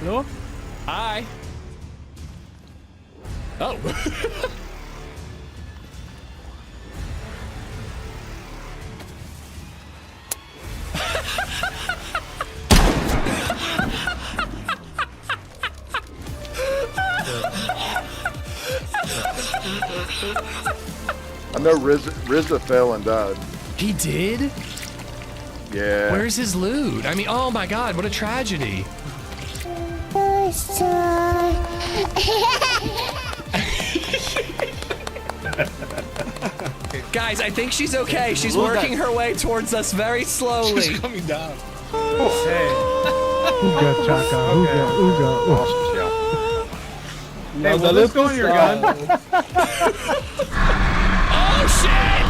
Hello? Hi. Oh. I know RZA fell and died. He did? Yeah. Where's his loot? I mean, oh my God, what a tragedy. Guys, I think she's okay. She's working her way towards us very slowly. She's coming down. Hey. Ooga chaka, ooga, ooga. Awesome shot. Hey, will this go in your gun? Oh shit!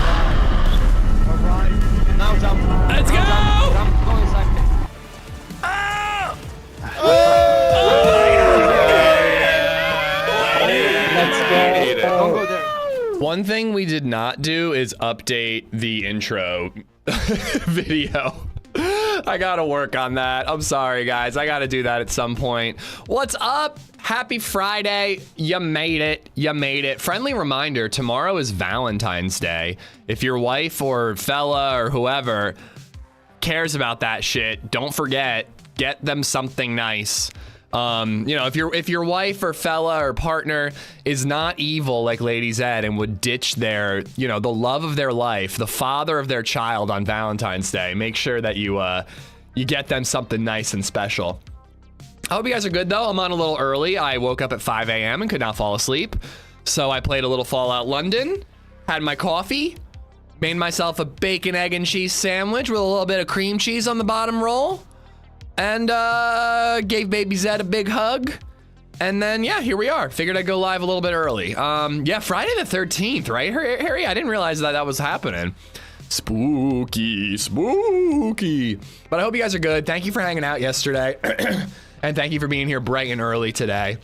Alright. Now jump. Let's go! Jump, go inside. Oh! Let's go. Don't go there. One thing we did not do is update the intro video. I gotta work on that. I'm sorry, guys. I gotta do that at some point. What's up? Happy Friday. You made it. You made it. Friendly reminder, tomorrow is Valentine's Day. If your wife or fella or whoever cares about that shit, don't forget, get them something nice. You know, if your wife or fella or partner is not evil like LadyZed and would ditch their, you know, the love of their life, the father of their child on Valentine's Day, make sure that you get them something nice and special. I hope you guys are good though. I'm on a little early. I woke up at 5 a.m. and could not fall asleep. So I played a little Fallout London, had my coffee, made myself a bacon, egg, and cheese sandwich with a little bit of cream cheese on the bottom roll. And gave Baby Zed a big hug. And then, yeah, here we are. Figured I'd go live a little bit early. Yeah, Friday the 13th, right, Harry? I didn't realize that was happening. Spooky, spooky. But I hope you guys are good. Thank you for hanging out yesterday. And thank you for being here bright and early today.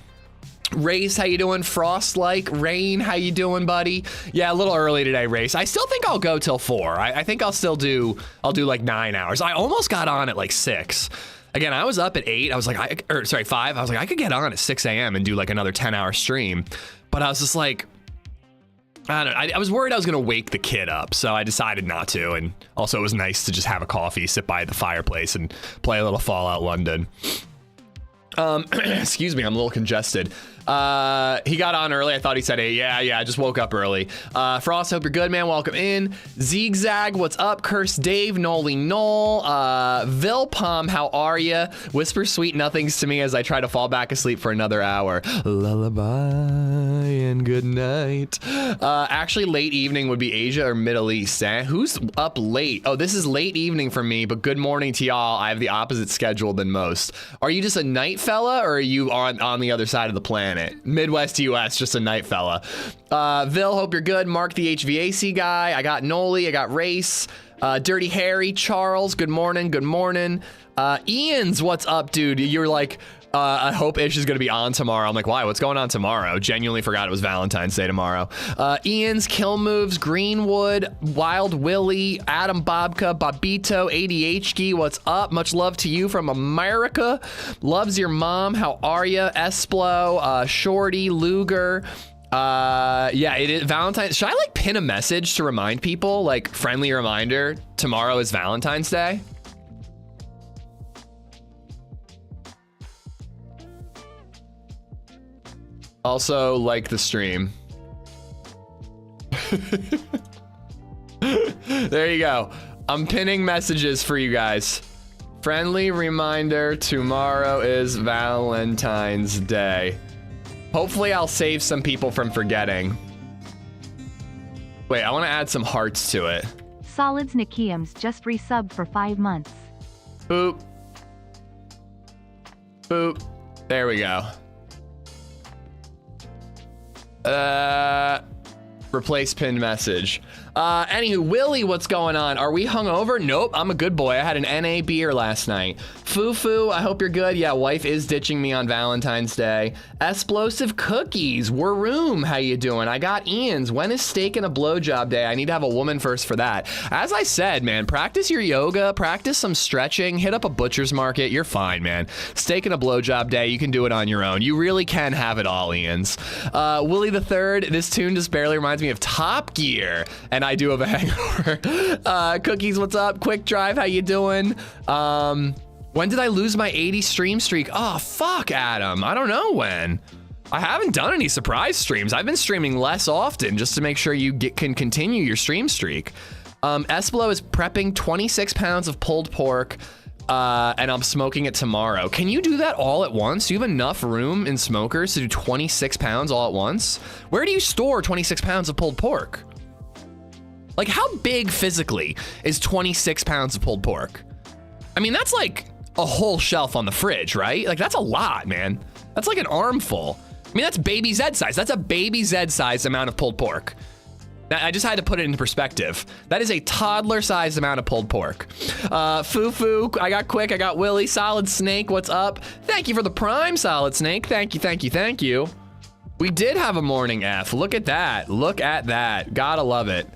Race, how you doing? Frost-like Rain, how you doing, buddy? Yeah, a little early today, Race. I still think I'll go till 4. I think I'll do like 9 hours. I almost got on at like 6. Again, I was up at 8. I was like, 5. I was like, I could get on at 6 a.m. and do like another 10-hour stream. But I was just like, I don't know. I was worried I was gonna wake the kid up, so I decided not to. And also it was nice to just have a coffee, sit by the fireplace and play a little Fallout London. Excuse me, I'm a little congested. He got on early. I thought he said, hey, yeah, I just woke up early. Frost, hope you're good, man. Welcome in. Zigzag, what's up? Curse Dave, Nolly Knoll, Vilpom, how are ya? Whisper sweet nothings to me as I try to fall back asleep for another hour. Lullaby and good night. Actually, late evening would be Asia or Middle East. Eh? Who's up late? Oh, this is late evening for me, but good morning to y'all. I have the opposite schedule than most. Are you just a night fella, or are you on the other side of the planet? Midwest US, just a night fella. Vil, hope you're good. Mark the HVAC guy. I got Noli, I got Race, Dirty Harry, Charles, good morning, good morning. Ian's, what's up, dude? You're like, I hope Ish is gonna be on tomorrow. I'm like, why? What's going on tomorrow? Genuinely forgot it was Valentine's Day tomorrow. Ian's, Kill Moves, Greenwood, Wild Willie, Adam Bobka, Bobito, ADHD, what's up? Much love to you from America. Loves your mom. How are ya? Esplo, Shorty, Luger. Yeah, it is Valentine's. Should I like pin a message to remind people, like friendly reminder, tomorrow is Valentine's Day? Also, like the stream. There you go. I'm pinning messages for you guys. Friendly reminder, tomorrow is Valentine's Day. Hopefully I'll save some people from forgetting. Wait, I want to add some hearts to it. Solids Nikiums just resubbed for 5 months. Boop. Boop. There we go. Replace pinned message. Anywho, Willie, what's going on? Are we hungover? Nope, I'm a good boy. I had an NA beer last night. Foo, I hope you're good. Yeah, wife is ditching me on Valentine's Day. Explosive Cookies, Waroom, how you doing? I got Ian's. When is steak and a blowjob day? I need to have a woman first for that. As I said, man, practice your yoga, practice some stretching, hit up a butcher's market. You're fine, man. Steak and a blowjob day, you can do it on your own. You really can have it all, Ian's. Willie the Third, this tune just barely reminds me of Top Gear, and I do have a hangover. Cookies, what's up? Quick Drive, how you doing? When did I lose my 80 stream streak? Oh, fuck, Adam. I don't know when. I haven't done any surprise streams. I've been streaming less often just to make sure you can continue your stream streak. Esplo is prepping 26 pounds of pulled pork, and I'm smoking it tomorrow. Can you do that all at once? Do you have enough room in smokers to do 26 pounds all at once? Where do you store 26 pounds of pulled pork? Like, how big physically is 26 pounds of pulled pork? I mean, that's like a whole shelf on the fridge, right? Like, that's a lot, man. That's like an armful. I mean, that's baby Zed size. That's a baby Zed size amount of pulled pork. I just had to put it into perspective. That is a toddler sized amount of pulled pork. Foo, I got Quick, I got Willie. Solid Snake, what's up? Thank you for the prime, Solid Snake. Thank you. We did have a morning F. Look at that. Look at that. Gotta love it.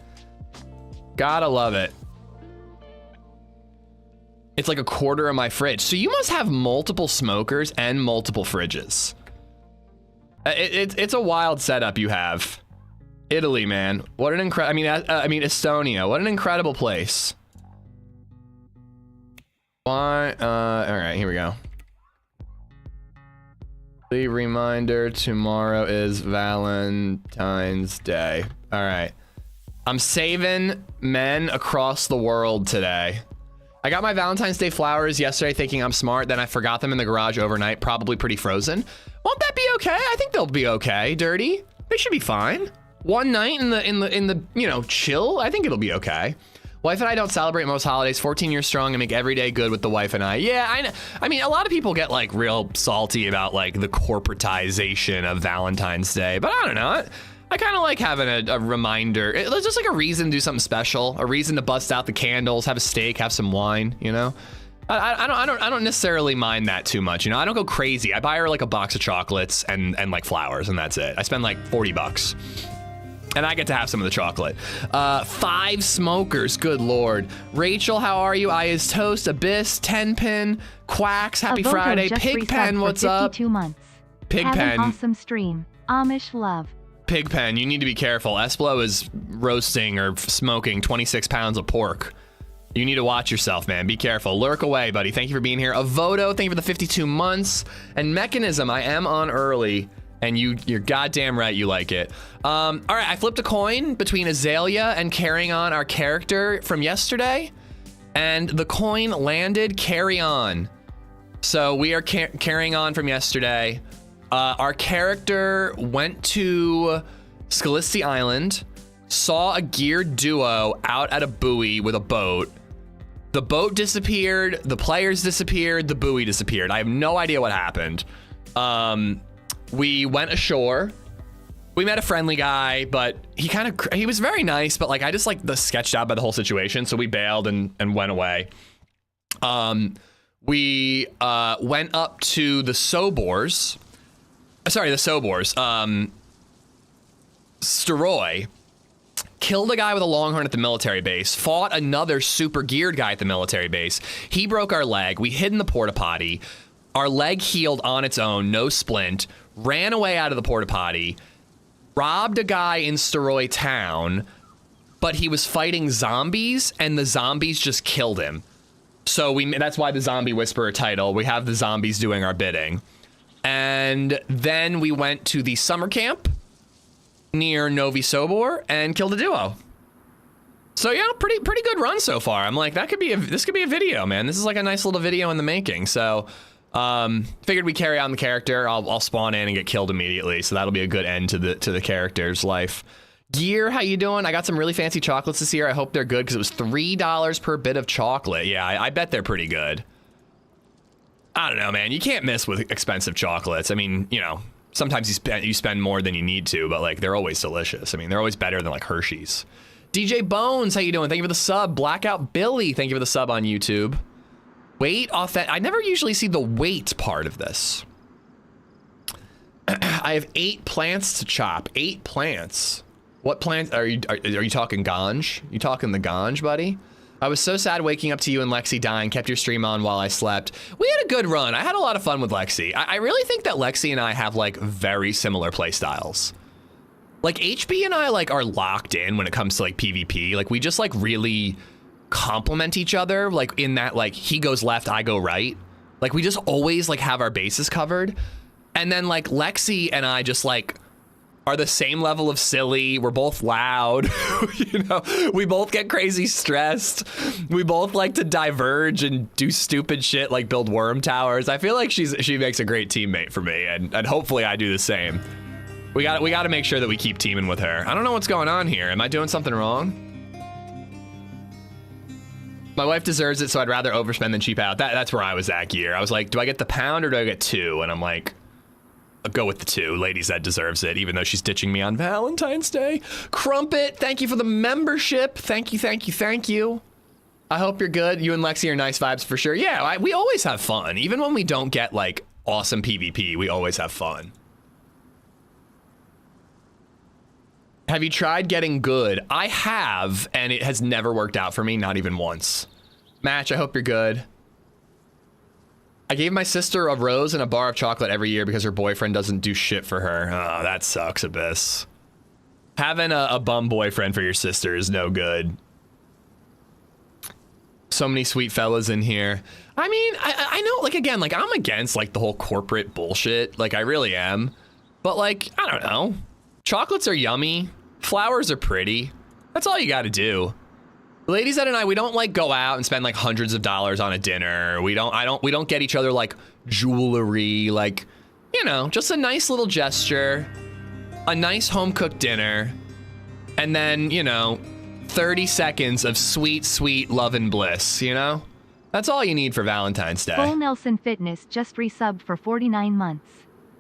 Gotta love it. It's like a quarter of my fridge. So you must have multiple smokers and multiple fridges. It's a wild setup you have. Italy, man. What an incredible, I mean, Estonia. What an incredible place. Why, all right, here we go. The reminder, tomorrow is Valentine's Day. All right. I'm saving men across the world today. I got my Valentine's Day flowers yesterday thinking I'm smart, then I forgot them in the garage overnight, probably pretty frozen. Won't that be okay? I think they'll be okay, Dirty. They should be fine. One night in the you know, chill, I think it'll be okay. Wife and I don't celebrate most holidays, 14 years strong and make every day good with the wife and I. Yeah, I know. I mean, a lot of people get like real salty about like the corporatization of Valentine's Day, but I don't know. I kind of like having a reminder. It's just like a reason to do something special, a reason to bust out the candles, have a steak, have some wine, you know? I don't necessarily mind that too much, you know? I don't go crazy. I buy her like a box of chocolates and like flowers, and that's it. I spend like 40 bucks. And I get to have some of the chocolate. 5 smokers, good lord. Rachel, how are you? I is Toast, Abyss, 10-pin, Quacks, happy Friday. Pigpen, what's up? 52 months. Pigpen. Have an awesome stream. Amish love. Pigpen, you need to be careful. Esplo is roasting or smoking 26 pounds of pork. You need to watch yourself, man. Be careful. Lurk away, buddy. Thank you for being here. Avodo, thank you for the 52 months. And Mechanism, I am on early. And you're goddamn right you like it. All right, I flipped a coin between Azalea and carrying on our character from yesterday. And the coin landed carry on. So we are carrying on from yesterday. Our character went to Scalisi Island, saw a geared duo out at a buoy with a boat. The boat disappeared, the players disappeared, the buoy disappeared. I have no idea what happened. We went ashore. We met a friendly guy, but he was very nice, but like I just like sketched out by the whole situation, so we bailed and went away. We went up to the Sobors. Steroy killed a guy with a longhorn at the military base, fought another super geared guy at the military base. He broke our leg. We hid in the porta potty. Our leg healed on its own, no splint, ran away out of the porta potty, robbed a guy in Steroy town, but he was fighting zombies and the zombies just killed him. So that's why the Zombie Whisperer title, we have the zombies doing our bidding. And then we went to the summer camp near Novi Sobor and killed a duo. So yeah, pretty good run so far. I'm like, this could be a video, man. This is like a nice little video in the making. So figured we carry on the character. I'll spawn in and get killed immediately. So that'll be a good end to the character's life. Gear, how you doing? I got some really fancy chocolates this year. I hope they're good because it was $3 per bit of chocolate. Yeah, I bet they're pretty good. I don't know, man. You can't miss with expensive chocolates. I mean, you know, sometimes you spend more than you need to, but like they're always delicious. I mean, they're always better than like DJ Bones, how you doing? Thank you for the sub. Blackout Billy, thank you for the sub on YouTube. Weight off that. I never usually see the weight part of this. I have 8 plants to chop. 8 plants. What plants are you talking ganj? You talking the ganj, buddy? I was so sad waking up to you and Lexi dying, kept your stream on while I slept. We had a good run. I had a lot of fun with Lexi. I really think that Lexi and I have like very similar play styles. Like HB and I like are locked in when it comes to like PvP. Like we just like really complement each other. Like in that like he goes left, I go right. Like we just always like have our bases covered. And then like Lexi and I just like are the same level of silly. We're both loud. You know, we both get crazy stressed. We both like to diverge and do stupid shit like build worm towers. I feel like she makes a great teammate for me, and hopefully I do the same. We got to make sure that we keep teaming with her. I don't know what's going on here. Am I doing something wrong? My wife deserves it, so I'd rather overspend than cheap out. That's where I was that year. I was like, do I get the pound or do I get 2? And I'm like, I'll go with the 2. LadyZed deserves it, even though she's ditching me on Valentine's Day. Crumpet, thank you for the membership. Thank you, thank you, thank you. I hope you're good. You and Lexi are nice vibes for sure. Yeah, we always have fun. Even when we don't get like awesome PvP, we always have fun. Have you tried getting good? I have, and it has never worked out for me, not even once. Match, I hope you're good. I gave my sister a rose and a bar of chocolate every year because her boyfriend doesn't do shit for her. Oh, that sucks, Abyss. Having a bum boyfriend for your sister is no good. So many sweet fellas in here. I mean, I know, like, again, like, I'm against, like, the whole corporate bullshit. Like, I really am. But, like, I don't know. Chocolates are yummy. Flowers are pretty. That's all you gotta do. LadyZed and I, we don't like go out and spend like hundreds of dollars on a dinner. We don't get each other like jewelry, like, you know, just a nice little gesture, a nice home cooked dinner, and then, you know, 30 seconds of sweet, sweet love and bliss, you know? That's all you need for Valentine's Day. Full Nelson Fitness just resubbed for 49 months.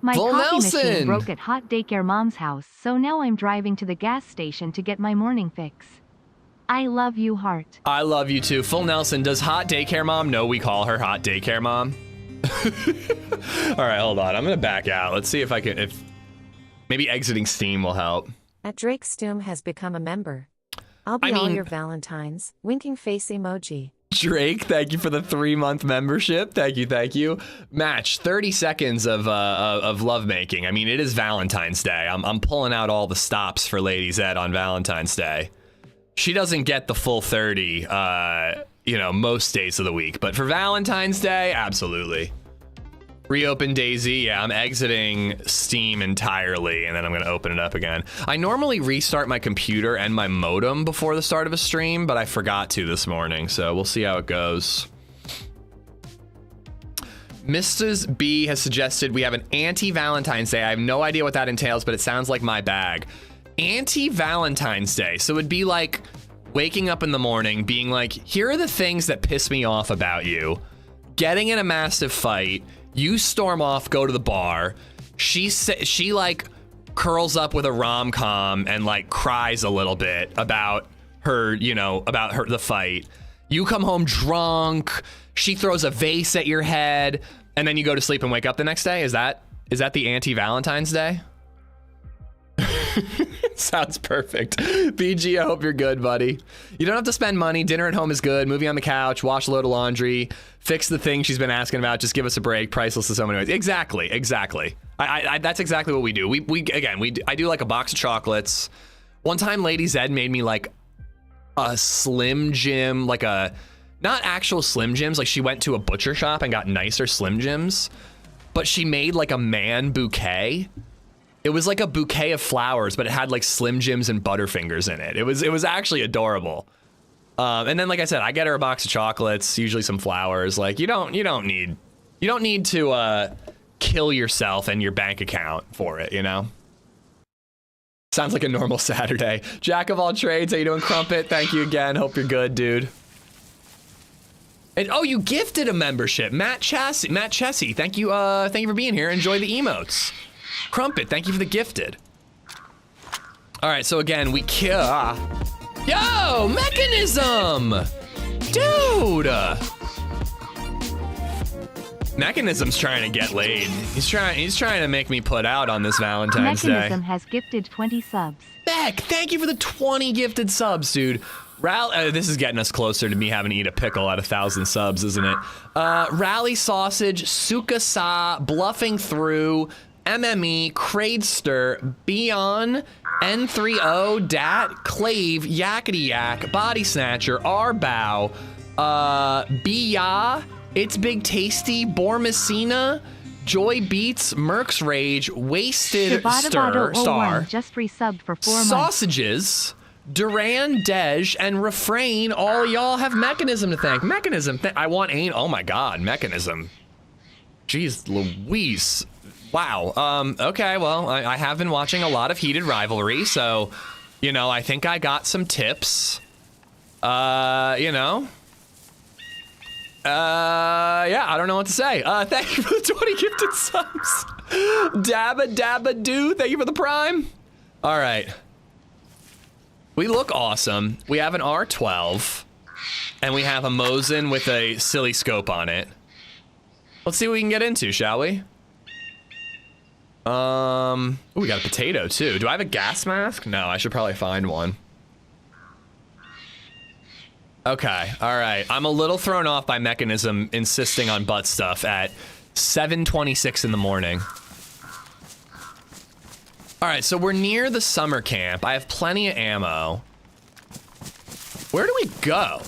My Full coffee Nelson machine broke at hot daycare mom's house, so now I'm driving to the gas station to get my morning fix. I love you, heart. I love you too. Full Nelson, does hot daycare mom know we call her hot daycare mom? All right, hold on. I'm gonna back out. Let's see if I can, if maybe exiting Steam will help. At Drake Stoom has become a member. I'll be all your Valentines. Winking face emoji. Drake, thank you for the 3-month membership. Thank you, thank you. Match, 30 seconds of lovemaking. I mean, it is Valentine's Day. I'm pulling out all the stops for LadyZed on Valentine's Day. She doesn't get the full 30, you know, most days of the week, but for Valentine's Day, absolutely. Reopen DayZ, yeah, I'm exiting Steam entirely, and then I'm gonna open it up again. I normally restart my computer and my modem before the start of a stream, but I forgot to this morning, so we'll see how it goes. Mrs. B has suggested we have an anti-Valentine's Day. I have no idea what that entails, but it sounds like my bag. Anti-Valentine's Day. So it'd be like waking up in the morning being like, here are the things that piss me off about you. Getting in a massive fight. You storm off, go to the bar. She like curls up with a rom-com and like cries a little bit about her, you know, about the fight. You come home drunk. She throws a vase at your head, and then you go to sleep and wake up the next day. Is that the anti-Valentine's Day? Sounds perfect. BG, I hope you're good, buddy. You don't have to spend money. Dinner at home is good. Movie on the couch, wash a load of laundry, fix the thing she's been asking about. Just give us a break. Priceless in so many ways. Exactly. That's exactly what we do. I do like a box of chocolates. One time, LadyZed made me like a Slim Jim, like a, not actual Slim Jims. Like she went to a butcher shop and got nicer Slim Jims, but she made like a man bouquet. It was like a bouquet of flowers, but it had like Slim Jims and Butterfingers in it. It was actually adorable. And then, like I said, I get her a box of chocolates, usually some flowers. Like you don't need to kill yourself and your bank account for it, you know? Sounds like a normal Saturday. Jack of all trades, how you doing, Crumpet? Thank you again. Hope you're good, dude. And oh, you gifted a membership, Matt Chessie. Thank you for being here. Enjoy the emotes. Crumpet, thank you for the gifted. All right, so again, we kill. Yo, Mechanism! Dude! Mechanism's trying to get laid. He's trying to make me put out on this Valentine's Mechanism Day. has gifted 20 subs. Beck, thank you for the 20 gifted subs, dude. This is getting us closer to me having to eat a pickle at 1,000 subs, isn't it? Rally Sausage, Sukasa, Bluffing Through, MME, Cradester, Beon, N30, Dat, Clave, Yakety Yak, Body Snatcher, Arbow, Biya, It's Big Tasty, Bormacina, Joy Beats, Merc's Rage, Wasted Star, just resubbed for 4 months. Sausages, Duran, Dej, and Refrain. All y'all have Mechanism to thank. Mechanism, I want Ain. Oh my God, Mechanism. Jeez Louise. Wow. Okay, well, I have been watching a lot of Heated Rivalry, so, you know, I think I got some tips. You know. Yeah, I don't know what to say. Thank you for the 20 gifted subs. Dabba Doo, thank you for the Prime. All right. We look awesome. We have an R12, and we have a Mosin with a silly scope on it. Let's see what we can get into, shall we? Ooh, we got a potato too. Do I have a gas mask? No, I should probably find one. Okay, all right. I'm a little thrown off by Mechanism insisting on butt stuff at 7:26 in the morning. All right, so we're near the summer camp. I have plenty of ammo. Where do we go?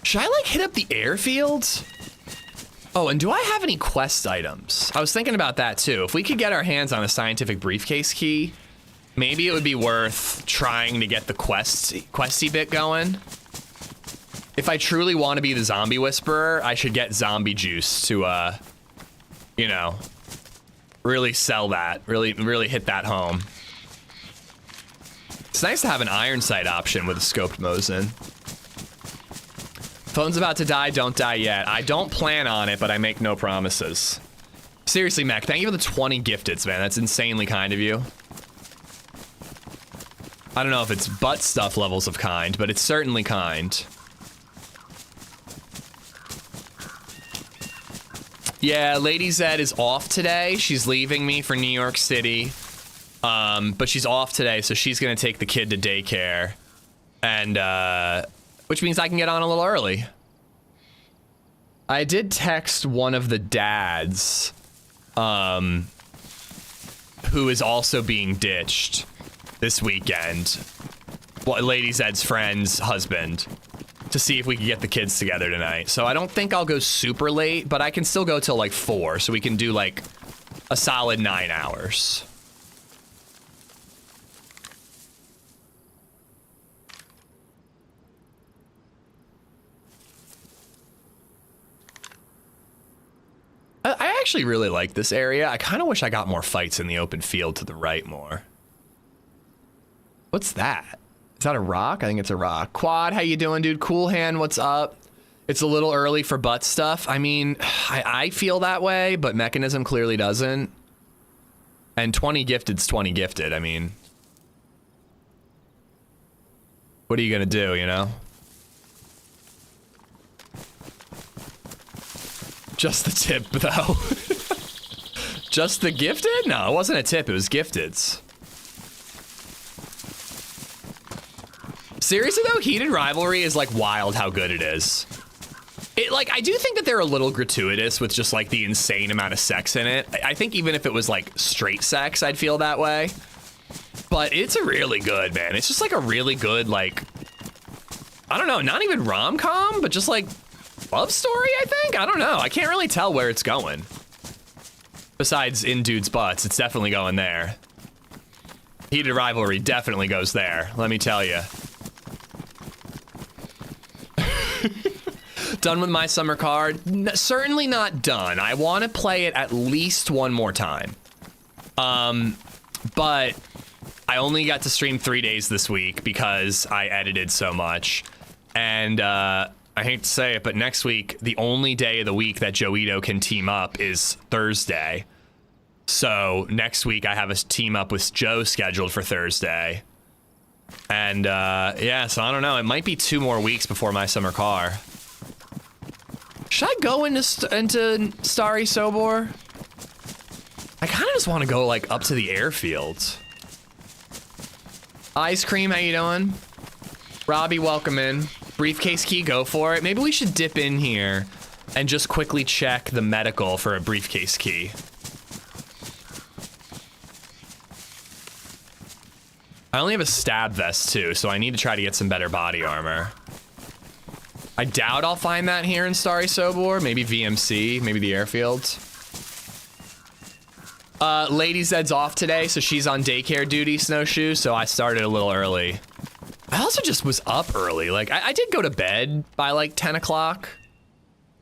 Should I like hit up the airfield? Oh, and do I have any quest items? I was thinking about that too. If we could get our hands on a scientific briefcase key, maybe it would be worth trying to get the questy bit going. If I truly want to be the zombie whisperer, I should get zombie juice to, you know, really sell that, really hit that home. It's nice to have an iron sight option with a scoped Mosin. Phone's about to die, don't die yet. I don't plan on it, but I make no promises. Seriously, Mech, thank you for the 20 gifteds, man. That's insanely kind of you. I don't know if it's butt stuff levels of kind, but it's certainly kind. Yeah, LadyZed is off today. She's leaving me for New York City. But she's off today, so she's gonna take the kid to daycare. And, which means I can get on a little early. I did text one of the dads, who is also being ditched this weekend. Well, LadyZed's friend's husband, to see if we can get the kids together tonight. So I don't think I'll go super late, but I can still go till like 4, so we can do like a solid 9 hours. I actually really like this area. I kind of wish I got more fights in the open field to the right more. What's that? Is that a rock? I think it's a rock. Quad, how you doing, dude? Cool Hand, what's up? It's a little early for butt stuff. I mean, I feel that way, but Mechanism clearly doesn't. And 20 gifted's 20 gifted. I mean, what are you gonna do, you know? Just the tip, though. Just the gifted? No, it wasn't a tip, it was gifteds. Seriously though, Heated Rivalry is like wild how good it is. I do think that they're a little gratuitous with just like the insane amount of sex in it. I think even if it was like straight sex, I'd feel that way. But it's a really good, man. It's just like a really good, like, I don't know, not even rom-com, but just like love story, I think? I don't know. I can't really tell where it's going. Besides in dudes' butts, it's definitely going there. Heated Rivalry definitely goes there, let me tell you. Done with my summer card? Certainly not done. I want to play it at least one more time. But I only got to stream 3 days this week because I edited so much. And I hate to say it, but next week, the only day of the week that Joito can team up is Thursday. So next week I have a team up with Joe scheduled for Thursday. And yeah, so I don't know. It might be 2 more weeks before my summer car. Should I go into Starry Sobor? I kind of just want to go like up to the airfield. Ice Cream, how you doing? Robbie, welcome in. Briefcase key, go for it. Maybe we should dip in here and just quickly check the medical for a briefcase key. I only have a stab vest too, so I need to try to get some better body armor. I doubt I'll find that here in Starry Sobor. Maybe VMC, maybe the airfield. LadyZed's off today, so she's on daycare duty, Snowshoe, so I started a little early. I also just was up early. Like, I did go to bed by like 10 o'clock.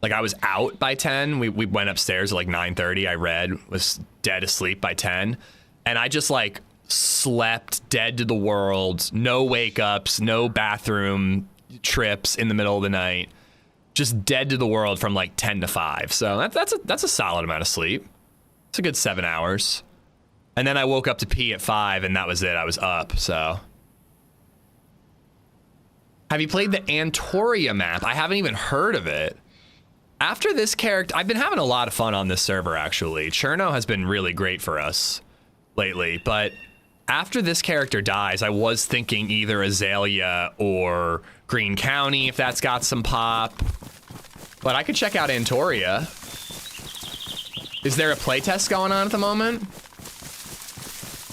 Like, I was out by 10. We went upstairs at like 9:30. I read, was dead asleep by 10. And I just like slept dead to the world. No wake ups, no bathroom trips in the middle of the night. Just dead to the world from like 10 to 5. So that's a solid amount of sleep. It's a good 7 hours. And then I woke up to pee at 5 and that was it. I was up, so. Have you played the Antoria map? I haven't even heard of it. After this character, I've been having a lot of fun on this server, actually. Cherno has been really great for us lately, but after this character dies, I was thinking either Azalea or Green County, if that's got some pop. But I could check out Antoria. Is there a playtest going on at the moment?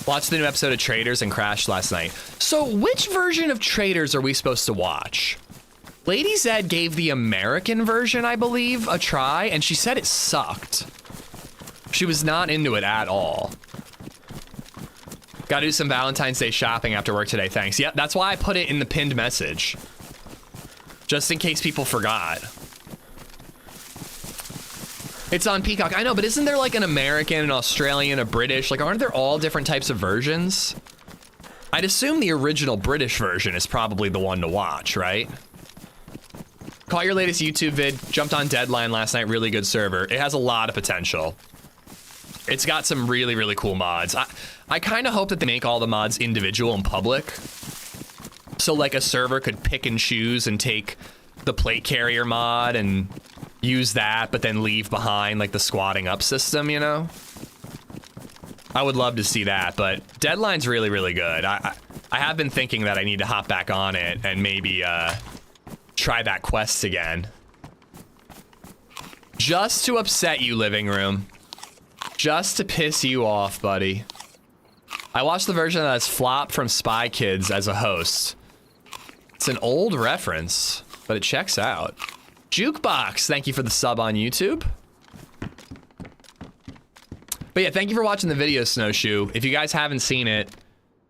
Watched the new episode of Traders and crashed last night. So which version of Traders are we supposed to watch? LadyZed gave the American version, I believe, a try, and she said it sucked. She was not into it at all. Gotta do some Valentine's Day shopping after work today, thanks. Yep, that's why I put it in the pinned message. Just in case people forgot. It's on Peacock. I know, but isn't there like an American, an Australian, a British? Like, aren't there all different types of versions? I'd assume the original British version is probably the one to watch, right? Call your latest YouTube vid. Jumped on Deadline last night. Really good server. It has a lot of potential. It's got some really, really cool mods. I kind of hope that they make all the mods individual and public. So like a server could pick and choose and take the plate carrier mod and use that, but then leave behind like the squatting up system, you know? I would love to see that, but Deadline's really, really good. I have been thinking that I need to hop back on it and maybe try that quest again. Just to upset you, Living Room. Just to piss you off, buddy. I watched the version that has Flop from Spy Kids as a host. It's an old reference, but it checks out. Jukebox, thank you for the sub on YouTube. But yeah, thank you for watching the video, Snowshoe. If you guys haven't seen it,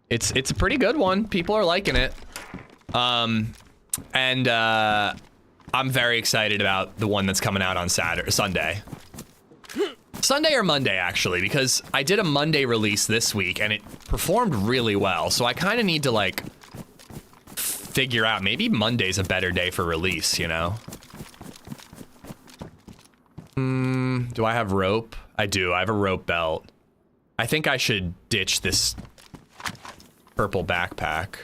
it's a pretty good one. People are liking it. I'm very excited about the one that's coming out on Sunday. Sunday or Monday, actually, because I did a Monday release this week and it performed really well. So I kind of need to like figure out, maybe Monday's a better day for release, you know? Do I have rope? I do. I have a rope belt. I think I should ditch this purple backpack.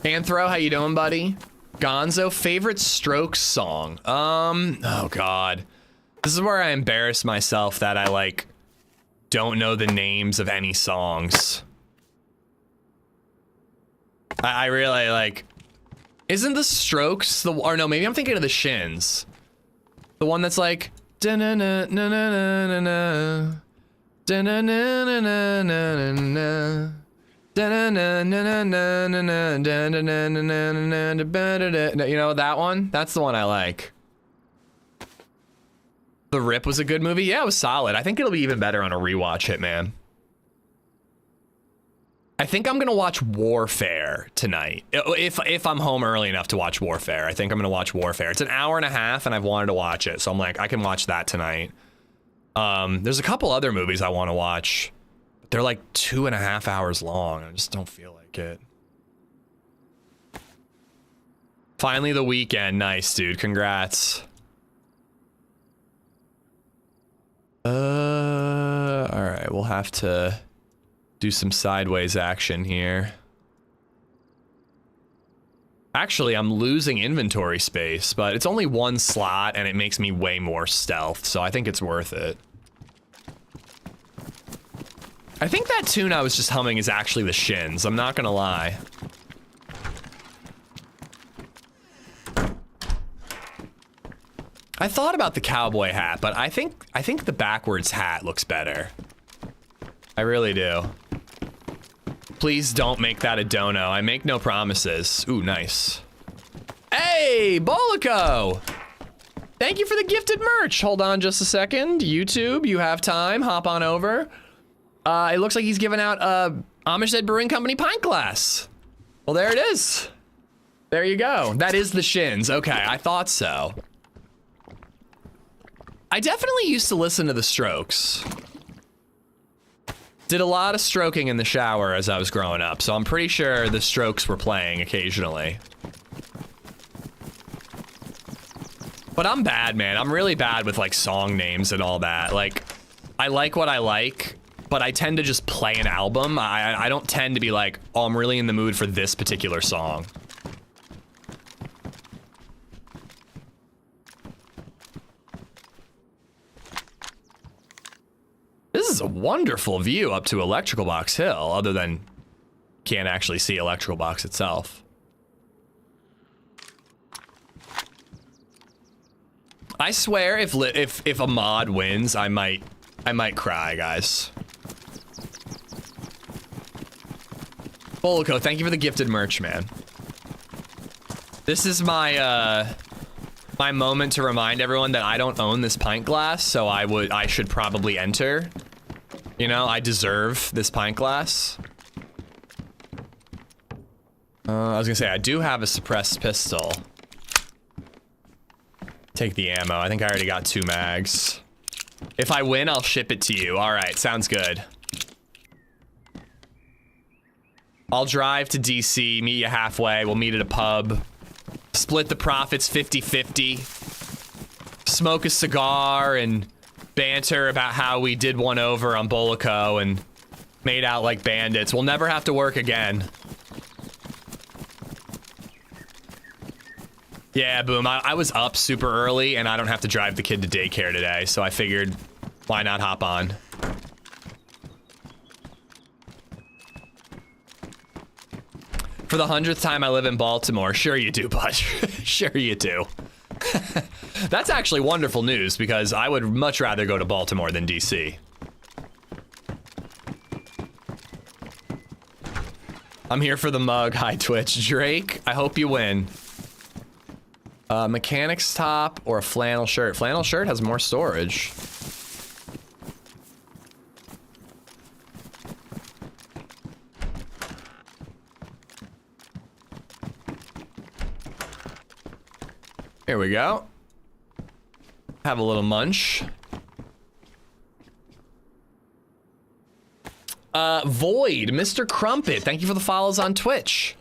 Anthro, how you doing, buddy? Gonzo, favorite Strokes song? Oh God. This is where I embarrass myself that I like don't know the names of any songs. I really like, isn't the Strokes the, or no, maybe I'm thinking of the Shins. The one that's like, da-na-na-na-na-na-na, da-na-na-na-na-na-na. You know that one? That's the one I like. The Rip was a good movie. Yeah, it was solid. I think it'll be even better on a rewatch, Hitman. I think I'm gonna watch Warfare tonight. If I'm home early enough to watch Warfare, I think I'm gonna watch Warfare. It's an hour and a half, and I've wanted to watch it, so I'm like, I can watch that tonight. There's a couple other movies I want to watch. They're like 2.5 hours long. I just don't feel like it. Finally the weekend. Nice, dude. Congrats. we'll have to do some sideways action here. Actually, I'm losing inventory space, but it's only one slot and it makes me way more stealth, so I think it's worth it. I think that tune I was just humming is actually the Shins, I'm not gonna lie. I thought about the cowboy hat, but I think the backwards hat looks better. I really do. Please don't make that a dono. I make no promises. Ooh, nice. Hey, Bolico! Thank you for the gifted merch. Hold on just a second. YouTube, you have time. Hop on over. It looks like he's giving out a AmishZed Brewing Company pint glass. Well, there it is. There you go. That is the Shins. Okay, I thought so. I definitely used to listen to the Strokes. Did a lot of stroking in the shower as I was growing up, so I'm pretty sure the Strokes were playing occasionally. But I'm bad, man. I'm really bad with like song names and all that. Like, I like what I like, but I tend to just play an album. I don't tend to be like, oh, I'm really in the mood for this particular song. This is a wonderful view up to Electrical Box Hill, other than can't actually see Electrical Box itself. I swear if a mod wins, I might cry, guys. Bolico, thank you for the gifted merch, man. This is my my moment to remind everyone that I don't own this pint glass, so I should probably enter. You know, I deserve this pint glass. I was gonna say, I do have a suppressed pistol. Take the ammo. I think I already got 2 mags. If I win, I'll ship it to you. All right, sounds good. I'll drive to DC, meet you halfway. We'll meet at a pub. Split the profits 50-50. Smoke a cigar and banter about how we did one over on Bolico and made out like bandits. We'll never have to work again. Yeah, boom. I was up super early and I don't have to drive the kid to daycare today, so I figured, why not hop on? For the 100th time I live in Baltimore. Sure you do, bud. Sure you do. That's actually wonderful news because I would much rather go to Baltimore than DC. I'm here for the mug. Hi, Twitch. Drake, I hope you win. Mechanic's top or a flannel shirt? Flannel shirt has more storage. Here we go. Have a little munch. Void, Mr. Crumpet, thank you for the follows on Twitch.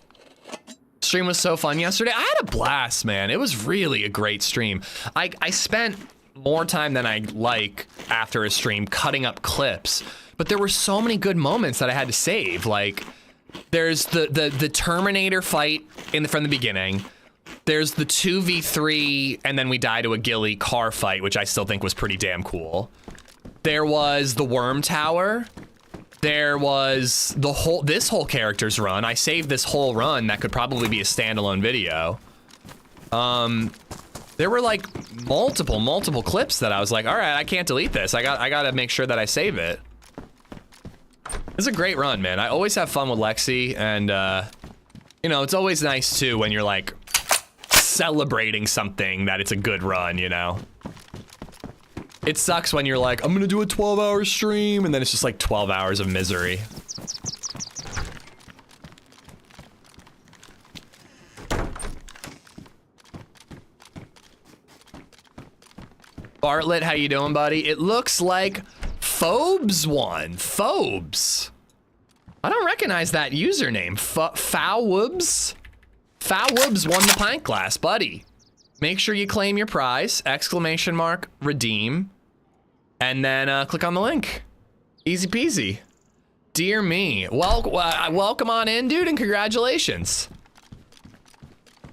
Stream was so fun yesterday. I had a blast, man. It was really a great stream. I spent more time than I like after a stream cutting up clips, but there were so many good moments that I had to save. Like, there's the Terminator fight from the beginning. There's the 2v3, and then we die to a ghillie car fight, which I still think was pretty damn cool. There was the Worm Tower. There was this whole character's run. I saved this whole run that could probably be a standalone video. There were like multiple clips that I was like, all right, I can't delete this. I gotta make sure that I save it. It's a great run, man. I always have fun with Lexi, and you know, it's always nice too when you're like celebrating something that it's a good run, you know? It sucks when you're like, I'm gonna do a 12-hour stream, and then it's just like 12 hours of misery. Bartlett, how you doing, buddy? It looks like Phobes won. Phobes. I don't recognize that username. Fowwubs? Fowwubs won the pint glass, buddy. Make sure you claim your prize, ! Redeem, and then click on the link. Easy peasy. Dear me. Well, welcome on in, dude, and congratulations.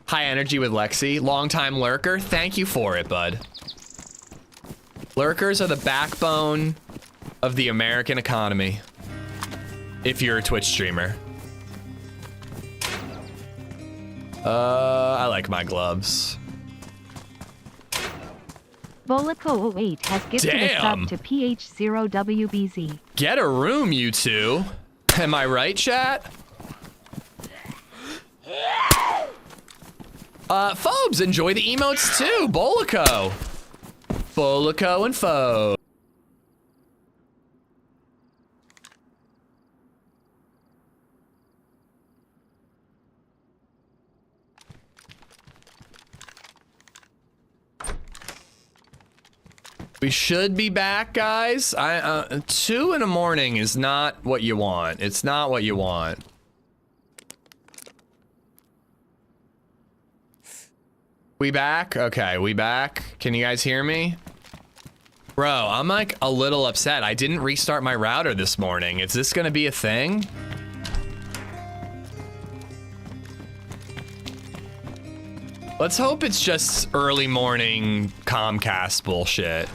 High energy with Lexi. Longtime lurker. Thank you for it, bud. Lurkers are the backbone of the American economy. If you're a Twitch streamer. I like my gloves. Bolico08 has gifted a sub to PH0WBZ. Get a room, you two. Am I right, chat? Phobes, enjoy the emotes too. Bolico. Bolico and Phobes. We should be back, guys. 2 in the morning is not what you want. It's not what you want. We back? Okay, we back. Can you guys hear me? Bro, I'm like a little upset. I didn't restart my router this morning. Is this gonna be a thing? Let's hope it's just early morning Comcast bullshit.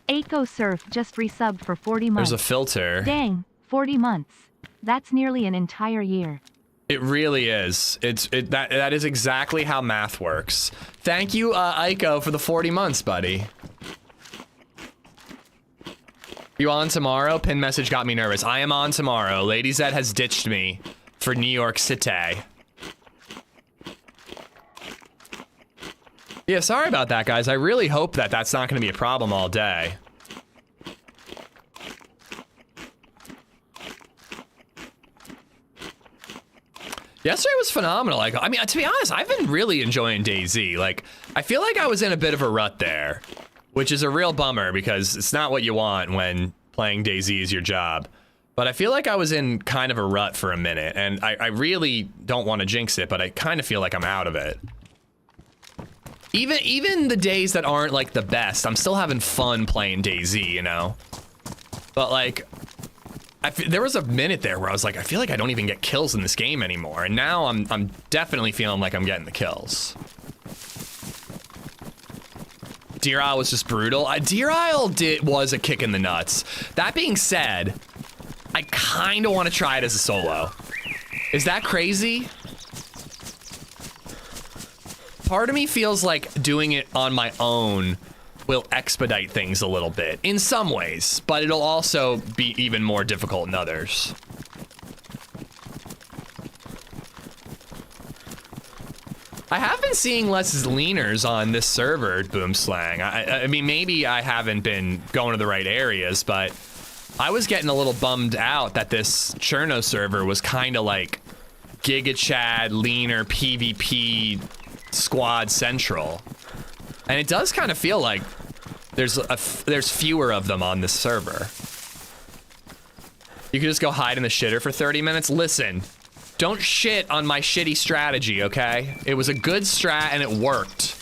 Aiko Surf just resubbed for 40 months. There's a filter. Dang, 40 months. That's nearly an entire year. It really is. That is exactly how math works. Thank you, Aiko, for the 40 months, buddy. You on tomorrow? Pin message got me nervous. I am on tomorrow. LadyZed has ditched me for New York City. Yeah, sorry about that, guys. I really hope that that's not going to be a problem all day. Yesterday was phenomenal. Like, I mean, to be honest, I've been really enjoying DayZ. Like, I feel like I was in a bit of a rut there, which is a real bummer because it's not what you want when playing DayZ is your job. But I feel like I was in kind of a rut for a minute, and I really don't want to jinx it, but I kind of feel like I'm out of it. Even the days that aren't like the best, I'm still having fun playing DayZ, you know? But like, there was a minute there where I was like, I feel like I don't even get kills in this game anymore. And now I'm definitely feeling like I'm getting the kills. Deer Isle was just brutal. Deer Isle was a kick in the nuts. That being said, I kind of want to try it as a solo. Is that crazy? Part of me feels like doing it on my own will expedite things a little bit in some ways, but it'll also be even more difficult in others. I have been seeing less leaners on this server, Boomslang. I mean, maybe I haven't been going to the right areas, but I was getting a little bummed out that this Cherno server was kind of like Giga Chad, leaner, PvP, squad central. And it does kind of feel like there's fewer of them on this server. You can just go hide in the shitter for 30 minutes. Listen, don't shit on my shitty strategy, okay? It was a good strat and it worked.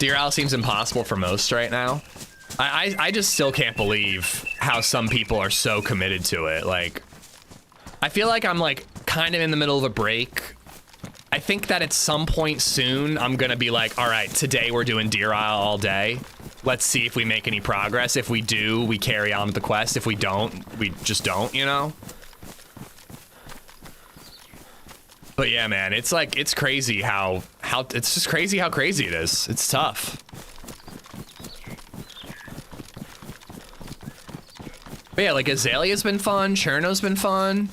Deer Isle seems impossible for most right now. I just still can't believe how some people are so committed to it. Like, I feel like I'm like kind of in the middle of a break. I think that at some point soon, I'm gonna be like, all right, today we're doing Deer Isle all day. Let's see if we make any progress. If we do, we carry on with the quest. If we don't, we just don't, you know? But yeah, man, it's like, it's crazy how it's just crazy how crazy it is. It's tough. But yeah, like Azalea's been fun, Cherno's been fun.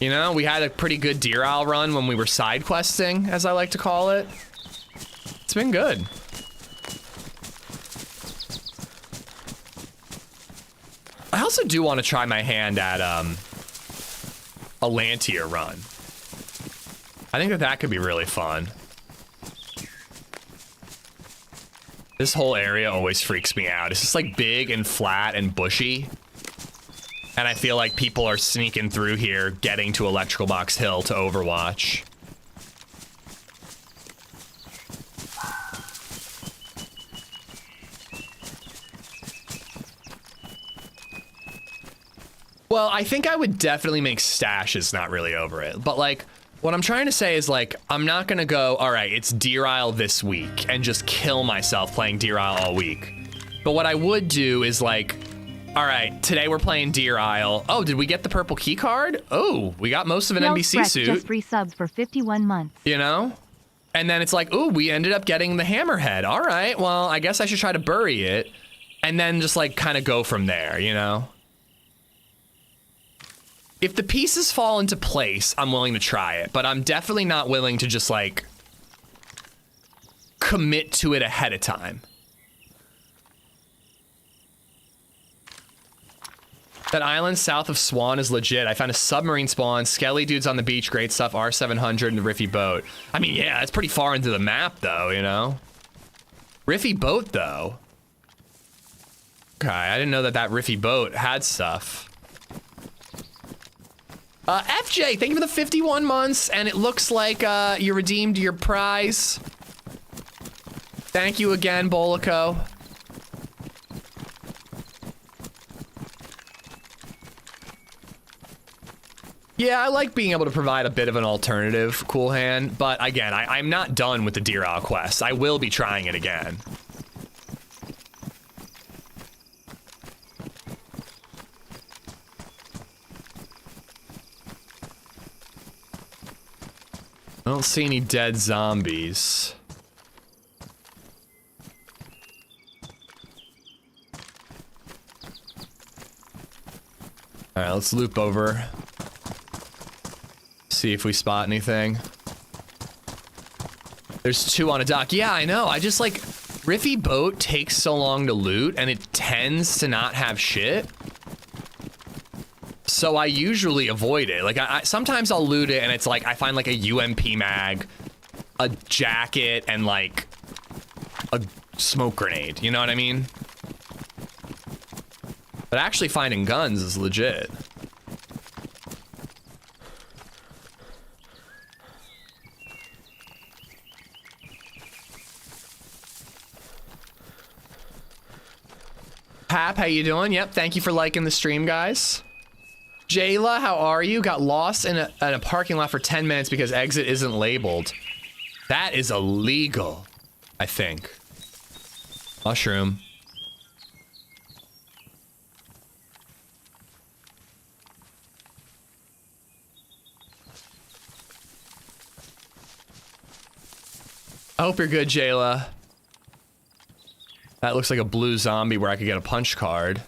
You know, we had a pretty good Deer Isle run when we were side questing, as I like to call it. It's been good. I also do want to try my hand at a Lantier run. I think that could be really fun. This whole area always freaks me out. It's just like big and flat and bushy. And I feel like people are sneaking through here, getting to Electrical Box Hill to Overwatch. Well, I think I would definitely make stashes not really over it. But like, what I'm trying to say is like, I'm not gonna go, all right, it's Deer Isle this week and just kill myself playing Deer Isle all week. But what I would do is like, all right, today we're playing Deer Isle. Oh, did we get the purple key card? Oh, we got most of an NBC suit. Just resubbed for 51 months. You know? And then it's like, ooh, we ended up getting the hammerhead. All right, well, I guess I should try to bury it. And then just like kind of go from there, you know? If the pieces fall into place, I'm willing to try it. But I'm definitely not willing to just like commit to it ahead of time. That island south of Swan is legit. I found a submarine spawn, skelly dudes on the beach, great stuff, R700 and the Riffy boat. I mean, yeah, it's pretty far into the map though, you know? Riffy boat though. Okay, I didn't know that that Riffy boat had stuff. FJ, thank you for the 51 months, and it looks like you redeemed your prize. Thank you again, Bolico. Yeah, I like being able to provide a bit of an alternative, Cool Hand, but again, I'm not done with the Deer Isle quest. I will be trying it again. I don't see any dead zombies. All right, let's loop over. See if we spot anything. There's 2 on a dock. Yeah, I know. I just like, Riffy boat takes so long to loot and it tends to not have shit. So I usually avoid it. Like sometimes I'll loot it and it's like, I find like a UMP mag, a jacket, and like a smoke grenade. You know what I mean? But actually finding guns is legit. Pap, how you doing? Yep, thank you for liking the stream, guys. Jayla, how are you? Got lost in a parking lot for 10 minutes because exit isn't labeled. That is illegal, I think. Mushroom. I hope you're good, Jayla. That looks like a blue zombie where I could get a punch card.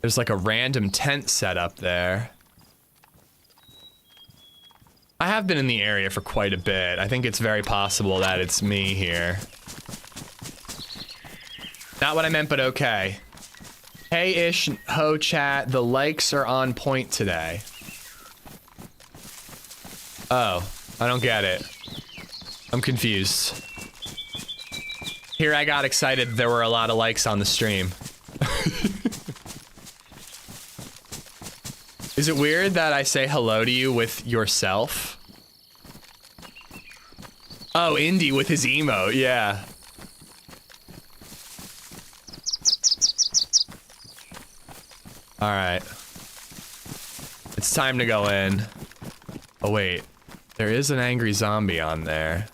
There's like a random tent set up there. I have been in the area for quite a bit. I think it's very possible that it's me here. Not what I meant, but okay. Hey Ish, ho chat, the likes are on point today. Oh, I don't get it. I'm confused. Here I got excited there were a lot of likes on the stream. Is it weird that I say hello to you with yourself? Oh, Indy with his emote, yeah. Alright. It's time to go in. Oh wait, there is an angry zombie on there.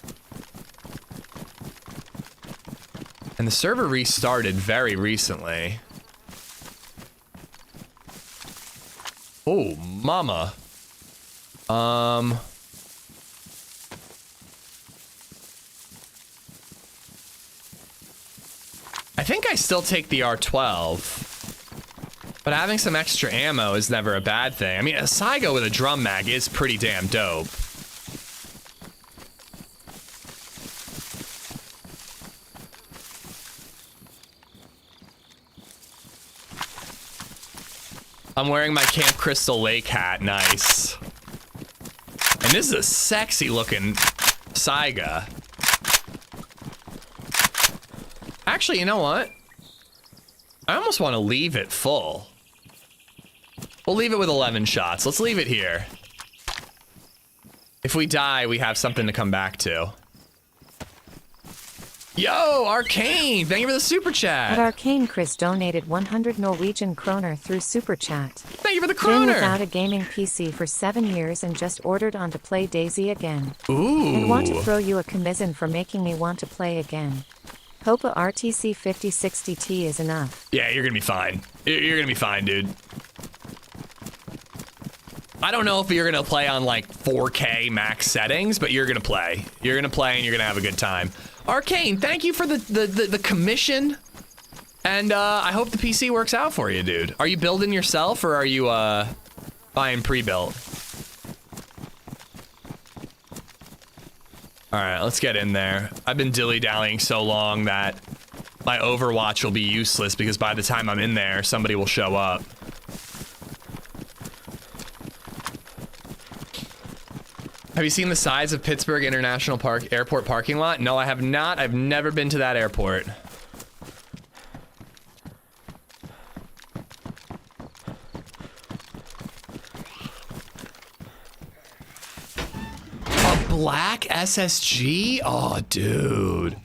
And the server restarted very recently. Oh, mama. I think I still take the R12. But having some extra ammo is never a bad thing. I mean, a Saigo with a drum mag is pretty damn dope. I'm wearing my Camp Crystal Lake hat, nice. And this is a sexy looking Saiga. Actually, you know what? I almost want to leave it full. We'll leave it with 11 shots. Let's leave it here. If we die, we have something to come back to. Yo, Arcane, thank you for the super At chat. Arcane, Chris donated 100 Norwegian kroner through Super Chat. Thank you for the Been kroner. without a gaming PC for 7 years and just ordered on to play DayZ again. Ooh. And want to throw you a commission for making me want to play again. Hope a RTC 5060T is enough. Yeah, you're gonna be fine. You're gonna be fine, dude. I don't know if you're gonna play on like 4K max settings, but you're gonna play. You're gonna play and you're gonna have a good time. Arcane, thank you for the commission. And I hope the PC works out for you, dude. Are you building yourself or are you buying pre-built? All right, let's get in there. I've been dilly-dallying so long that my Overwatch will be useless because by the time I'm in there, somebody will show up. Have you seen the size of Pittsburgh International Airport parking lot? No, I have not. I've never been to that airport. Black SSG? Oh, dude.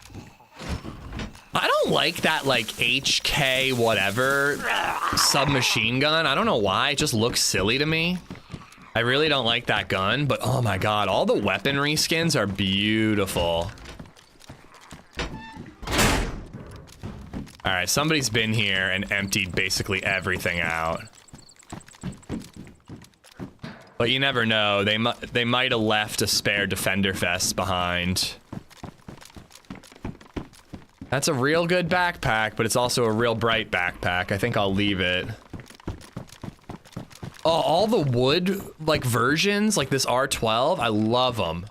I don't like that, like, HK whatever submachine gun. I don't know why. It just looks silly to me. I really don't like that gun, but oh my god, all the weaponry skins are beautiful. All right, somebody's been here and emptied basically everything out. But you never know. They might have left a spare Defender Vest behind. That's a real good backpack, but it's also a real bright backpack. I think I'll leave it. Oh, all the wood, like, versions, like this R12, I love them.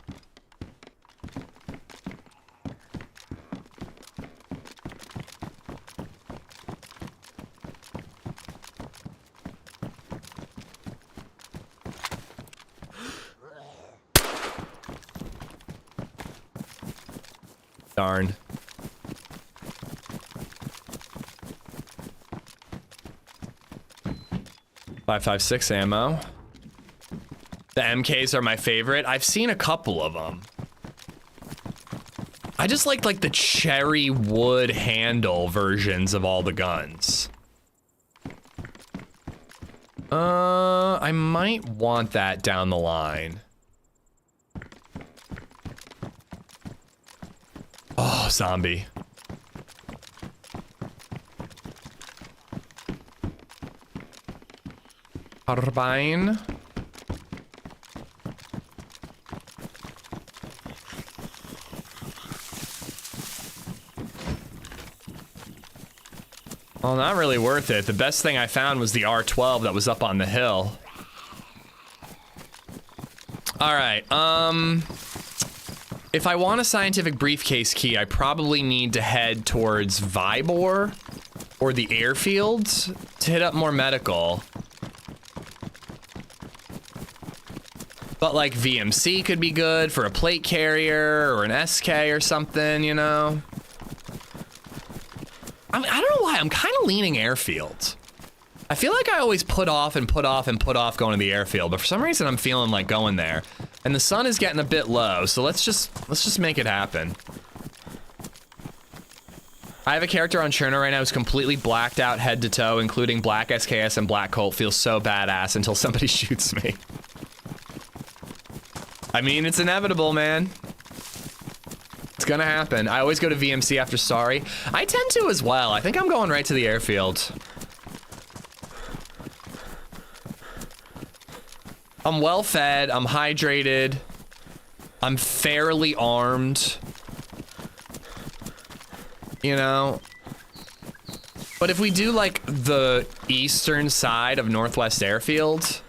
Darn. .556 ammo. The MKs are my favorite. I've seen a couple of them. I just like the cherry wood handle versions of all the guns. I might want that down the line. Oh, zombie. Carbine. Well, not really worth it. The best thing I found was the R12 that was up on the hill. All right, if I want a scientific briefcase key, I probably need to head towards Vybor or the Airfield to hit up more medical. But like VMC could be good for a plate carrier or an SK or something, you know? I mean, I don't know why, I'm kind of leaning Airfield. I feel like I always put off and put off and put off going to the Airfield, but for some reason I'm feeling like going there. And the sun is getting a bit low, so let's just make it happen. I have a character on Cherno right now who's completely blacked out head to toe, including black SKS and black Colt. Feels so badass until somebody shoots me. I mean, it's inevitable, man. It's gonna happen. I always go to VMC after Sorry. I tend to as well. I think I'm going right to the Airfield. I'm well fed, I'm hydrated, I'm fairly armed, you know? But if we do like the eastern side of Northwest Airfield,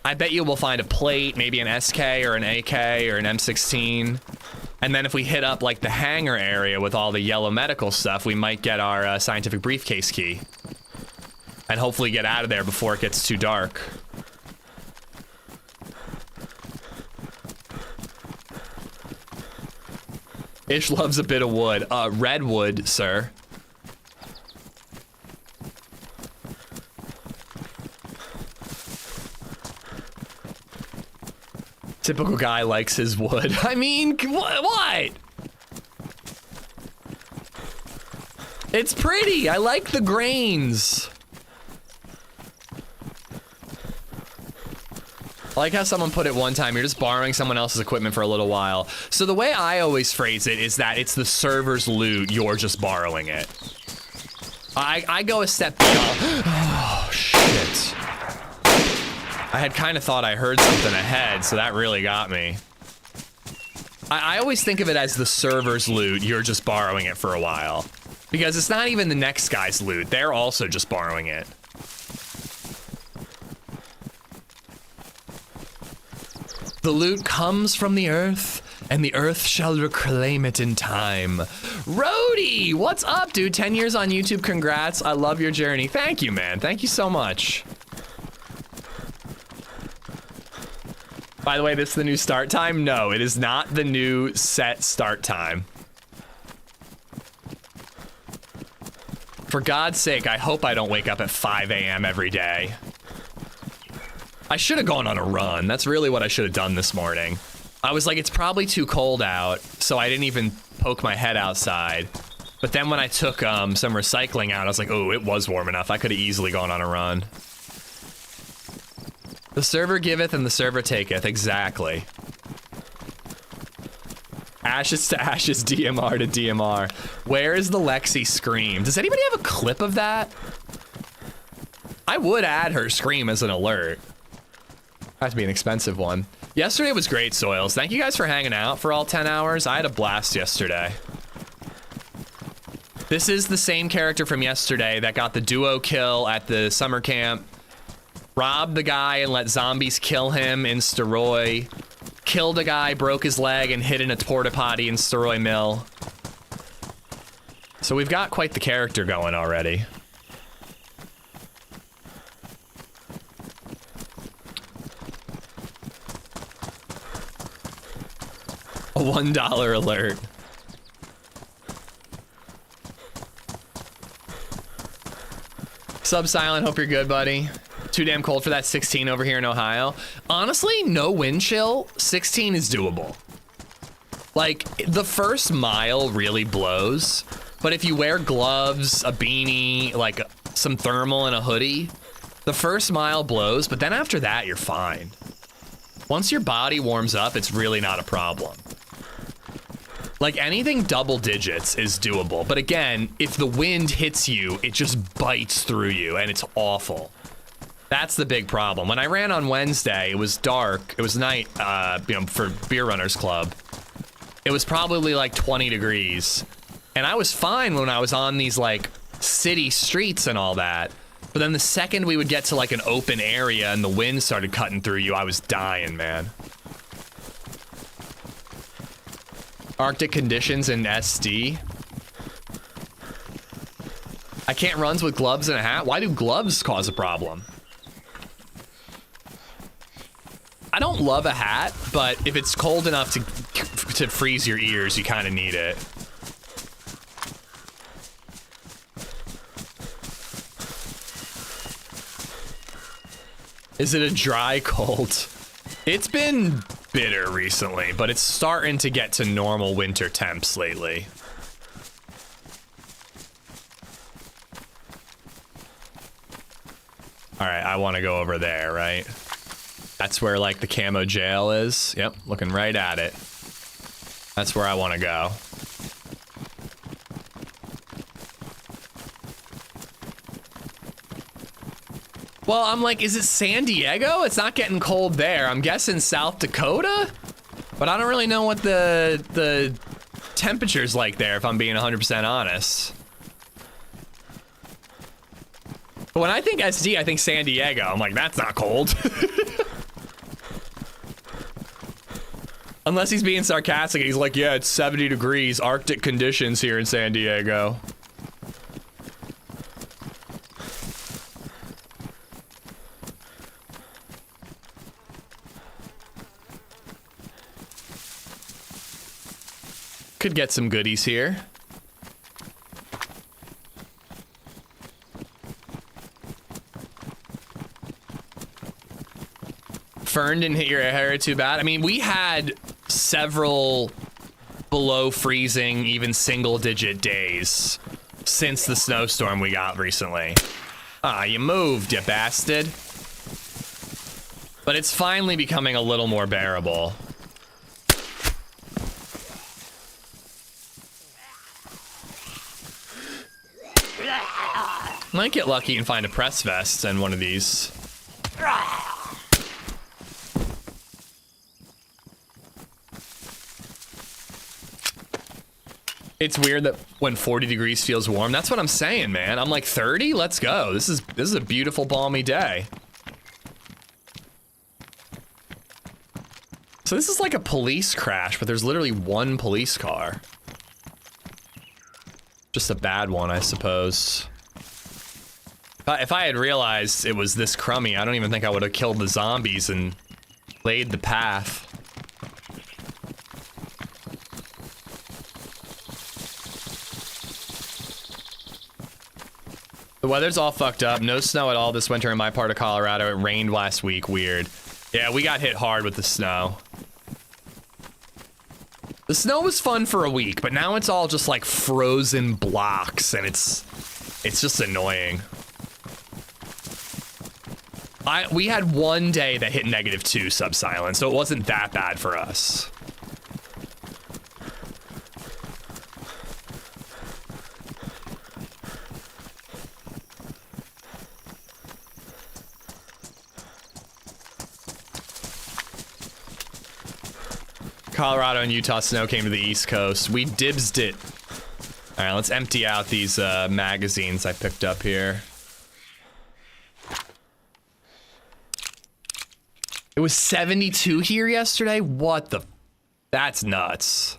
I bet you we'll find a plate, maybe an SK or an AK or an M16. And then if we hit up like the hangar area with all the yellow medical stuff, we might get our scientific briefcase key. And hopefully get out of there before it gets too dark. Ish loves a bit of wood. Redwood, sir. Typical guy likes his wood. I mean, what? It's pretty. I like the grains. I like how someone put it one time, you're just borrowing someone else's equipment for a little while. So the way I always phrase it is that it's the server's loot, you're just borrowing it. I go a step beyond. Oh, shit. I had kind of thought I heard something ahead, so that really got me. I always think of it as the server's loot, you're just borrowing it for a while. Because it's not even the next guy's loot, they're also just borrowing it. The loot comes from the earth, and the earth shall reclaim it in time. Rhodey, what's up, dude? 10 years on YouTube, congrats. I love your journey. Thank you, man. Thank you so much. By the way, this is the new start time? No, it is not the new set start time. For God's sake, I hope I don't wake up at 5 a.m. every day. I should have gone on a run. That's really what I should have done this morning. I was like, it's probably too cold out, so I didn't even poke my head outside. But then when I took some recycling out, I was like, oh, it was warm enough. I could have easily gone on a run. The server giveth and the server taketh. Exactly. Ashes to ashes, DMR to DMR. Where is the Lexi scream? Does anybody have a clip of that? I would add her scream as an alert. Has to be an expensive one. Yesterday was great, Soils. Thank you guys for hanging out for all 10 hours. I had a blast yesterday. This is the same character from yesterday that got the duo kill at the summer camp. Robbed the guy and let zombies kill him in Steroy. Killed a guy, broke his leg, and hid in a porta potty in Steroy Mill. So we've got quite the character going already. A $1 alert. Sub Silent, hope you're good, buddy. Too damn cold for that 16 over here in Ohio. Honestly, no wind chill, 16 is doable. Like, the first mile really blows, but if you wear gloves, a beanie, like some thermal and a hoodie, the first mile blows, but then after that, you're fine. Once your body warms up, it's really not a problem. Like, anything double digits is doable, but again, if the wind hits you, it just bites through you, and it's awful. That's the big problem. When I ran on Wednesday, it was dark. It was night, you know, for Beer Runners Club. It was probably like 20 degrees, and I was fine when I was on these, like, city streets and all that. But then the second we would get to, like, an open area and the wind started cutting through you, I was dying, man. Arctic conditions in SD. I can't run with gloves and a hat. Why do gloves cause a problem? I don't love a hat, but if it's cold enough to freeze your ears, you kind of need it. Is it a dry cold? It's been bitter recently, but it's starting to get to normal winter temps lately. All right, I want to go over there, right? That's where, like, the camo jail is. Yep, looking right at it. That's where I want to go. Well, I'm like, is it San Diego? It's not getting cold there. I'm guessing South Dakota? But I don't really know what the temperature's like there, if I'm being 100% honest. But when I think SD, I think San Diego. I'm like, that's not cold. Unless he's being sarcastic. He's like, yeah, it's 70 degrees, Arctic conditions here in San Diego. Could get some goodies here. Fern didn't hit your hair too bad. I mean, we had several below freezing, even single digit days. since the snowstorm we got recently. Ah, you moved, you bastard. But it's finally becoming a little more bearable. Might get lucky and find a press vest in one of these. It's weird that when 40 degrees feels warm. That's what I'm saying, man. I'm like 30. Let's go. This is a beautiful, balmy day. So this is like a police crash, but there's literally one police car. Just a bad one, I suppose. If I had realized it was this crummy, I don't even think I would have killed the zombies and laid the path. The weather's all fucked up. No snow at all this winter in my part of Colorado. It rained last week. Weird. Yeah, we got hit hard with the snow. The snow was fun for a week, but now it's all just like frozen blocks, and it's just annoying. We had one day that hit -2 sub-silent, so it wasn't that bad for us. Colorado and Utah snow came to the East Coast. We dibsed it. All right, let's empty out these magazines I picked up here. It was 72 here yesterday? What the? That's nuts.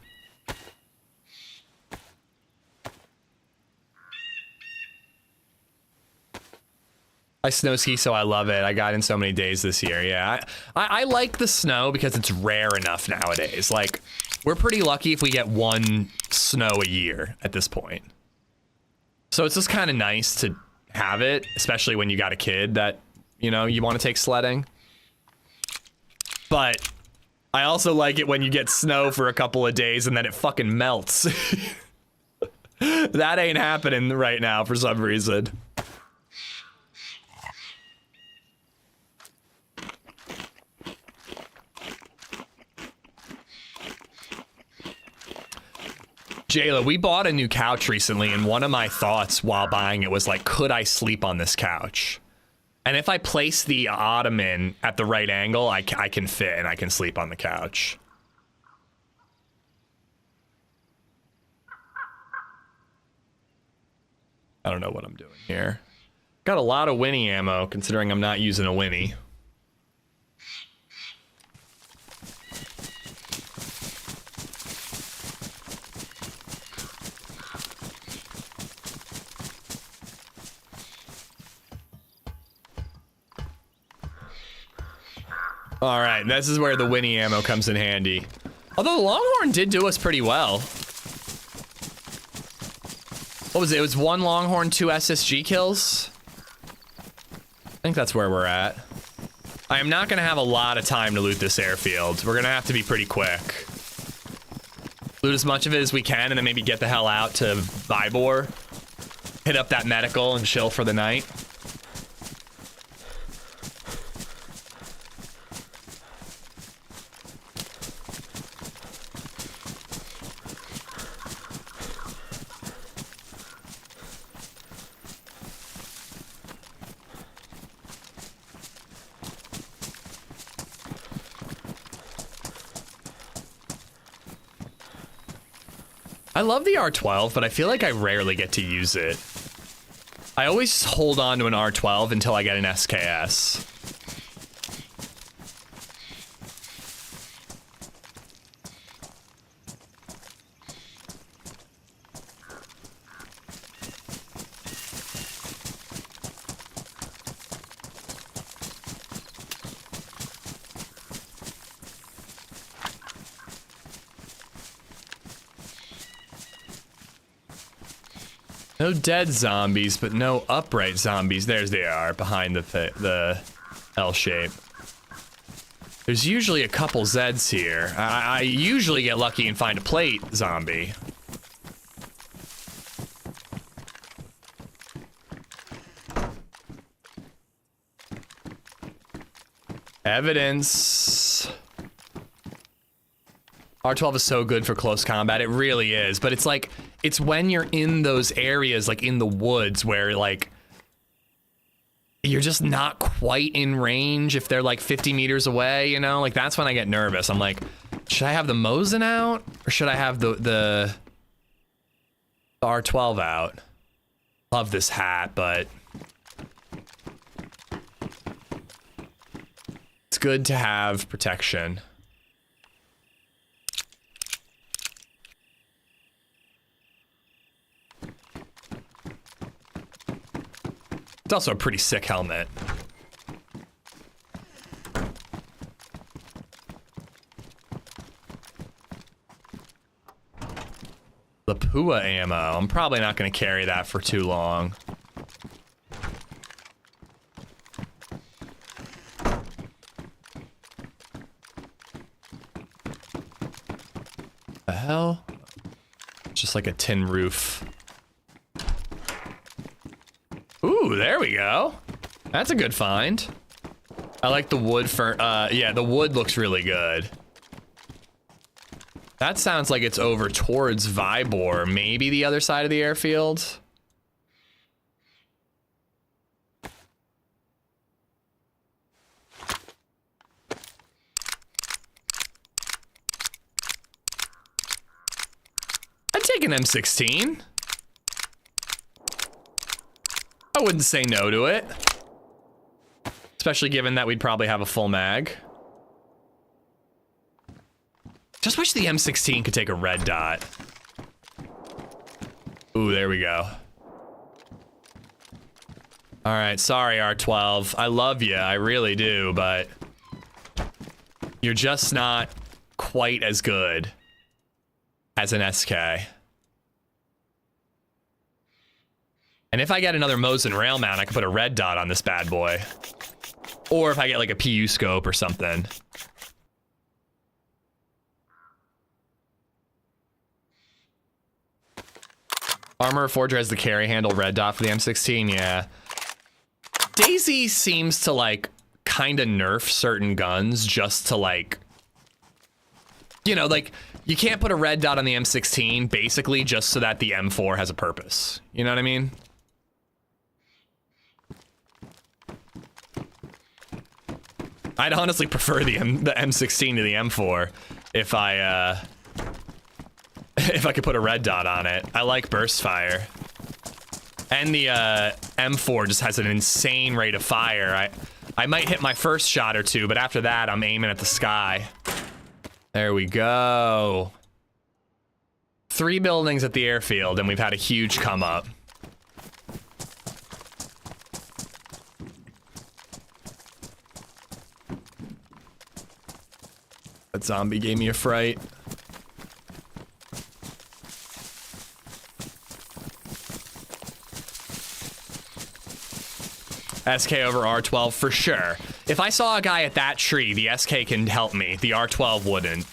I snow ski, so I love it. I got in so many days this year. Yeah, I like the snow because it's rare enough nowadays. Like, we're pretty lucky if we get one snow a year at this point. So it's just kind of nice to have it, especially when you got a kid that, you know, you want to take sledding. But I also like it when you get snow for a couple of days and then it fucking melts. That ain't happening right now for some reason. Jayla, we bought a new couch recently, and one of my thoughts while buying it was like, could I sleep on this couch? And if I place the ottoman at the right angle, I can fit and I can sleep on the couch. I don't know what I'm doing here. Got a lot of Winnie ammo, considering I'm not using a Winnie. All right, this is where the Winnie ammo comes in handy. Although the Longhorn did do us pretty well. What was it? It was 1 Longhorn, 2 SSG kills. I think that's where we're at. I am not gonna have a lot of time to loot this airfield. We're gonna have to be pretty quick. Loot as much of it as we can and then maybe get the hell out to Vybor. Hit up that medical and chill for the night. I love the R12, but I feel like I rarely get to use it. I always hold on to an R12 until I get an SKS. No dead zombies, but no upright zombies. There's they are, behind the L shape. There's usually a couple Zeds here. I usually get lucky and find a plate zombie. Evidence. R12 is so good for close combat. It really is. But it's like, it's when you're in those areas, like in the woods, where like, you're just not quite in range if they're like 50 meters away, you know? Like, that's when I get nervous. I'm like, should I have the Mosin out? Or should I have the R12 out? Love this hat, but it's good to have protection. It's also a pretty sick helmet. The Pua ammo. I'm probably not going to carry that for too long. The hell? Just like a tin roof. Ooh, there we go. That's a good find. I like the wood for, yeah, the wood looks really good. That sounds like it's over towards Vybor, maybe the other side of the airfield. I'd take an M16. I wouldn't say no to it. Especially given that we'd probably have a full mag. Just wish the M16 could take a red dot. Ooh, there we go. All right, sorry, R12. I love you, I really do, but you're just not quite as good as an SK. And if I get another Mosin rail mount, I can put a red dot on this bad boy. Or if I get like a PU scope or something. Armor Forger has the carry handle red dot for the M16, yeah. DayZ seems to like kind of nerf certain guns just to like, you know, like you can't put a red dot on the M16 basically just so that the M4 has a purpose. You know what I mean? I'd honestly prefer the M16 to the M4 if I could put a red dot on it. I like burst fire. And the M4 just has an insane rate of fire. I might hit my first shot or two, but after that, I'm aiming at the sky. There we go. 3 buildings at the airfield, and we've had a huge come up. That zombie gave me a fright. SK over R12 for sure. If I saw a guy at that tree, the SK can help me. The R12 wouldn't.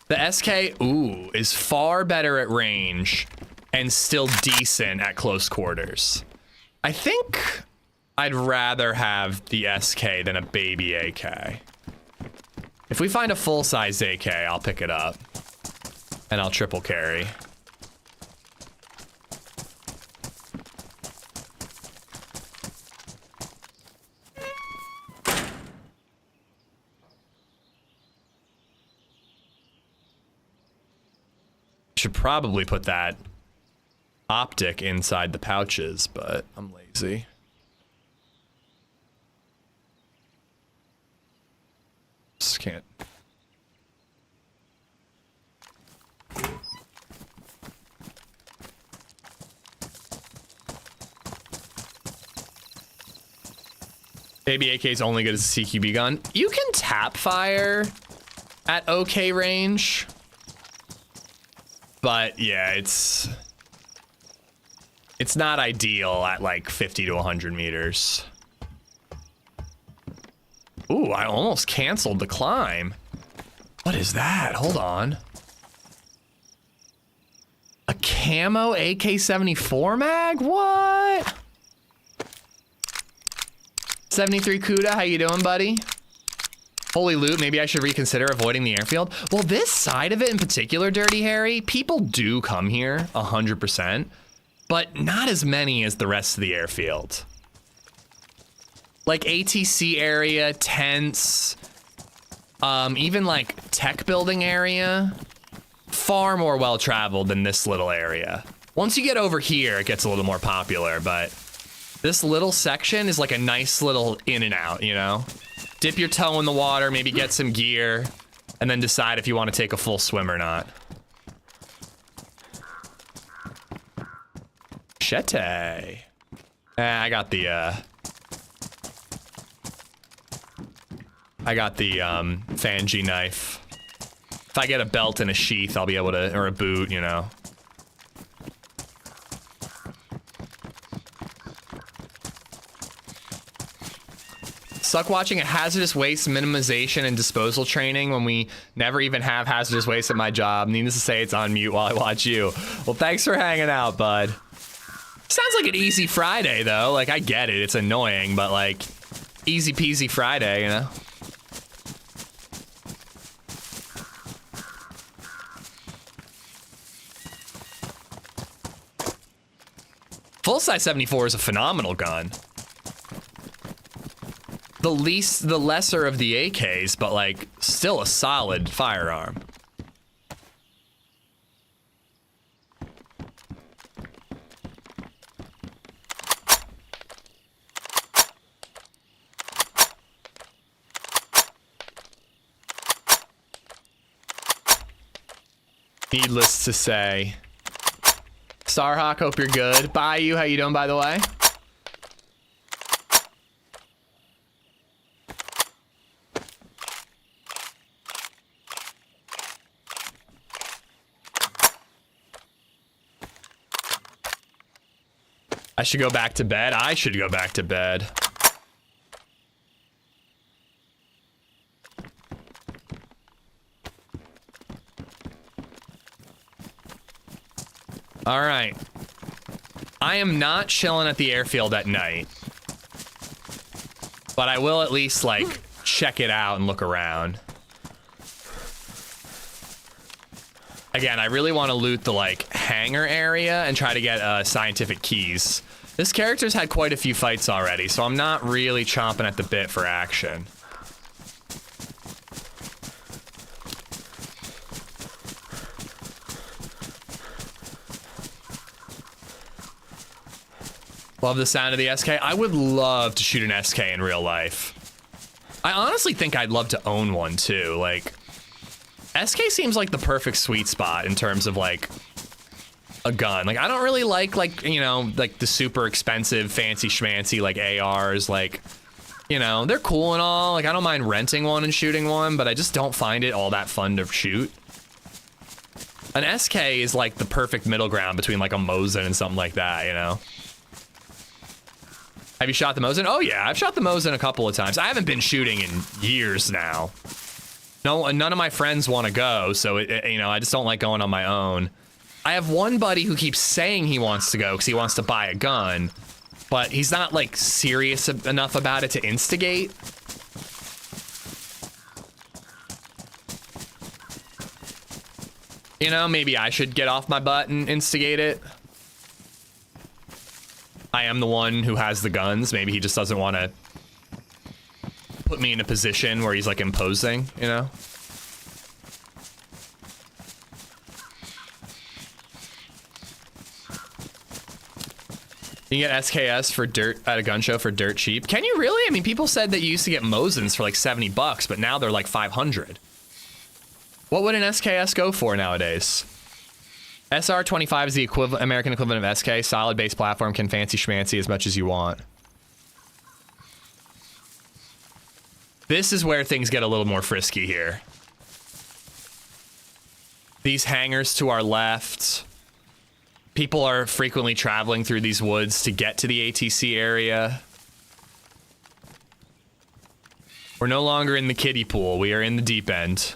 The SK, ooh, is far better at range and still decent at close quarters. I think I'd rather have the SK than a baby AK. If we find a full-size AK, I'll pick it up. And I'll triple carry. Should probably put that optic inside the pouches, but I'm lazy. Just can't. Baby AK is only good as a CQB gun. You can tap fire at okay range. But yeah, it's not ideal at like 50 to 100 meters. Ooh, I almost canceled the climb. What is that? Hold on. A camo AK-74 mag? What? 73 Kuda, how you doing, buddy? Holy loot, maybe I should reconsider avoiding the airfield. Well, this side of it in particular, Dirty Harry, people do come here 100%, but not as many as the rest of the airfield. Like ATC area, tents, even like tech building area, far more well-traveled than this little area. Once you get over here, it gets a little more popular, but this little section is like a nice little in and out, you know? Dip your toe in the water, maybe get some gear, and then decide if you want to take a full swim or not. Shete. I got the Fangi knife. If I get a belt and a sheath, I'll be able to, or a boot, you know. Suck watching a hazardous waste minimization and disposal training when we never even have hazardous waste at my job. Needless to say, it's on mute while I watch you. Well, thanks for hanging out, bud. Sounds like an easy Friday, though. Like, I get it. It's annoying, but, like, easy peasy Friday, you know? Full-size 74 is a phenomenal gun. The lesser of the AKs, but like still a solid firearm. Needless to say. Starhawk, hope you're good. Bayou, how you doing, by the way? I should go back to bed. I should go back to bed. All right. I am not chilling at the airfield at night, but I will at least like check it out and look around. Again, I really want to loot the like hangar area and try to get scientific keys. This character's had quite a few fights already, so I'm not really chomping at the bit for action. Love the sound of the SK. I would love to shoot an SK in real life. I honestly think I'd love to own one too. Like, SK seems like the perfect sweet spot in terms of like a gun. Like, I don't really like, you know, like the super expensive fancy schmancy like ARs. Like, you know, they're cool and all. Like, I don't mind renting one and shooting one, but I just don't find it all that fun to shoot. An SK is like the perfect middle ground between like a Mosin and something like that, you know? Have you shot the Mosin? Oh yeah, I've shot the Mosin a couple of times. I haven't been shooting in years now. No, none of my friends want to go, so you know, I just don't like going on my own. I have one buddy who keeps saying he wants to go because he wants to buy a gun, but he's not like serious enough about it to instigate. You know, maybe I should get off my butt and instigate it. I am the one who has the guns. Maybe he just doesn't want to put me in a position where he's like imposing, you know? You can get SKS for dirt at a gun show for dirt cheap. Can you really? I mean, people said that you used to get Mosins for like 70 bucks, but now they're like 500. What would an SKS go for nowadays? SR25 is the American equivalent of SK. Solid base platform, can fancy schmancy as much as you want. This is where things get a little more frisky here. These hangars to our left. People are frequently traveling through these woods to get to the ATC area. We're no longer in the kiddie pool. We are in the deep end.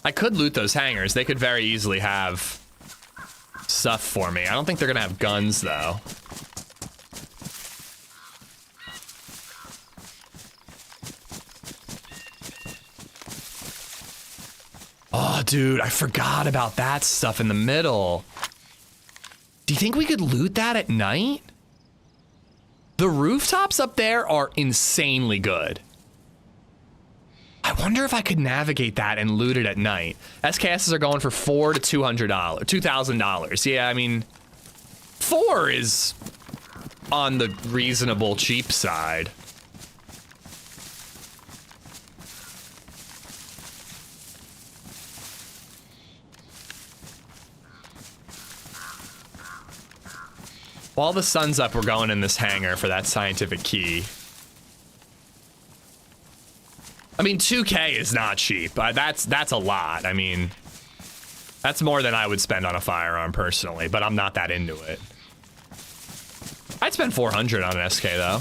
I could loot those hangars. They could very easily have stuff for me. I don't think they're gonna have guns though. Oh, dude, I forgot about that stuff in the middle. Do you think we could loot that at night? The rooftops up there are insanely good. I wonder if I could navigate that and loot it at night. SKSs are going for $400 to $2,000. Yeah, I mean, 4 is on the reasonable cheap side. While the sun's up, we're going in this hangar for that scientific key. I mean, 2K is not cheap. That's a lot. I mean, that's more than I would spend on a firearm personally, but I'm not that into it. I'd spend 400 on an SK though.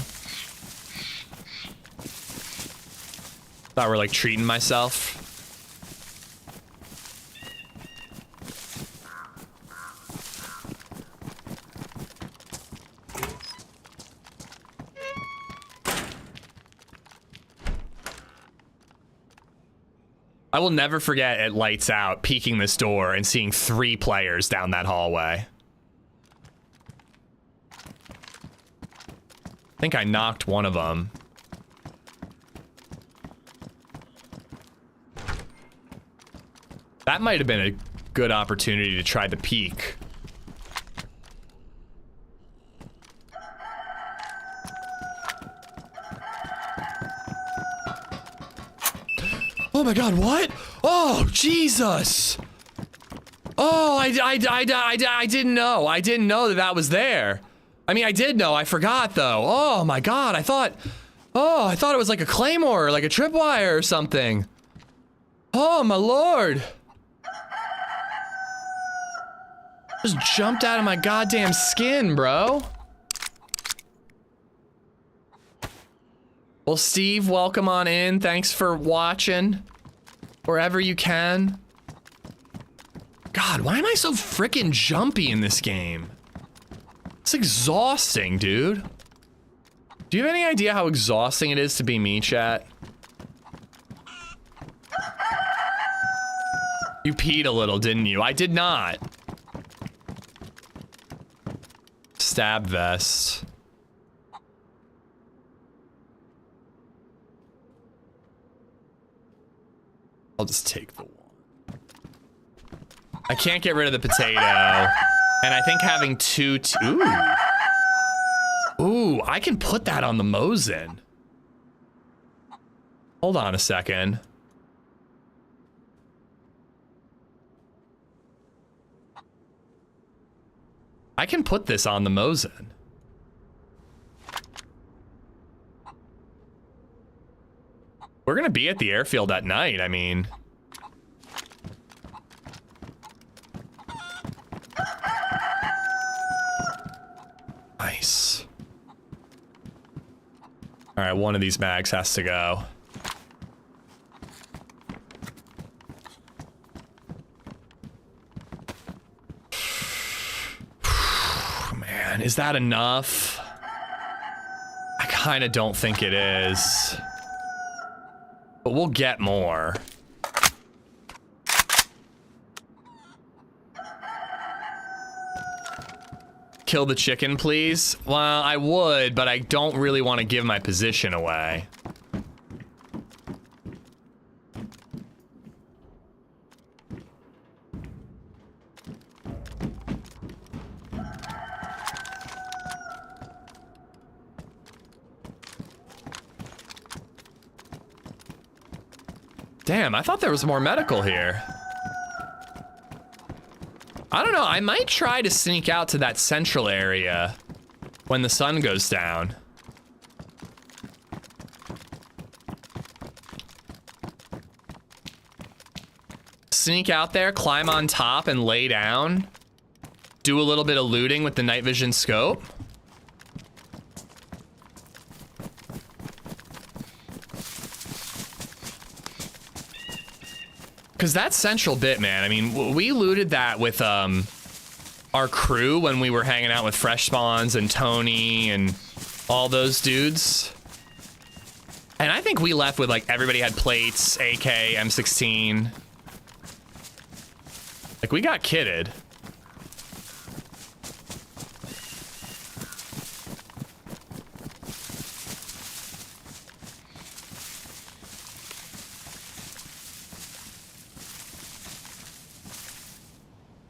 Thought we're like treating myself. I will never forget at lights out peeking this door and seeing 3 players down that hallway. I think I knocked one of them. That might have been a good opportunity to try the peek. Oh my god, what? Oh, Jesus! Oh, I didn't know. I didn't know that was there. I mean, I did know. I forgot, though. Oh my god, I thought it was like a claymore or like a tripwire or something. Oh my lord. Just jumped out of my goddamn skin, bro. Well, Steve, welcome on in. Thanks for watching. Wherever you can. God, why am I so freaking jumpy in this game? It's exhausting, dude. Do you have any idea how exhausting it is to be me, chat? You peed a little, didn't you? I did not. Stab vest. I'll just take the one. I can't get rid of the potato. And I think having Ooh, I can put that on the Mosin. Hold on a second. I can put this on the Mosin. We're gonna be at the airfield at night, I mean. Nice. All right, one of these mags has to go. Man, is that enough? I kind of don't think it is. But we'll get more. Kill the chicken, please? Well, I would, but I don't really want to give my position away. Damn, I thought there was more medical here. I don't know, I might try to sneak out to that central area when the sun goes down. Sneak out there, climb on top and lay down. Do a little bit of looting with the night vision scope. Because that's central bit, man. I mean, we looted that with our crew when we were hanging out with Fresh Spawns and Tony and all those dudes. And I think we left with, like, everybody had plates, AK, M16. Like, we got kitted.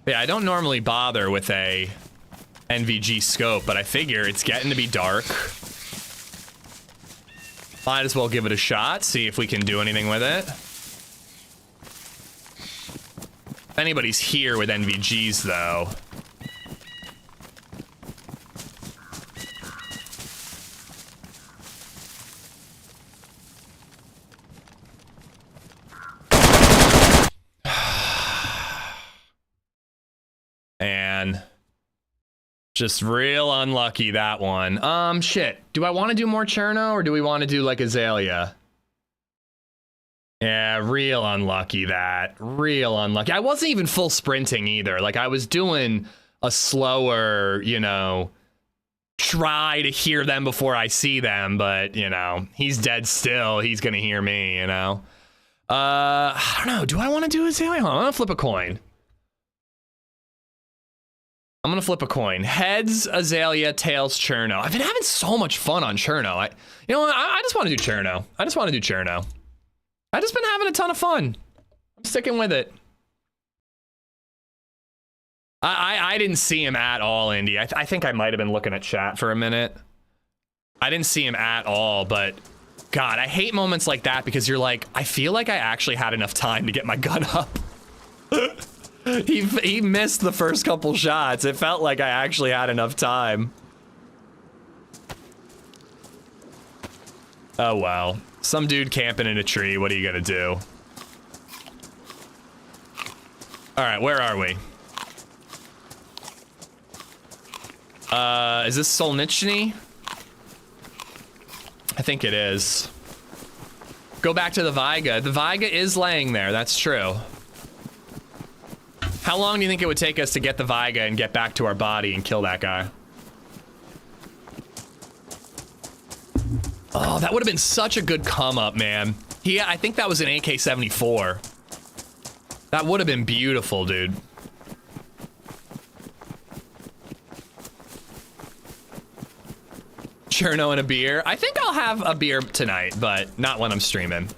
Yeah, I don't normally bother with a NVG scope, but I figure it's getting to be dark. Might as well give it a shot, see if we can do anything with it. If anybody's here with NVGs, though. And just real unlucky, that one. Shit. Do I want to do more Cherno, or do we want to do like Azalea? Yeah, real unlucky, that. Real unlucky. I wasn't even full sprinting either. Like, I was doing a slower, you know, try to hear them before I see them, but, you know, he's dead still. He's gonna hear me, you know? I don't know. Do I want to do Azalea? Hold on, I'm gonna flip a coin. I'm gonna flip a coin. Heads, Azalea, tails, Cherno. I've been having so much fun on Cherno. You know what? I just want to do Cherno. I just want to do Cherno. I've just been having a ton of fun. I'm sticking with it. I didn't see him at all, Indy. I think I might have been looking at chat for a minute. I didn't see him at all, but God, I hate moments like that because you're like, I feel like I actually had enough time to get my gun up. He missed the first couple shots. It felt like I actually had enough time. Oh well. Some dude camping in a tree. What are you gonna do? Alright, where are we? Is this Solnichny? I think it is. Go back to the Viga. The Viga is laying there, that's true. How long do you think it would take us to get the Viga and get back to our body and kill that guy? Oh, that would have been such a good come up, man. I think that was an AK-74. That would have been beautiful, dude. Cherno and a beer. I think I'll have a beer tonight, but not when I'm streaming.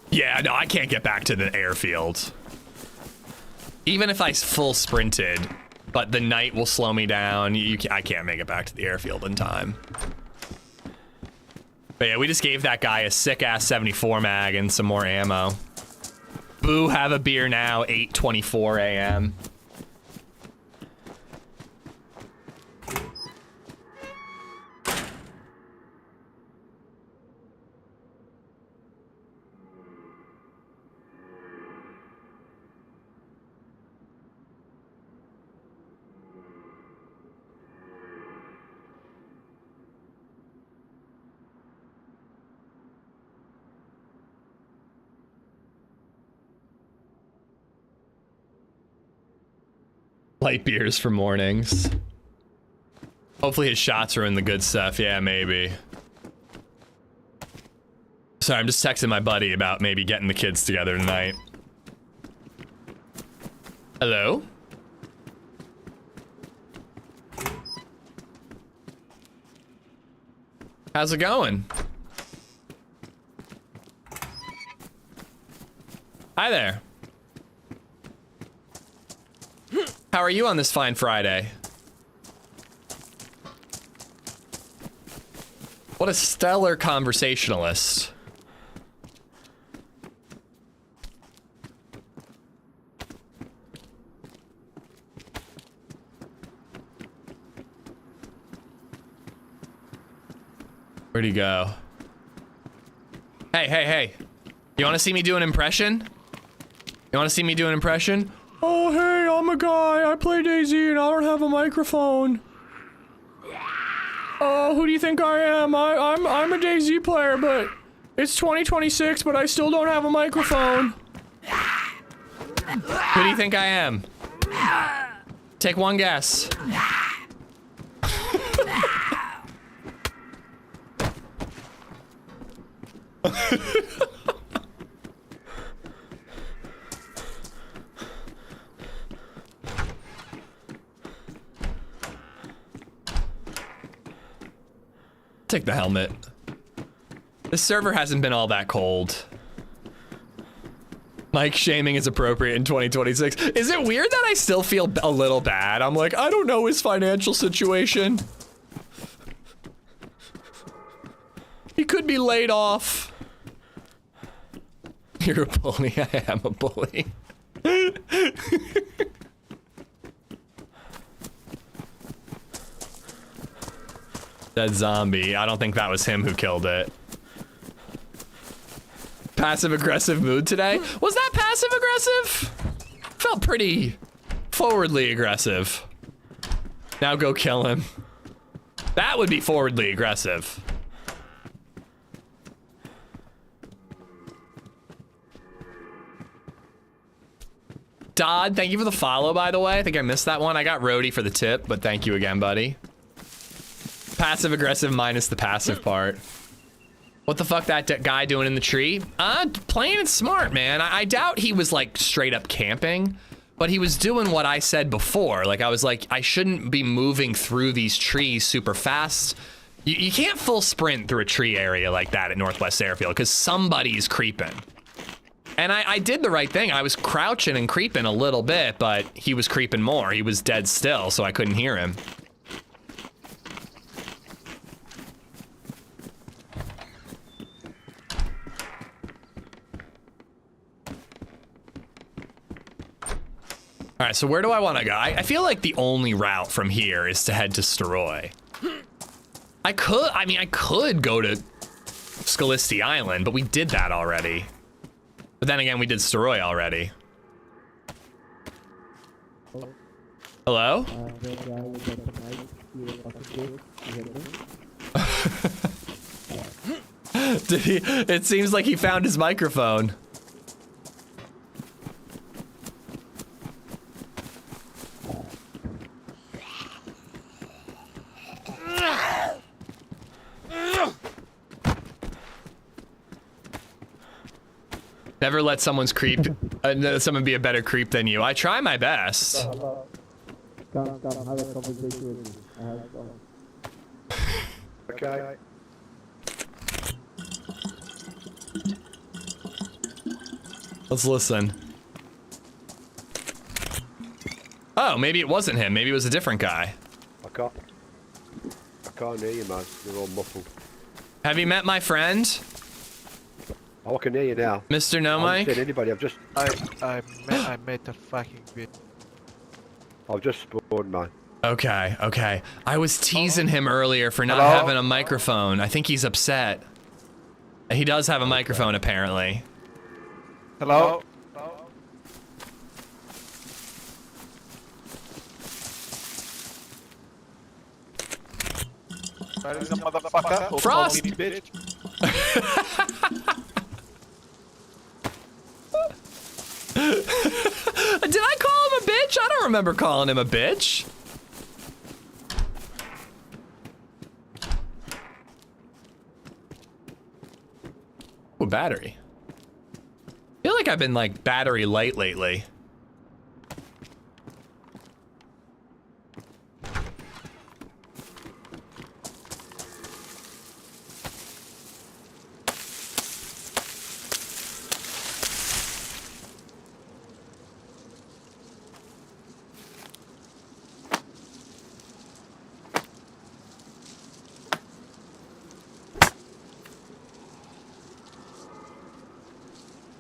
Yeah, no, I can't get back to the airfield. Even if I full sprinted, but the night will slow me down. I can't make it back to the airfield in time. But yeah, we just gave that guy a sick-ass 74 mag and some more ammo. Boo, have a beer now, 8:24 a.m. Light beers for mornings. Hopefully his shots are in the good stuff. Yeah, maybe. Sorry, I'm just texting my buddy about maybe getting the kids together tonight. Hello? How's it going? Hi there. How are you on this fine Friday? What a stellar conversationalist. Where'd he go? Hey, hey, hey. You want to see me do an impression? You want to see me do an impression? Oh, hey, I'm a guy. I play DayZ and I don't have a microphone. Oh, who do you think I am? I'm a DayZ player, but It's 2026, but I still don't have a microphone. Who do you think I am? Take one guess. Take the helmet. This server hasn't been all that cold. Mic shaming is appropriate in 2026. Is it weird that I still feel a little bad? I'm like, I don't know his financial situation. He could be laid off. You're a bully. I am a bully. That zombie. I don't think that was him who killed it. Passive aggressive mood today? Was that passive aggressive? Felt pretty forwardly aggressive. Now go kill him. That would be forwardly aggressive. Dodd, thank you for the follow, by the way. I think I missed that one. I got Rhodey for the tip, but thank you again, buddy. Passive aggressive minus the passive part. What the fuck that guy doing in the tree? Playing it smart, man. I doubt he was like straight up camping, but he was doing what I said before. Like I was like, I shouldn't be moving through these trees super fast. You can't full sprint through a tree area like that at Northwest Airfield because somebody's creeping. And I did the right thing. I was crouching and creeping a little bit, but he was creeping more. He was dead still, so I couldn't hear him. All right, so where do I want to go? I feel like the only route from here is to head to Steroy. I could go to Scalisti Island, but we did that already. But then again, we did Steroy already. Hello? Did he? It seems like he found his microphone. Never let someone's creep, someone be a better creep than you. I try my best. Okay. Let's listen. Oh, maybe it wasn't him. Maybe it was a different guy. I can't hear you, man. You're all muffled. Have you met my friend? Oh, I can hear you now. Mr. No I Mic? haven't seen anybody. I met a fucking bitch. I've just spawned, man. Okay, okay. I was teasing him earlier for not Hello? having a microphone. I think he's upset. He does have a microphone, apparently. Hello? Where is the motherfucker? Who Frost! called me bitch? Did I call him a bitch? I don't remember calling him a bitch. Ooh, battery. I feel like I've been like battery light lately.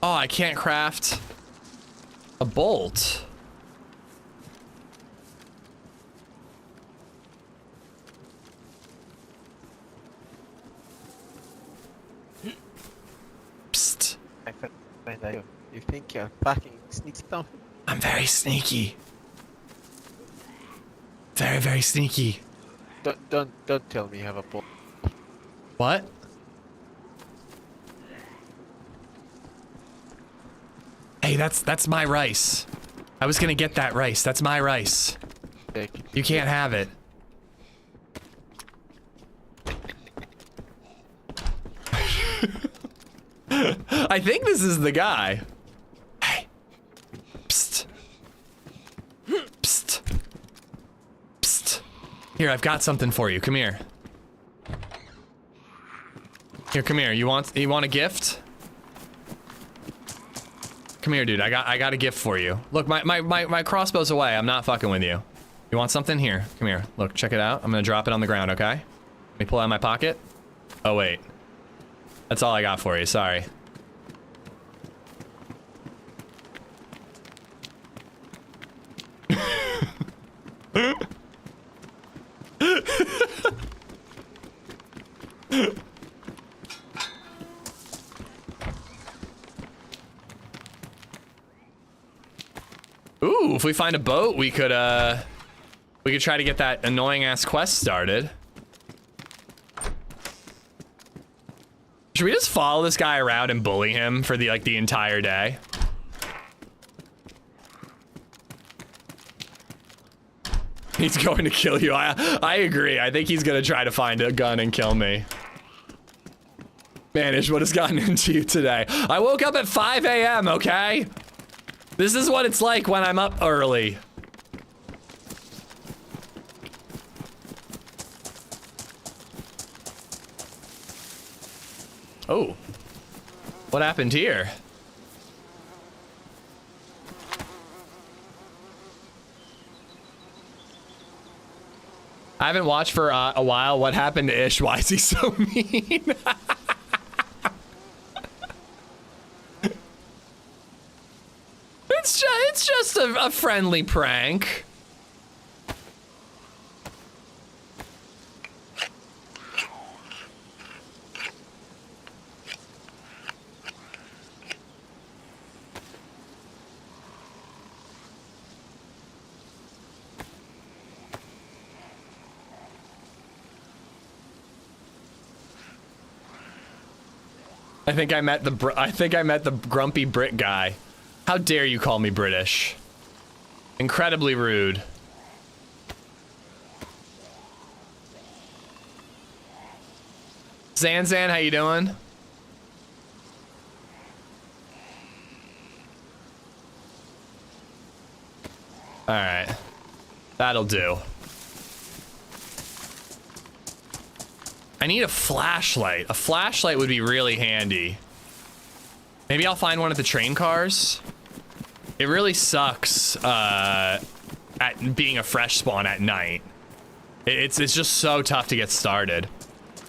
Oh, I can't craft a bolt. Psst. You think you're fucking sneaky stuff? I'm very sneaky. Very, very sneaky. Don't tell me you have a ball. What? that's my rice. I was gonna get that rice. That's my rice. You can't have it. I think this is the guy. Hey. Psst. Psst. Psst. Here, I've got something for you. Come here. Here, come here. You want a gift? Come here, dude. I got a gift for you. Look, my crossbow's away. I'm not fucking with you. You want something? Here. Come here. Look, check it out. I'm gonna drop it on the ground, okay? Let me pull it out of my pocket. Oh, wait. That's all I got for you. Sorry. Ooh, if we find a boat, we could try to get that annoying ass quest started. Should we just follow this guy around and bully him for the entire day? He's going to kill you. I agree. I think he's gonna try to find a gun and kill me. Manish, what has gotten into you today? I woke up at 5 a.m., okay? This is what it's like when I'm up early. Oh. What happened here? I haven't watched for a while. What happened to Ish? Why is he so mean? It's just a friendly prank. I think I met the grumpy Brit guy. How dare you call me British? Incredibly rude. Zanzan, how you doing? All right, that'll do. I need a flashlight. A flashlight would be really handy. Maybe I'll find one at the train cars. It really sucks at being a fresh spawn at night. It's just so tough to get started.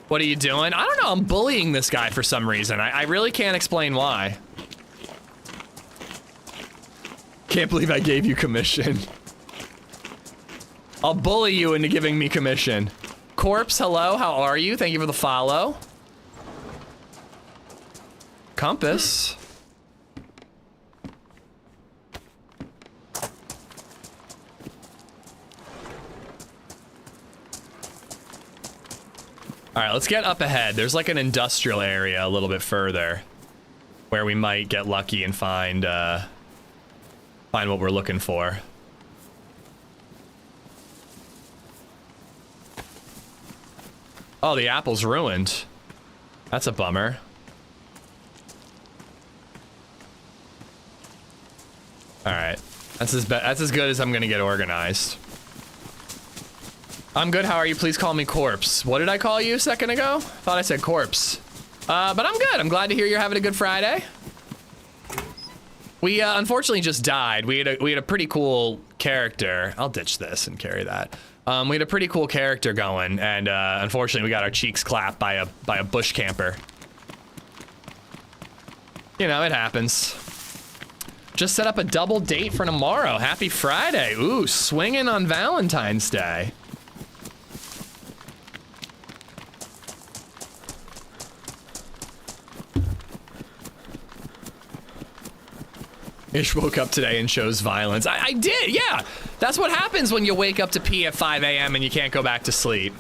What are you doing? I don't know. I'm bullying this guy for some reason. I really can't explain why. Can't believe I gave you commission. I'll bully you into giving me commission. Corpse, hello. How are you? Thank you for the follow. Compass. All right, let's get up ahead. There's like an industrial area a little bit further where we might get lucky and find what we're looking for. Oh, the apple's ruined. That's a bummer. All right, that's as good as I'm gonna get organized. I'm good. How are you? Please call me Corpse. What did I call you a second ago? Thought I said Corpse. But I'm good. I'm glad to hear you're having a good Friday. We unfortunately just died. We had a pretty cool character. I'll ditch this and carry that. We had a pretty cool character going, and unfortunately we got our cheeks clapped by a bush camper. You know, it happens. Just set up a double date for tomorrow. Happy Friday. Ooh, swinging on Valentine's Day. Ish woke up today and shows violence. I did, yeah. That's what happens when you wake up to pee at 5 a.m. and you can't go back to sleep.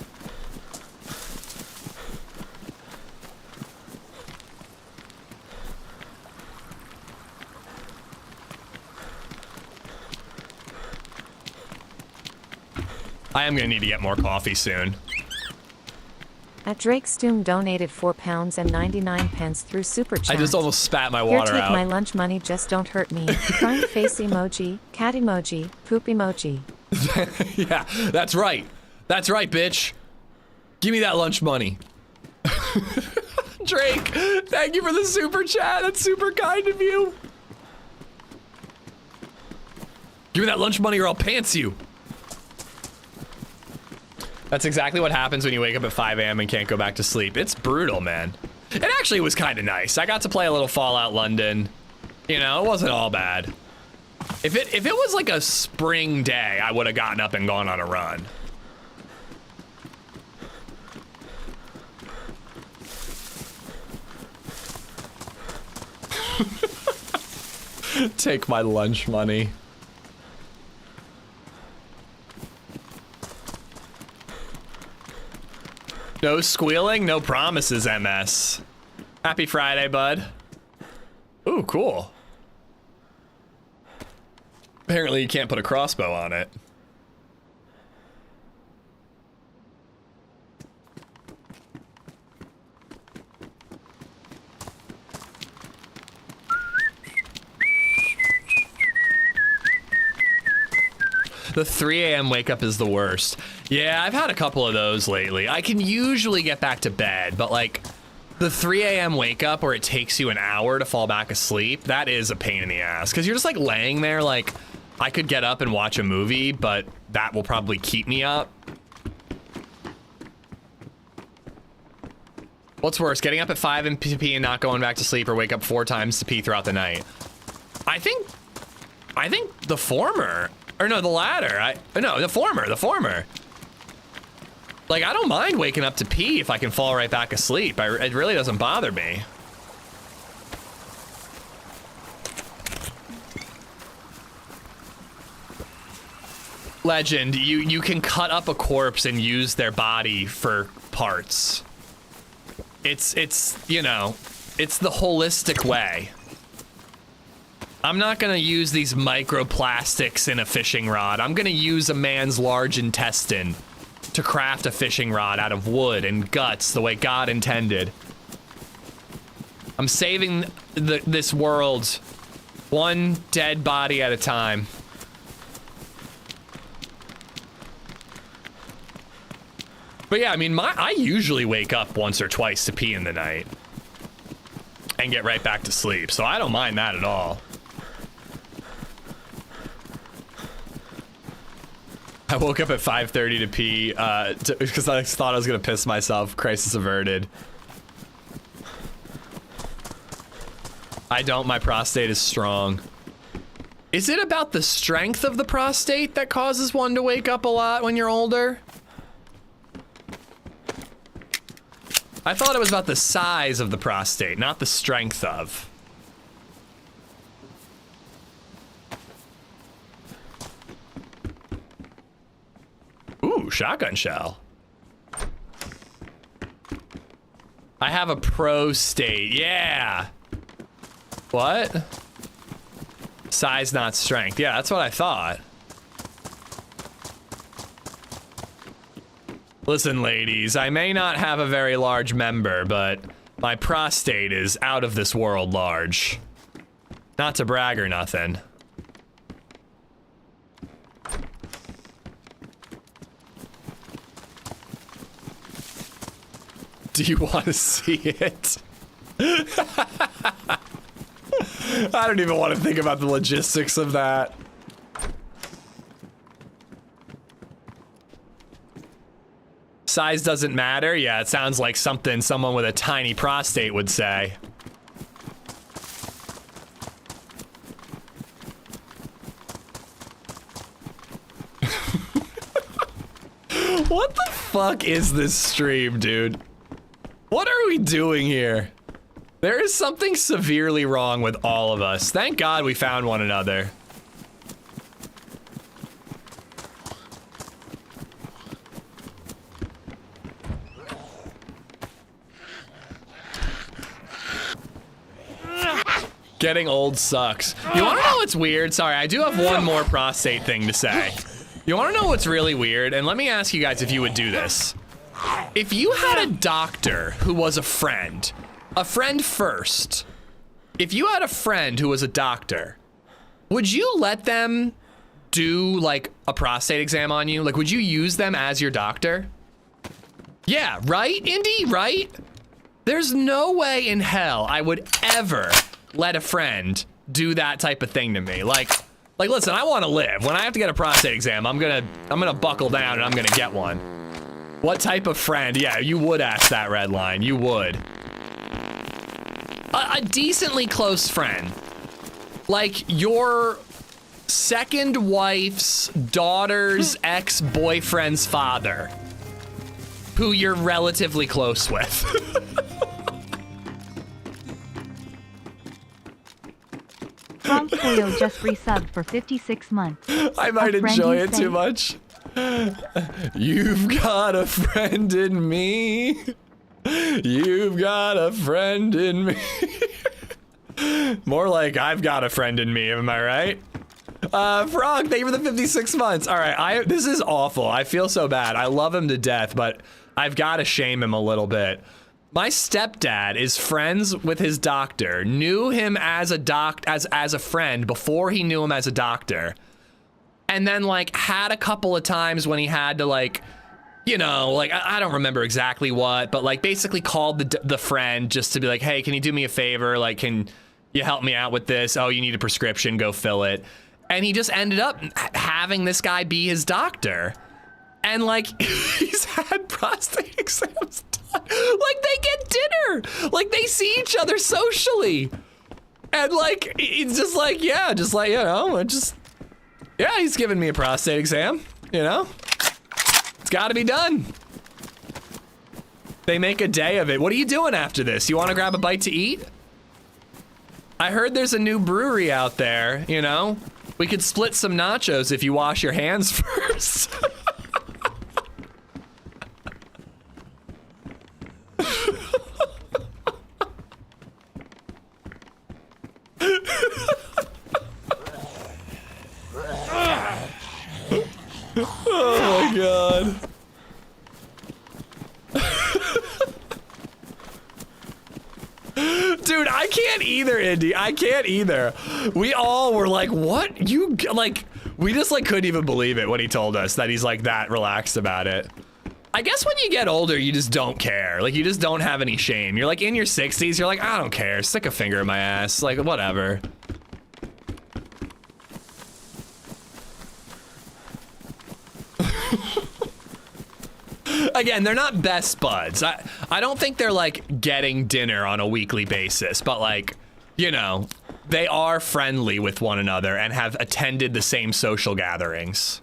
I am gonna need to get more coffee soon. At Drake Stoom donated £4.99 through Super Chat. I just almost spat my Here, water take out. my lunch money, just don't hurt me. Crying face emoji, cat emoji, poop emoji. Yeah, that's right. That's right, bitch. Give me that lunch money. Drake, thank you for the super chat. That's super kind of you. Give me that lunch money or I'll pants you. That's exactly what happens when you wake up at 5 a.m. and can't go back to sleep. It's brutal, man. It actually was kind of nice. I got to play a little Fallout London. You know, it wasn't all bad. If it was like a spring day, I would have gotten up and gone on a run. Take my lunch money. No squealing, no promises, MS. Happy Friday, bud. Ooh, cool. Apparently you can't put a crossbow on it. The 3 a.m. wake up is the worst. Yeah, I've had a couple of those lately. I can usually get back to bed, but like the 3 a.m. wake up where it takes you an hour to fall back asleep, that is a pain in the ass. Cause you're just like laying there like, I could get up and watch a movie, but that will probably keep me up. What's worse, getting up at 5 and pee and not going back to sleep, or wake up 4 times to pee throughout the night? I think the former. Or no, the latter. No, the former. Like, I don't mind waking up to pee if I can fall right back asleep. It really doesn't bother me. Legend, you can cut up a corpse and use their body for parts. It's you know, it's the holistic way. I'm not gonna use these microplastics in a fishing rod. I'm gonna use a man's large intestine to craft a fishing rod out of wood and guts the way God intended. I'm saving this world one dead body at a time. But yeah, I mean, I usually wake up once or twice to pee in the night and get right back to sleep, so I don't mind that at all. I woke up at 5:30 to pee because I thought I was gonna piss myself. Crisis averted. I don't, my prostate is strong. Is it about the strength of the prostate that causes one to wake up a lot when you're older? I thought it was about the size of the prostate, not the strength of. Ooh, shotgun shell. I have a prostate, yeah. What? Size, not strength. Yeah, that's what I thought. Listen, ladies, I may not have a very large member, but my prostate is out of this world large. Not to brag or nothing. Do you want to see it? I don't even want to think about the logistics of that. Size doesn't matter? Yeah, it sounds like something someone with a tiny prostate would say. What the fuck is this stream, dude? What are we doing here? There is something severely wrong with all of us. Thank God we found one another. Getting old sucks. You wanna know what's weird? Sorry, I do have one more prostate thing to say. You want to know what's really weird? And let me ask you guys if you would do this. If you had a doctor who was a friend first, if you had a friend who was a doctor, would you let them do like a prostate exam on you? Like, would you use them as your doctor? Yeah, right, Indy, right? There's no way in hell I would ever let a friend do that type of thing to me. Like listen, I want to live. When I have to get a prostate exam, I'm gonna buckle down and I'm gonna get one. What type of friend? Yeah, you would ask that, Redline. You would. A decently close friend. Like your second wife's daughter's ex-boyfriend's father, who you're relatively close with. Frank Coyle just resubbed for 56 months. I might enjoy it too much. You've got a friend in me. You've got a friend in me. More like I've got a friend in me, am I right? Frog, thank you for the 56 months. All right, this is awful. I feel so bad. I love him to death, but I've got to shame him a little bit. My stepdad is friends with his doctor, knew him as a friend before he knew him as a doctor. And then like had a couple of times when he had to like, you know, like I don't remember exactly what, but like basically called the friend just to be like, hey, can you do me a favor? Like, can you help me out with this? Oh, you need a prescription, go fill it. And he just ended up having this guy be his doctor. And like, he's had prostate exams done. Like they get dinner. Like they see each other socially. And like, he's just like, yeah, just like, you know, yeah, he's giving me a prostate exam, you know? It's gotta be done. They make a day of it. What are you doing after this? You wanna grab a bite to eat? I heard there's a new brewery out there, you know? We could split some nachos if you wash your hands first. Oh my god. Dude, I can't either, Indy. I can't either. We all were like, what? You, like, we just like couldn't even believe it when he told us that he's like that relaxed about it. I guess when you get older, you just don't care. Like, you just don't have any shame. You're like in your 60s, you're like, I don't care. Stick a finger in my ass. Like, whatever. Again, they're not best buds. I don't think they're like getting dinner on a weekly basis, but like, you know, they are friendly with one another and have attended the same social gatherings.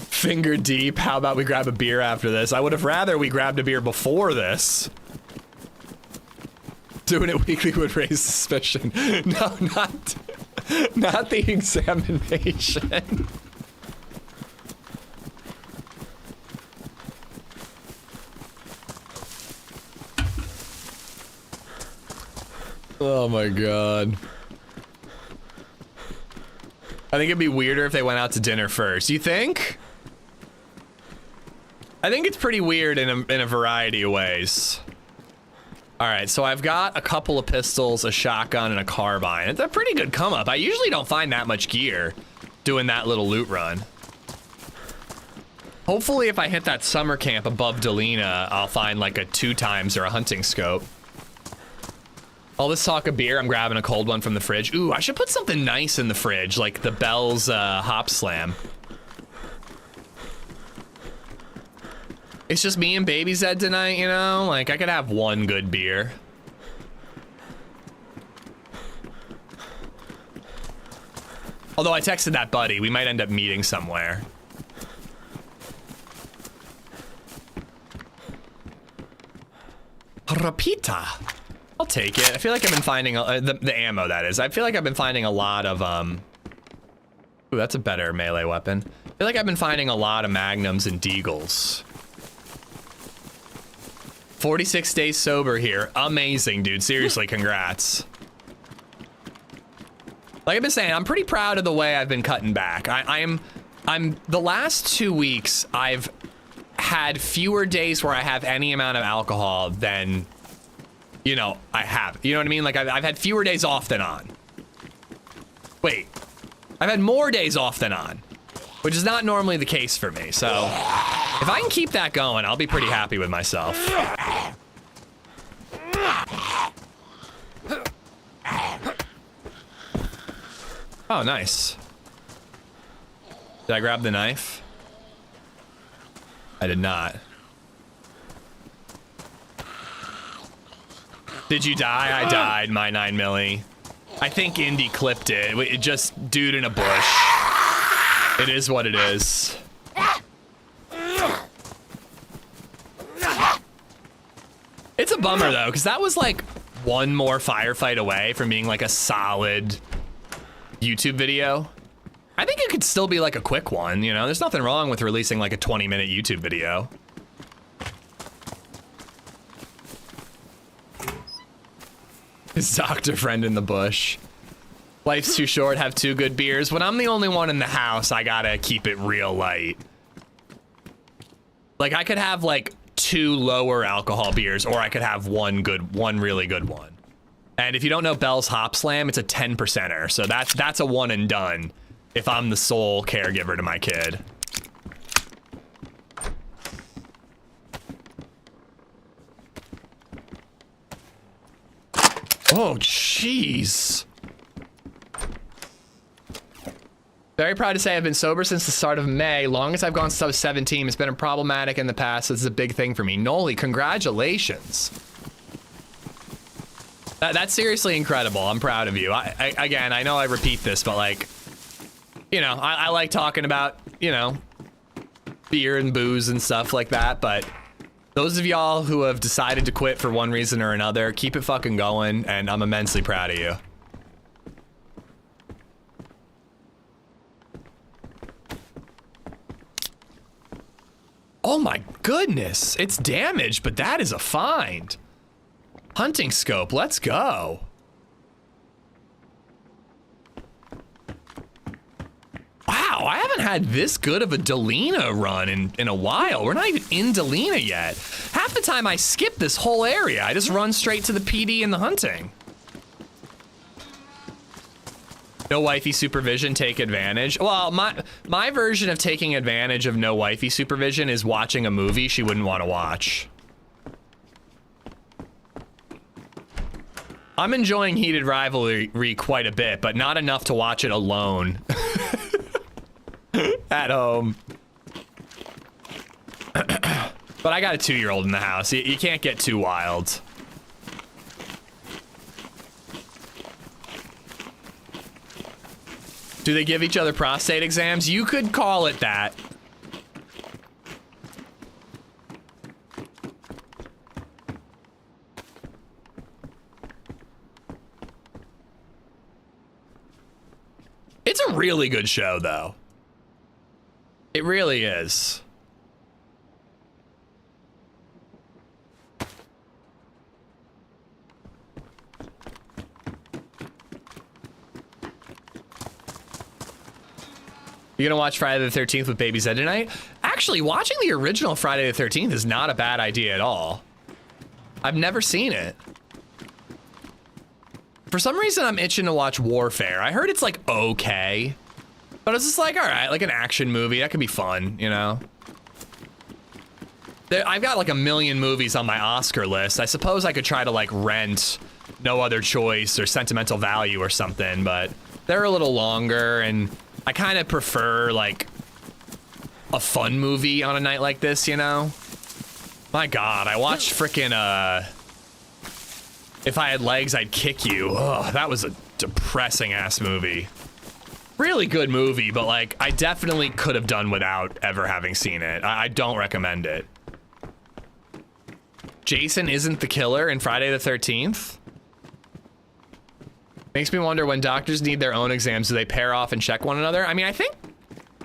Finger deep. How about we grab a beer after this? I would have rather we grabbed a beer before this. Doing it weekly would raise suspicion. No, not the examination. Oh my god. I think it'd be weirder if they went out to dinner first. You think? I think it's pretty weird in a variety of ways. All right, so I've got a couple of pistols, a shotgun, and a carbine. It's a pretty good come up. I usually don't find that much gear doing that little loot run. Hopefully if I hit that summer camp above Delina, I'll find like a 2x or a hunting scope. All this talk of beer, I'm grabbing a cold one from the fridge. Ooh, I should put something nice in the fridge, like the Bell's Hop Slam. It's just me and LadyZed tonight, you know? Like, I could have one good beer. Although I texted that buddy, we might end up meeting somewhere. Rapita. I'll take it. I feel like I've been finding the ammo, that is. I feel like I've been finding a lot of ooh, that's a better melee weapon. I feel like I've been finding a lot of magnums and deagles. 46 days sober here. Amazing, dude. Seriously, congrats. Like I've been saying, I'm pretty proud of the way I've been cutting back. I'm the last 2 weeks, I've had fewer days where I have any amount of alcohol than, you know, I have. You know what I mean? Like I've had fewer days off than on. Wait, I've had more days off than on, which is not normally the case for me. So if I can keep that going, I'll be pretty happy with myself. Oh, nice. Did I grab the knife? I did not. Did you die? I died, my 9 milli. I think Indy clipped it. It just dude in a bush. It is what it is. It's a bummer though, because that was like one more firefight away from being like a solid YouTube video. I think it could still be like a quick one, you know? There's nothing wrong with releasing like a 20-minute YouTube video. His doctor friend in the bush. Life's too short, have 2 good beers. When I'm the only one in the house, I gotta keep it real light. Like I could have like 2 lower alcohol beers, or I could have one really good one. And if you don't know Bell's Hop Slam, it's a 10%er. So that's a one and done if I'm the sole caregiver to my kid. Oh, jeez. Very proud to say I've been sober since the start of May. Longest I've gone sub 17. It's been problematic in the past. So this is a big thing for me. Noli, congratulations. That's seriously incredible. I'm proud of you. Again, I know I repeat this, but like, you know, I like talking about, you know, beer and booze and stuff like that. But those of y'all who have decided to quit for one reason or another, keep it fucking going. And I'm immensely proud of you. Oh my goodness. It's damaged, but that is a find. Hunting scope, let's go. Wow, I haven't had this good of a Delina run in a while. We're not even in Delina yet. Half the time I skip this whole area. I just run straight to the PD and the hunting. No wifey supervision, take advantage. Well, my version of taking advantage of no wifey supervision is watching a movie she wouldn't want to watch. I'm enjoying Heated Rivalry quite a bit, but not enough to watch it alone. At home. But I got a 2-year-old in the house. You can't get too wild. Do they give each other prostate exams? You could call it that. It's a really good show, though. It really is. You gonna watch Friday the 13th with BabyZed tonight? Actually, watching the original Friday the 13th is not a bad idea at all. I've never seen it. For some reason, I'm itching to watch Warfare. I heard it's like okay, but it's just like, all right, like an action movie. That could be fun, you know? I've got like a million movies on my Oscar list. I suppose I could try to like rent No Other Choice or Sentimental Value or something, but they're a little longer and I kind of prefer like a fun movie on a night like this, you know? My God, I watched frickin' If I Had Legs, I'd Kick You. Ugh, that was a depressing ass movie. Really good movie, but like I definitely could have done without ever having seen it. I don't recommend it. Jason isn't the killer in Friday the 13th? Makes me wonder, when doctors need their own exams, do they pair off and check one another? I mean, I think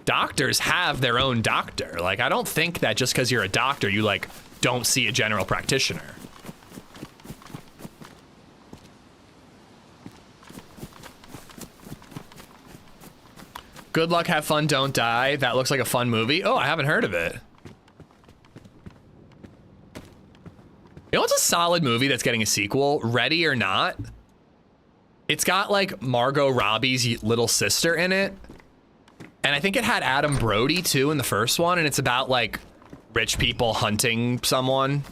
doctors have their own doctor. Like, I don't think that just because you're a doctor, you like don't see a general practitioner. Good luck, have fun, don't die. That looks like a fun movie. Oh, I haven't heard of it. You know what's a solid movie that's getting a sequel? Ready or Not. It's got like Margot Robbie's little sister in it. And I think it had Adam Brody too in the first one. And it's about like rich people hunting someone.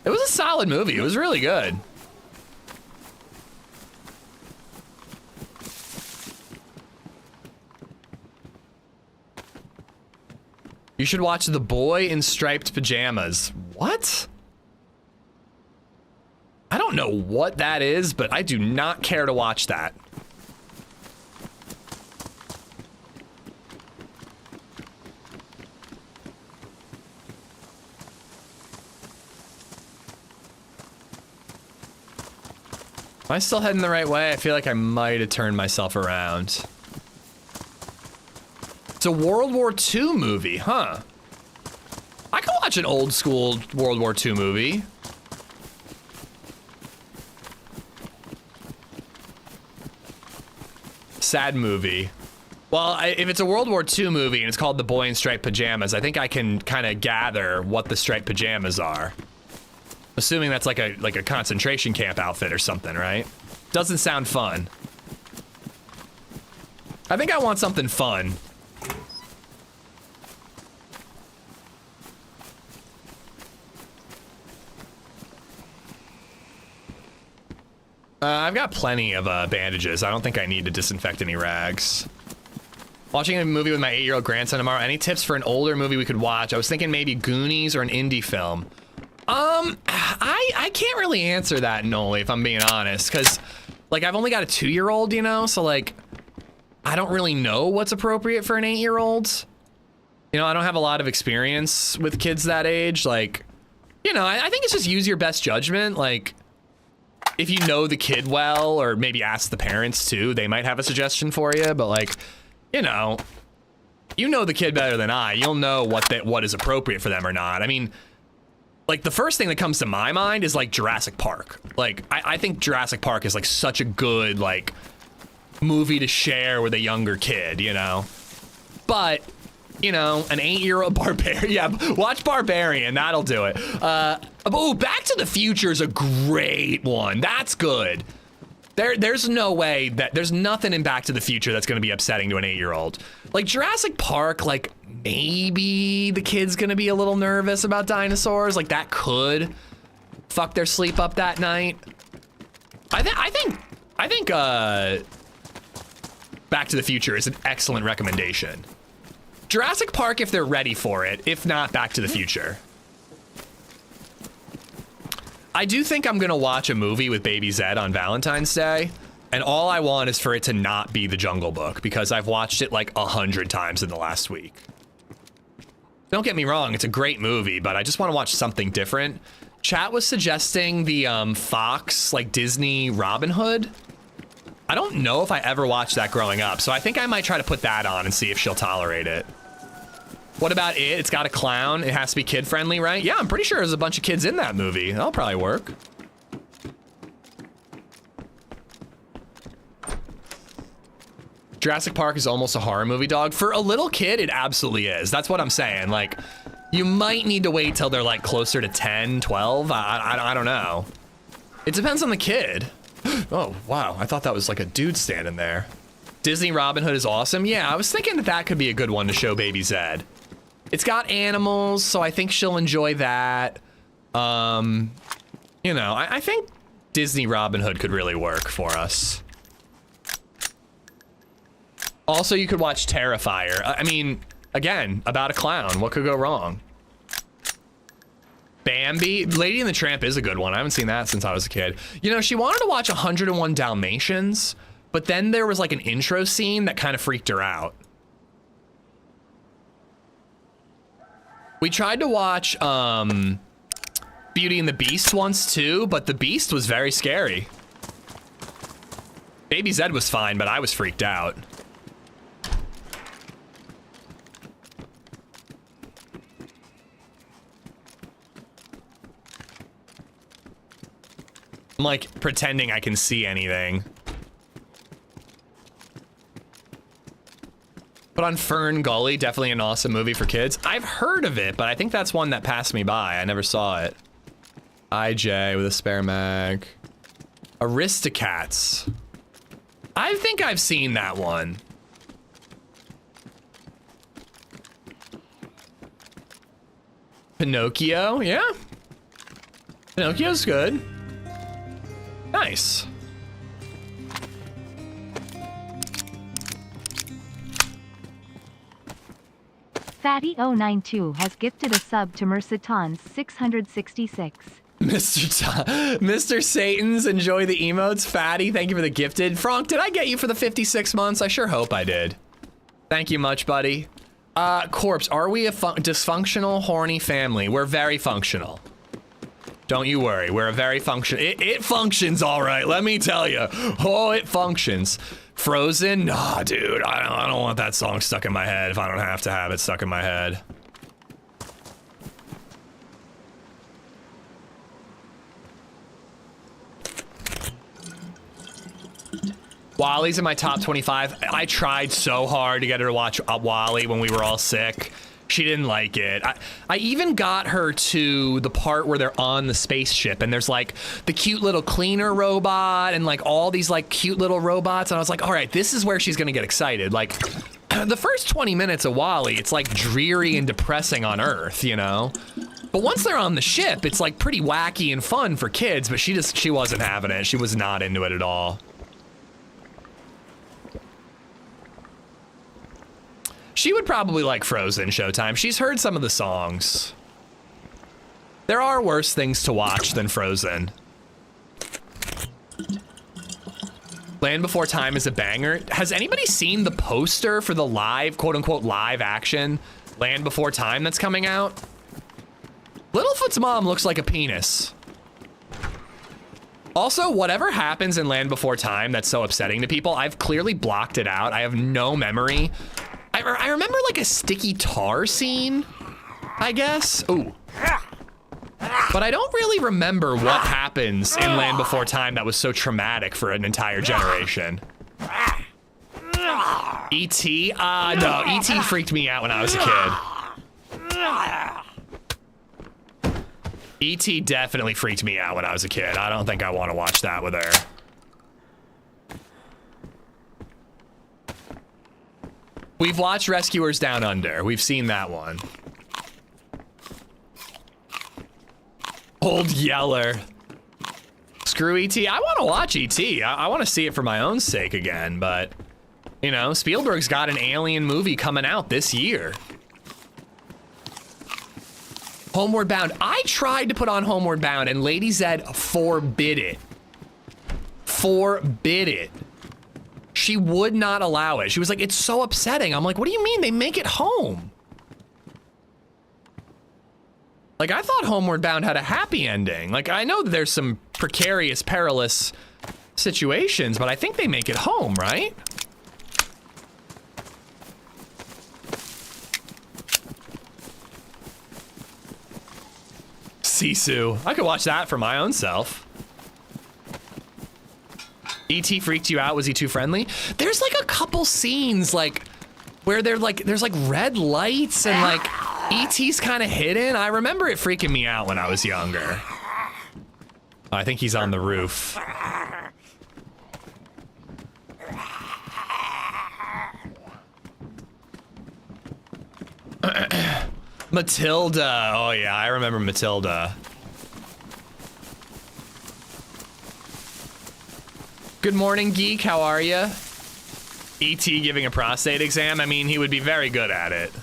It was a solid movie. It was really good. You should watch The Boy in Striped Pajamas. What? I don't know what that is, but I do not care to watch that. Am I still heading the right way? I feel like I might have turned myself around. It's a World War II movie, huh? I could watch an old school World War II movie. Sad movie. Well, if it's a World War II movie and it's called The Boy in Striped Pajamas, I think I can kind of gather what the striped pajamas are. Assuming that's like a concentration camp outfit or something, right? Doesn't sound fun. I think I want something fun. I've got plenty of bandages. I don't think I need to disinfect any rags. Watching a movie with my 8-year-old grandson tomorrow. Any tips for an older movie we could watch? I was thinking maybe Goonies or an indie film. I can't really answer that, Noli, if I'm being honest, because like I've only got a 2-year-old, you know, so like I don't really know what's appropriate for an 8-year-old. You know, I don't have a lot of experience with kids that age. Like, you know, I think it's just use your best judgment. Like, if you know the kid well, or maybe ask the parents too, they might have a suggestion for you. But like, you know the kid better than I. You'll know what is appropriate for them or not. I mean, like the first thing that comes to my mind is like Jurassic Park. Like, I think Jurassic Park is like such a good like movie to share with a younger kid, you know. But you know, an 8-year-old barbarian. Yeah, watch Barbarian. That'll do it. Oh, Back to the Future is a great one. That's good. There's no way that there's nothing in Back to the Future that's going to be upsetting to an 8-year-old. Like Jurassic Park, like maybe the kid's going to be a little nervous about dinosaurs. Like that could fuck their sleep up that night. I think Back to the Future is an excellent recommendation. Jurassic Park if they're ready for it. If not, Back to the Future. I do think I'm gonna watch a movie with LadyZed on Valentine's Day, and all I want is for it to not be The Jungle Book, because I've watched it like 100 times in the last week. Don't get me wrong, it's a great movie, but I just want to watch something different. Chat was suggesting the Fox, like Disney Robin Hood. I don't know if I ever watched that growing up, so I think I might try to put that on and see if she'll tolerate it. What about it? It's got a clown. It has to be kid-friendly, right? Yeah, I'm pretty sure there's a bunch of kids in that movie. That'll probably work. Jurassic Park is almost a horror movie, dog. For a little kid, it absolutely is. That's what I'm saying. Like, you might need to wait till they're like closer to 10, 12. I don't know. It depends on the kid. Oh, wow. I thought that was like a dude standing there. Disney Robin Hood is awesome. Yeah, I was thinking that could be a good one to show LadyZed. It's got animals, so I think she'll enjoy that. You know, I think Disney Robin Hood could really work for us. Also, you could watch Terrifier. I mean, again, about a clown. What could go wrong? Bambi. Lady and the Tramp is a good one. I haven't seen that since I was a kid. You know, she wanted to watch 101 Dalmatians, but then there was like an intro scene that kind of freaked her out. We tried to watch Beauty and the Beast once too, but the Beast was very scary. LadyZed was fine, but I was freaked out. I'm like pretending I can see anything. But on Fern Gully, definitely an awesome movie for kids. I've heard of it, but I think that's one that passed me by. I never saw it. IJ with a spare mag. Aristocats. I think I've seen that one. Pinocchio, yeah. Pinocchio's good. Nice. Fatty092 has gifted a sub to Mercitons 666. Mr. Satan's, enjoy the emotes. Fatty, thank you for the gifted. Frank, did I get you for the 56 months? I sure hope I did. Thank you much, buddy. Corpse, are we a dysfunctional, horny family? We're very functional. Don't you worry, we're a very it functions all right, let me tell you. Oh, it functions. Frozen? Nah, dude, I don't want that song stuck in my head if I don't have to have it stuck in my head. Wally's in my top 25. I tried so hard to get her to watch Wally when we were all sick. She didn't like it. I even got her to the part where they're on the spaceship and there's like the cute little cleaner robot and like all these like cute little robots. And I was like, all right, this is where she's gonna get excited. Like the first 20 minutes of Wally, it's like dreary and depressing on Earth, you know? But once they're on the ship, it's like pretty wacky and fun for kids, but she wasn't having it. She was not into it at all. She would probably like Frozen Showtime. She's heard some of the songs. There are worse things to watch than Frozen. Land Before Time is a banger. Has anybody seen the poster for the live, quote unquote, live action Land Before Time that's coming out? Littlefoot's mom looks like a penis. Also, whatever happens in Land Before Time that's so upsetting to people, I've clearly blocked it out. I have no memory. I remember like a sticky tar scene, I guess. Ooh. But I don't really remember what happens in Land Before Time that was so traumatic for an entire generation. E.T.? No, E.T. freaked me out when I was a kid. E.T. definitely freaked me out when I was a kid. I don't think I want to watch that with her. We've watched Rescuers Down Under. We've seen that one. Old Yeller. Screw E.T. I want to watch E.T. I want to see it for my own sake again, but, you know, Spielberg's got an alien movie coming out this year. Homeward Bound. I tried to put on Homeward Bound and LadyZed forbid it. Forbid it. She would not allow it. She was like, it's so upsetting. I'm like, what do you mean? They make it home. Like, I thought Homeward Bound had a happy ending. Like, I know that there's some precarious, perilous situations, but I think they make it home, right? Sisu. I could watch that for my own self. E.T. freaked you out? Was he too friendly? There's like a couple scenes like where there's like red lights and like E.T.'s kind of hidden. I remember it freaking me out when I was younger. I think he's on the roof. Matilda. Oh yeah, I remember Matilda. Good morning, Geek. How are you? E.T. giving a prostate exam? I mean, he would be very good at it.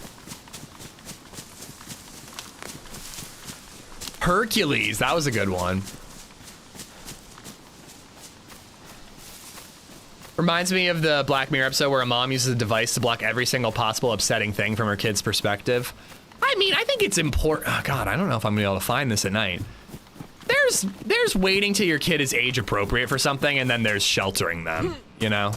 Hercules. That was a good one. Reminds me of the Black Mirror episode where a mom uses a device to block every single possible upsetting thing from her kid's perspective. I mean, I think it's important. Oh, God, I don't know if I'm gonna be able to find this at night. There's waiting till your kid is age appropriate for something, and then there's sheltering them, you know?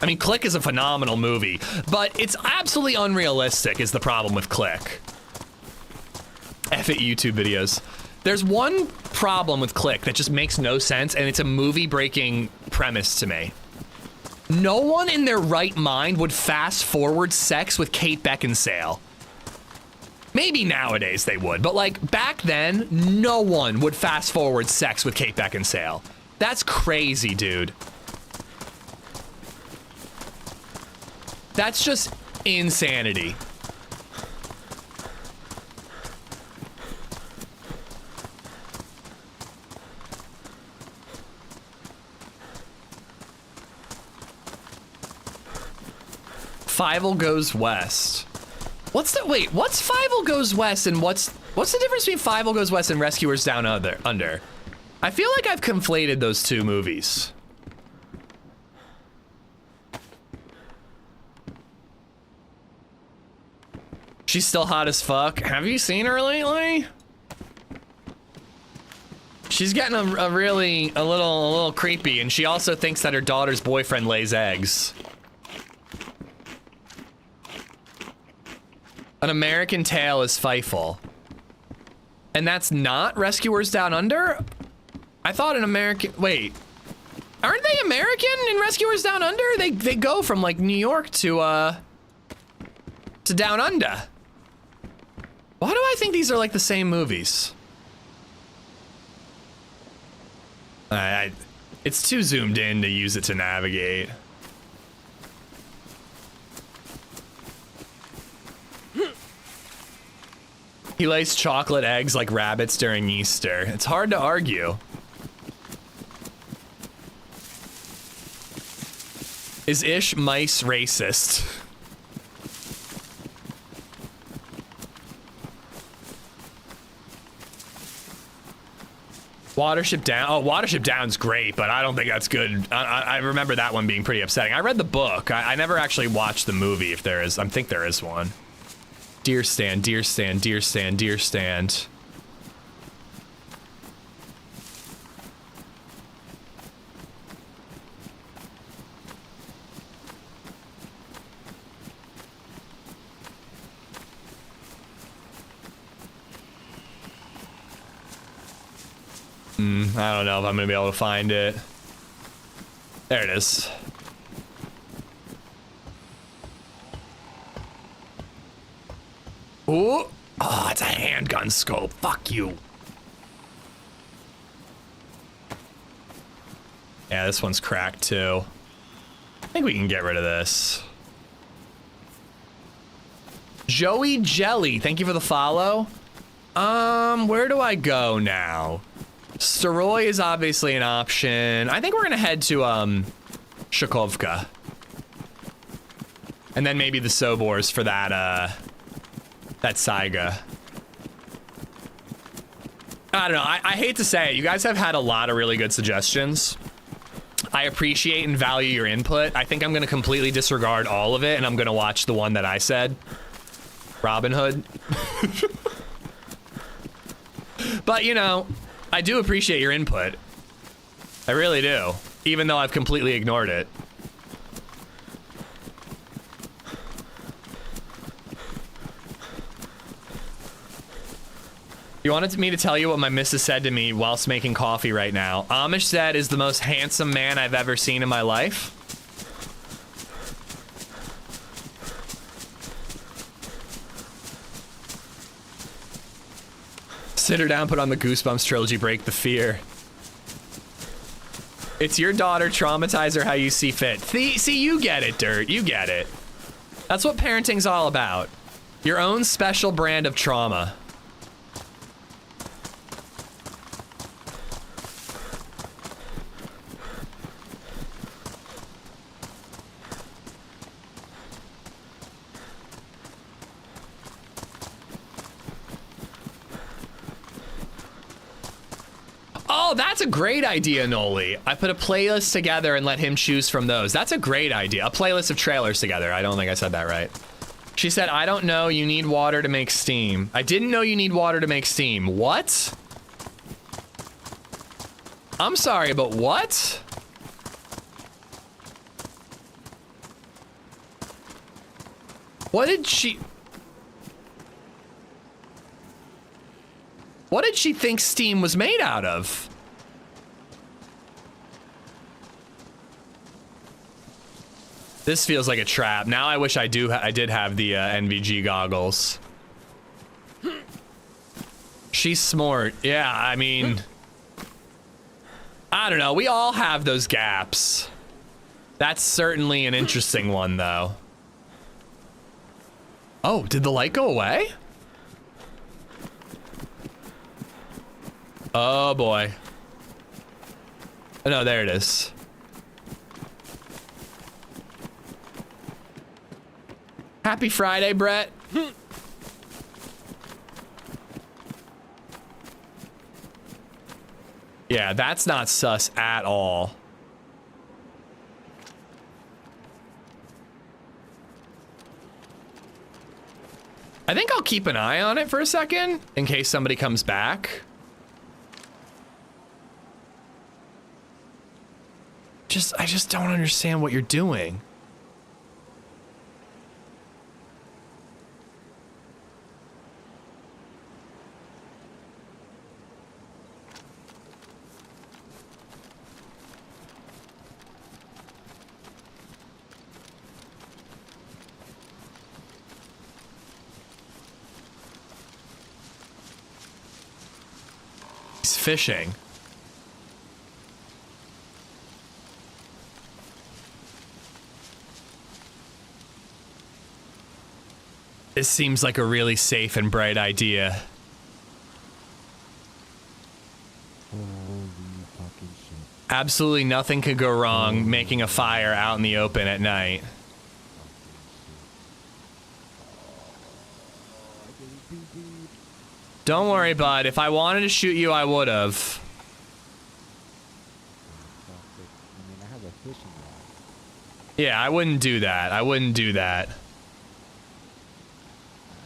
I mean, Click is a phenomenal movie, but it's absolutely unrealistic is the problem with Click. F it, YouTube videos. There's one problem with Click that just makes no sense, and it's a movie-breaking premise to me. No one in their right mind would fast-forward sex with Kate Beckinsale. Maybe nowadays they would, but like back then, no one would fast-forward sex with Kate Beckinsale. That's crazy, dude. That's just insanity. Fievel Goes West. What's the, wait, what's Fievel Goes West and what's the difference between Fievel Goes West and Rescuers Down Under? I feel like I've conflated those two movies. She's still hot as fuck. Have you seen her lately? She's getting a little creepy, and she also thinks that her daughter's boyfriend lays eggs. An American Tale is Fievel. And that's not Rescuers Down Under? I thought an American, wait. Aren't they American in Rescuers Down Under? They go from like New York to Down Under. Why do I think these are like the same movies? It's too zoomed in to use it to navigate. He lays chocolate eggs like rabbits during Easter. It's hard to argue. Is Ish Mice racist? Watership Down. Oh, Watership Down's great, but I don't think that's good. I remember that one being pretty upsetting. I read the book. I never actually watched the movie, if there is. I think there is one. Deer stand, deer stand, deer stand, deer stand. I don't know if I'm gonna be able to find it. There it is. Ooh. Oh, it's a handgun scope. Fuck you. Yeah, this one's cracked too. I think we can get rid of this. Joey Jelly, thank you for the follow. Where do I go now? Staroy is obviously an option. I think we're gonna head to, Shakovka. And then maybe the Sobors for that, that Saiga. I don't know, I hate to say it, you guys have had a lot of really good suggestions. I appreciate and value your input. I think I'm gonna completely disregard all of it and I'm gonna watch the one that I said. Robin Hood. But you know, I do appreciate your input. I really do, even though I've completely ignored it. You wanted me to tell you what my missus said to me whilst making coffee right now. AmishZed is the most handsome man I've ever seen in my life. Sit her down, put on the Goosebumps trilogy, break the fear. It's your daughter, traumatize her how you see fit. See, you get it, Dirt, you get it. That's what parenting's all about. Your own special brand of trauma. Oh, that's a great idea, Noli. I put a playlist together and let him choose from those. That's a great idea. A playlist of trailers together. I don't think I said that right. She said, I don't know, you need water to make steam. I didn't know you need water to make steam. What? I'm sorry, but what? What did she... What did she think steam was made out of? This feels like a trap. Now I wish I did have the NVG goggles. She's smart. Yeah, I mean, I don't know. We all have those gaps. That's certainly an interesting one, though. Oh, did the light go away? Oh boy. Oh, no, there it is. Happy Friday, Brett. Yeah, that's not sus at all. I think I'll keep an eye on it for a second in case somebody comes back. I just don't understand what you're doing. He's fishing. This seems like a really safe and bright idea. Holy fucking shit. Absolutely nothing could go wrong making a fire out in the open at night. Don't worry, bud. If I wanted to shoot you, I would have. I mean, I have a fishing rod. Yeah, I wouldn't do that. I wouldn't do that.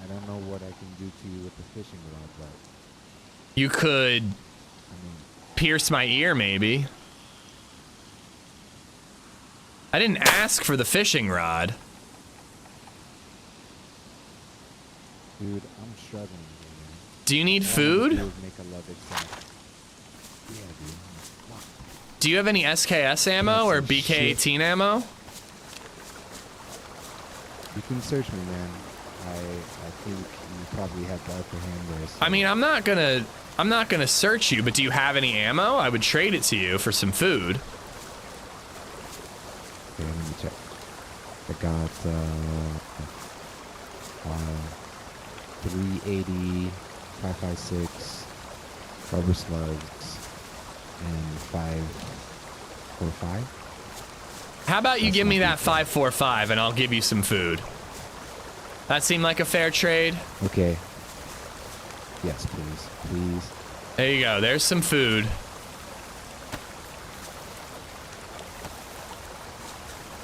I don't know what I can do to you with the fishing rod, but You could I mean, pierce my ear, maybe. I didn't ask for the fishing rod. dude, I'm struggling here, man. Do you need All I wanna food? do is make a love example. Yeah, dude. Fuck. Do you have any SKS ammo or Some BK-18 ammo? You can search me, man. I think you probably have the upper hand there. So. I mean, I'm not gonna search you, but do you have any ammo? I would trade it to you for some food. Okay, let me check. I got 380, 5.56, rubber slugs, and 5.45. How about you That's give me not that too bad. 5.45 and I'll give you some food? That seem like a fair trade? Okay. Yes, please. Please. There you go. There's some food.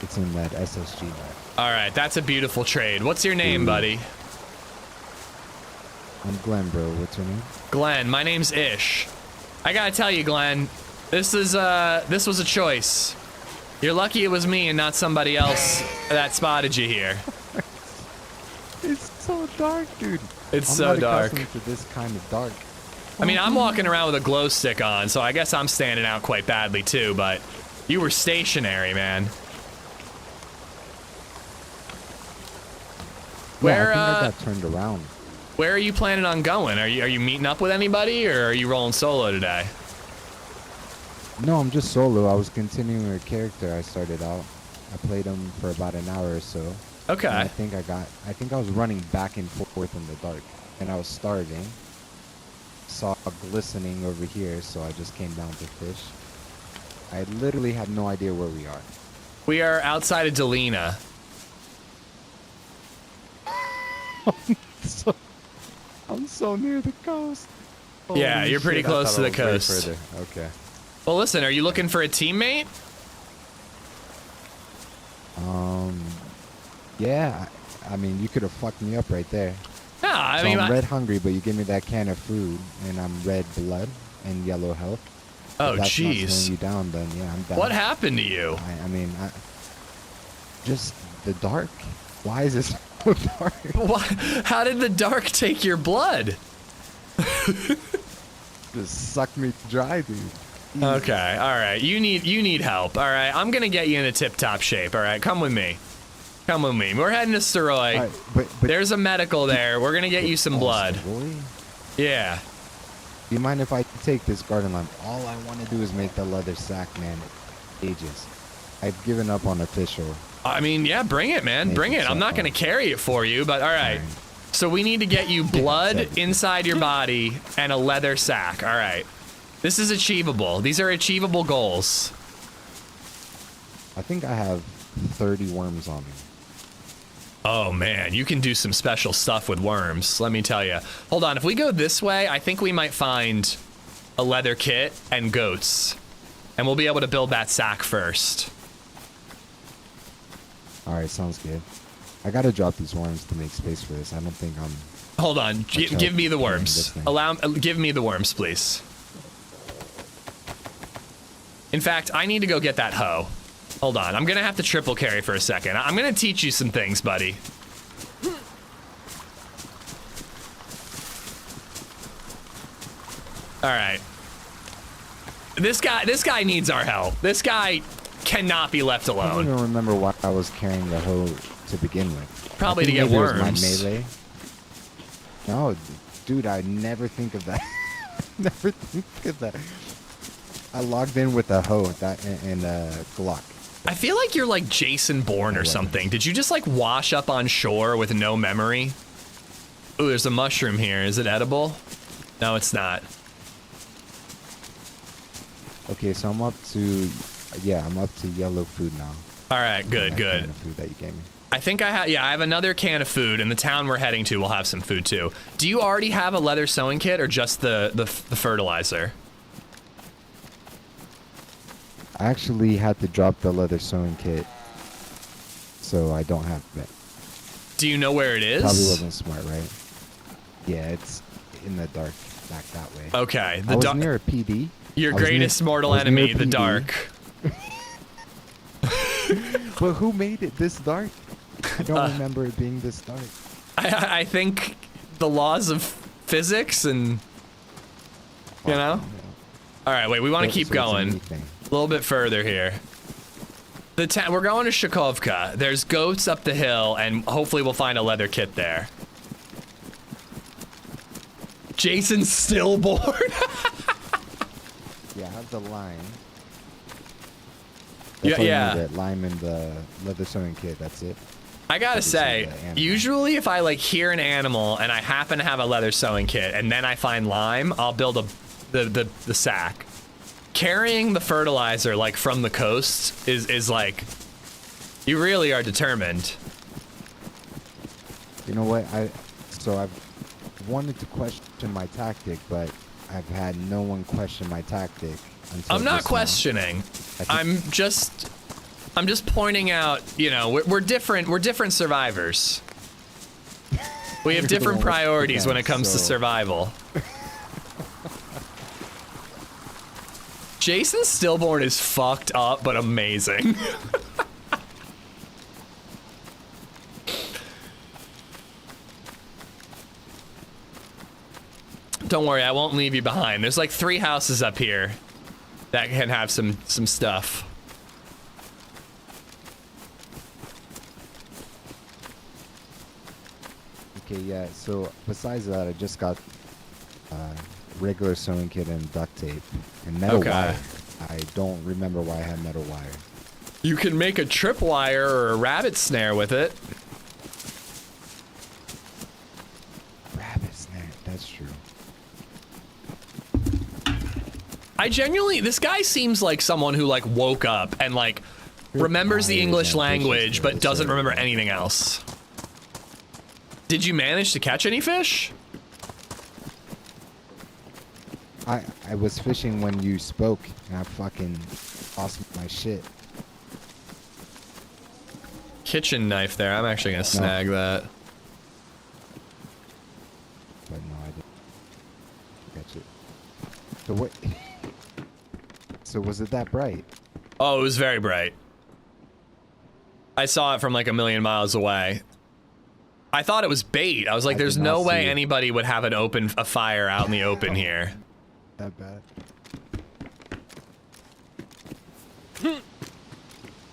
It's in that SSG net. All right, that's a beautiful trade. What's your name, Ooh. buddy? I'm Glenn, bro. What's your name? Glenn. My name's Ish. I gotta tell you, Glenn, this was a choice. You're lucky it was me and not somebody else that spotted you here. It's so dark, dude. It's I'm so not dark. accustomed to this kind of dark. I mean, I'm walking around with a glow stick on, so I guess I'm standing out quite badly too, but you were stationary, man. Where, Yeah, I think I got turned around. Where are you planning on going? Are you meeting up with anybody, or are you rolling solo today? No, I'm just solo. I was continuing a character I started out. I played him for about an hour or so. Okay. And I think I was running back and forth in the dark, and I was starving. Saw glistening over here, so I just came down to fish. I literally have no idea where we are. We are outside of Delina. I'm so near the coast. Yeah, Holy you're pretty shit, I close thought to I the was way coast. further. Okay. Well, listen, are you looking for a teammate? Yeah. I mean, you could have fucked me up right there. No, I So mean, I'm red hungry, but you give me that can of food, and I'm red blood and yellow health. oh, If that's not slowing jeez. you down, then yeah, I'm down. What happened to you? I mean, just the dark. Why is this so dark? What? How did the dark take your blood? just sucked me dry, dude. Okay, all right. You need help. All right, I'm gonna get you into tip-top shape. All right, come with me. Come with me. We're heading to Steroid. Right, but There's a medical there. We're gonna get you some blood. Boy, Yeah. do you mind if I take this garden lamp? All I want to do is make the leather sack, man. Ages. I've given up on official. I mean, yeah, bring it, man. Bring it. I'm not gonna carry it for you, but all right. So we need to get you blood inside your body and a leather sack. All right. This is achievable. These are achievable goals. I think I have 30 worms on me. Oh man, you can do some special stuff with worms, let me tell you. Hold on, if we go this way, I think we might find a leather kit and goats. And we'll be able to build that sack first. Alright, sounds good. I gotta drop these worms to make space for this. I don't think I'm... Hold on, give me the worms. Give me the worms, please. In fact, I need to go get that hoe. Hold on, I'm gonna have to triple carry for a second. I'm gonna teach you some things, buddy. All right. This guy needs our help. This guy cannot be left I don't alone. even remember why I was carrying the hoe to begin with. Probably I to think get maybe it was worms. my melee. No, dude, I never think of that. Never think of that. I logged in with a hoe and Glock. I feel like you're like Jason Bourne or something. Did you just like wash up on shore with no memory? Ooh, there's a mushroom here. Is it edible? No, it's not. Okay, so I'm up to, yeah, I'm up to yellow food now. All right, good, That good. kind of food that you gave me. I think I have another can of food, and the town we're heading to will have some food too. Do you already have a leather sewing kit or just the fertilizer? I actually had to drop the leather sewing kit, so I don't have it. Do you know where it is? Probably wasn't smart, right? Yeah, it's in the dark, back that way. Okay, I was near a PD. Your I was greatest near- mortal I was near enemy, the PD. dark. But who made it this dark? I don't remember it being this dark. I think the laws of physics and, you know? All right, wait, we want to keep going. A little bit further here. We're going to Shakovka. There's goats up the hill, and hopefully we'll find a leather kit there. Jason's stillborn. Yeah, I have the lime. Yeah, That's all you yeah. need, that lime and the leather sewing kit. That's it. I gotta Leather say, sewing, the animal. usually if I like hear an animal and I happen to have a leather sewing kit and then I find lime, I'll build the sack. Carrying the fertilizer like from the coast is like, you really are determined. You know what? I've wanted to question my tactic, but I've had no one question my tactic until I'm not just now. questioning. I'm just pointing out, you know, we're different survivors. We have different priorities when it comes to survival. Jason Stillborn is fucked up, but amazing. Don't worry, I won't leave you behind. There's like 3 houses up here that can have some stuff. Okay, yeah. So besides that, I just got regular sewing kit and duct tape and metal wire. I don't remember why I had metal wire. You can make a tripwire or a rabbit snare with it. Rabbit snare. That's true. This guy seems like someone who like woke up and like remembers the English language but doesn't remember anything else. Did you manage to catch any fish? I was fishing when you spoke and I fucking lost my shit. Kitchen knife there. I'm actually gonna snag that. But no, I didn't catch it. So what? So was it that bright? Oh, it was very bright. I saw it from like a million miles away. I thought it was bait. I was like, I there's did no not way see it. anybody would have a fire out in the open here. that bad.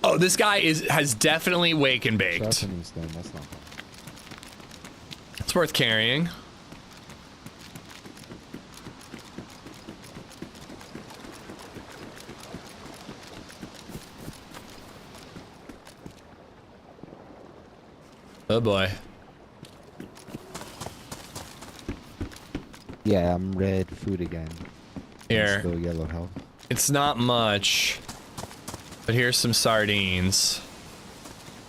Oh, this guy has definitely wake and baked. Sharpening stone, that's not bad. It's worth carrying. Oh boy. Yeah, I'm red food again. Here. Still yellow health. It's not much, but here's some sardines.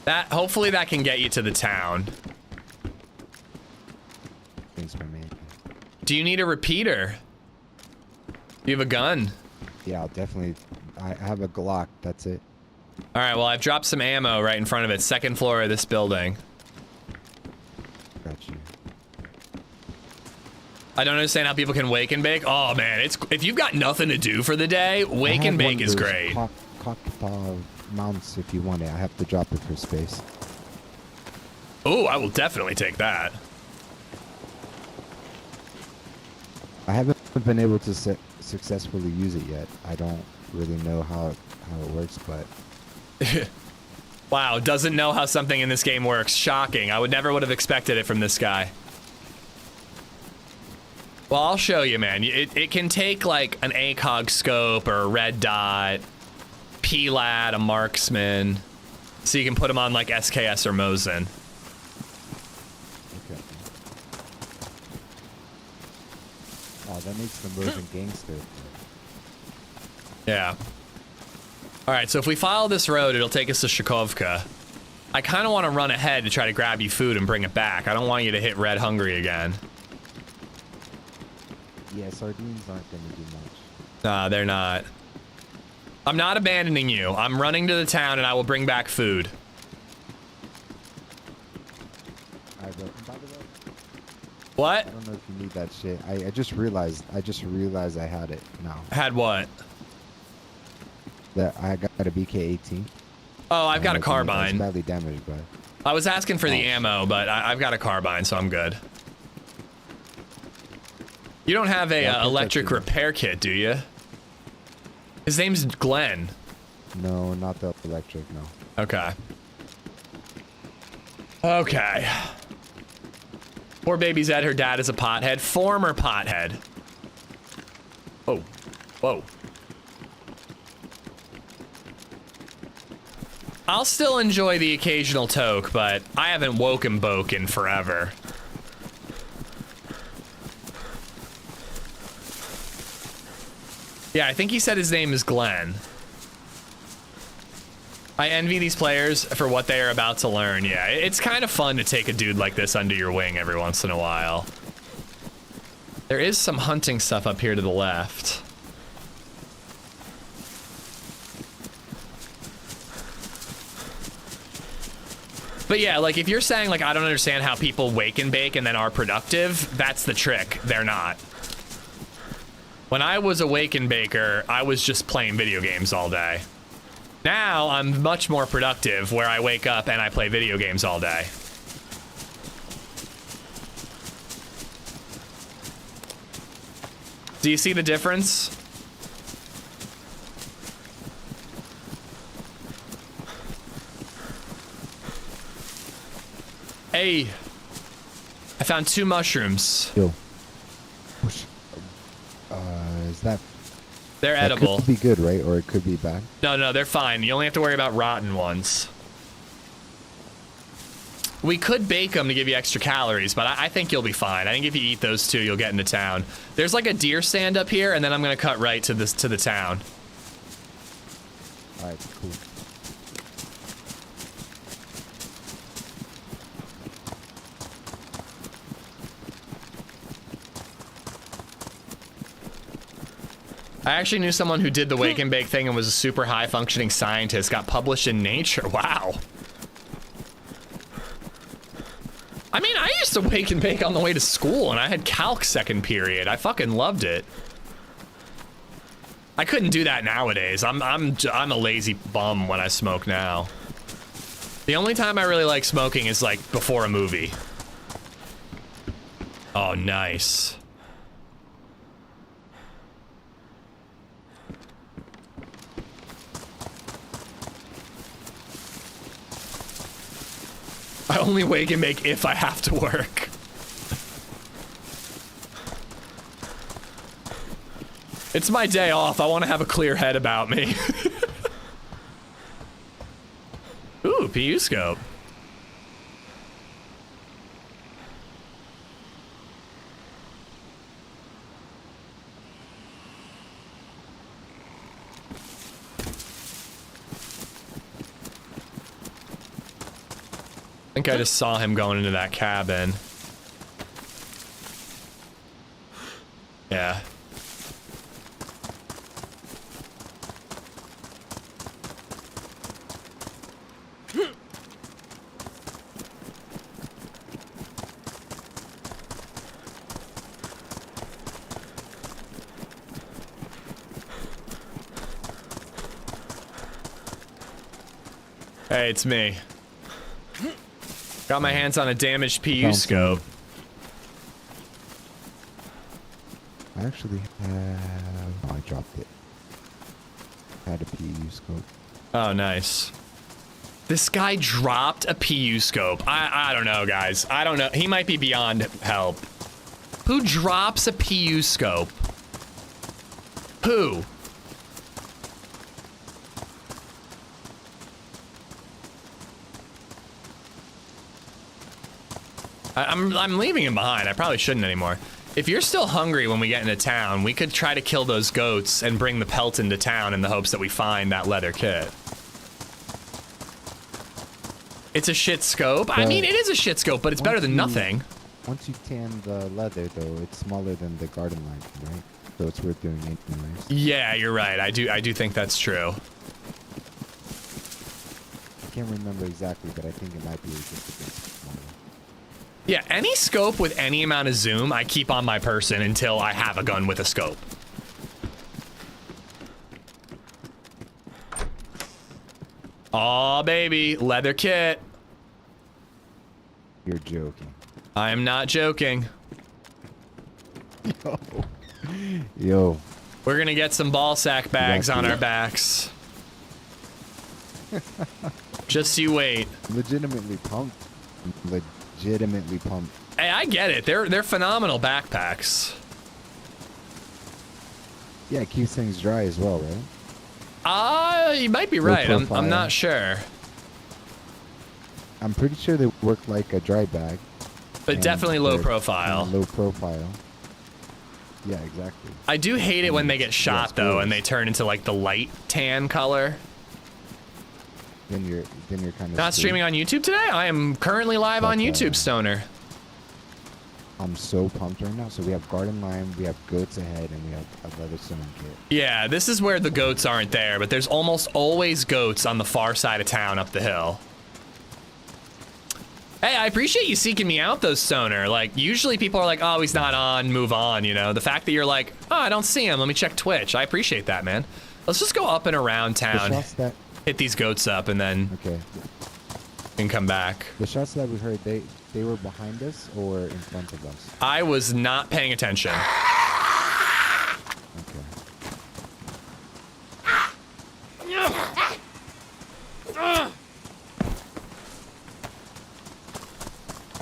Hopefully that can get you to the town. Thanks, my man. Do you need a repeater? Do you have a gun? Yeah, I'll definitely. I have a Glock. That's it. All right, well, I've dropped some ammo right in front of it. Second floor of this building. Got you. I don't understand how people can wake and bake. Oh man, if you've got nothing to do for the day, wake and bake is great. Cock mounts if you want it. I have to drop it for space. Oh, I will definitely take that. I haven't been able to successfully use it yet. I don't really know how it works, but wow, doesn't know how something in this game works. Shocking. I would have expected it from this guy. Well, I'll show you, man. It can take like an ACOG scope or a red dot, PLAD, a marksman, so you can put them on like SKS or Mosin. Okay. Oh, that makes them Mosin gangster. Yeah. All right, so if we follow this road, it'll take us to Shakovka. I kind of want to run ahead to try to grab you food and bring it back. I don't want you to hit red hungry again. Yeah, sardines aren't going to do much. Nah, they're not. I'm not abandoning you. I'm running to the town and I will bring back food. Alright, bro. By the way, What? I don't know if you need that shit. I just realized I had it now. Had what? That I got a BK-18. Oh, I've got a carbine. It's badly damaged, but I was asking for the ammo, but I've got a carbine, so I'm good. You don't have a electric repair kit, do you? His name's Glenn. No, not the electric, no. Okay. Okay. Poor baby Zed, her dad is a pothead. Former pothead. Oh. Whoa. I'll still enjoy the occasional toke, but I haven't woken Boke in forever. Yeah, I think he said his name is Glenn. I envy these players for what they are about to learn. Yeah, it's kind of fun to take a dude like this under your wing every once in a while. There is some hunting stuff up here to the left. But yeah, like if you're saying like I don't understand how people wake and bake and then are productive, that's the trick. They're not. When I was a wake and baker, I was just playing video games all day. Now I'm much more productive where I wake up and I play video games all day. Do you see the difference? Hey, I found 2 mushrooms. Yo. Is that... They're that edible. could be good, right? Or it could be bad. No, they're fine. You only have to worry about rotten ones. We could bake them to give you extra calories, but I think you'll be fine. I think if you eat those 2, you'll get into town. There's like a deer stand up here, and then I'm gonna cut right to the town. Alright, cool. I actually knew someone who did the wake and bake thing and was a super high functioning scientist, got published in Nature. Wow. I mean, I used to wake and bake on the way to school and I had calc second period. I fucking loved it. I couldn't do that nowadays. I'm a lazy bum when I smoke now. The only time I really like smoking is like before a movie. Oh, nice. I only wake and bake if I have to work. It's my day off. I want to have a clear head about me. Ooh, PU scope. I think I just saw him going into that cabin. Yeah. Hey, it's me. Got my hands on a damaged PU scope. I actually have... Oh, I dropped it. I had a PU scope. Oh, nice. This guy dropped a PU scope. I don't know, guys. I don't know. He might be beyond help. Who drops a PU scope? Who? I'm leaving him behind. I probably shouldn't anymore. If you're still hungry when we get into town, we could try to kill those goats and bring the pelt into town in the hopes that we find that leather kit. It's a shit scope. I mean, it is a shit scope, but it's better than nothing. Once you tan the leather, though, it's smaller than the garden line, right? So it's worth doing anyways. Yeah, you're right. I do think that's true. I can't remember exactly, but I think it might be just a bit smaller. Yeah, any scope with any amount of zoom, I keep on my person until I have a gun with a scope. Aw, baby, leather kit. You're joking. I am not joking. Yo. We're gonna get some ball sack bags on our backs. Just you wait. Legitimately pumped. Legitimately pumped. Hey, I get it. They're phenomenal backpacks. Yeah, it keeps things dry as well, right? You might be right. I'm not sure. I'm pretty sure they work like a dry bag. But definitely low profile. Low profile. Yeah, exactly. I do hate it when they get shot though, and they turn into like the light tan color. Then you're kind of not streaming on YouTube today. I am currently live on YouTube, Stoner. I'm so pumped right now. So we have garden lime, we have goats ahead, and we have a leather sewing kit. Yeah, this is where the goats aren't there, but there's almost always goats on the far side of town up the hill. Hey, I appreciate you seeking me out, though, Stoner. Like, usually people are like, oh, he's not on, move on, you know? The fact that you're like, oh, I don't see him, let me check Twitch. I appreciate that, man. Let's just go up and around town, hit these goats up, and then and come back. The shots that we heard, they were behind us or in front of us? I was not paying attention.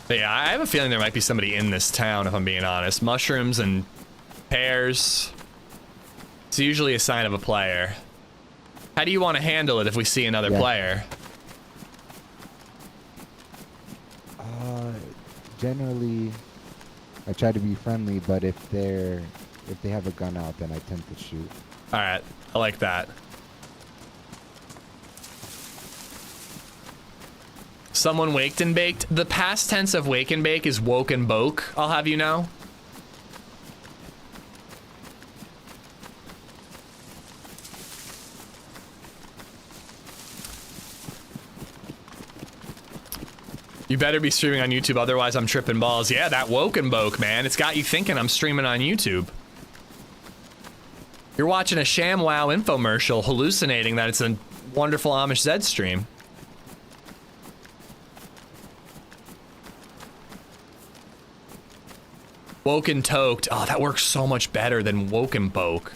But yeah, I have a feeling there might be somebody in this town, if I'm being honest. Mushrooms and pears. It's usually a sign of a player. How do you want to handle it if we see another player? Generally, I try to be friendly, but if they have a gun out, then I tend to shoot. All right, I like that. Someone waked and baked. The past tense of wake and bake is woke and boke, I'll have you know. You better be streaming on YouTube, otherwise I'm tripping balls. Yeah, that woke and boke, man. It's got you thinking I'm streaming on YouTube. You're watching a ShamWow infomercial, hallucinating that it's a wonderful AmishZed stream. Woke and toked. Oh, that works so much better than woke and boke.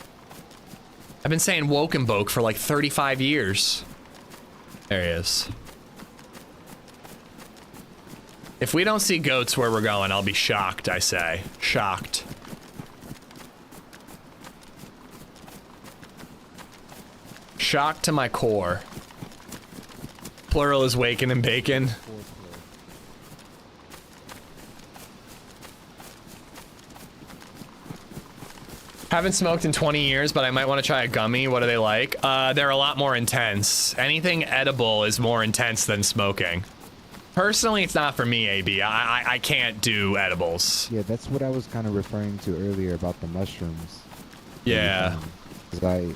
I've been saying woke and boke for like 35 years. There he is. If we don't see goats where we're going, I'll be shocked, I say. Shocked. Shocked to my core. Plural is waking and bacon. Haven't smoked in 20 years, but I might want to try a gummy. What are they like? They're a lot more intense. Anything edible is more intense than smoking. Personally, it's not for me, AB. I can't do edibles. Yeah, that's what I was kind of referring to earlier about the mushrooms. Yeah. I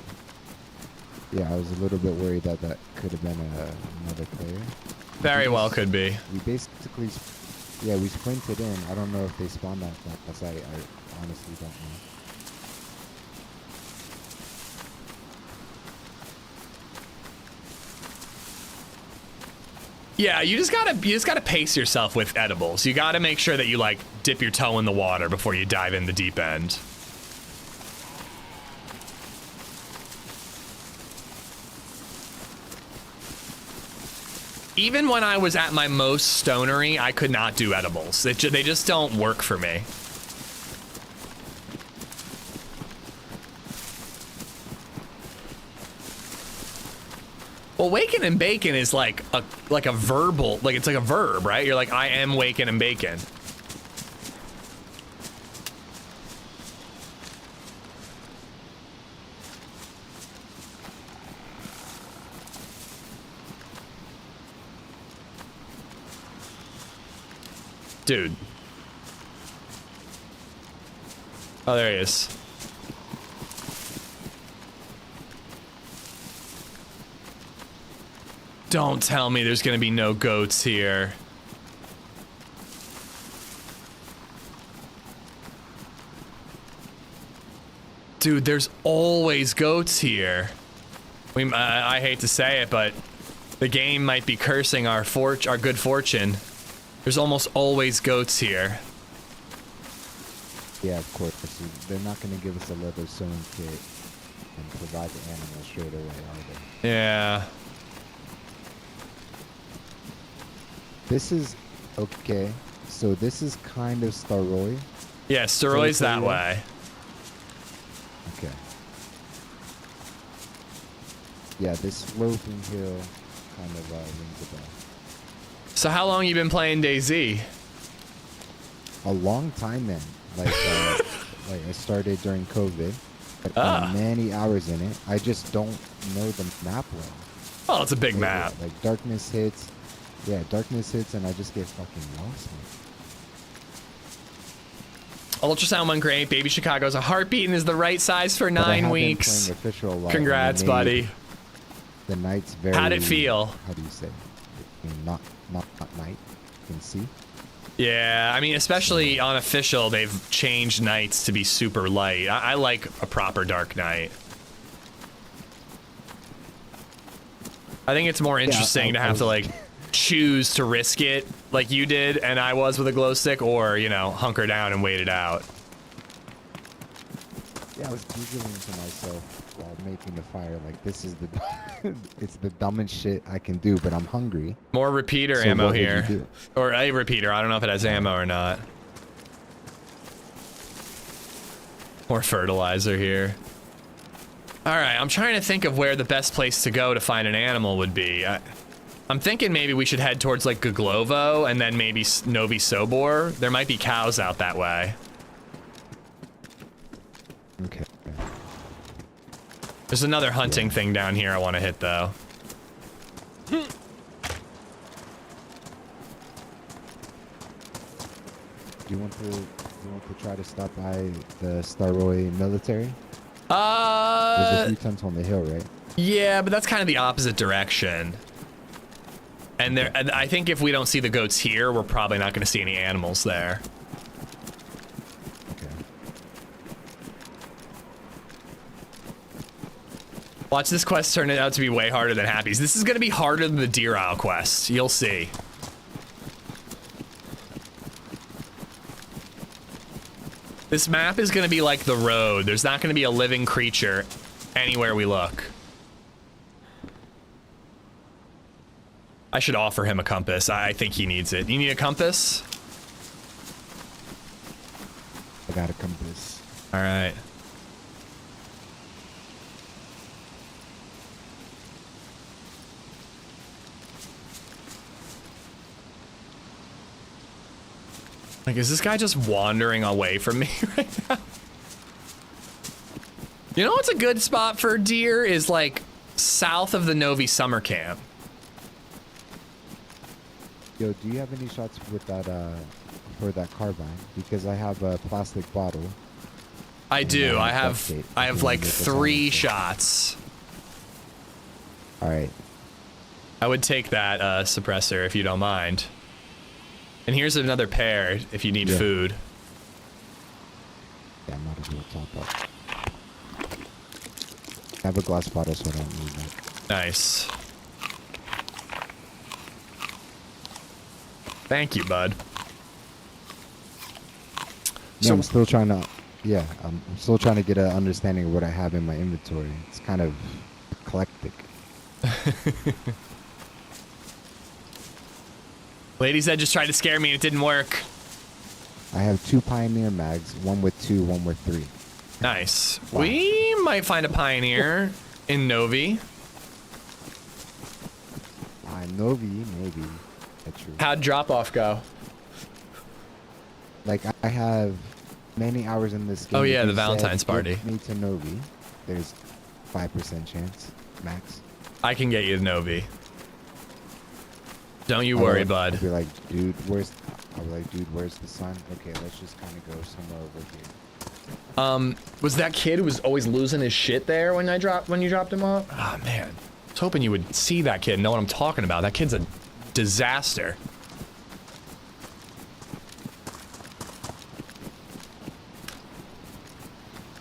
was a little bit worried that that could have been another player. Very well could be. We basically, yeah, we sprinted in. I don't know if they spawned that fast. I honestly don't know. Yeah, you just gotta pace yourself with edibles. You gotta make sure that you like dip your toe in the water before you dive in the deep end. Even when I was at my most stonery, I could not do edibles. They just don't work for me. Well, waking and bacon is like a verbal, like it's like a verb, right? You're like, I am waking and bacon. Dude. Oh, there he is. Don't tell me there's gonna be no goats here. Dude, there's always goats here. I hate to say it, but the game might be cursing our good fortune. There's almost always goats here. Yeah, of course. They're not going to give us a leather sewing kit and provide the animal straight away, are they? Yeah. This is okay. So this is kind of Starroy. Yeah, Starroy's that way. Okay. Yeah, this sloping hill kind of rings a bell. So how long you been playing DayZ? A long time, man. Like, like I started during COVID. I put many hours in it. I just don't know the map well. Oh, it's a big map. Like darkness hits. Yeah, darkness hits, and I just get fucking lost, man. Ultrasound went great. Baby Chicago's a heartbeat and is the right size for 9 weeks. Congrats, buddy. The night's very. How'd it feel? How do you say? Not night. You can see. Yeah, I mean, especially on official, they've changed nights to be super light. I like a proper dark night. I think it's more interesting to have to like choose to risk it like you did and I was with a glow stick, or, you know, hunker down and wait it out. Yeah, I was giggling to myself while making the fire. Like, this is the it's the dumbest shit I can do, but I'm hungry. More repeater ammo here. Or a repeater. I don't know if it has ammo or not. More fertilizer here. Alright, I'm trying to think of where the best place to go to find an animal would be. I'm thinking maybe we should head towards like Guglovo and then maybe Novi Sobor. There might be cows out that way. Okay. There's another hunting thing down here I want to hit though. Do you want to try to stop by the Starroy military? There's a few tents on the hill, right? Yeah, but that's kind of the opposite direction. And there, and I think if we don't see the goats here, we're probably not going to see any animals there. Okay. Watch this quest turn out to be way harder than Happy's. This is going to be harder than the Deer Isle quest. You'll see. This map is going to be like the road. There's not going to be a living creature anywhere we look. I should offer him a compass. I think he needs it. You need a compass? I got a compass. All right. Like, is this guy just wandering away from me right now? You know what's a good spot for deer is like south of the Novi summer camp. Yo, do you have any shots with that, for that carbine? Because I have a plastic bottle. I do. I have like Make a 3 sound. shots. Alright. I would take that suppressor if you don't mind. And here's another pair if you need food. Yeah, I might as well top up. I have a glass bottle, so I don't need that. Nice. Thank you, bud. Yeah, I'm still trying to. Yeah, I'm still trying to get an understanding of what I have in my inventory. It's kind of eclectic. LadyZed just tried to scare me and it didn't work. I have 2 Pioneer mags, one with 2, one with 3. Nice. Wow. We might find a Pioneer in Novi. Novi, maybe. That's true. How'd drop-off go? Like, I have many hours in this game. Oh, yeah, If the you Valentine's said, party. "Get me to Novi," there's 5% chance, max. I can get you to Novi. Don't you worry, I'll bud. be like, dude, where's the sun? Okay, let's just kind of go somewhere over here. Was that kid who was always losing his shit there when you dropped him off? Oh, man. I was hoping you would see that kid and know what I'm talking about. That kid's a disaster.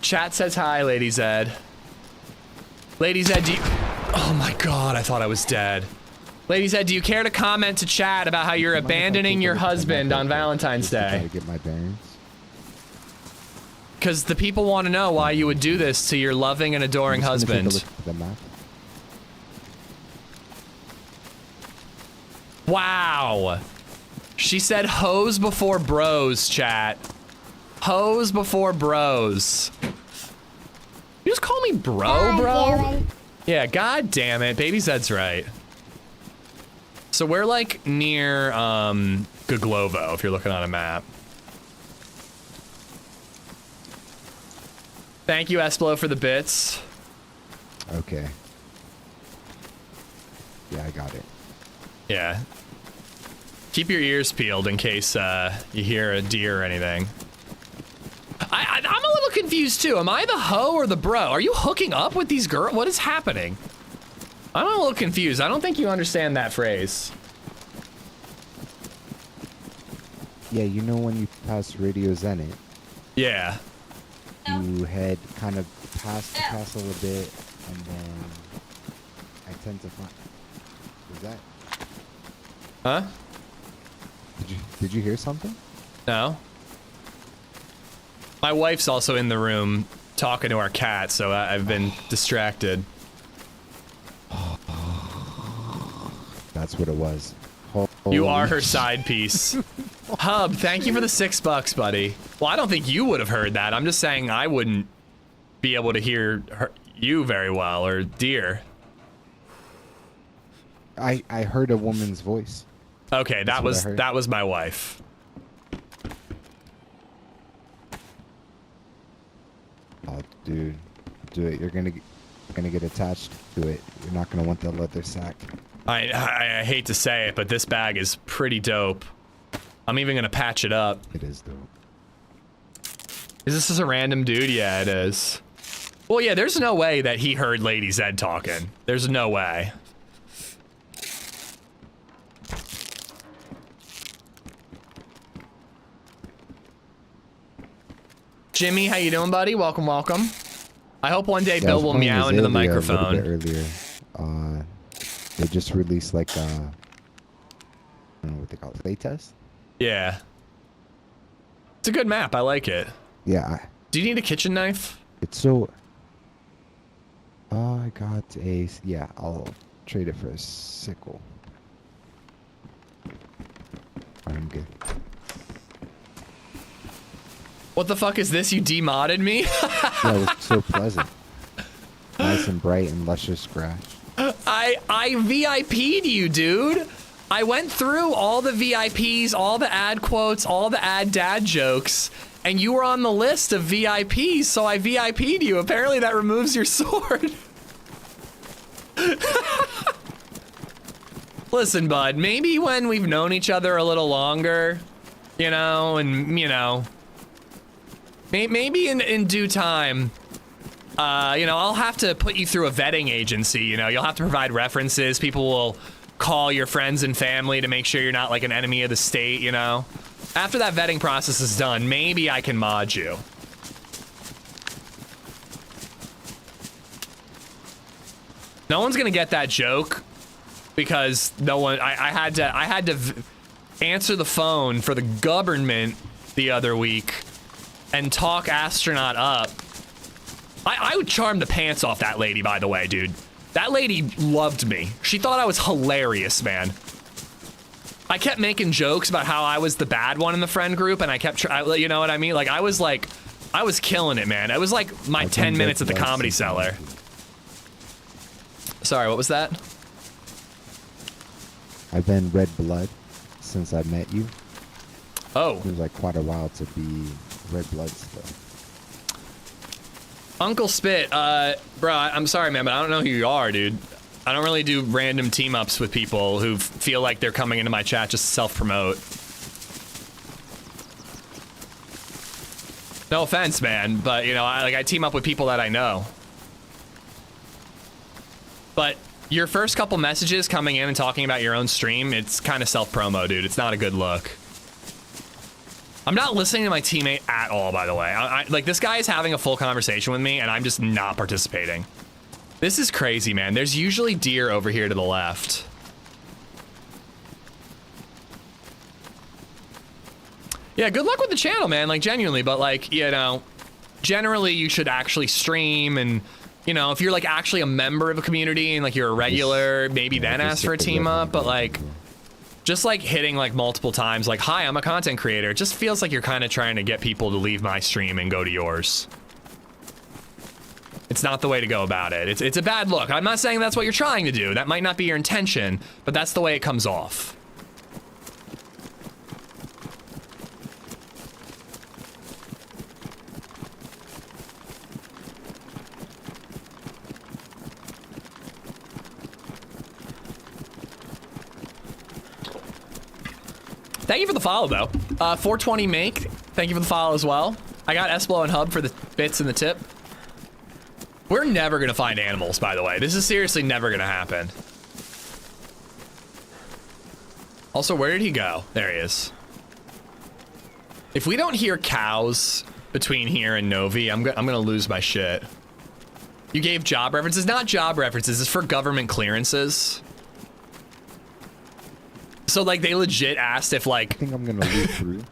Chat says hi, LadyZed. LadyZed, do you... Oh my god, I thought I was dead. LadyZed, do you care to comment to chat about how you're abandoning your husband on Valentine's Just to try Day? to get my bearings. Because the people want to know why you would do this to your loving and adoring I'm just gonna take a husband. look at the map. Wow. She said hoes before bros, chat. Hoes before bros. You just call me bro? Yeah, god damn it. Baby Zed's right. So we're like near Goglovo if you're looking on a map. Thank you, Esplo, for the bits. Okay. Yeah, I got it. Yeah. Keep your ears peeled in case you hear a deer or anything. I'm a little confused too. Am I the hoe or the bro? Are you hooking up with these girls? What is happening? I'm a little confused. I don't think you understand that phrase. Yeah, you know when you pass Radio Zenit, Yeah. you head kind of past the castle a bit, and then I tend to find. Was that? Huh? Did you hear something? No. My wife's also in the room talking to our cat, so I've been distracted. That's what it was. You are her Holy side piece. Hub, thank you for the $6, buddy. Well, I don't think you would have heard that. I'm just saying I wouldn't be able to hear you very well, or deer. I heard a woman's voice. Okay, That's what I heard. that was my wife. Oh, dude, do it. You're gonna get attached to it. You're not gonna want the leather sack. I hate to say it, but this bag is pretty dope. I'm even gonna patch it up. It is dope. Is this just a random dude? Yeah, it is. Well, yeah, there's no way that he heard LadyZed talking. There's no way. Jimmy, how you doing, buddy? Welcome, welcome. I hope one day Yeah, I Bill was will playing meow into the Azalea a little microphone. bit earlier. They just released like I don't know what they call it, playtest. Yeah. It's a good map. I like it. Yeah, Do you need a kitchen knife? it's so. I got a. Yeah, I'll trade it for a sickle. good. What the fuck is this? You demodded me? Yeah, it was so pleasant. Nice and bright and luscious grass. I VIP'd you, dude. I went through all the VIPs, all the ad quotes, all the ad dad jokes, and you were on the list of VIPs, so I VIP'd you. Apparently that removes your sword. Listen, bud, maybe when we've known each other a little longer, you know, and, you know, maybe in due time, you know, I'll have to put you through a vetting agency, you know, you'll have to provide references. People will call your friends and family to make sure you're not like an enemy of the state, you know. After that vetting process is done, maybe I can mod you. No one's gonna get that joke because no one, I had to answer the phone for the government the other week and talk Astronaut up. I would charm the pants off that lady, by the way, dude. That lady loved me. She thought I was hilarious, man. I kept making jokes about how I was the bad one in the friend group, and I kept, you know what I mean? Like, I was killing it, man. It was like my 10 minutes at the Comedy Cellar. Sorry, what was that? I've been red blood since I met you. Oh. It was like quite a while to be red blood still. Uncle Spit, bro, I'm sorry, man, but I don't know who you are, dude. I don't really do random team-ups with people who feel like they're coming into my chat just to self-promote. No offense, man, but, you know, I team up with people that I know. But your first couple messages coming in and talking about your own stream, it's kind of self-promo, dude. It's not a good look. I'm not listening to my teammate at all, by the way. Like, this guy is having a full conversation with me, and I'm just not participating. This is crazy, man. There's usually deer over here to the left. Yeah, good luck with the channel, man. Like, genuinely, but, like, you know, generally you should actually stream and, you know, if you're, like, actually a member of a community and, like, you're a regular, maybe then ask for a team up, but, like, just like hitting like multiple times like, hi, I'm a content creator. It just feels like you're kind of trying to get people to leave my stream and go to yours. It's not the way to go about it. It's a bad look. I'm not saying that's what you're trying to do. That might not be your intention, but that's the way it comes off. Thank you for the follow, though. 420 make, thank you for the follow as well. I got Esplo and Hub for the bits and the tip. We're never gonna find animals, by the way. This is seriously never gonna happen. Also, where did he go? There he is. If we don't hear cows between here and Novi, I'm gonna lose my shit. You gave job references? Not job references, it's for government clearances. So, like, they legit asked if, like... I think I'm gonna loop through.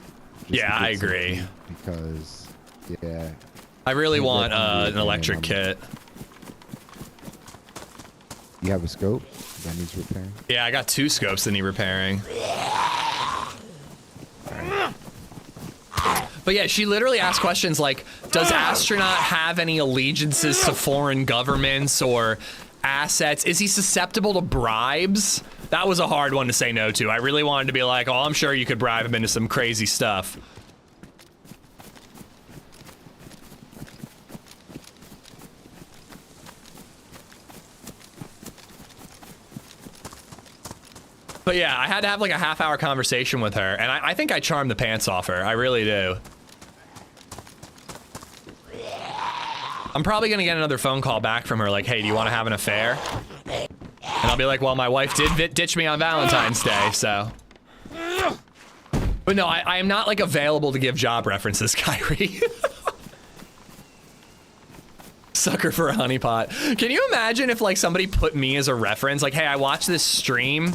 Yeah, I agree. Because, yeah. I really want an electric kit. You have a scope that needs repairing? Yeah, I got 2 scopes that need repairing. But yeah, she literally asked questions like, does Astronaut have any allegiances to foreign governments or assets? Is he susceptible to bribes? That was a hard one to say no to. I really wanted to be like, oh, I'm sure you could bribe him into some crazy stuff. But yeah, I had to have like a half-hour conversation with her, and I think I charmed the pants off her. I really do. I'm probably gonna get another phone call back from her like, hey, do you want to have an affair? And I'll be like, well, my wife did ditch me on Valentine's Day, so. But no, I am not like available to give job references, Kyrie. Sucker for a honeypot. Can you imagine if like somebody put me as a reference? Like, hey, I watched this stream.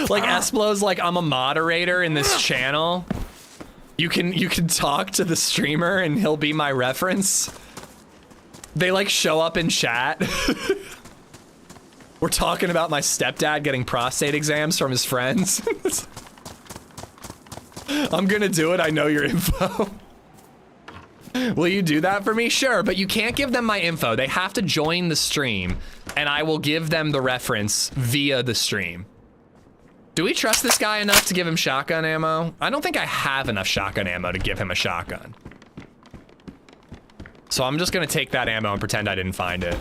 Like Esplo's like, I'm a moderator in this channel. You can talk to the streamer and he'll be my reference. They like show up in chat. We're talking about my stepdad getting prostate exams from his friends. I'm gonna do it. I know your info. Will you do that for me? Sure, but you can't give them my info. They have to join the stream, and I will give them the reference via the stream. Do we trust this guy enough to give him shotgun ammo? I don't think I have enough shotgun ammo to give him a shotgun. So I'm just gonna take that ammo and pretend I didn't find it.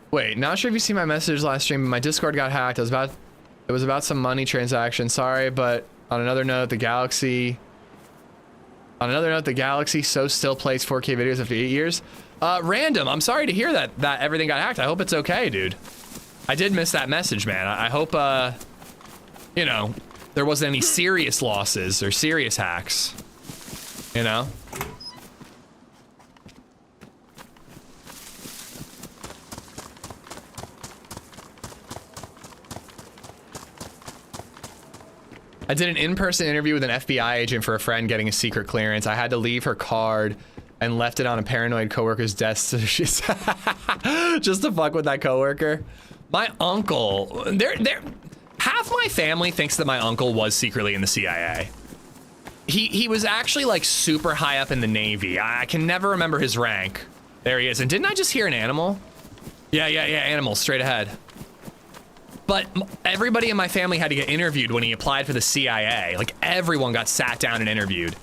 Wait, not sure if you see my message last stream, but my Discord got hacked. It was about some money transaction. Sorry, but on another note, the Galaxy so still plays 4K videos after 8 years. Random, I'm sorry to hear that everything got hacked. I hope it's okay, dude. I did miss that message, man. I hope, you know, there wasn't any serious losses or serious hacks, you know? I did an in-person interview with an FBI agent for a friend getting a secret clearance. I had to leave her card and left it on a paranoid coworker's desk. So she's just to fuck with that coworker. My uncle, half my family thinks that my uncle was secretly in the CIA. He was actually like super high up in the Navy. I can never remember his rank. There he is. And didn't I just hear an animal? Yeah, animal straight ahead. But everybody in my family had to get interviewed when he applied for the CIA. Like everyone got sat down and interviewed.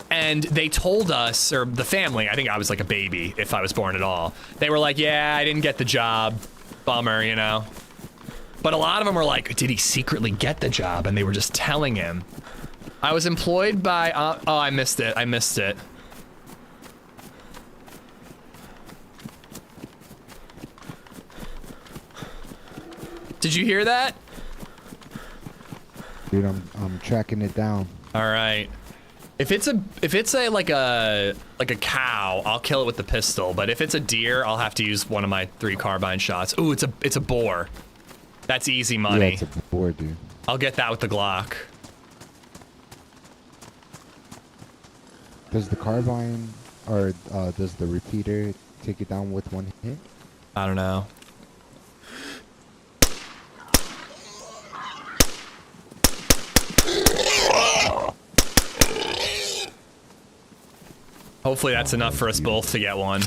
And they told us, or the family, I think I was like a baby if I was born at all. They were like, yeah, I didn't get the job. Bummer, you know? But a lot of them were like, did he secretly get the job? And they were just telling him. I was employed by, oh, I missed it. Did you hear that? Dude, I'm tracking it down. All right. If it's like a cow, I'll kill it with the pistol. But if it's a deer, I'll have to use one of my 3 carbine shots. Ooh, it's a boar. That's easy money. Yeah, it's a boar, dude. I'll get that with the Glock. Does the carbine or does the repeater take it down with 1 hit? I don't know. Hopefully that's enough for us both to get one.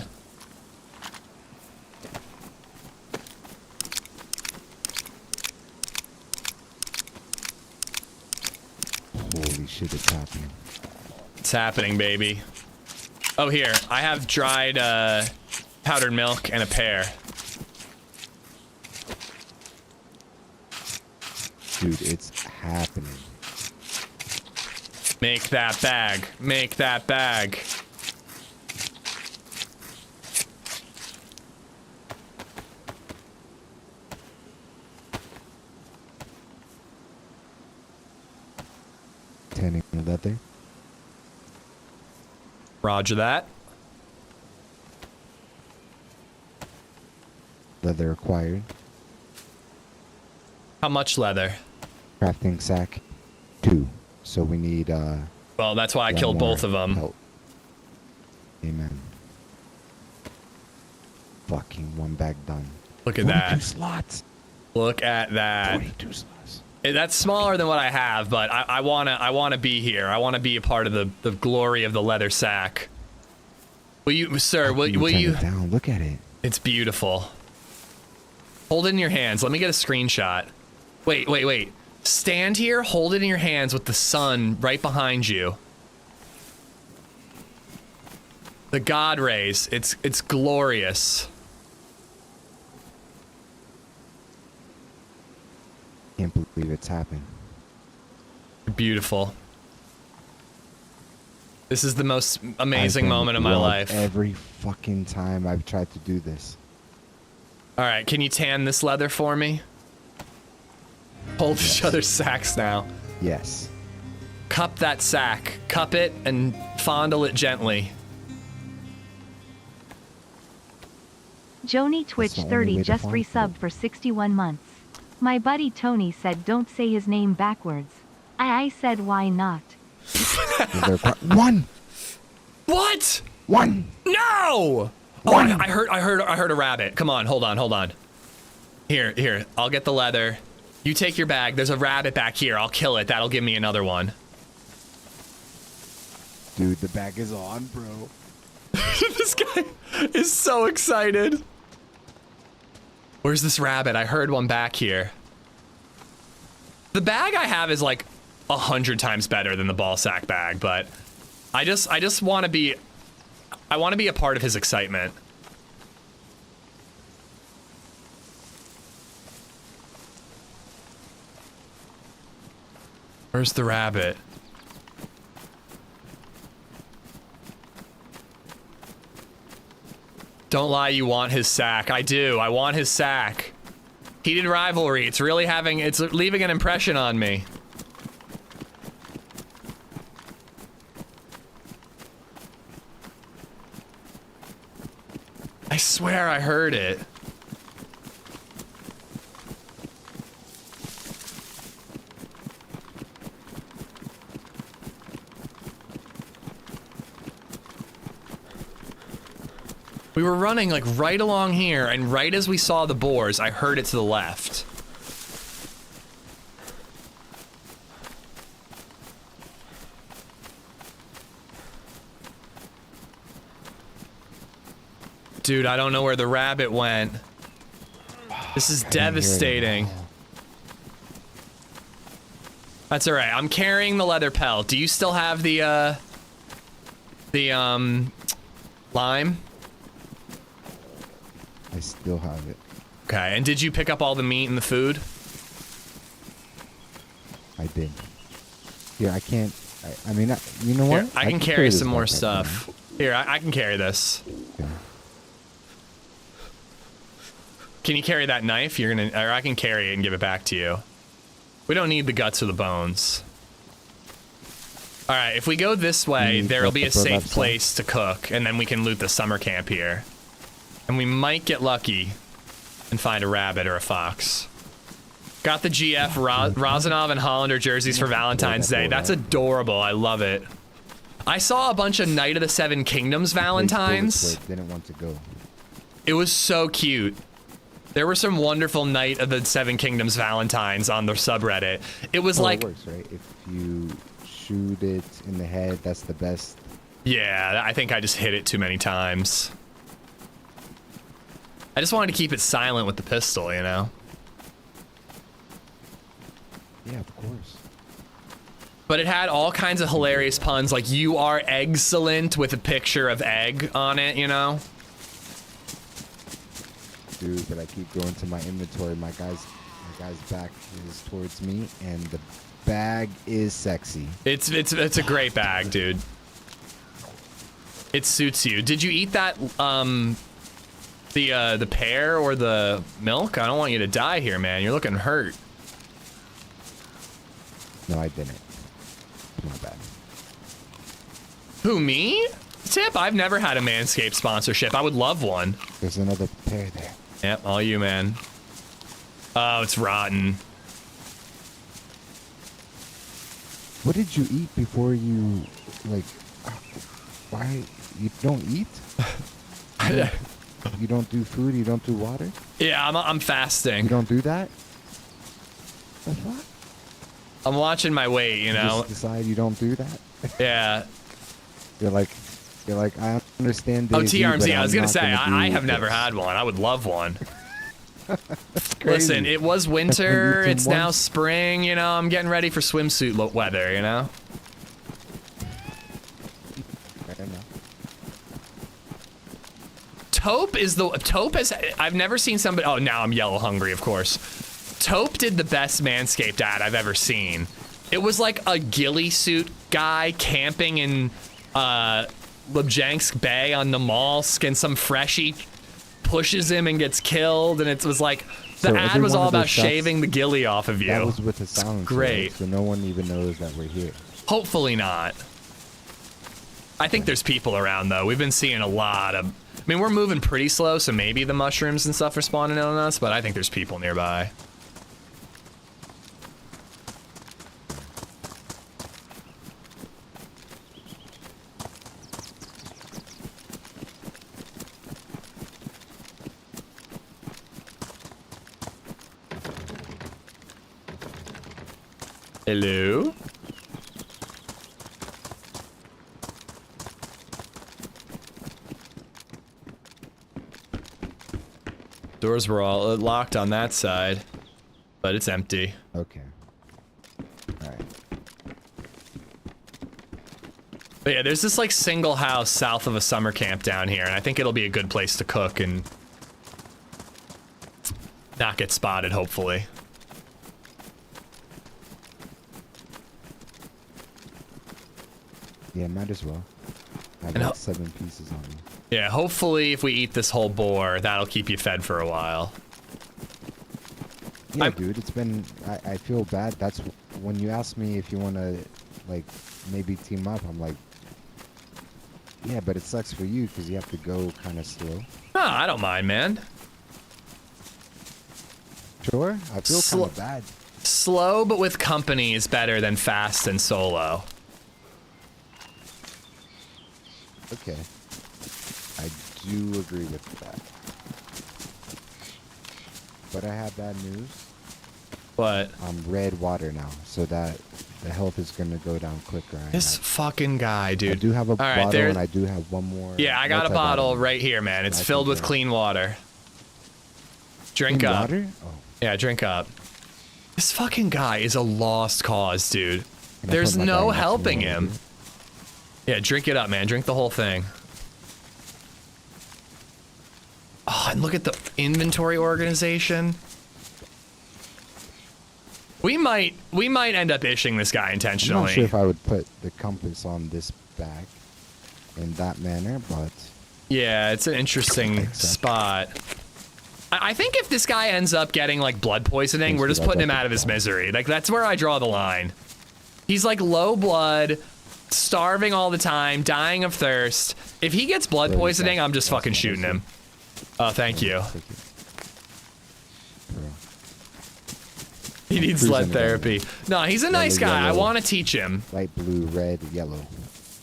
Holy shit, it's happening. It's happening, baby. Oh, here. I have dried powdered milk and a pear. Dude, it's happening. Make that bag. Make that bag. Tanning leather. Roger that. Leather acquired. How much leather? Crafting sack 2. So we need well, that's why I one killed more both of them. help. Amen. Fucking 1 bag done. Look at 42 that. slots. Look at that. 42 slots. That's smaller than what I have, but I wanna be here. I wanna be a part of the glory of the leather sack. Will you, sir? Will you? Turn it down. Look at it. It's beautiful. Hold it in your hands. Let me get a screenshot. Wait. Stand here. Hold it in your hands with the sun right behind you. The God rays. It's glorious. Can't believe it's happened. Beautiful. This is the most amazing moment of my life. Every fucking time I've tried to do this. All right, can you tan this leather for me? Hold each other's sacks now. Yes. Cup that sack. Cup it and fondle it gently. Joni Twitch That's the only 30 way to just fondle it. resubbed for 61 months. My buddy Tony said don't say his name backwards. I said why not? One! What? One! No! Oh, One! I heard a rabbit. Come on, hold on. Here, I'll get the leather. You take your bag. There's a rabbit back here. I'll kill it. That'll give me another one. Dude, the bag is on, bro. This guy is so excited. Where's this rabbit? I heard one back here. The bag I have is like 100 times better than the ball sack bag, but I just want to be, I want to be a part of his excitement. Where's the rabbit? Don't lie, you want his sack. I do. I want his sack. Heated rivalry. It's really having, it's leaving an impression on me. I swear I heard it. We were running like right along here, and right as we saw the boars, I heard it to the left. Dude, I don't know where the rabbit went. This is devastating. That's alright, I'm carrying the leather pelt. Do you still have the lime? I still have it. Okay, and did you pick up all the meat and the food? I did. Here, I can't. I mean, you know what? Here, I can carry this some more backpack stuff. Here, I can carry this. now. Can you carry that knife? You're gonna, or I can carry it and give it back to you. We don't need the guts or the bones. All right, if we go this way, there'll be a safe place to cook, and then we can loot the summer camp here. And we might get lucky and find a rabbit or a fox. Got the GF Rozanov and Hollander jerseys for Valentine's Day. That's adorable. I love it. I saw a bunch of Night of the Seven Kingdoms Valentines. Didn't want to go. It was so cute. There were some wonderful Night of the Seven Kingdoms Valentines on the subreddit. It was like... It works, right? If you shoot it in the head, that's the best. Yeah, I think I just hit it too many times. I just wanted to keep it silent with the pistol, you know? Yeah, of course. But it had all kinds of hilarious puns, like "you are excellent" with a picture of egg on it, you know? Dude, but I keep going to my inventory. My guy's back is towards me, and the bag is sexy. It's a great bag, dude. It suits you. Did you eat that, the pear or the milk? I don't want you to die here, man. You're looking hurt. No, I didn't. My bad. Who, me? Tip, I've never had a Manscaped sponsorship. I would love one. There's another pear there. Yep, all you, man. Oh, it's rotten. What did you eat before you, like, why, you don't eat? You don't do food, you don't do water? Yeah, I'm fasting. You don't do that? The fuck? I'm watching my weight, you know? Just decide you don't do that? Yeah. You're like, I understand. Oh, DayZ, T-Arms, but yeah, I was I'm gonna not say, I have do never this. had one. I would love one. Crazy. Listen, it was winter, Eat them it's now once. spring, you know? I'm getting ready for swimsuit weather, you know? Fair enough. Taupe has, I've never seen somebody, oh, now I'm yellow hungry, of course. Taupe did the best Manscaped ad I've ever seen. It was like a ghillie suit guy camping in Lubjansk Bay on Namalsk, and some freshie pushes him and gets killed, and it was like, the So ad every was one all of those about shots, shaving the ghillie off of you. That was with the sound. great. So no one even knows that we're here. Hopefully not. I think there's people around, though. We've been seeing a lot of... I mean, we're moving pretty slow, so maybe the mushrooms and stuff are spawning in on us, but I think there's people nearby. Hello? Doors were all locked on that side, but it's empty. Okay. Alright. But yeah, there's this like single house south of a summer camp down here, and I think it'll be a good place to cook and not get spotted, hopefully. Yeah, might as well. I And got 7 pieces on me. Yeah, hopefully if we eat this whole boar, that'll keep you fed for a while. Yeah, dude, it's been... I feel bad. That's when you asked me if you want to, like, maybe team up, I'm like... Yeah, but it sucks for you because you have to go kind of slow. No, I don't mind, man. Sure? I feel kind of bad. Slow but with company is better than fast and solo. Okay. I do agree with that. But I have bad news. What? I'm red water now, so that the health is gonna go down quicker. This fucking guy, dude. I do have a All right, bottle, there- and I do have one more. Yeah, I got a bottle multi-vitamin. right here, man. It's I filled can with drink. clean water. Drink Clean up. water? Oh. Yeah, drink up. This fucking guy is a lost cause, dude. Can I There's put my no diamond helping in him. water? Yeah, drink it up, man. Drink the whole thing. Oh, and look at the inventory organization. We might end up ishing this guy I'm intentionally. not sure if I would put the compass on this back in that manner, but Yeah, it's an interesting Makes sense. spot. I think if this guy ends up getting like blood poisoning, Thanks we're for just that putting him epic out of his thought. misery. Like that's where I draw the line. He's like low blood, starving all the time, dying of thirst. If he gets blood Really poisoning, fast. I'm just That's fucking what I shooting said. him. Oh, thank you. Thank you. Bro. He needs Cruising lead around. therapy. No, he's a nice guy. I yellow. want to teach him. Light blue, red, yellow.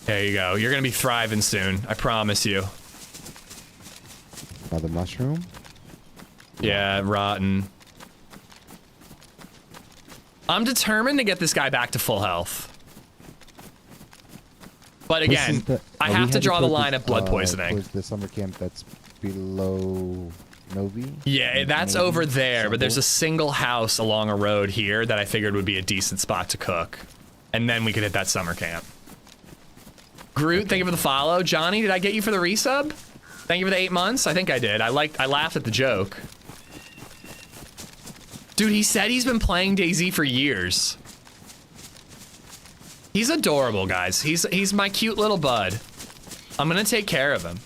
There you go. You're gonna be thriving soon. I promise you. Now the mushroom. Yeah, rotten. I'm determined to get this guy back to full health. But This again, is the- I are we have to headed draw the towards line the- at blood poisoning. Towards the summer camp that's below Novi. Yeah, that's Maybe? over there, but there's a Somewhere? single house along a road here that I figured would be a decent spot to cook. And then we could hit that summer camp. Groot, thank you for the follow. Johnny, did I get you for the resub? Thank you for the 8 months. I think I did. I laughed at the joke. Dude, he said he's been playing DayZ for years. He's adorable, guys. He's my cute little bud. I'm gonna take care of him.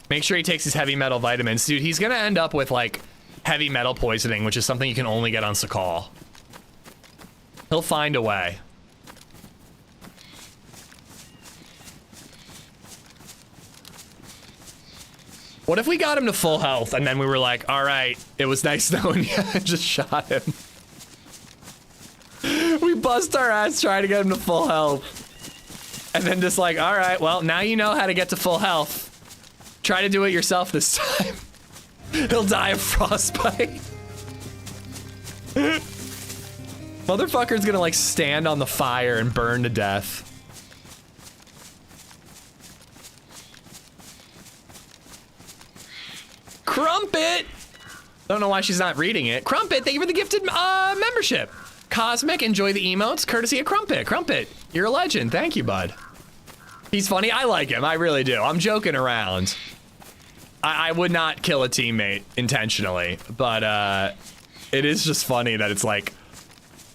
Make sure he takes his heavy metal vitamins. Dude, he's gonna end up with like heavy metal poisoning, which is something you can only get on Sakal. He'll find a way. What if we got him to full health and then we were like, all right, it was nice knowing you, and just shot him. We bust our ass trying to get him to full health. And then just like, all right, well, now you know how to get to full health. Try to do it yourself this time. He'll die of frostbite. Motherfucker's gonna like stand on the fire and burn to death. Crumpet! Don't know why she's not reading it. Crumpet, thank you for the gifted membership. Cosmic, enjoy the emotes, courtesy of Crumpet. Crumpet, you're a legend. Thank you, bud. He's funny. I like him. I really do. I'm joking around. I would not kill a teammate intentionally, but it is just funny that it's like,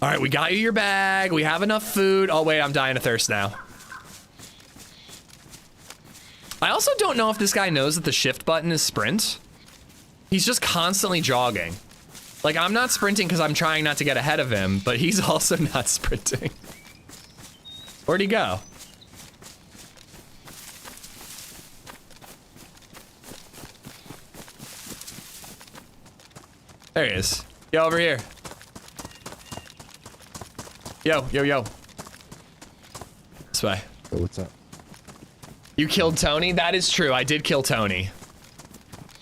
all right, we got you your bag. We have enough food. Oh, wait, I'm dying of thirst now. I also don't know if this guy knows that the shift button is sprint. He's just constantly jogging. Like, I'm not sprinting because I'm trying not to get ahead of him, but he's also not sprinting. Where'd he go? There he is. Yo, over here. Yo, yo, yo. This way. Oh, what's up? You killed Tony? That is true. I did kill Tony.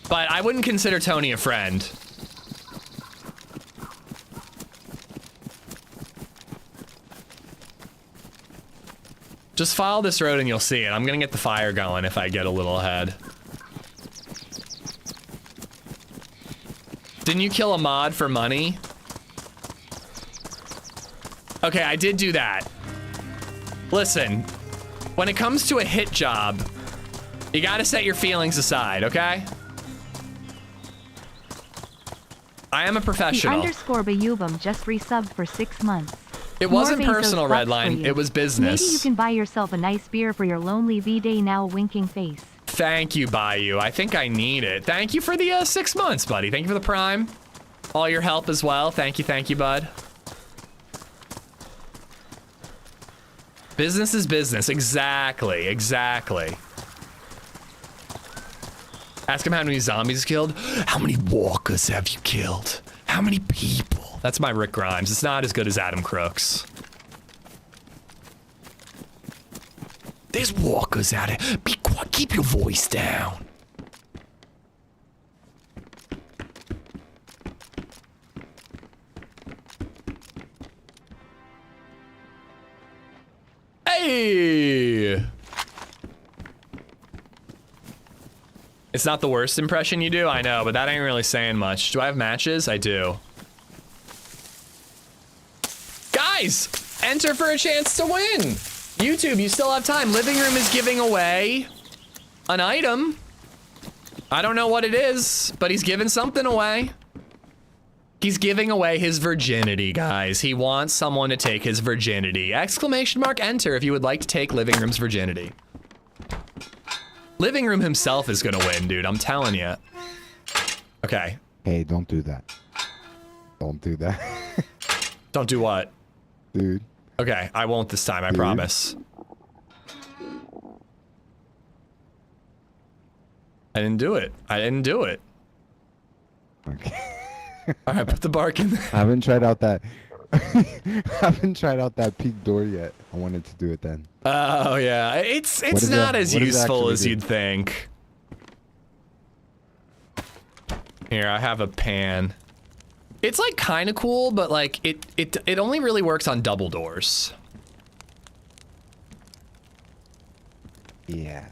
But I wouldn't consider Tony a friend. Just follow this road and you'll see it. I'm gonna get the fire going if I get a little ahead. Didn't you kill a mod for money? Okay, I did do that. Listen, when it comes to a hit job, you gotta set your feelings aside, okay? I am a professional. The underscore Bayubum just resubbed for 6 months. It More wasn't Bezos personal, bucks for Redline. you. It was business. Maybe you can buy yourself a nice beer for your lonely V-Day now winking face. Thank you, Bayou. I think I need it. Thank you for the 6 months, buddy. Thank you for the prime. All your help as well. Thank you, bud. Business is business. Exactly, exactly. Ask him how many zombies he's killed. How many walkers have you killed? How many people? That's my Rick Grimes. It's not as good as Adam Crooks. There's walkers out here. Be quiet. Keep your voice down. Hey! It's not the worst impression you do, I know, but that ain't really saying much. Do I have matches? I do. Guys, enter for a chance to win. YouTube, you still have time. Living Room is giving away an item. I don't know what it is, but he's giving something away. He's giving away his virginity, guys. He wants someone to take his virginity. Exclamation mark enter if you would like to take Living Room's virginity. Living Room himself is gonna win, dude. I'm telling you. Okay. Hey, don't do that. Don't do that. Don't do what? Dude. Okay, I won't this time, I promise. I didn't do it. I didn't do it. Okay. All right, put the bark in there. I haven't tried out that. I haven't tried out that peak door yet. I wanted to do it then. Oh yeah, it's does not that- as what does it useful actually as do? you'd think. Here, I have a pan. It's like kind of cool, but like it only really works on double doors. Yeah.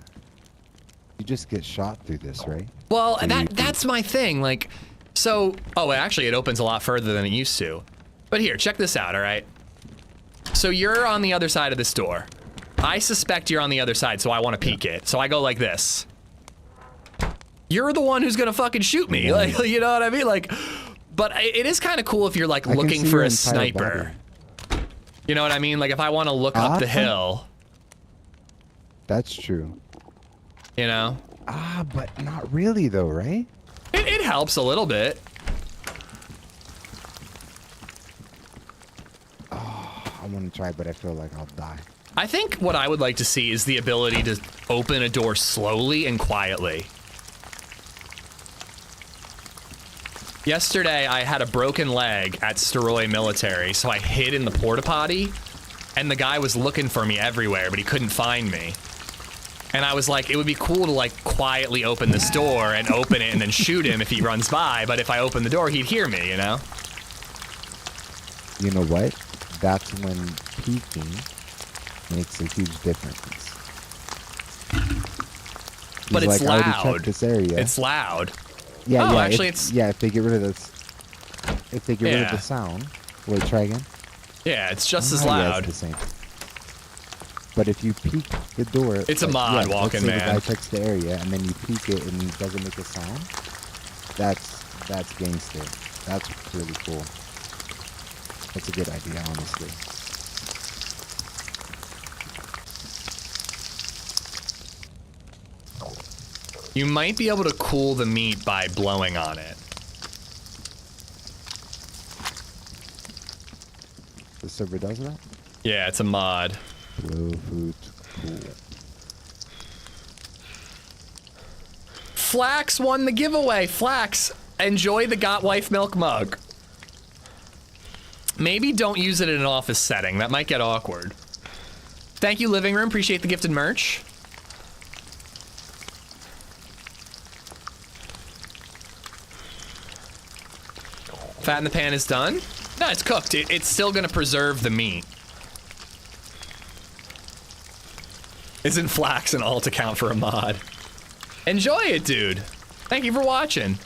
You just get shot through this, right? Well, So that's my thing. Like, so oh, actually, it opens a lot further than it used to. But here, check this out. All right. So you're on the other side of this door. I suspect you're on the other side, so I want to peek it. So I go like this. You're the one who's gonna fucking shoot me. Like, you know what I mean? Like, but it is kind of cool if you're like I can looking see for your a entire sniper. body. You know what I mean? Like if I want to look up the hill, That's true. you know, Ah, but not really though, right? it helps a little bit. I want to try, but I feel like I'll die. I think what I would like to see is the ability to open a door slowly and quietly. Yesterday, I had a broken leg at Steroy Military, so I hid in the porta potty, and the guy was looking for me everywhere, but he couldn't find me. And I was like, it would be cool to like quietly open this door and open it and then shoot him if he runs by, but if I open the door, he'd hear me, you know? You know what? That's when peeking makes a huge difference. But He's it's like, I already loud. checked this area. It's loud. Yeah, Oh, yeah. actually, if, it's- yeah. If they get rid of this, if they get rid of Yeah. the sound. Wait, try again. Yeah, it's just as Ah, yeah, loud. it's the same. But if you peek the door, It's a mod, let's walking say man. The guy checks the area and then you peek it and it doesn't make a sound. That's gangster. That's really cool. That's a good idea, honestly. You might be able to cool the meat by blowing on it. The server does that. Yeah, it's a mod. Blow food, cool. Flax won the giveaway. Flax, enjoy the Got Wife Milk mug. Maybe don't use it in an office setting. That might get awkward. Thank you, Living Room. Appreciate the gifted merch. Fat in the pan is done. No, it's cooked. It's still gonna preserve the meat. Isn't flax an alt account for a mod? Enjoy it, dude. Thank you for watching.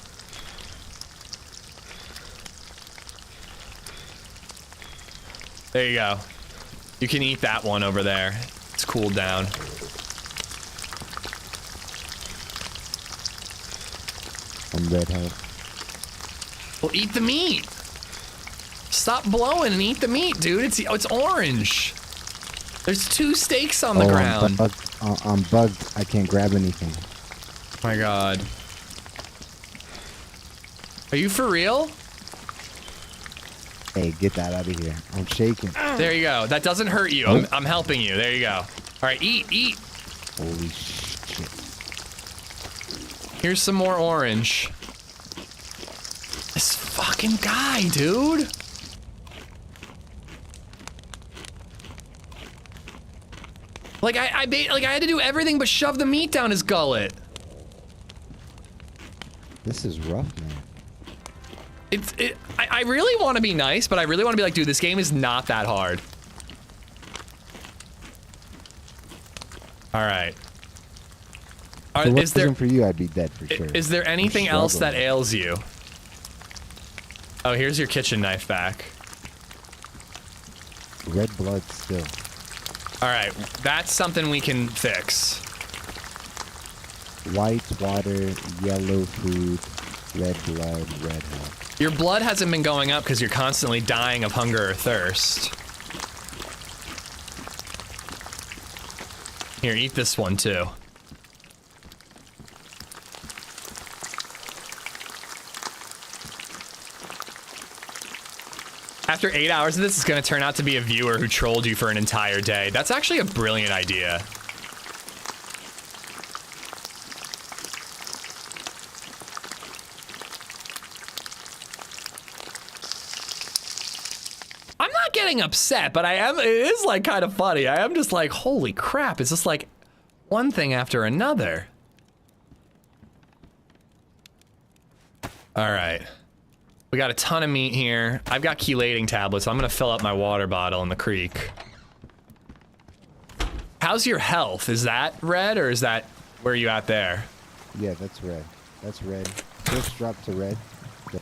There you go. You can eat that one over there. It's cooled down. I'm red health. Well, eat the meat. Stop blowing and eat the meat, dude. It's orange. There's 2 steaks on the ground. I'm bugged. I can't grab anything. My God. Are you for real? Hey, get that out of here. I'm shaking. There you go. That doesn't hurt you. I'm helping you. There you go. All right, eat. Holy shit. Here's some more orange. This fucking guy, dude. Like I had to do everything but shove the meat down his gullet. This is rough, man. I really want to be nice, but I really want to be like, dude, this game is not that hard. All right. So if it wasn't for you, I'd be dead for sure. Is there anything else that ails you? Oh, here's your kitchen knife back. Red blood still. All right, that's something we can fix. White water, yellow food, red blood, red health. Your blood hasn't been going up because you're constantly dying of hunger or thirst. Here, eat this one too. After 8 hours of this, it's gonna turn out to be a viewer who trolled you for an entire day. That's actually a brilliant idea. I'm not getting upset, but it is like kind of funny. I am just like, holy crap, it's just like one thing after another. All right. We got a ton of meat here. I've got chelating tablets, so I'm gonna fill up my water bottle in the creek. How's your health? Is that red or is that where you at there? Yeah, that's red. That's red. Just dropped to red,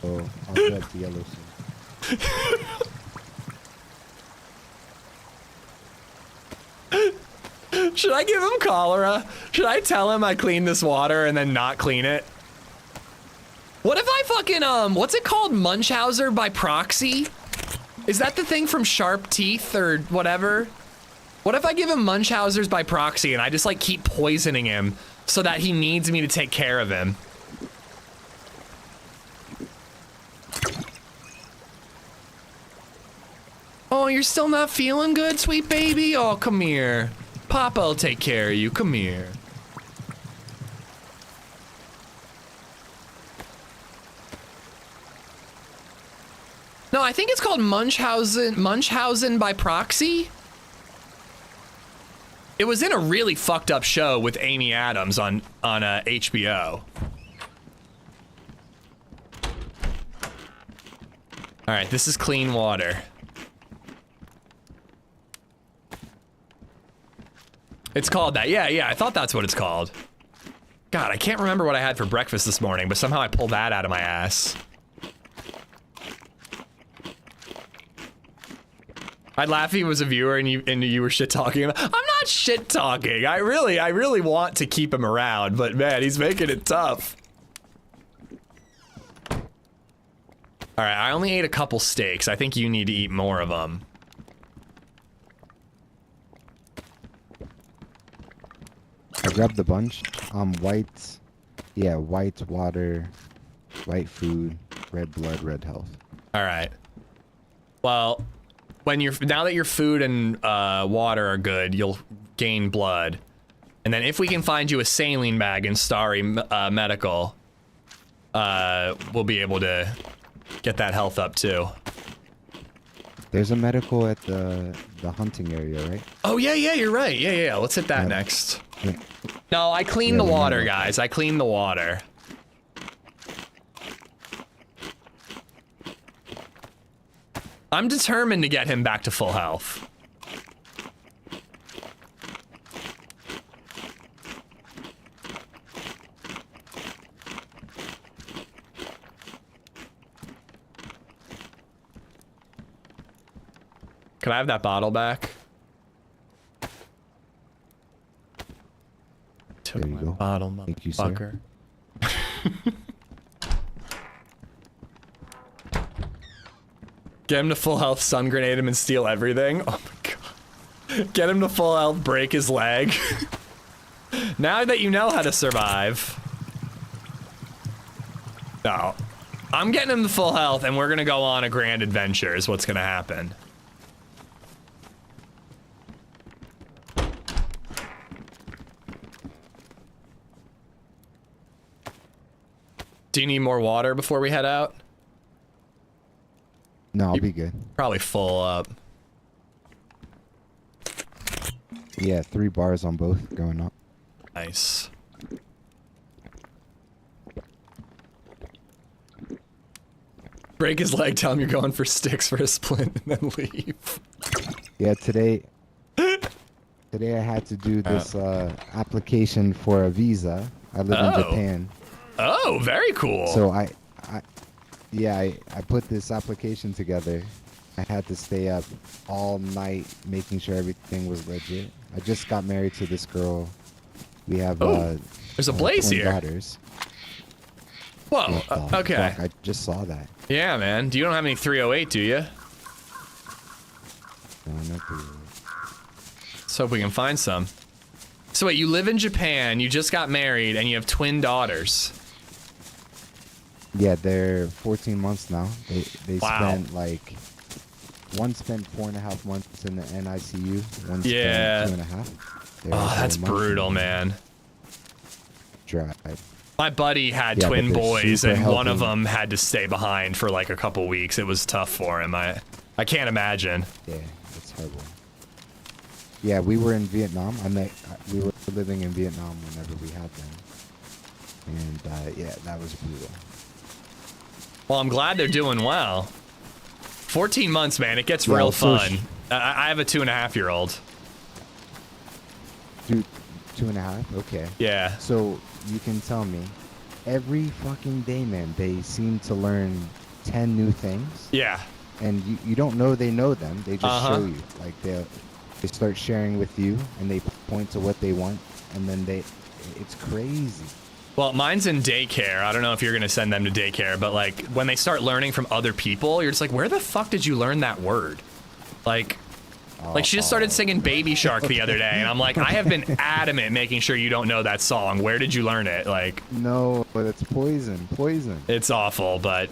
so I'll get to yellow soon. Should I give him cholera? Should I tell him I cleaned this water and then not clean it? What if I fucking, what's it called? Munchausen by proxy? Is that the thing from Sharp Teeth or whatever? What if I give him Munchausen's by proxy and I just like keep poisoning him so that he needs me to take care of him? Oh, you're still not feeling good, sweet baby? Oh, come here. Papa'll take care of you. Come here. No, I think it's called Munchausen by proxy. It was in a really fucked up show with Amy Adams on HBO. All right, this is clean water. It's called that. Yeah, I thought that's what it's called. God, I can't remember what I had for breakfast this morning, but somehow I pulled that out of my ass. I'd laugh if he was a viewer and you were shit talking him. I'm not shit talking. I really want to keep him around, but man, he's making it tough. All right, I only ate a couple steaks. I think you need to eat more of them. I grabbed a bunch. White, yeah, white water, white food, red blood, red health. All right. Well, now that your food and water are good, you'll gain blood. And then if we can find you a saline bag in Starry Medical, we'll be able to get that health up too. There's a medical at the hunting area, right? Oh yeah, you're right. Yeah. Let's hit that next. Yeah. No, I cleaned the water, guys. I cleaned the water. I'm determined to get him back to full health. Can I have that bottle back? Took There you my go. bottle, Thank you, sir. motherfucker. Get him to full health, stun grenade him, and steal everything. Oh my god. Get him to full health, break his leg. Now that you know how to survive. No. I'm getting him to full health, and we're gonna go on a grand adventure is what's gonna happen. Do you need more water before we head out? No, I'll be good. Probably full up. Yeah, 3 bars on both going up. Nice. Break his leg, tell him you're going for sticks for a splint, and then leave. Yeah, today I had to do this application for a visa. I live in Japan. Oh, very cool. So I put this application together. I had to stay up all night making sure everything was legit. I just got married to this girl. We have there's a blaze twin here. daughters. Whoa, okay. Fuck, I just saw that. Yeah, man. You don't have any 308, do you? No, not the- Let's hope we can find some. So wait, you live in Japan, you just got married, and you have twin daughters. Yeah, they're 14 months now. They Wow. spent like, one spent 4.5 months in the NICU. One Yeah. spent 2.5. They were Oh, that's very much brutal, man. Dry. My buddy had Yeah, twin but they're boys, super and one of healthy. them had to stay behind for like a couple weeks. It was tough for him. I can't imagine. Yeah, it's horrible. Yeah, we were in Vietnam. We were living in Vietnam whenever we had them. And yeah, that was brutal. Well, I'm glad they're doing well. 14 months, man. It gets Yeah, real so fun. I have a 2.5-year-old. Dude, 2.5? Okay. Yeah. So, you can tell me, every fucking day, man, they seem to learn 10 new things. Yeah. And you don't know they know them. They just Uh-huh. show you. Like, they start sharing with you, and they point to what they want, and then it's crazy. Well, mine's in daycare. I don't know if you're going to send them to daycare, but like when they start learning from other people, you're just like, where the fuck did you learn that word? Like she just started singing Baby Shark the other day, and I'm like, I have been adamant making sure you don't know that song. Where did you learn it? Like, No, but it's poison. it's awful, but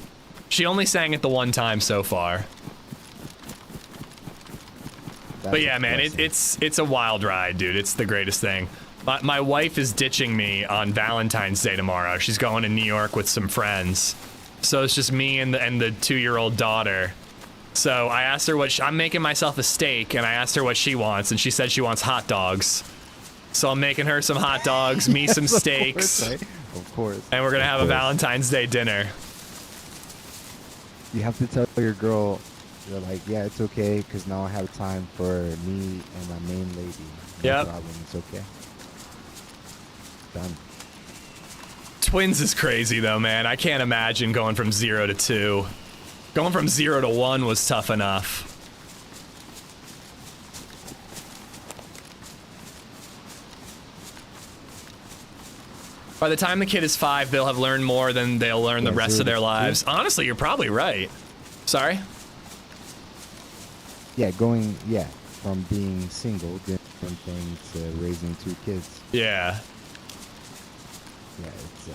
she only sang it the one time so far. But yeah, man, it's a wild ride, dude. It's the greatest thing. My wife is ditching me on Valentine's Day tomorrow. She's going to New York with some friends. So it's just me and the 2-year-old daughter. So I asked her I'm making myself a steak, and I asked her what she wants, and she said she wants hot dogs. So I'm making her some hot dogs, me some steaks, Of course. and we're gonna have a Valentine's Day dinner. You have to tell your girl, you're like, yeah, it's okay, because now I have time for me and my main lady. No Yep. problem, it's okay. Done. Twins is crazy though, man. I can't imagine going from 0 to 2. Going from 0 to 1 was tough enough. By the time the kid is 5, they'll have learned more than they'll learn the rest of their lives. Honestly, you're probably right. Sorry? Yeah, from being single, different thing to raising 2 kids. Yeah. Yeah, it's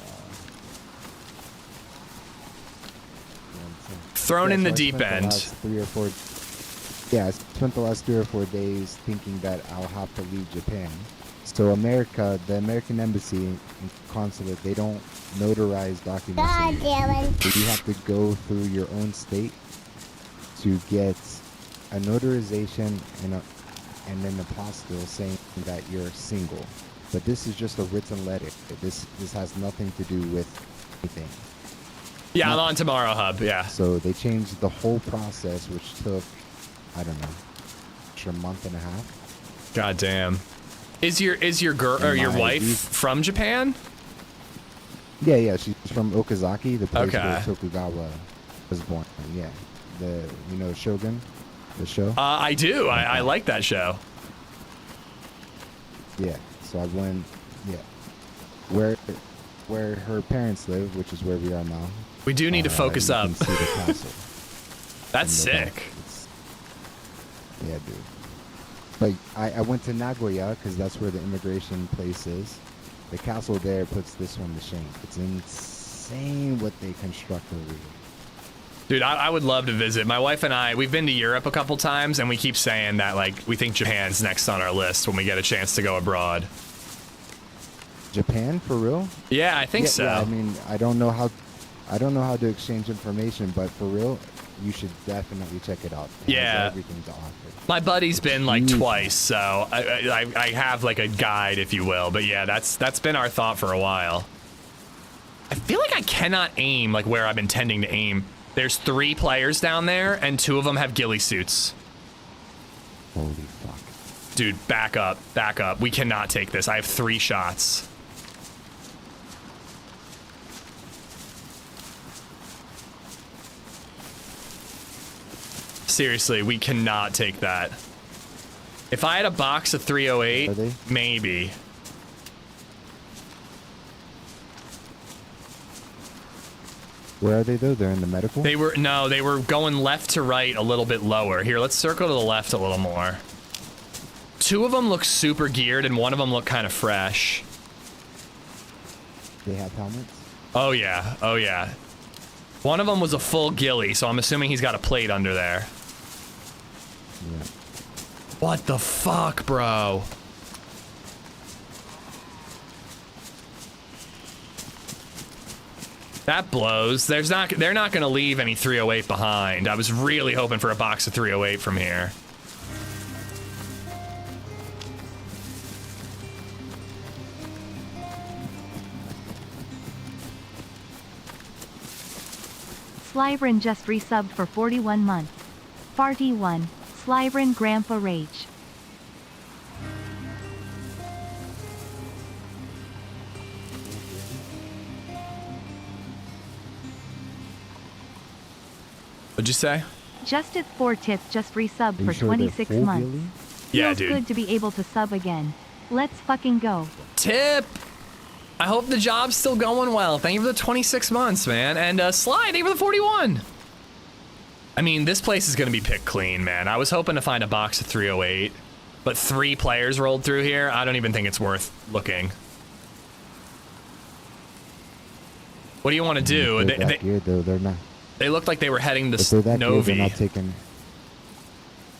Thrown in the so I deep spent the end. last 3 or 4 Yeah, I spent the last 3 or 4 days thinking that I'll have to leave Japan. So the American Embassy and Consulate, they don't notarize documents anymore. So you have to go through your own state to get a notarization and an apostille saying that you're single. But this is just a written letter. This has nothing to do with anything. Yeah, I'm on tomorrow, Hub. Yeah. So they changed the whole process, which took, I don't know, a month and a half. God damn. Is your girl or your wife from Japan? Yeah, she's from Okazaki, the place Okay. where Tokugawa was born. Yeah, the Shogun. The show? I do. I like that show. Yeah. So I went. Yeah. Where her parents live, which is where we are now. We do need to focus you up. Can see the castle. That's from the sick. back. Yeah, dude. But I went to Nagoya because that's where the immigration place is. The castle there puts this one to shame. It's insane what they construct over here. Dude, I would love to visit. My wife and I, we've been to Europe a couple times, and we keep saying that, like, we think Japan's next on our list when we get a chance to go abroad. Japan, for real? Yeah, I think so. Yeah, I mean, I don't know how to exchange information, but for real, you should definitely check it out. It has everything to offer. My buddy's been like twice, so I have like a guide, if you will. But yeah, that's been our thought for a while. I feel like I cannot aim like where I'm intending to aim. There's 3 players down there, and 2 of them have ghillie suits. Holy fuck. Dude, back up, back up. We cannot take this. I have 3 shots. Seriously, we cannot take that. If I had a box of 308, maybe. Where are they though? They're in the medical? They were going left to right a little bit lower. Here, let's circle to the left a little more. 2 of them look super geared and 1 of them look kind of fresh. They have helmets? Oh yeah, oh yeah. 1 of them was a full ghillie, so I'm assuming he's got a plate under there. Yeah. What the fuck, bro? That blows. They're not going to leave any 308 behind. I was really hoping for a box of 308 from here. Slybrin just resubbed for 41 months. Farty 1. Slybrin Grandpa Rage. What'd you say? Justed 4 Tip just resubbed you for sure 26 they're full months. ghillie? Yeah, Feels dude. good to be able to sub again. Let's fucking go. Tip! I hope the job's still going well. Thank you for the 26 months, man. And Sly, thank you for the 41. I mean, this place is going to be picked clean, man. I was hoping to find a box of 308, but 3 players rolled through here. I don't even think it's worth looking. What do you want to do? They're not. They looked like they were heading to If they're that geared, they're Novi. not taking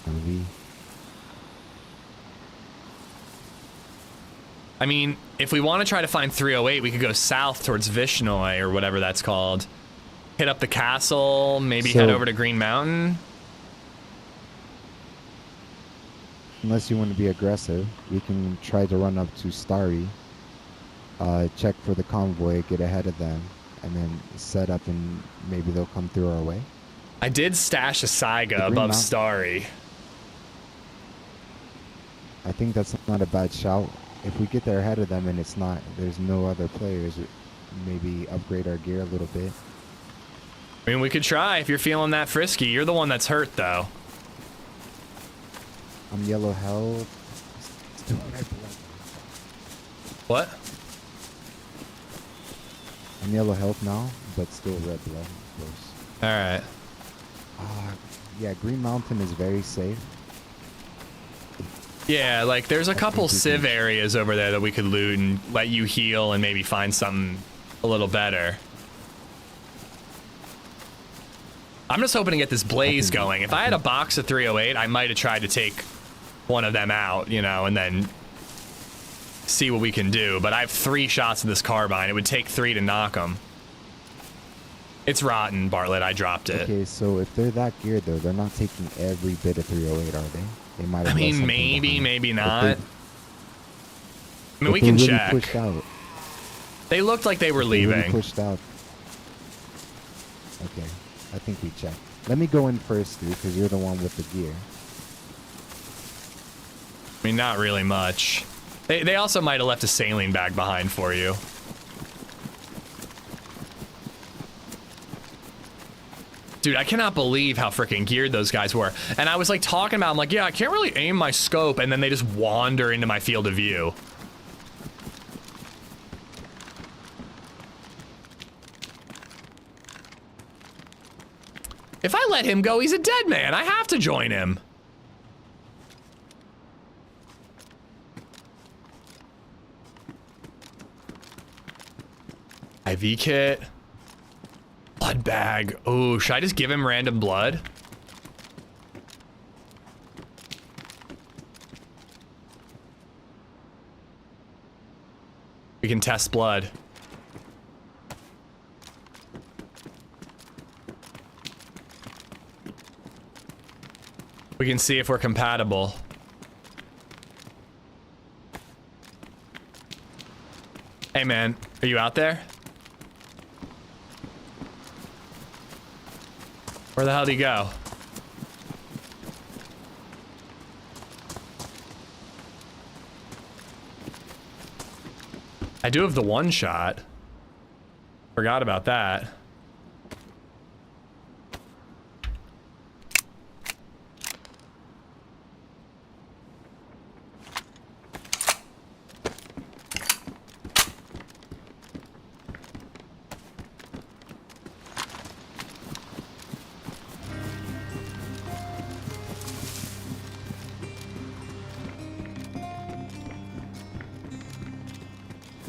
Novi. I mean, if we want to try to find 308, we could go south towards Vishnoi or whatever that's called. Hit up the castle, maybe head over to Green Mountain. Unless you want to be aggressive, we can try to run up to Starry, check for the convoy, get ahead of them, and then set up and maybe they'll come through our way. I did stash a Saiga above Mountain. Starry. I think that's not a bad shout. If we get there ahead of them and there's no other players, maybe upgrade our gear a little bit. I mean, we could try if you're feeling that frisky. You're the one that's hurt, though. I'm yellow health. Still red blood. What? I'm yellow health now, but still red blood, of course. Alright. Yeah, Green Mountain is very safe. Yeah, like, there's a couple civ areas over there that we could loot and let you heal and maybe find something a little better. I'm just hoping to get this blaze going. If I had a box of 308, I might have tried to take one of them out, you know, and then see what we can do. But I have 3 shots of this carbine. It would take 3 to knock them. It's rotten, Bartlett. I dropped it. Okay, so if they're that geared, though, they're not taking every bit of 308, are they? They might have I left mean, something maybe, behind. maybe not. I mean, If we they can really check. pushed out, They looked like they were if they really leaving. pushed out. Okay, I think we checked. Let me go in first, dude, because you're the one with the gear. I mean, not really much. They also might have left a saline bag behind for you. Dude, I cannot believe how freaking geared those guys were. And I was like talking about, I'm like, yeah, I can't really aim my scope. And then they just wander into my field of view. If I let him go, he's a dead man. I have to join him. IV kit. Blood bag. Oh, should I just give him random blood? We can test blood. We can see if we're compatible. Hey man, are you out there? Where the hell did he go? I do have the one shot. Forgot about that.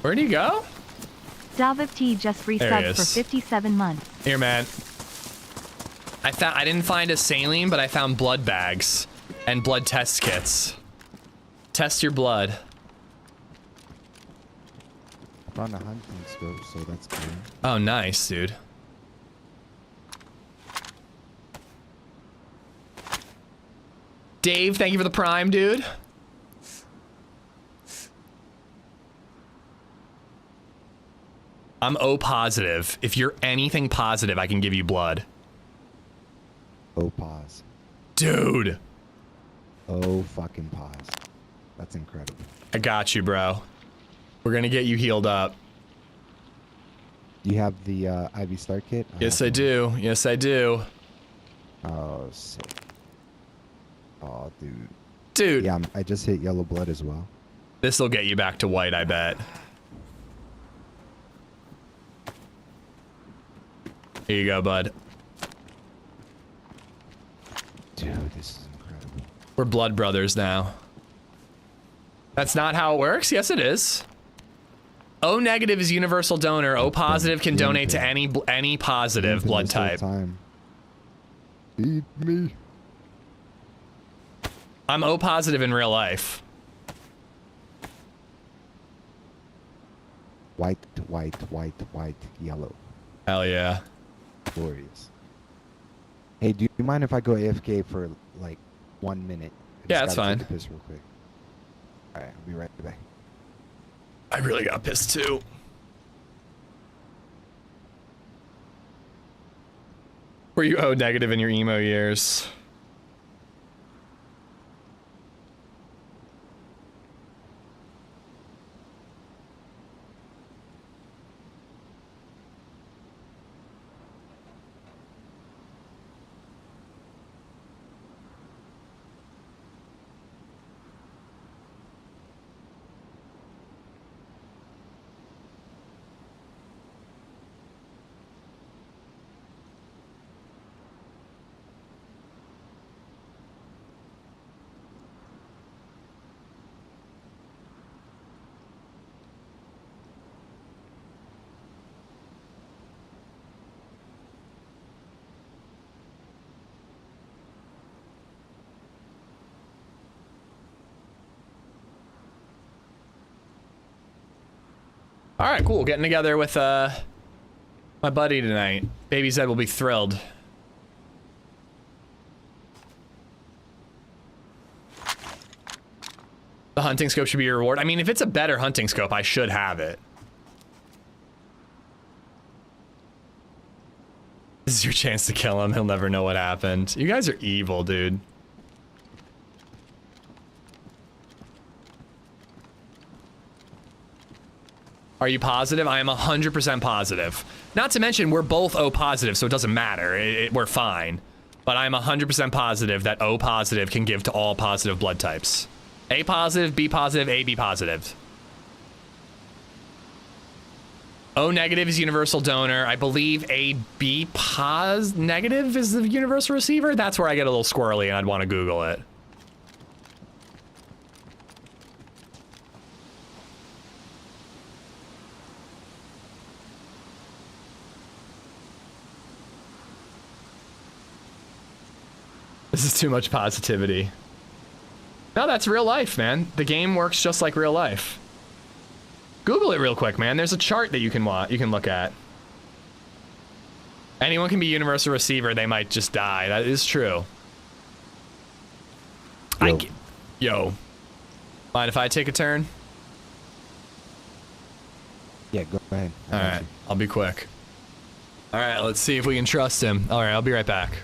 Where'd he go? Daviv T just resubbed for 57 months. Here, man. I didn't find a saline, but I found blood bags and blood test kits. Test your blood. I found a hunting scope, so that's cool. Oh, nice, dude. Dave, thank you for the prime, dude. I'm O positive. If you're anything positive, I can give you blood. Oh, pause. Dude. Oh, fucking pause. That's incredible. I got you, bro. We're gonna get you healed up. You have the IV start kit? Yes, I do. Yes, I do. Oh, sick. Oh, dude. Dude. Yeah, I just hit yellow blood as well. This will get you back to white, I bet. Here you go, bud. Dude, this is incredible. We're blood brothers now. That's not how it works? Yes, it is. O negative is universal donor. O positive can donate to any positive blood type. Feed me. I'm O positive in real life. White, white, white, white, yellow. Hell yeah. Glorious. Hey, do you mind if I go AFK for like 1 minute? Yeah, that's fine. Take a piss real quick. Alright, I'll be right back. I really got pissed too. Were you O negative in your emo years? All right, cool. Getting together with my buddy tonight. LadyZed will be thrilled. The hunting scope should be your reward. I mean, if it's a better hunting scope, I should have it. This is your chance to kill him. He'll never know what happened. You guys are evil, dude. Are you positive? I am 100% positive. Not to mention, we're both O positive, so it doesn't matter. We're fine. But I'm 100% positive that O positive can give to all positive blood types. A positive, B positive, AB positive. O negative is universal donor. I believe AB negative is the universal receiver. That's where I get a little squirrely and I'd want to Google it. This is too much positivity. No, that's real life, man. The game works just like real life. Google it real quick, man. There's a chart that you can look at. Anyone can be universal receiver. They might just die. That is true. Yo. Mind if I take a turn? Yeah, go ahead. All right, I'll be quick. All right, let's see if we can trust him. All right, I'll be right back.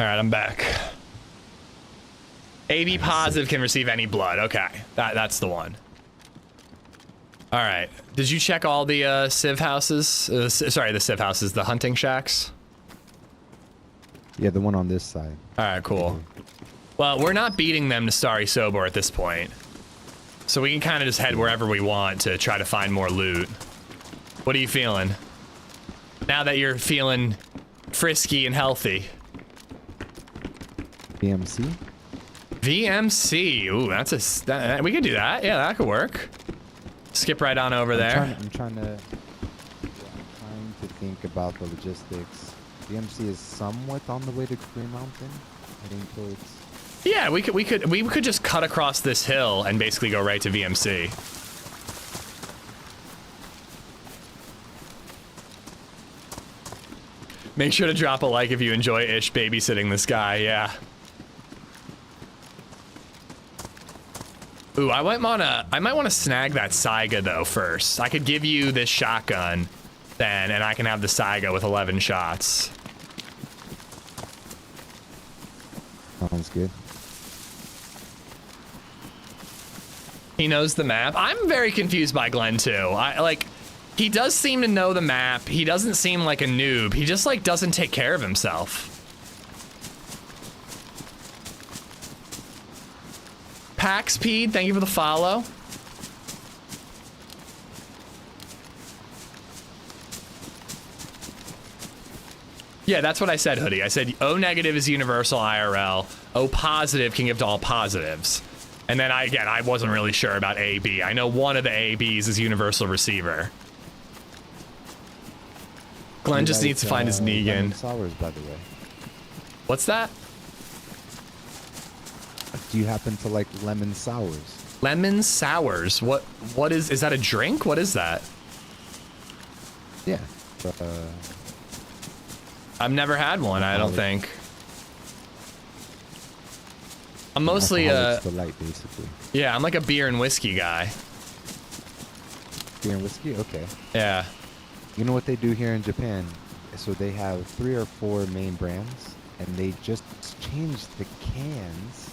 All right, I'm back. AB positive can receive any blood. Okay, that's the one. All right, did you check all the civ houses? Sorry, the civ houses, the hunting shacks? Yeah, the one on this side. All right, cool. Well, we're not beating them to Starry Sobor at this point. So we can kind of just head wherever we want to try to find more loot. What are you feeling? Now that you're feeling frisky and healthy. VMC? VMC. Ooh, we could do that. Yeah, that could work. Skip right on over there. I'm trying to think about the logistics. VMC is somewhat on the way to Green Mountain, heading towards. Yeah, we could just cut across this hill and basically go right to VMC. Make sure to drop a like if you enjoy Ish babysitting this guy, yeah. Ooh, I might wanna snag that Saiga though first. I could give you this shotgun then, and I can have the Saiga with 11 shots. Sounds good. He knows the map. I'm very confused by Glenn too. He does seem to know the map. He doesn't seem like a noob. He just like doesn't take care of himself. Paxpeed, thank you for the follow. Yeah, that's what I said, Hoodie. I said O negative is universal IRL. O positive can give to all positives. And then I wasn't really sure about AB. I know one of the ABs is universal receiver. Glenn just needs to find his Negan. Sours, by the way. What's that? Do you happen to like lemon sours? Lemon sours. What is that a drink? What is that? Yeah. I've never had one, I don't think. I'm mostly delight, basically. yeah, I'm like a beer and whiskey guy. Beer and whiskey? Okay. Yeah. You know what they do here in Japan? So they have 3 or 4 main brands, and they just change the cans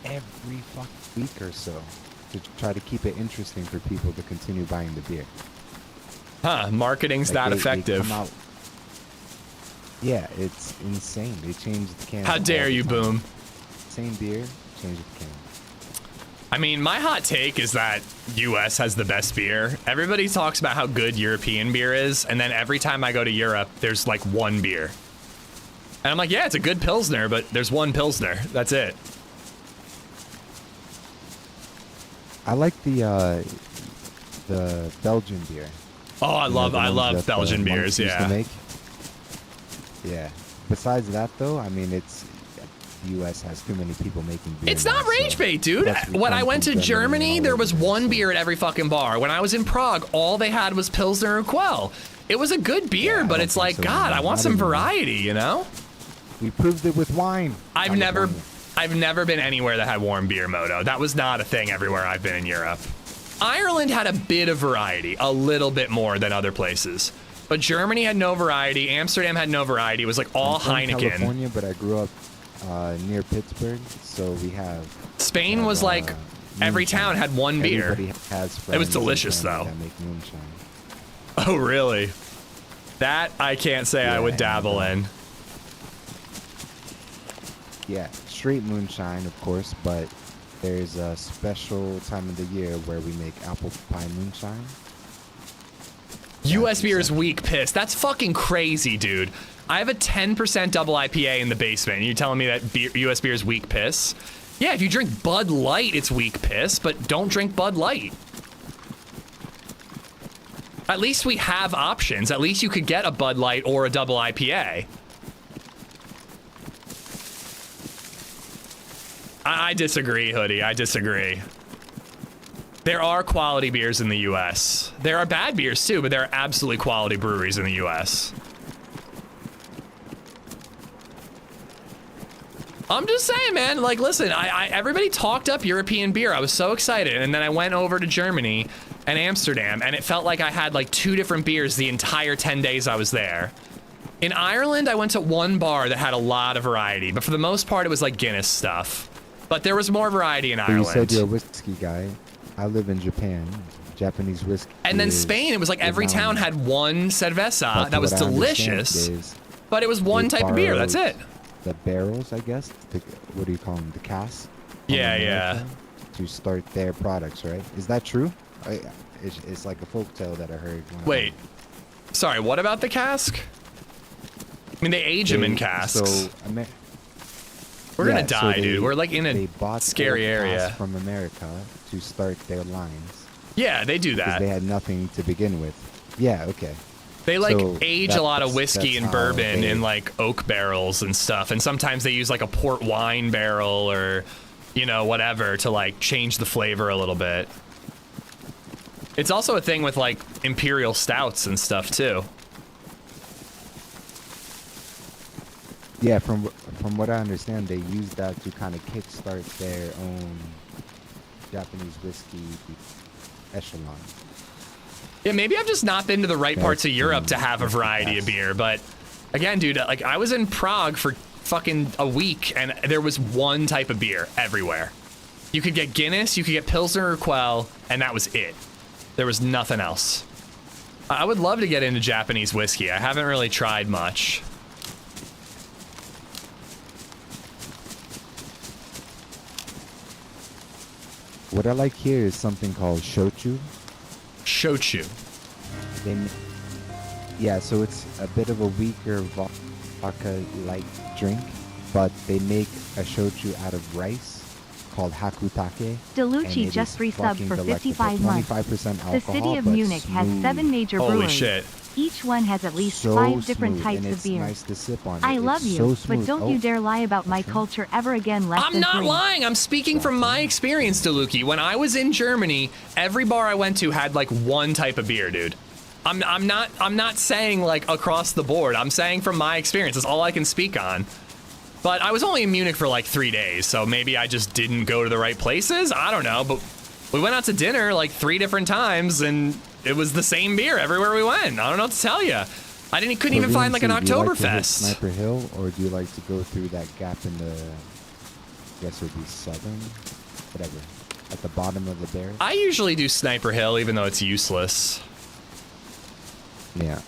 every fucking week or so to try to keep it interesting for people to continue buying the beer. Huh, marketing's Like that effective. They come out, yeah, it's insane. They change the cans. How dare you, Boom. Same beer, change the can. I mean, my hot take is that US has the best beer. Everybody talks about how good European beer is, and then every time I go to Europe, there's like one beer. And I'm like, yeah, it's a good Pilsner, but there's one Pilsner. That's it. I like the Belgian beer. Oh, I love that Belgian the beers, monks used to yeah. make. Yeah. Besides that, though, I mean, the U.S. has too many people making beer. It's not now, rage so bait, dude. that's When I come went from to Germany Germany, and there all was over, one so- beer at every fucking bar. When I was in Prague, all they had was Pilsner or Quell. It was a good beer, Yeah, I but don't it's think like, so, God, no, I want not some anymore. variety, you know? We proved it with wine. I've never California. been anywhere that had warm beer, Moto. That was not a thing everywhere I've been in Europe. Ireland had a bit of variety, a little bit more than other places. But Germany had no variety. Amsterdam had no variety. It was like all I'm from Heineken. California, but I grew up near Pittsburgh, so we have. Spain was like every moonshine. town had one beer. Everybody has It was friends in delicious, Canada though. that make moonshine. Oh, really? That I can't say I Yeah, would and, dabble in. Yeah, straight moonshine, of course, but there's a special time of the year where we make apple pie moonshine. US beer is weak piss. That's fucking crazy, dude. I have a 10% double IPA in the basement. And you're telling me that US beer is weak piss? Yeah, if you drink Bud Light, it's weak piss, but don't drink Bud Light. At least we have options. At least you could get a Bud Light or a double IPA. I disagree, Hoodie. I disagree. There are quality beers in the US. There are bad beers too, but there are absolutely quality breweries in the US. I'm just saying, man, like, listen, everybody talked up European beer. I was so excited. And then I went over to Germany and Amsterdam, and it felt like I had like 2 different beers the entire 10 days I was there. In Ireland, I went to one bar that had a lot of variety, but for the most part, it was like Guinness stuff. But there was more variety in So Ireland. you said you're a whiskey guy. I live in Japan. Japanese whiskey. And then Spain, it was like every town had one cerveza that was delicious, but it was one type of beer. That's it. The barrels, I guess. What do you call them? The casks? Yeah, yeah. To start their products, right? Is that true? It's like a folktale that I heard. Wait. Sorry, what about the cask? I mean, they age them in casks. We're gonna die, dude. We're like in a scary area. From America to start their lines. Yeah, they do that. They had nothing to begin with. Yeah, okay. They like So age a lot of whiskey that's and how bourbon they- in like oak barrels and stuff. And sometimes they use like a port wine barrel or, you know, whatever to like change the flavor a little bit. It's also a thing with like imperial stouts and stuff too. Yeah, from what I understand, they use that to kind of kickstart their own Japanese whiskey echelon. Yeah, maybe I've just not been to the right parts of That's Europe to have a variety of beer. But again, dude, like I was in Prague for fucking a week and there was one type of beer everywhere. You could get Guinness, you could get Pilsner or Quell, and that was it. There was nothing else. I would love to get into Japanese whiskey. I haven't really tried much. What I like here is something called shochu. Shochu. Yeah, so it's a bit of a weaker vodka-like drink, but they make a shochu out of rice called Hakutake. Delucci and just it is resubbed fucking for delectable. 55 months. 25% alcohol, The city of but Munich has smooth. 7 major Holy breweries. shit. Each one has at least So 5 different smooth, types and of it's beer. nice to sip on. I It's love you, so but smooth. don't you dare lie about my culture ever again. Less I'm than not 3. lying. I'm speaking from my experience, Deluki. When I was in Germany, every bar I went to had like one type of beer, dude. I'm not saying like across the board. I'm saying from my experience. That's all I can speak on. But I was only in Munich for like 3 days, so maybe I just didn't go to the right places. I don't know, but we went out to dinner like 3 different times, and it was the same beer everywhere we went. I don't know what to tell you. Couldn't even find like an VMC, do you like to hit Oktoberfest. Sniper Hill, or do you like to go through that gap in the, I guess it would be southern, whatever, at the bottom of the bear? I usually do Sniper Hill, even though it's useless. Yeah.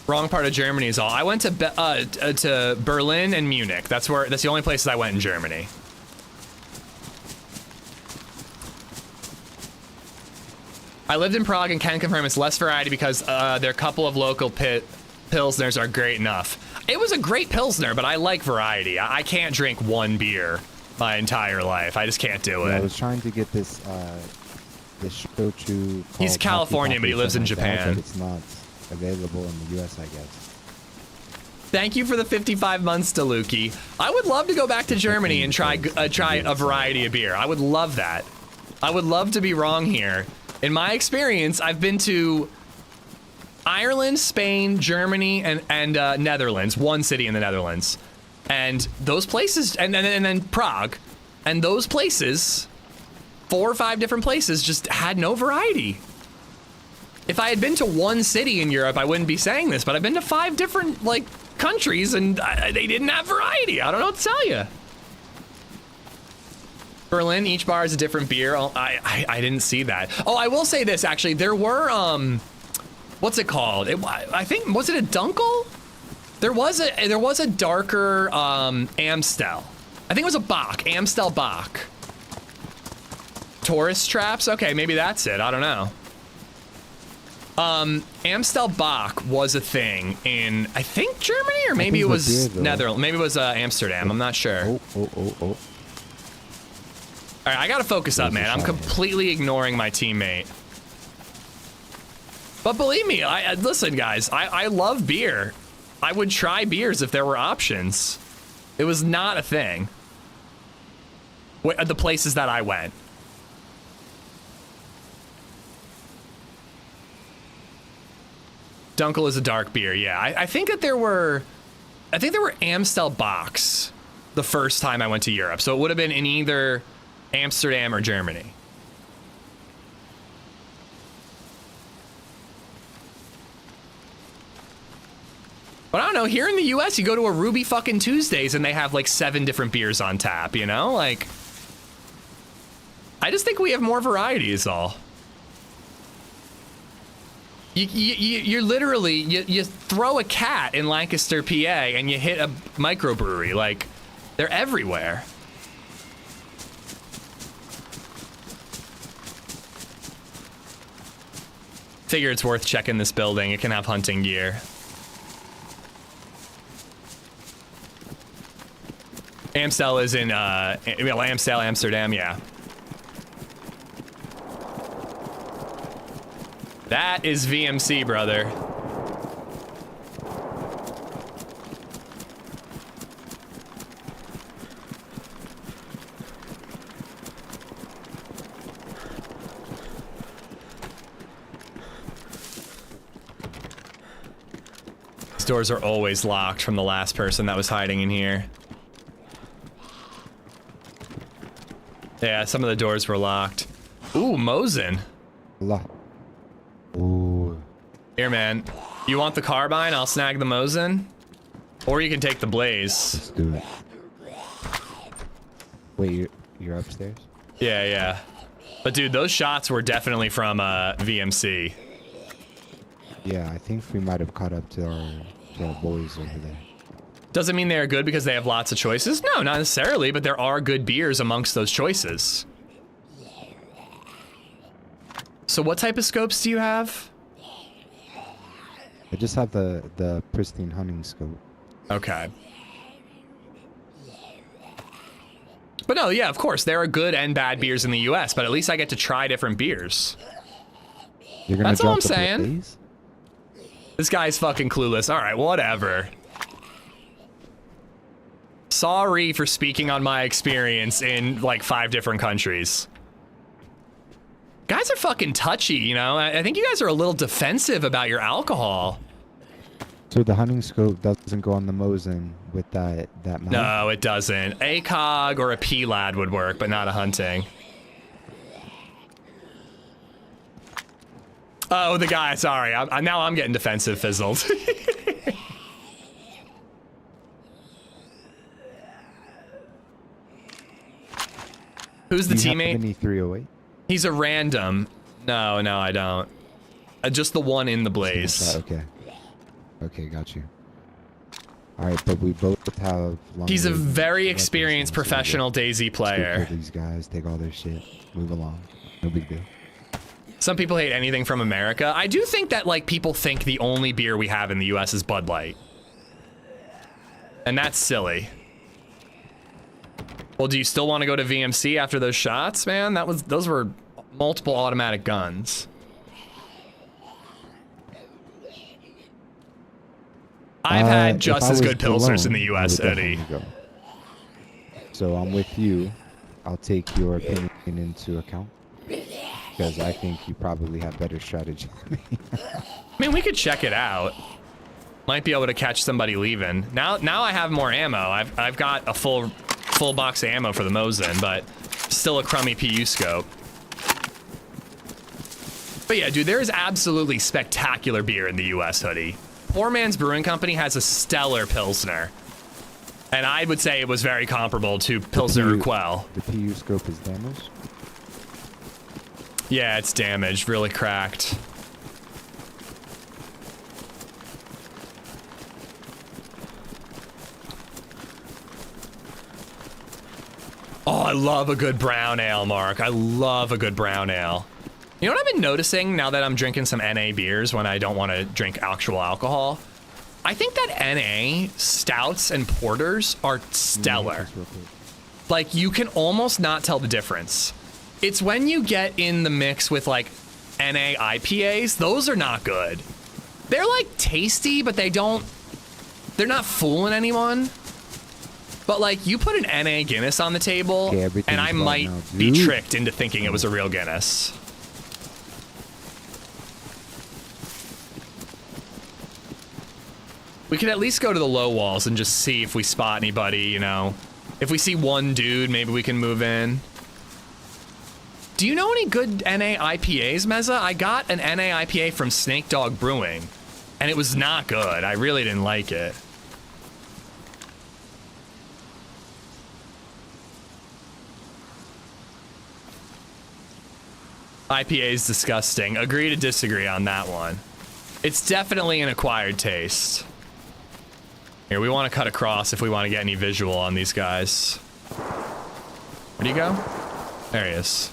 Wrong part of Germany is all. I went to Berlin and Munich. That's the only places I went in Germany. I lived in Prague and can confirm it's less variety because their couple of local pilsners are great enough. It was a great pilsner, but I like variety. I can't drink one beer my entire life. I just can't do it. I was trying to get this this shochu. He's Californian, but he lives in Japan. But it's not available in the U.S., I guess. Thank you for the 55 months, Deluki. I would love to go back to Germany and try a variety of beer. I would love that. I would love to be wrong here. In my experience, I've been to Ireland, Spain, Germany, and Netherlands. One city in the Netherlands. And those places, and then Prague. And those places, 4 or 5 different places, just had no variety. If I had been to one city in Europe, I wouldn't be saying this, but I've been to 5 different, like, countries, and they didn't have variety. I don't know what to tell you. Berlin, each bar is a different beer. Oh, I didn't see that. Oh, I will say this, actually. There were, what's it called? I think, was it a Dunkel? There was a darker, Amstel. I think it was a Bock, Amstel Bock. Tourist traps? Okay, maybe that's it. I don't know. Amstel Bock was a thing in, I think, Germany, or maybe it was Netherlands. Maybe it was Amsterdam. I'm not sure. Oh. All right, I gotta focus up, man. I'm completely ignoring my teammate. But believe me, listen, guys. I love beer. I would try beers if there were options. It was not a thing. The places that I went. Dunkel is a dark beer, yeah. I think that there were Amstel Bocks the first time I went to Europe. So it would have been in either Amsterdam or Germany. But I don't know, here in the US, you go to a Ruby fucking Tuesdays and they have like 7 different beers on tap, you know? Like, I just think we have more variety is all. You're literally, you throw a cat in Lancaster, PA, and you hit a microbrewery. Like, they're everywhere. Figure it's worth checking this building. It can have hunting gear. Amstel is in, Amstel, Amsterdam, yeah. That is VMC, brother. These doors are always locked from the last person that was hiding in here. Yeah, some of the doors were locked. Ooh, Mosin. Ooh. Here, man. You want the carbine? I'll snag the Mosin. Or you can take the Blaze. Let's do it. Wait, you're upstairs? Yeah. But dude, those shots were definitely from VMC. Yeah, I think we might have caught up to our boys over there. Doesn't mean they're good because they have lots of choices? No, not necessarily, but there are good beers amongst those choices. So what type of scopes do you have? I just have the pristine hunting scope. Okay. But no, yeah, of course, there are good and bad beers in the US, but at least I get to try different beers. You're gonna That's all drop I'm the saying. PlayZ? This guy's fucking clueless. All right, whatever. Sorry for speaking on my experience in like 5 different countries. Guys are fucking touchy, you know? I think you guys are a little defensive about your alcohol. So the hunting scope doesn't go on the Mosin with that mount? No, it doesn't. A cog or a P-lad would work, but not a hunting. Oh, the guy, sorry. Now I'm getting defensive, fizzled. Who's the Do you teammate? have any 308? He's a random. No, I don't. Just the one in the blaze. Okay. Okay, got you. Alright, but we both have long He's a range very weapons experienced now, so we professional get- DayZ Just go player. kill these guys, take all their shit, move along. No big deal. Some people hate anything from America. I do think that like people think the only beer we have in the US is Bud Light. And that's silly. Well, do you still want to go to VMC after those shots, man? Those were multiple automatic guns. I've had just as good pilsners in the US, Eddie. So I'm with you. I'll take your opinion into account. Because I think you probably have better strategy than me. I mean, we could check it out. Might be able to catch somebody leaving. Now I have more ammo. I've got a full box of ammo for the Mosin, but still a crummy PU scope. But yeah, dude, there is absolutely spectacular beer in the US, Hoodie. Poor Man's Brewing Company has a stellar Pilsner. And I would say it was very comparable to Pilsner or Quell. The PU scope is damaged? Yeah, it's damaged, really cracked. Oh, I love a good brown ale, Mark. I love a good brown ale. You know what I've been noticing now that I'm drinking some NA beers when I don't want to drink actual alcohol? I think that NA stouts and porters are stellar. Like, you can almost not tell the difference. It's when you get in the mix with like NA IPAs, those are not good. They're like tasty, but they're not fooling anyone. But like, you put an NA Guinness on the table, Okay, and I might be tricked into thinking it was a real Guinness. We could at least go to the low walls and just see if we spot anybody, you know. If we see one dude, maybe we can move in. Do you know any good NA IPAs, Meza? I got an NA IPA from Snake Dog Brewing, and it was not good. I really didn't like it. IPA is disgusting. Agree to disagree on that one. It's definitely an acquired taste. Here, we want to cut across if we want to get any visual on these guys. Where'd he go? There he is.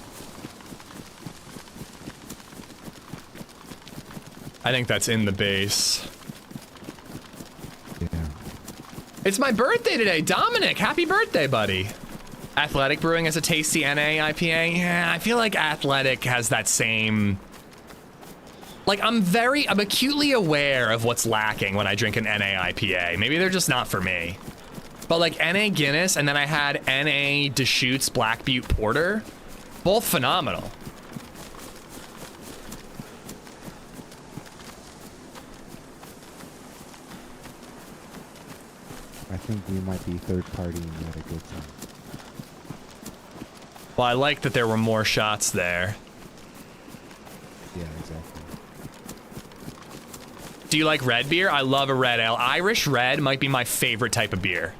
I think that's in the base. Yeah. It's my birthday today, Dominic. Happy birthday, buddy. Athletic Brewing has a tasty NA IPA. Yeah, I feel like Athletic has that same... Like, I'm acutely aware of what's lacking when I drink an NA IPA. Maybe they're just not for me. But like NA Guinness, and then I had NA Deschutes Black Butte Porter. Both phenomenal. I think we might be third partying at a good time. Well, I like that there were more shots there. Yeah, exactly. Do you like red beer? I love a red ale. Irish red might be my favorite type of beer.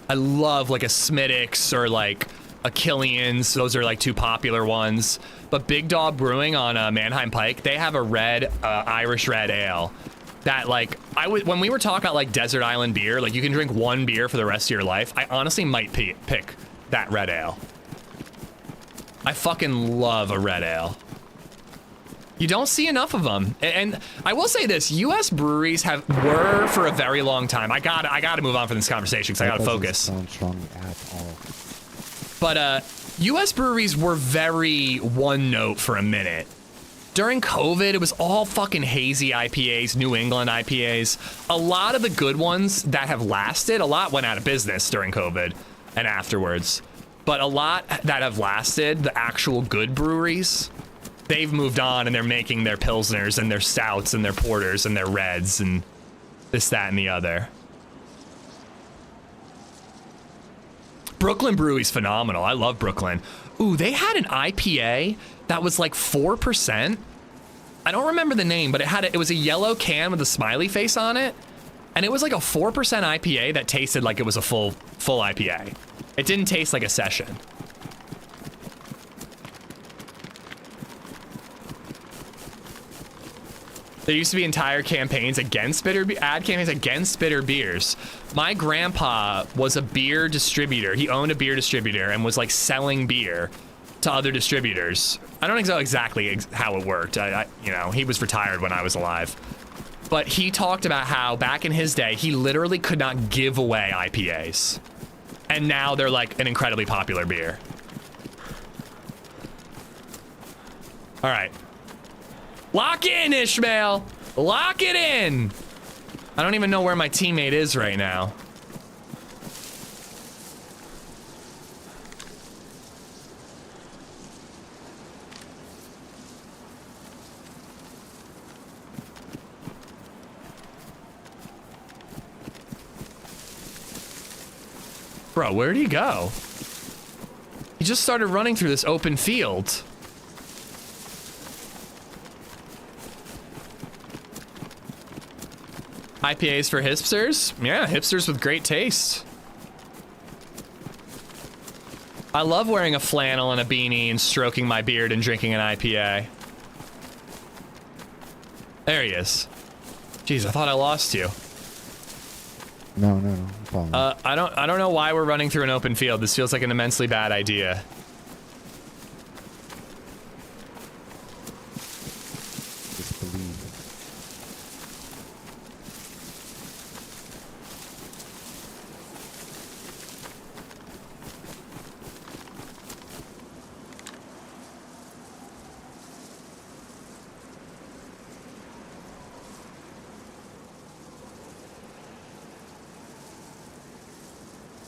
I love like a Smittix or like a Killian's. Those are like 2 popular ones. But Big Dog Brewing on Manheim Pike, they have a red Irish red ale. That like, when we were talking about like desert island beer, like you can drink 1 beer for the rest of your life, I honestly might pick that red ale. I fucking love a red ale. You don't see enough of them. And I will say this, US breweries were for a very long time. I gotta move on from this conversation because I gotta focus. Sound strong at all. But US breweries were very one note for a minute. During COVID, it was all fucking hazy IPAs, New England IPAs. A lot of the good ones that have lasted, a lot went out of business during COVID and afterwards. But a lot that have lasted, the actual good breweries, they've moved on and they're making their pilsners and their stouts and their porters and their reds and this, that, and the other. Brooklyn Brewery's phenomenal. I love Brooklyn. Ooh, they had an IPA that was like 4%. I don't remember the name, but it was a yellow can with a smiley face on it. And it was like a 4% IPA that tasted like it was a full IPA. It didn't taste like a session. There used to be entire campaigns against ad campaigns against bitter beers. My grandpa was a beer distributor. He owned a beer distributor and was like selling beer to other distributors. I don't know exactly how it worked. You know, he was retired when I was alive. But he talked about how back in his day, he literally could not give away IPAs. And now they're like an incredibly popular beer. All right. Lock in, Ishmael. Lock it in. I don't even know where my teammate is right now. Bro, where'd he go? He just started running through this open field. IPAs for hipsters? Yeah, hipsters with great taste. I love wearing a flannel and a beanie and stroking my beard and drinking an IPA. There he is. Jeez, I thought I lost you. No. I'm following. I don't know why we're running through an open field. This feels like an immensely bad idea. Disbelieve.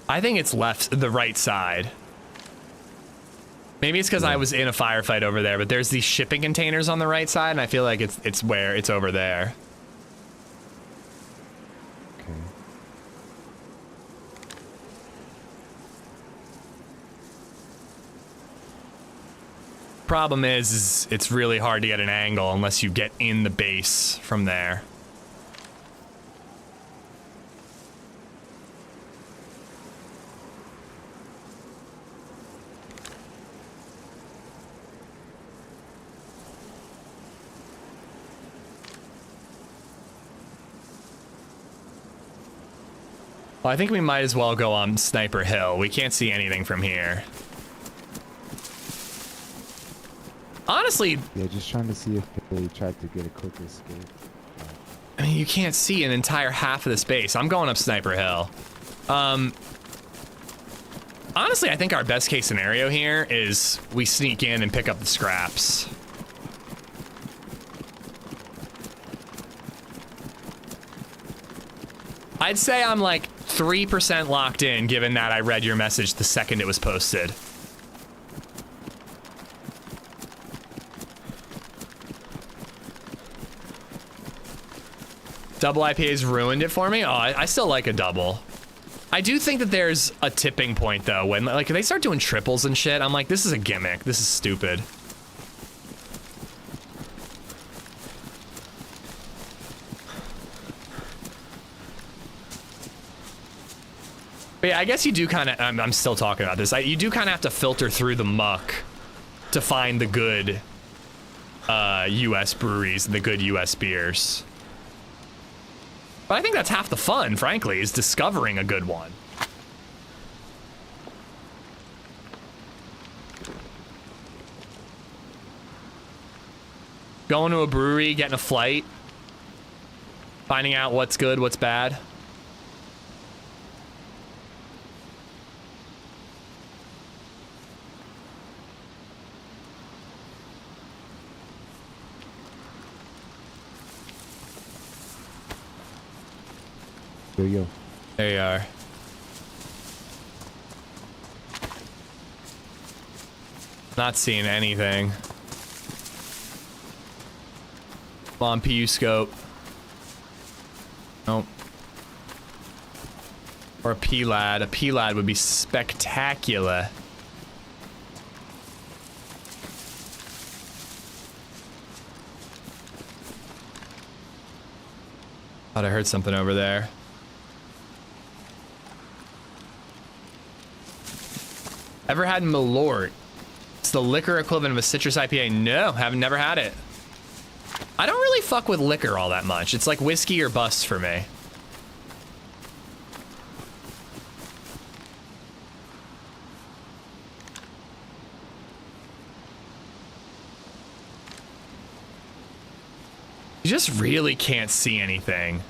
I think it's the right side. Maybe it's because I was in a firefight over there, but there's these shipping containers on the right side, and I feel like it's over there. Okay. Problem is it's really hard to get an angle unless you get in the base from there. Well, I think we might as well go on Sniper Hill. We can't see anything from here. Honestly... Yeah, just trying to see if they tried to get a quick escape. I mean, you can't see an entire half of the space. I'm going up Sniper Hill. Honestly, I think our best case scenario here is we sneak in and pick up the scraps. I'd say I'm like 3% locked in, given that I read your message the second it was posted. Double IPAs ruined it for me? Oh, I still like a double. I do think that there's a tipping point, though, when like they start doing triples and shit. I'm like, this is a gimmick. This is stupid. But yeah, I guess you do kind of, I'm still talking about this. You do kind of have to filter through the muck to find the good US breweries and the good US beers. But I think that's half the fun, frankly, is discovering a good one. Going to a brewery, getting a flight. Finding out what's good, what's bad. Yo. There you are. Not seeing anything. Come on, PU scope. Nope. Or a P-Lad. A P-Lad would be spectacular. Thought I heard something over there. Ever had Malort? It's the liquor equivalent of a citrus IPA. No, have never had it. I don't really fuck with liquor all that much. It's like whiskey or bust for me. You just really can't see anything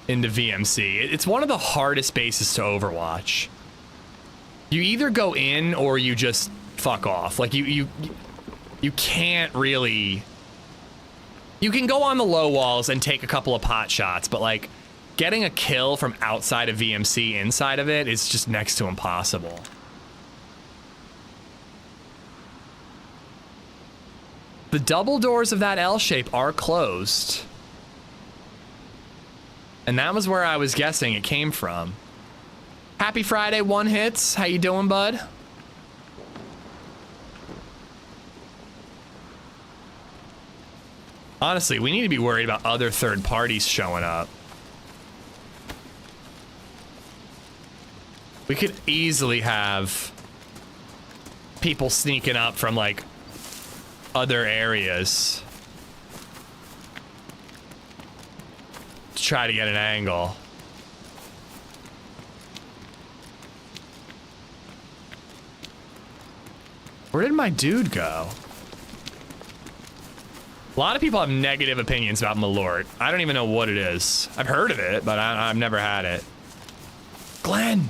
into VMC. It's one of the hardest bases to overwatch. You either go in or you just fuck off. Like you can't really. You can go on the low walls and take a couple of pot shots, but like getting a kill from outside of VMC inside of it is just next to impossible. The double doors of that L shape are closed. And that was where I was guessing it came from. Happy Friday, One Hits. How you doing, bud? Honestly, we need to be worried about other third parties showing up. We could easily have people sneaking up from like other areas to try to get an angle. Where did my dude go? A lot of people have negative opinions about Malort. I don't even know what it is. I've heard of it, but I've never had it. Glenn!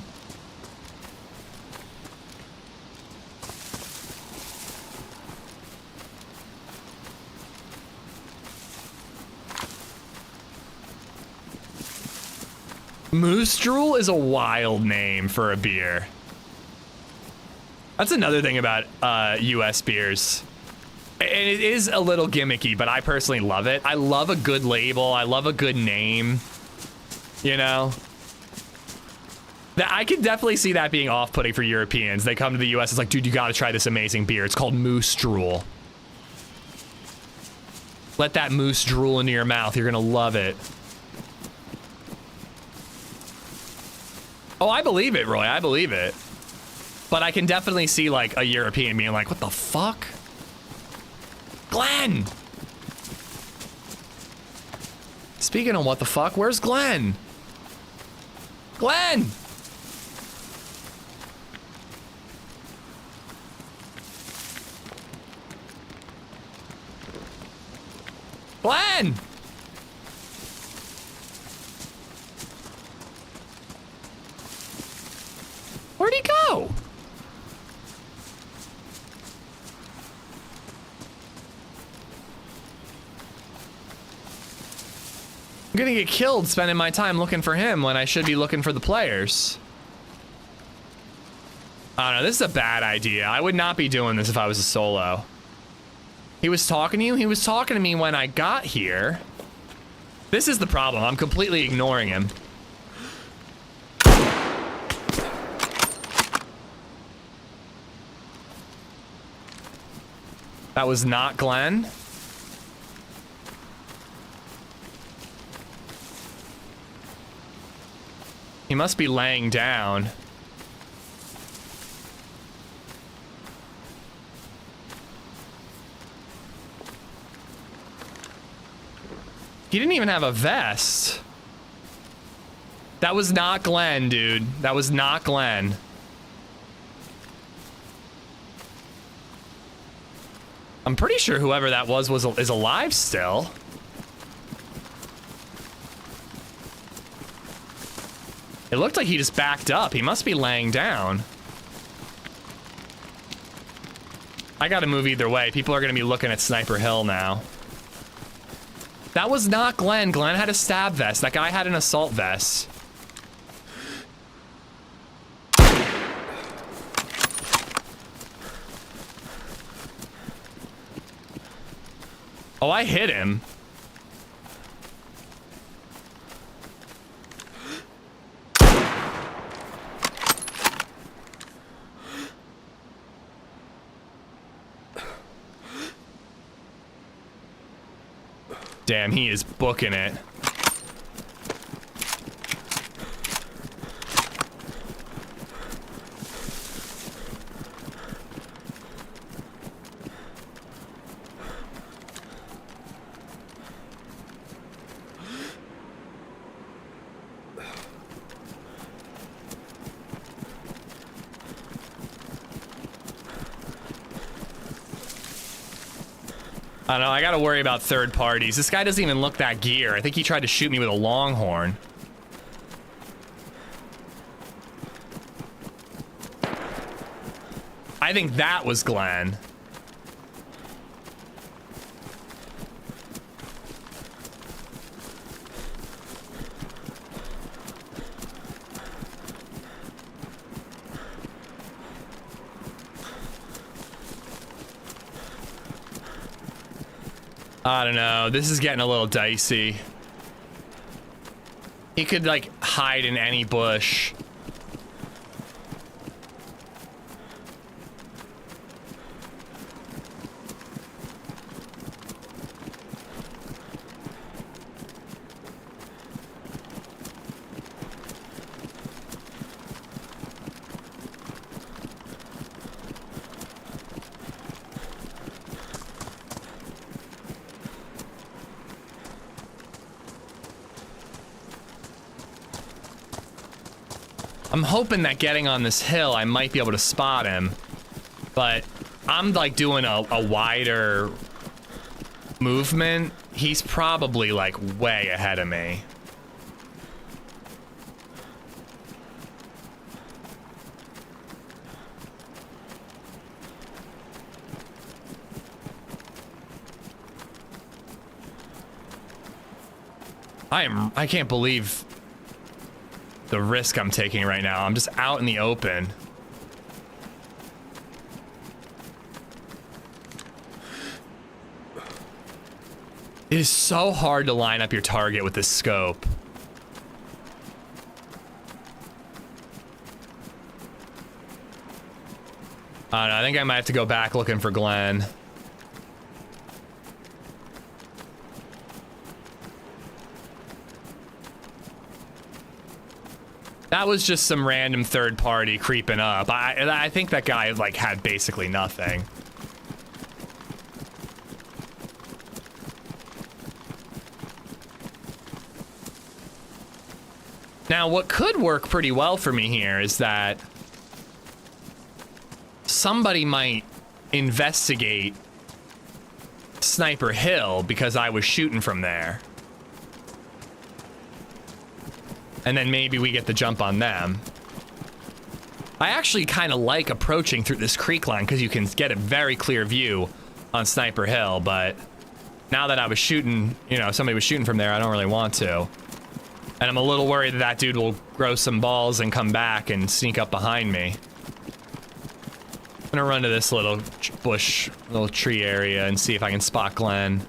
Moose Drool is a wild name for a beer. That's another thing about US beers. And it is a little gimmicky, but I personally love it. I love a good label. I love a good name. You know? I could definitely see that being off-putting for Europeans. They come to the US, it's like, dude, you gotta try this amazing beer. It's called Moose Drool. Let that moose drool into your mouth. You're gonna love it. Oh, I believe it, Roy. I believe it. But I can definitely see, like, a European being like, what the fuck? Glenn! Speaking of what the fuck, where's Glenn? Glenn! Glenn! Where'd he go? I'm gonna get killed spending my time looking for him when I should be looking for the players. I don't know, this is a bad idea. I would not be doing this if I was a solo. He was talking to you? He was talking to me when I got here. This is the problem. I'm completely ignoring him. That was not Glenn. He must be laying down. He didn't even have a vest. That was not Glenn, dude. That was not Glenn. I'm pretty sure whoever that was is alive still. It looked like he just backed up. He must be laying down. I gotta move either way. People are gonna be looking at Sniper Hill now. That was not Glenn. Glenn had a stab vest. That guy had an assault vest. Oh, I hit him. Damn, he is booking it. I don't know, I gotta worry about third parties. This guy doesn't even look that gear. I think he tried to shoot me with a longhorn. I think that was Glenn. I don't know. This is getting a little dicey. He could, like, hide in any bush. I'm hoping that getting on this hill, I might be able to spot him. But I'm like doing a wider movement. He's probably like way ahead of me. I can't believe the risk I'm taking right now. I'm just out in the open. It is so hard to line up your target with this scope. I don't know, I think I might have to go back looking for Glenn. That was just some random third party creeping up. I think that guy like had basically nothing. Now, what could work pretty well for me here is that somebody might investigate Sniper Hill because I was shooting from there. And then maybe we get the jump on them. I actually kind of like approaching through this creek line because you can get a very clear view on Sniper Hill, but now that I was shooting, you know, somebody was shooting from there, I don't really want to. And I'm a little worried that that dude will grow some balls and come back and sneak up behind me. I'm gonna run to this little bush, little tree area and see if I can spot Glenn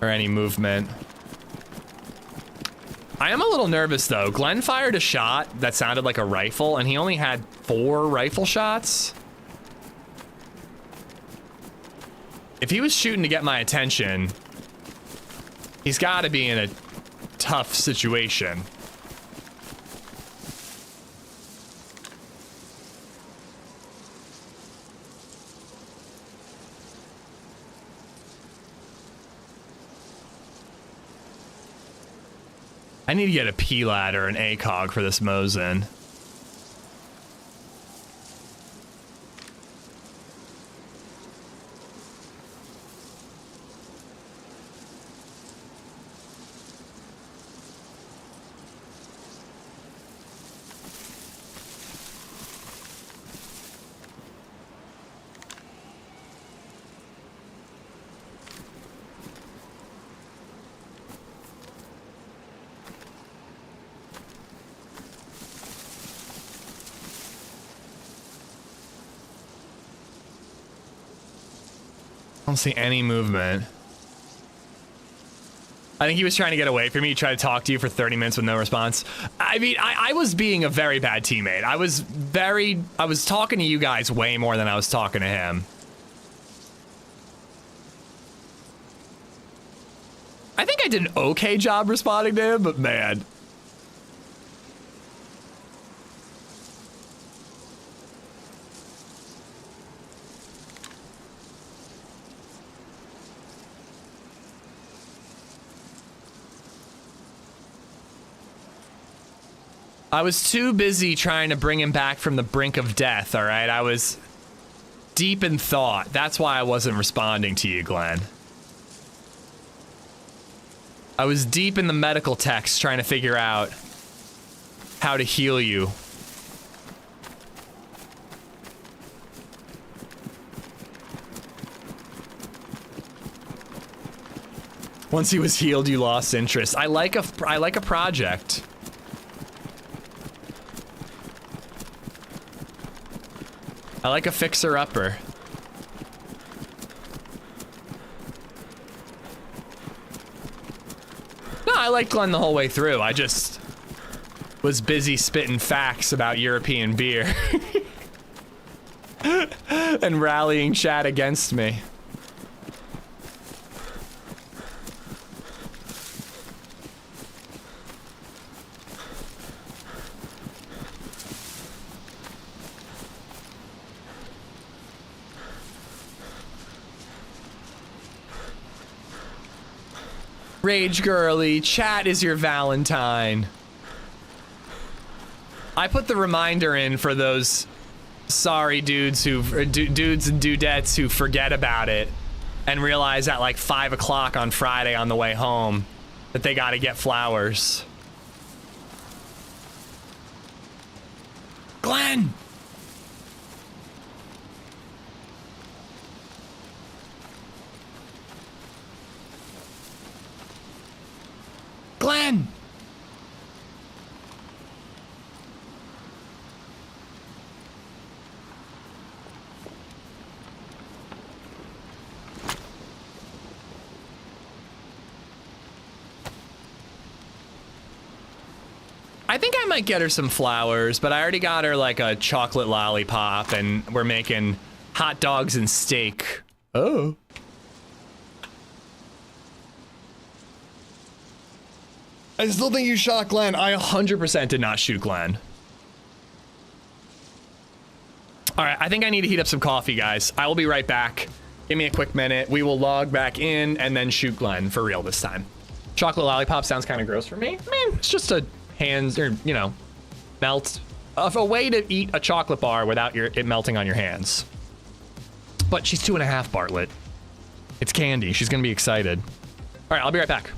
or any movement. I am a little nervous though. Glenn fired a shot that sounded like a rifle and he only had 4 rifle shots. If he was shooting to get my attention, he's gotta be in a tough situation. I need to get a P-Lat or an ACOG for this Mosin. don't see any movement. I think he was trying to get away from me. He tried to talk to you for 30 minutes with no response. I mean, I was being a very bad teammate. I was talking to you guys way more than I was talking to him. I think I did an okay job responding to him, but man. I was too busy trying to bring him back from the brink of death, all right? I was deep in thought. That's why I wasn't responding to you, Glenn. I was deep in the medical text trying to figure out how to heal you. Once he was healed, you lost interest. I like a project. I like a fixer-upper. No, I liked Glenn the whole way through. I just was busy spitting facts about European beer. And rallying chat against me. Rage girly, chat is your Valentine. I put the reminder in for those sorry dudes dudes and dudettes who forget about it and realize at like 5 o'clock on Friday on the way home that they gotta get flowers. Glenn! Glenn! I think I might get her some flowers, but I already got her like a chocolate lollipop and we're making hot dogs and steak. Oh. I still think you shot Glenn. I 100% did not shoot Glenn. All right, I think I need to heat up some coffee, guys. I will be right back. Give me a quick minute. We will log back in and then shoot Glenn for real this time. Chocolate lollipop sounds kind of gross for me. I mean, it's just a hands, or, you know, melt. A way to eat a chocolate bar without it melting on your hands. But she's 2.5, Bartlett. It's candy. She's going to be excited. All right, I'll be right back.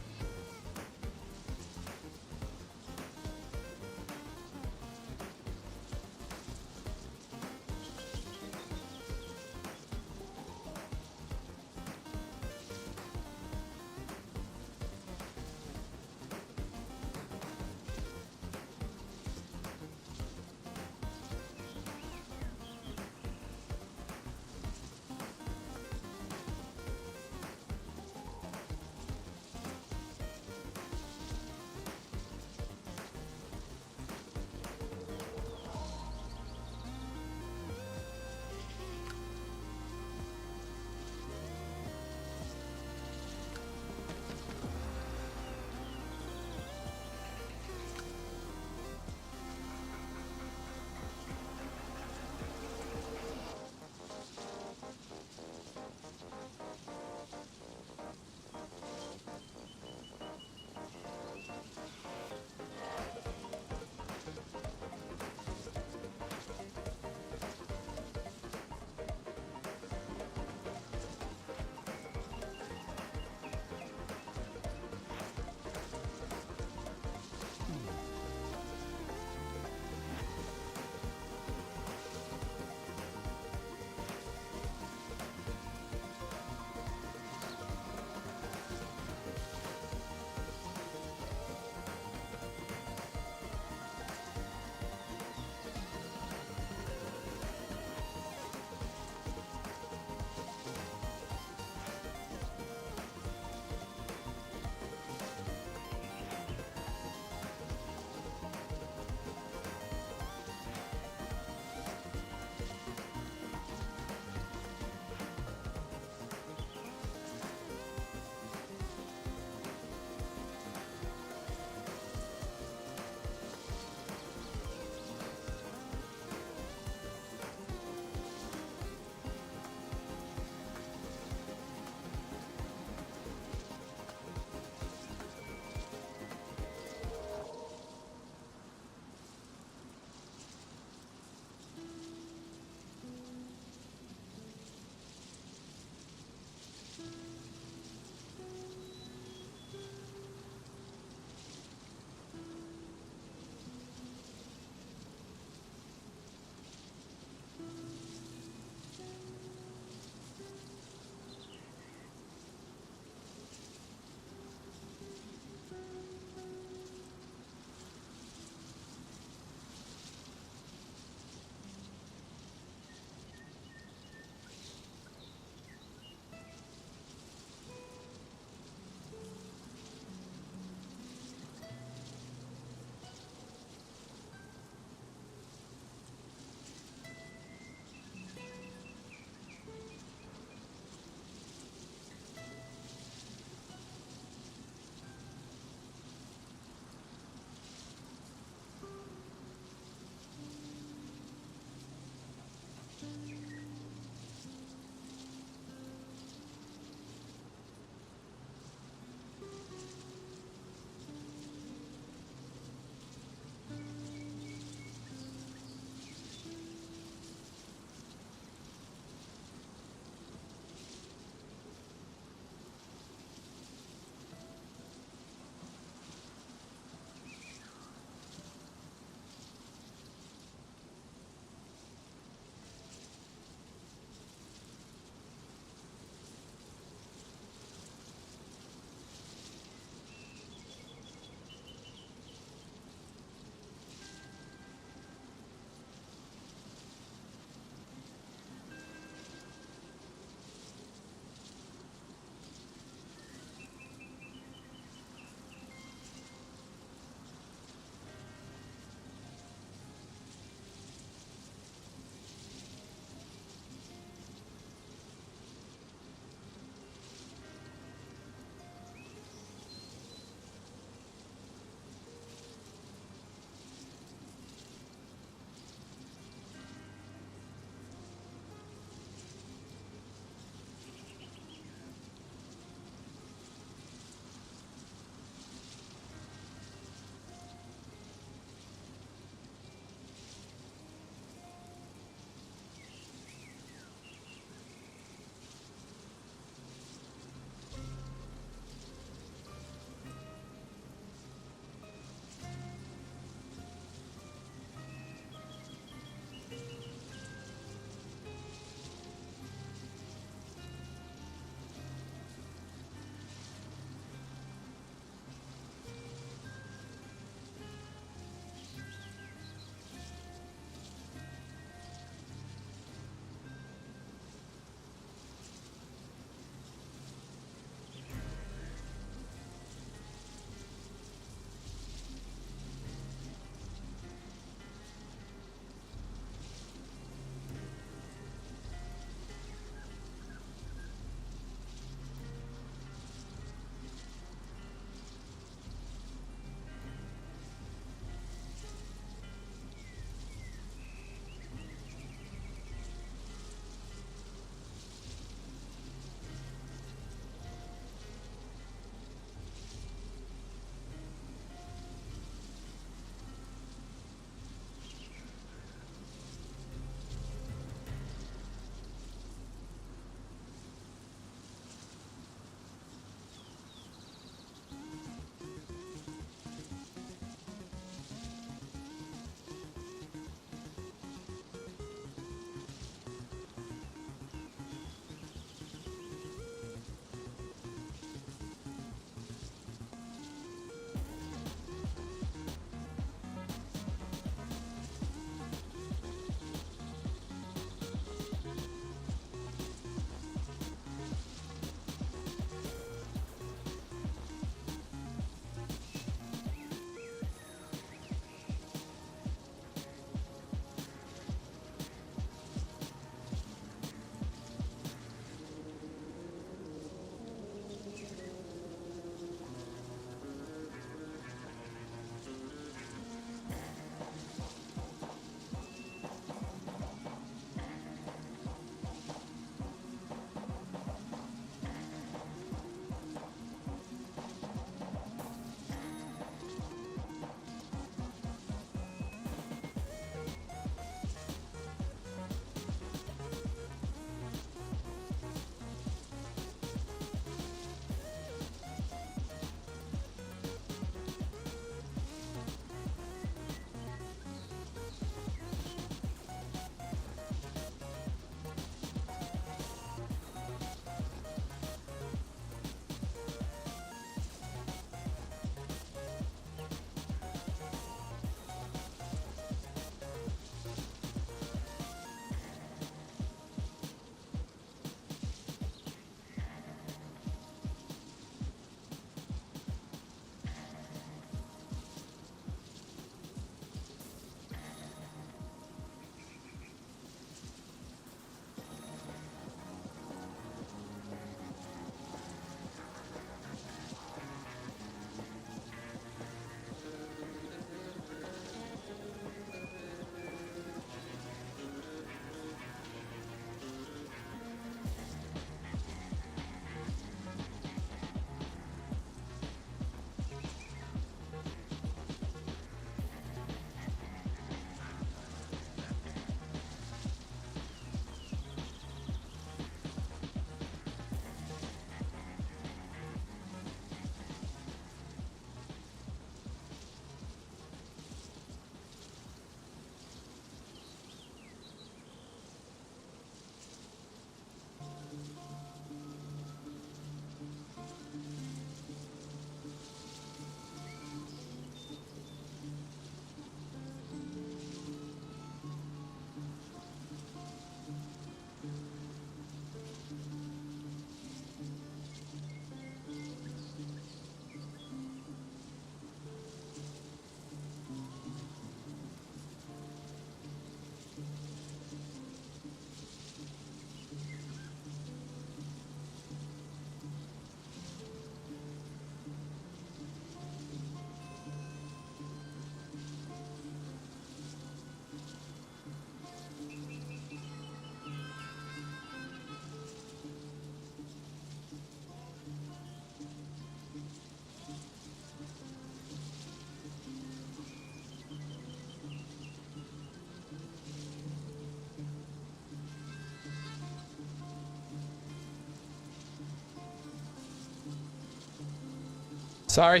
Sorry.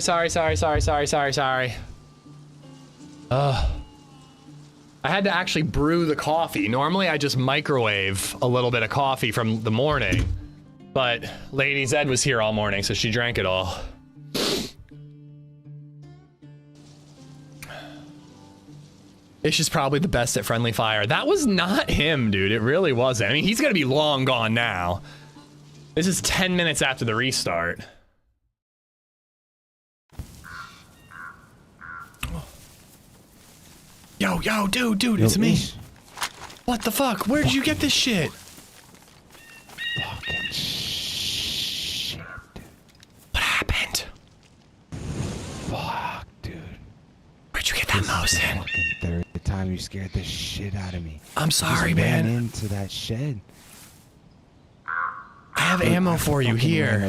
I had to actually brew the coffee. Normally I just microwave a little bit of coffee from the morning, but LadyZed was here all morning, so she drank it all. Ish is probably the best at friendly fire. That was not him, dude. It really wasn't. I mean, he's gonna be long gone now. This is 10 minutes after the restart. Yo, dude, it's me. What the fuck? Where did you get this shit? Fucking shit, dude. What happened? Fuck, dude. Where'd you get that mouse in? Fucking third time you scared the shit out of me. I'm sorry, Just ran man. into that shed. I have ammo for you here. I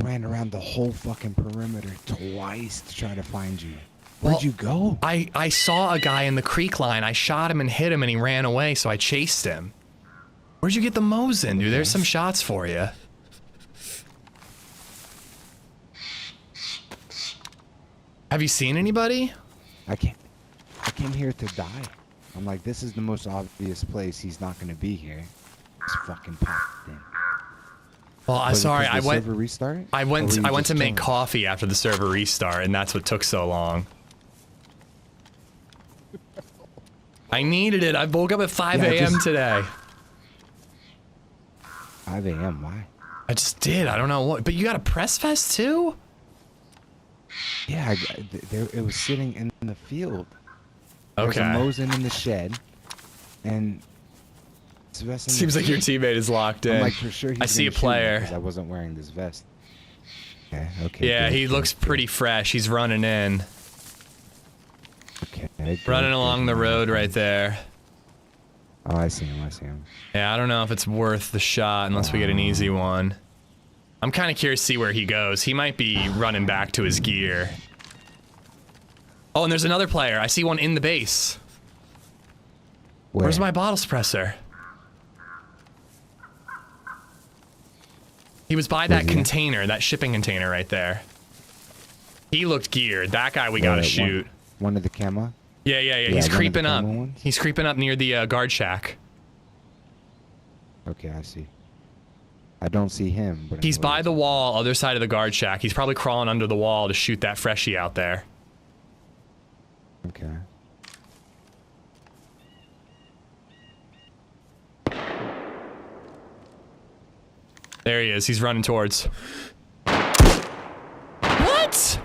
ran around the whole fucking perimeter twice to try to find you. Where'd you go? I saw a guy in the creek line. I shot him and hit him and he ran away, so I chased him. Where'd you get the Mosin, dude? There's some shots for you. Have you seen anybody? I came here to die. I'm like, this is the most obvious place he's not gonna be here. Just fucking popped in. Well, I'm sorry. I went. Server restart? I went to make chilling? coffee after the server restart, and that's what took so long. I needed it. I woke up at 5 a.m. today. 5 a.m. Why? I just did. I don't know what. But you got a press vest too? Yeah, it was sitting in the field. Okay. There's a Mosin in the shed, and seems like your teammate is locked in. I'm like, for sure he's I see a gonna shoot me player. 'cause I wasn't wearing this vest. Okay. Yeah, good, he good, looks good. pretty fresh. He's running in. Okay. Good, Running along the road right there. Oh, I see him. Yeah, I don't know if it's worth the shot unless we get an easy one. I'm kind of curious to see where he goes. He might be running back to his gear. Oh, and there's another player. I see one in the base. Where's my bottle suppressor? He was by that container, that shipping container right there. He looked geared. That guy we gotta shoot. One of the camo? Yeah. He's one of the creeping up. camo ones? He's creeping up near the guard shack. Okay, I see. I don't see him, but He's by the wall, other side of the guard shack. He's probably crawling under the wall to shoot that freshie out there. Okay. There he is. He's running towards. What?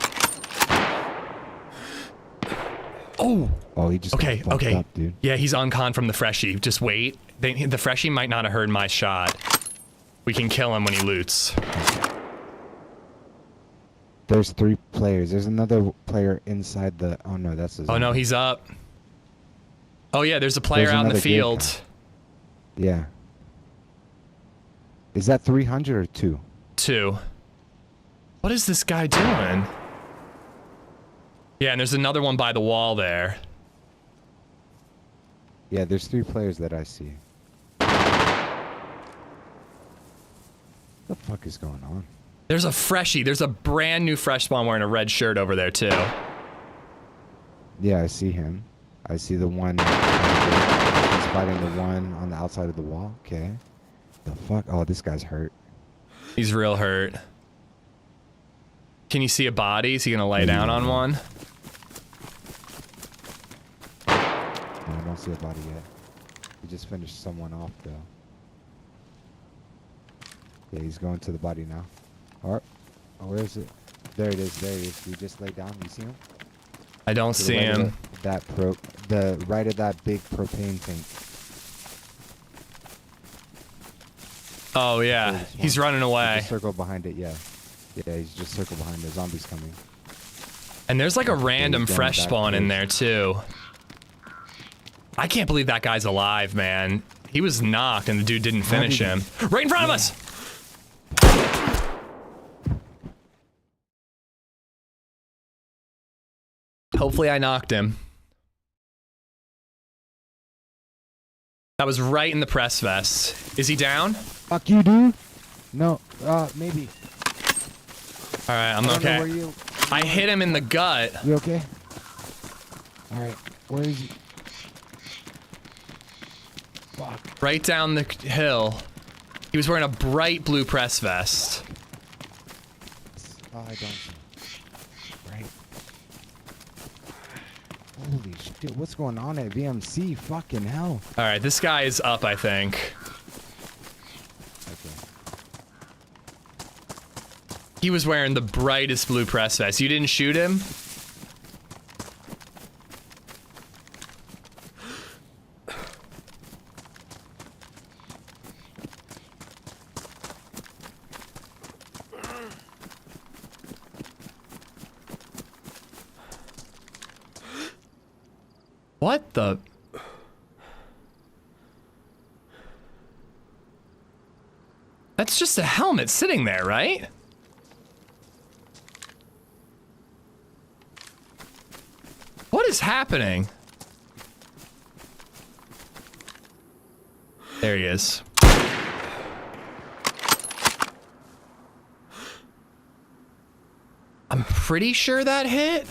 Oh. Oh, he just got fucked up, dude. Yeah, he's on con from the freshie. Just wait. The freshie might not have heard my shot. We can kill him when he loots. There's 3 players. There's another player inside the. Oh no, that's his. Oh no, he's up. Oh yeah, there's a player There's out in the another gear field. guy. Yeah. Is that 300 or 2? 2. What is this guy doing? Yeah, and there's another one by the wall there. Yeah, there's 3 players that I see. What the fuck is going on? There's a freshie. There's a brand new fresh spawn wearing a red shirt over there too. Yeah, I see him. I see the one. He's fighting the one on the outside of the wall. Okay. The fuck? Oh, this guy's hurt. He's real hurt. Can you see a body? Is he gonna lay down on one? No, I don't see a body yet. He just finished someone off though. Yeah, he's going to the body now. Or, where is it? There it is. There he is. He just laid down. You see him? I don't see him. The right of that big propane tank. Oh yeah, he's running away. Just circle behind it. Yeah. Yeah, he's just circled behind the zombies coming. And there's like a random going fresh back spawn in towards- there too. I can't believe that guy's alive, man. He was knocked and the dude didn't finish him. Right in front of us! Hopefully I knocked him. That was right in the press vest. Is he down? Fuck you, dude. No, maybe. All right, I'm I don't know okay. where you- I hit him in the gut. You okay? All right. Where is he? Fuck. Right down the hill. He was wearing a bright blue press vest. Oh, I don't. Right. Holy shit! What's going on at VMC? Fucking hell. All right, this guy is up, I think. Okay. He was wearing the brightest blue press vest. You didn't shoot him? What the? That's just a helmet sitting there, right? What is happening? There he is. I'm pretty sure that hit.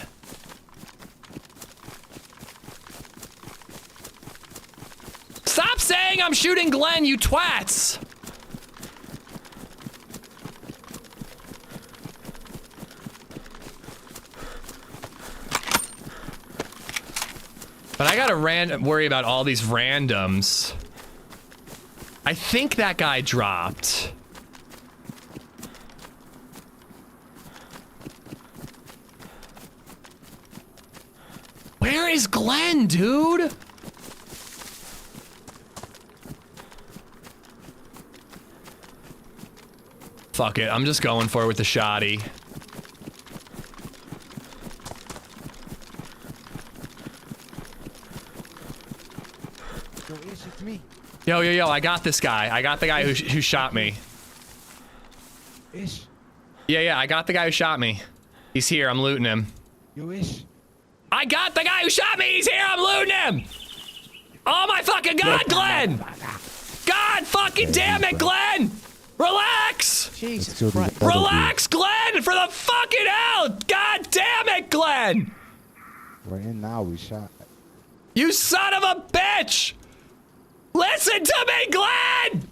Stop saying I'm shooting Glenn, you twats! But I gotta worry about all these randoms. I think that guy dropped. Where is Glenn, dude? Fuck it, I'm just going for it with the shotty. It's me. Yo, I got this guy. I got the guy who shot me. Ish. Yeah, I got the guy who shot me. He's here, I'm looting him. Yo, Ish. I got the guy who shot me, he's here, I'm looting him! Oh my fucking god, Glenn! God fucking damn it, Glenn! Relax! Jesus Christ. Relax, Glenn! For the fucking hell! God damn it, Glenn! We're in now, we shot. You son of a bitch! Listen to me, Glenn!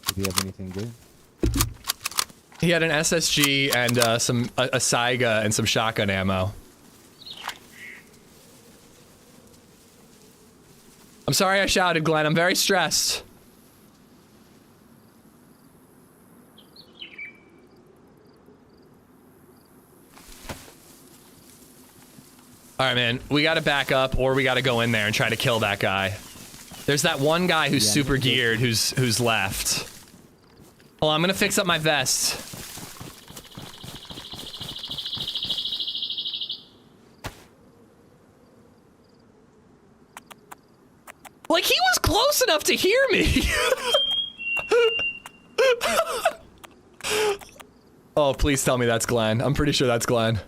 Did he have anything good? He had an SSG and a Saiga and some shotgun ammo. I'm sorry I shouted, Glenn. I'm very stressed. Alright, man. We gotta back up, or we gotta go in there and try to kill that guy. There's that one guy who's super geared who's left. Hold on, I'm gonna fix up my vest. Like, he was close enough to hear me. Oh, please tell me that's Glenn. I'm pretty sure that's Glenn.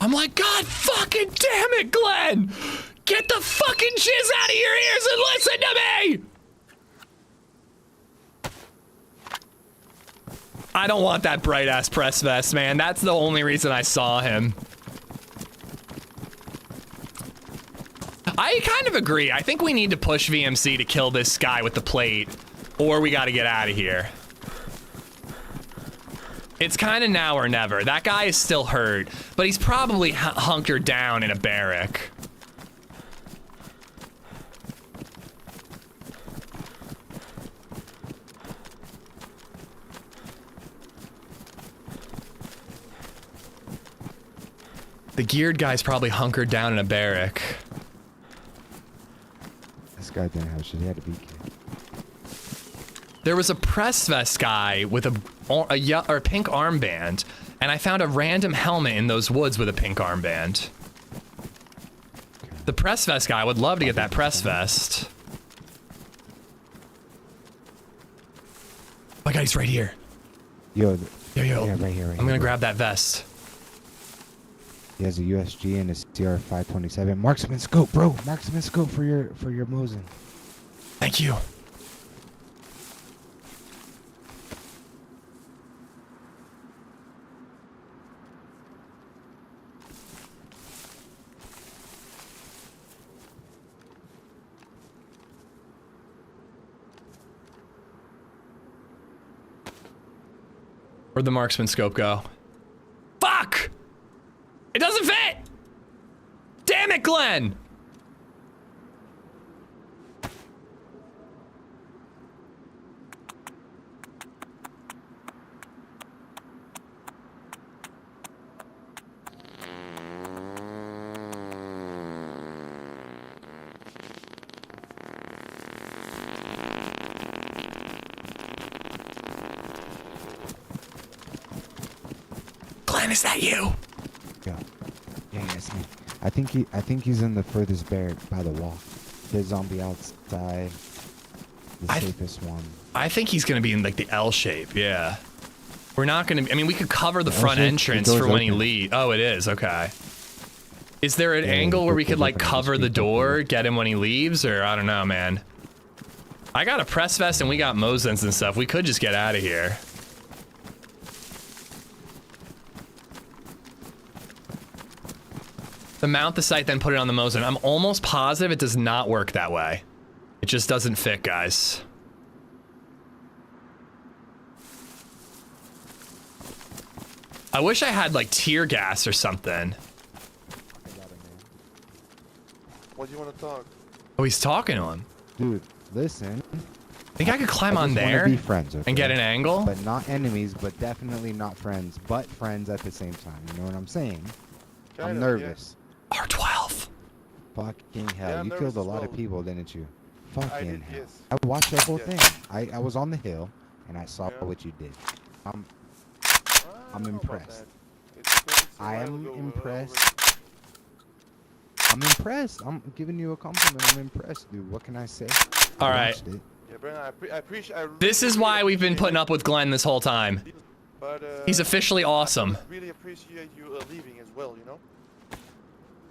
I'm like, God fucking damn it, Glenn! Get the fucking jizz out of your ears and listen to me! I don't want that bright ass press vest, man. That's the only reason I saw him. I kind of agree. I think we need to push VMC to kill this guy with the plate, or we gotta get out of here. It's kind of now or never. That guy is still hurt, but he's probably hunkered down in a barrack. The geared guy's probably hunkered down in a barrack. This guy didn't have shit. He had a beacon. There was a press vest guy with a pink armband, and I found a random helmet in those woods with a pink armband. The press vest guy, I would love to get that press vest. My guy's right here. Yo. Yo. Yeah, right here. I'm gonna grab that vest. He has a USG and a CR 527. Marksman scope, bro. Marksman scope for your Mosin. Thank you. Where'd the marksman scope go? Fuck! It doesn't fit! Damn it, Glenn! Glenn, is that you? Yeah, it's me. I think he's in the furthest barrack by the wall. There's zombie outside. The safest one. I think he's gonna be in like the L shape, yeah. We're not gonna, I mean, we could cover the front L-shape, entrance the for when he open. leaves. Oh, it is, okay. Is there an angle where we could like open, cover the speak up, door, get him when he leaves, or I don't know, man. I got a press vest and we got Mosins and stuff. We could just get out of here. The mount the sight, then put it on the Mosin. I'm almost positive it does not work that way. It just doesn't fit, guys. I wish I had like tear gas or something. What do you want to talk? Oh, he's talking to him. Dude, listen. Think I could climb I on just wanna there be friends, okay? and get an angle? But not enemies, but definitely not friends, but friends at the same time. You know what I'm saying? Kind I'm of, nervous. R12. Fucking hell. Yeah, I'm You nervous killed a as lot of well. people, didn't you? I Fucking did, hell. yes. I watched that whole Yes. thing. I was on the hill, and I saw Yeah. what you did. I I'm don't know about impressed. that. It's a I while am ago, impressed. I'm impressed. I'm giving you a compliment. I'm impressed, dude. What can I say? All I right. watched it. Yeah, Brandon, I appreciate. This is why we've been putting up with Glenn this whole time. But He's officially awesome. I really appreciate you leaving as well. You know.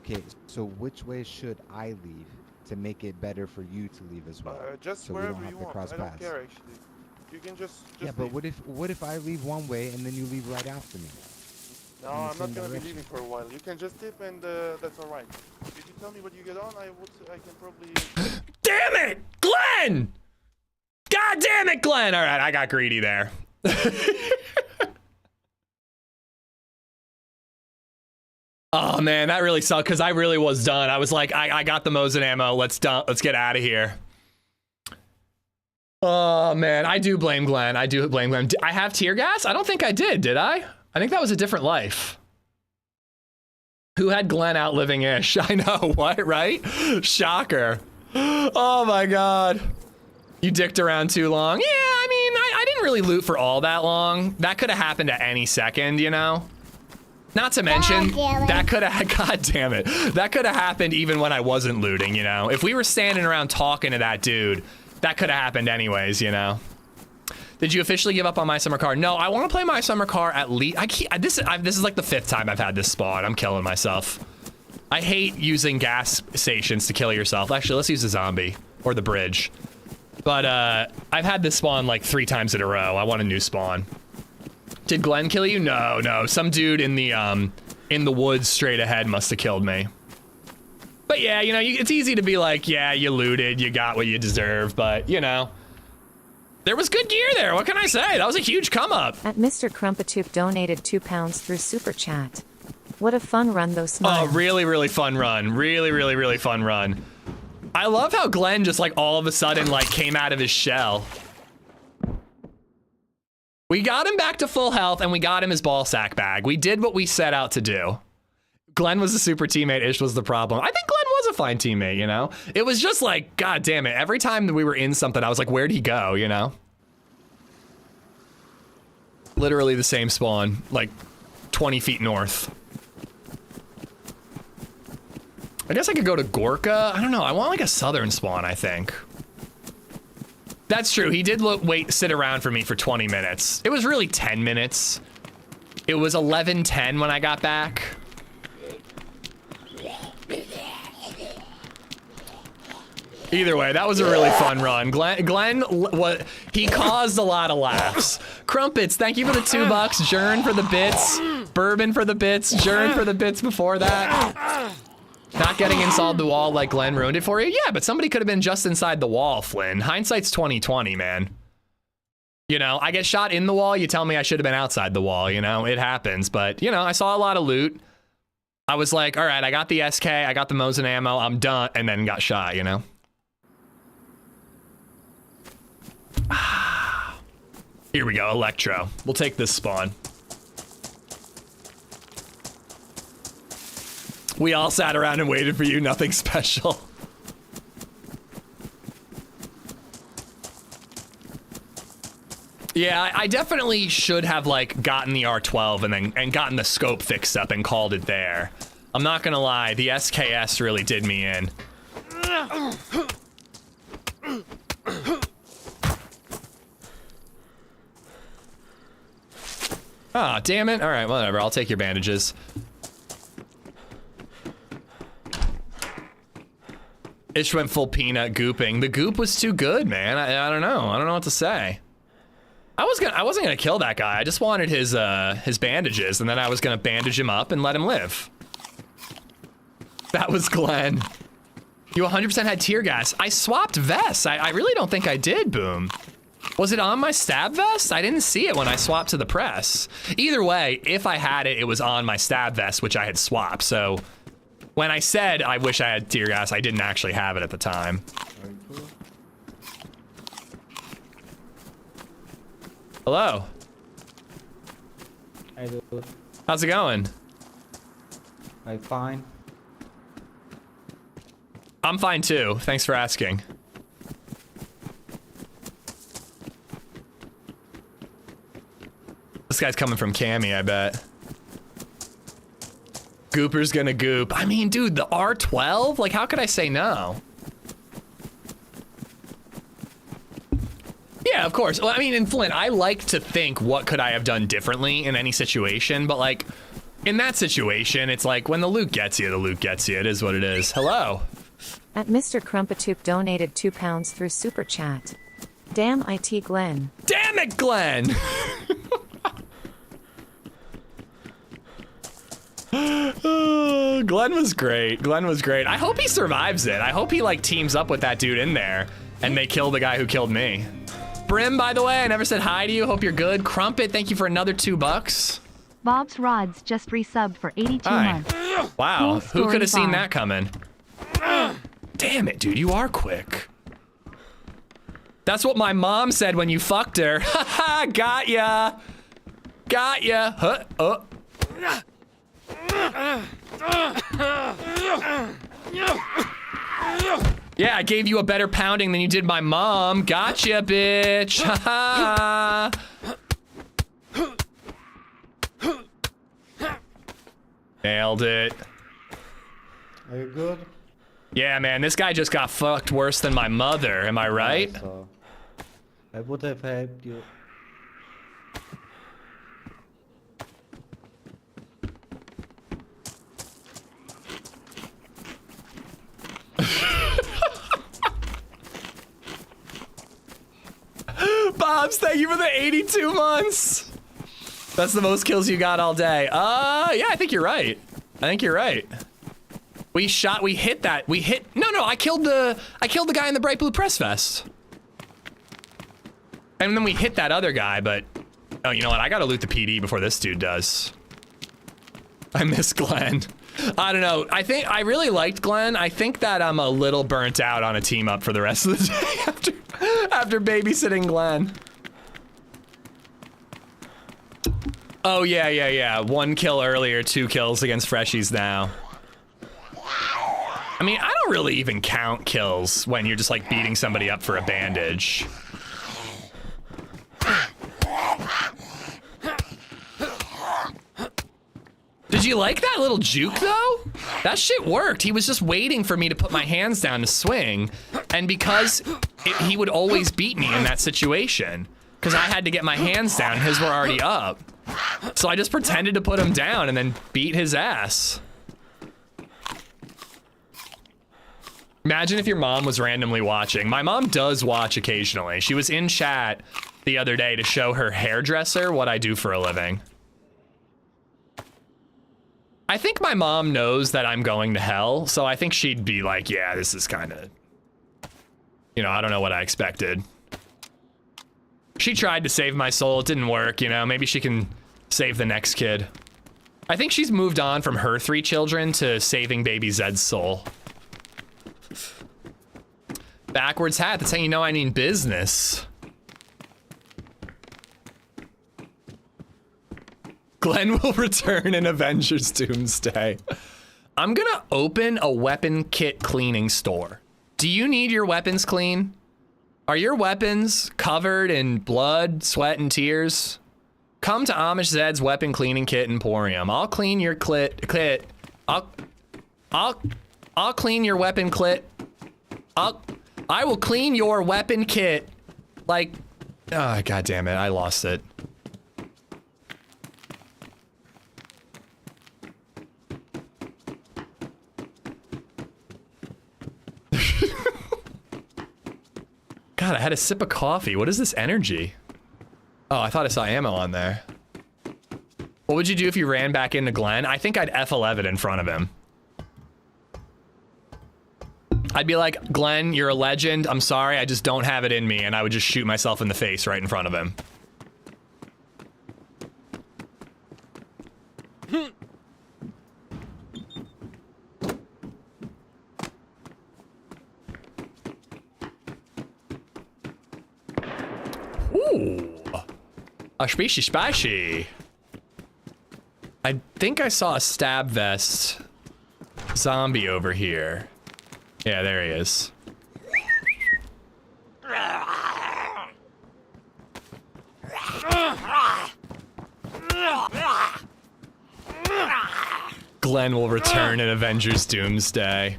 Okay, so which way should I leave to make it better for you to leave as well? Just so we wherever don't have you to want. cross I don't paths. care actually. You can just Yeah, but leave. what if I leave one way and then you leave right after me? No, in the I'm same not gonna be direction? leaving for a while. You can just dip, and that's all right. If you tell me what you get on, I can probably. Damn it, Glenn! God damn it, Glenn! All right, I got greedy there. Oh man, that really sucked because I really was done. I was like, I got the Mosin ammo. Let's get out of here. Oh man, I do blame Glenn. I do blame Glenn. I have tear gas? I don't think I did I? I think that was a different life. Who had Glenn outliving Ish? I know, what, right? Shocker. Oh my God. You dicked around too long. Yeah, I mean, I didn't really loot for all that long. That could have happened at any second, you know? Not to mention, that could have, God damn it. That could have happened even when I wasn't looting, you know? If we were standing around talking to that dude, that could have happened anyways, you know? Did you officially give up on My Summer Car? No, I want to play My Summer Car at least. This is like the 5th time I've had this spawn. I'm killing myself. I hate using gas stations to kill yourself. Actually, let's use the zombie or the bridge. But I've had this spawn like 3 times in a row. I want a new spawn. Did Glenn kill you? No. Some dude in the woods straight ahead must have killed me. But yeah, you know, it's easy to be like, yeah, you looted, you got what you deserve, but you know. There was good gear there, what can I say? That was a huge come up. At Mr. Crumpatoop donated £2 through Super Chat. What a fun run, though, Smile. Oh, really fun run. Really fun run. I love how Glenn just like all of a sudden like came out of his shell. We got him back to full health and we got him his ball sack bag. We did what we set out to do. Glenn was a super teammate, Ish was the problem. I think Glenn was a fine teammate, you know? It was just like, God damn it. Every time that we were in something, I was like, where'd he go, you know? Literally the same spawn, like 20 feet north. I guess I could go to Gorka. I don't know. I want like a southern spawn, I think. That's true. He did sit around for me for 20 minutes. It was really 10 minutes. It was 11:10 when I got back. Either way, that was a really fun run. Glenn, he caused a lot of laughs. Crumpets, thank you for the $2. Jern for the bits. Bourbon for the bits. Jern for the bits before that. Not getting inside the wall like Glenn ruined it for you? Yeah, but somebody could have been just inside the wall, Flynn. Hindsight's 20/20, man. You know, I get shot in the wall, you tell me I should have been outside the wall, you know? It happens, but, you know, I saw a lot of loot. I was like, all right, I got the SK, I got the Mosin ammo, I'm done, and then got shot, you know? Here we go, Electro. We'll take this spawn. We all sat around and waited for you, nothing special. Yeah, I definitely should have like gotten the R12 and gotten the scope fixed up and called it there. I'm not gonna lie, the SKS really did me in. Ah, damn it. All right, whatever. I'll take your bandages. Ish went full peanut gooping. The goop was too good, man. I don't know. I don't know what to say. I wasn't gonna kill that guy. I just wanted his bandages, and then I was gonna bandage him up and let him live. That was Glenn. You 100% had tear gas. I swapped vests. I really don't think I did, Boom. Was it on my stab vest? I didn't see it when I swapped to the press. Either way, if I had it, it was on my stab vest, which I had swapped. So when I said I wish I had tear gas, I didn't actually have it at the time. Hello. Hey, dude. How's it going? I'm fine. I'm fine too. Thanks for asking. This guy's coming from Cammy, I bet. Gooper's gonna goop. I mean, dude, the R12? Like, how could I say no? Yeah, of course. Well, I mean, in Flint, I like to think what could I have done differently in any situation, but like, in that situation, it's like, when the loot gets you, the loot gets you. It is what it is. Hello. At Mr. Crumpatoop donated £2 through Super Chat. Damn it, Glenn. Damn it, Glenn! Glenn was great. Glenn was great. I hope he survives it. I hope he like teams up with that dude in there and they kill the guy who killed me. Brim, by the way, I never said hi to you. Hope you're good. Crumpet, thank you for another $2. Bob's Rods just resubbed for 82 Hi. months. Wow, Cool who story, could have seen Bob. that coming? Damn it, dude, you are quick. That's what my mom said when you fucked her. Haha, got ya. Got ya. Huh, oh. Yeah, I gave you a better pounding than you did my mom. Gotcha, bitch. Haha. Nailed it. Are you good? Yeah, man, this guy just got fucked worse than my mother. Am I right? So, I would have helped you. Bobs, thank you for the 82 months. That's the most kills you got all day. Yeah, I think you're right. I think you're right. No, I killed the guy in the bright blue press vest. And then we hit that other guy, but, oh, you know what? I gotta loot the PD before this dude does. I miss Glenn. I don't know. I really liked Glenn. I think that I'm a little burnt out on a team up for the rest of the day after babysitting Glenn. Oh, yeah. 1 kill earlier, 2 kills against Freshies now. I mean, I don't really even count kills when you're just like beating somebody up for a bandage. Did you like that little juke though? That shit worked. He was just waiting for me to put my hands down to swing. And because he would always beat me in that situation, because I had to get my hands down, his were already up. So I just pretended to put him down and then beat his ass. Imagine if your mom was randomly watching. My mom does watch occasionally. She was in chat the other day to show her hairdresser what I do for a living. I think my mom knows that I'm going to hell, so I think she'd be like, yeah, this is kind of, you know, I don't know what I expected. She tried to save my soul. It didn't work, you know, maybe she can save the next kid. I think she's moved on from her 3 children to saving baby Zed's soul. Backwards hat, that's how you know I mean business. Glenn will return in Avengers Doomsday. I'm gonna open a weapon kit cleaning store. Do you need your weapons clean? Are your weapons covered in blood, sweat, and tears? Come to AmishZed's Weapon Cleaning Kit Emporium. I'll clean your clit. I'll clean your weapon clit. I will clean your weapon kit. Like, oh, God damn it, I lost it. God, I had a sip of coffee. What is this energy? Oh, I thought I saw ammo on there. What would you do if you ran back into Glenn? I think I'd F11 in front of him. I'd be like, Glenn, you're a legend. I'm sorry, I just don't have it in me. And I would just shoot myself in the face right in front of him. Ooh. A spicy. I think I saw a stab vest zombie over here. Yeah, there he is. Glenn will return in Avengers Doomsday.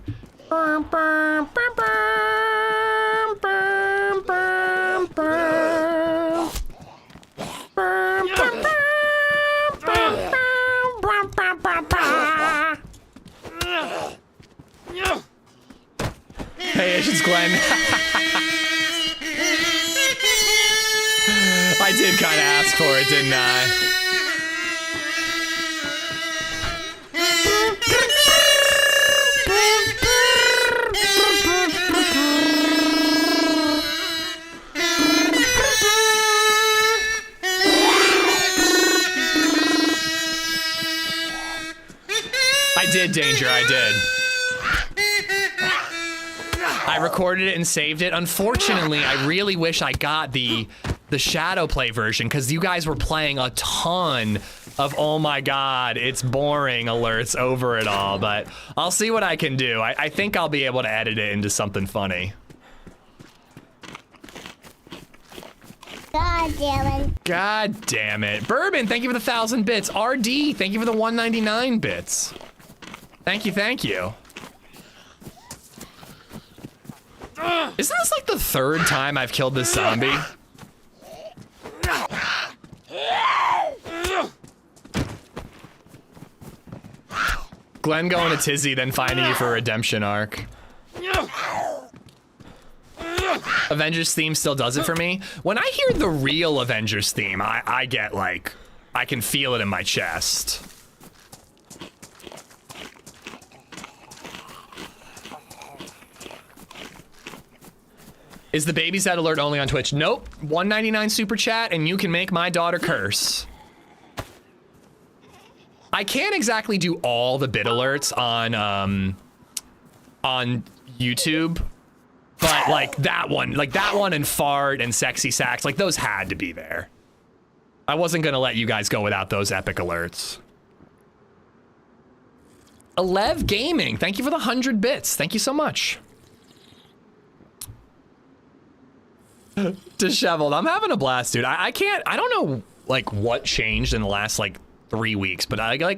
Hey, it's Glenn. I did kind of ask for it, didn't I? I did, Danger, I did. I recorded it and saved it. Unfortunately, I really wish I got the shadow play version because you guys were playing a ton of oh my god, it's boring alerts over it all, but I'll see what I can do. I think I'll be able to edit it into something funny. God damn it. God damn it. Bourbon, thank you for the 1,000 bits. RD, thank you for the 199 bits. Thank you, thank you. Isn't this like the 3rd time I've killed this zombie? Glenn going to Tizzy, then finding you for a redemption arc. Avengers theme still does it for me. When I hear the real Avengers theme, I get like, I can feel it in my chest. Is the BabyZed alert only on Twitch? Nope. 199 super chat and you can make my daughter curse. I can't exactly do all the bit alerts on YouTube, but like that one and fart and sexy sax, like those had to be there. I wasn't gonna let you guys go without those epic alerts. Alev Gaming, thank you for the 100 bits. Thank you so much. Disheveled. I'm having a blast, dude. I don't know like what changed in the last like 3 weeks, but I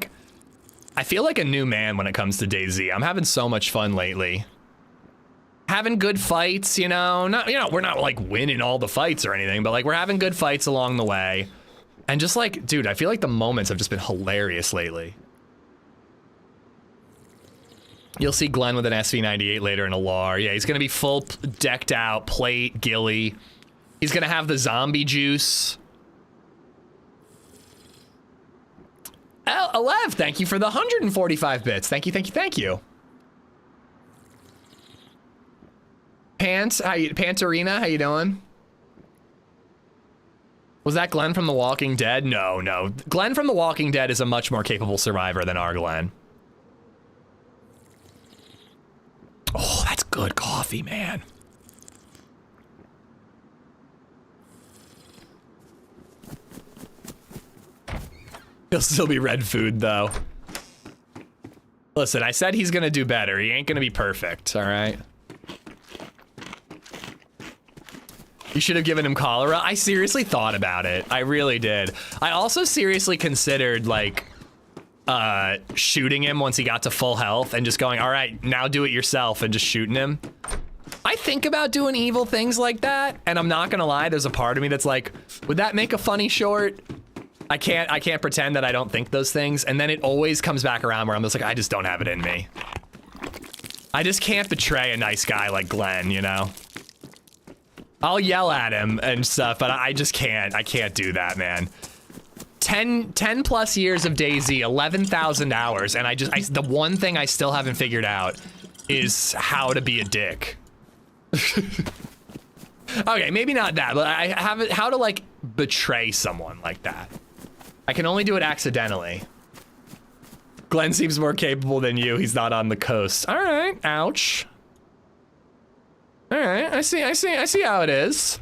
feel like a new man when it comes to DayZ. I'm having so much fun lately. Having good fights, you know, we're not like winning all the fights or anything, but like we're having good fights along the way. And just like, dude, I feel like the moments have just been hilarious lately. You'll see Glenn with an SV98 later in a LAR. Yeah, he's gonna be full decked out, plate, ghillie. He's gonna have the zombie juice. Alev, thank you for the 145 bits. Thank you, thank you, thank you. Pants, Pantarina, how you doing? Was that Glenn from The Walking Dead? No, no. Glenn from The Walking Dead is a much more capable survivor than our Glenn. Oh, that's good coffee, man. He'll still be red food, though. Listen, I said he's gonna do better. He ain't gonna be perfect, all right? You should have given him cholera. I seriously thought about it. I really did. I also seriously considered, like, shooting him once he got to full health and just going, all right, now do it yourself, and just shooting him. I think about doing evil things like that, and I'm not gonna lie, there's a part of me that's like, would that make a funny short? I can't pretend that I don't think those things, and then it always comes back around where I'm just like, I just don't have it in me. I just can't betray a nice guy like Glenn, you know? I'll yell at him and stuff, but I just can't. I can't do that, man. 10 plus years of DayZ, 11,000 hours, and the one thing I still haven't figured out is how to be a dick. Okay, maybe not that, but I have it, how to, like, betray someone like that. I can only do it accidentally. Glenn seems more capable than you. He's not on the coast. All right, ouch. All right, I see how it is.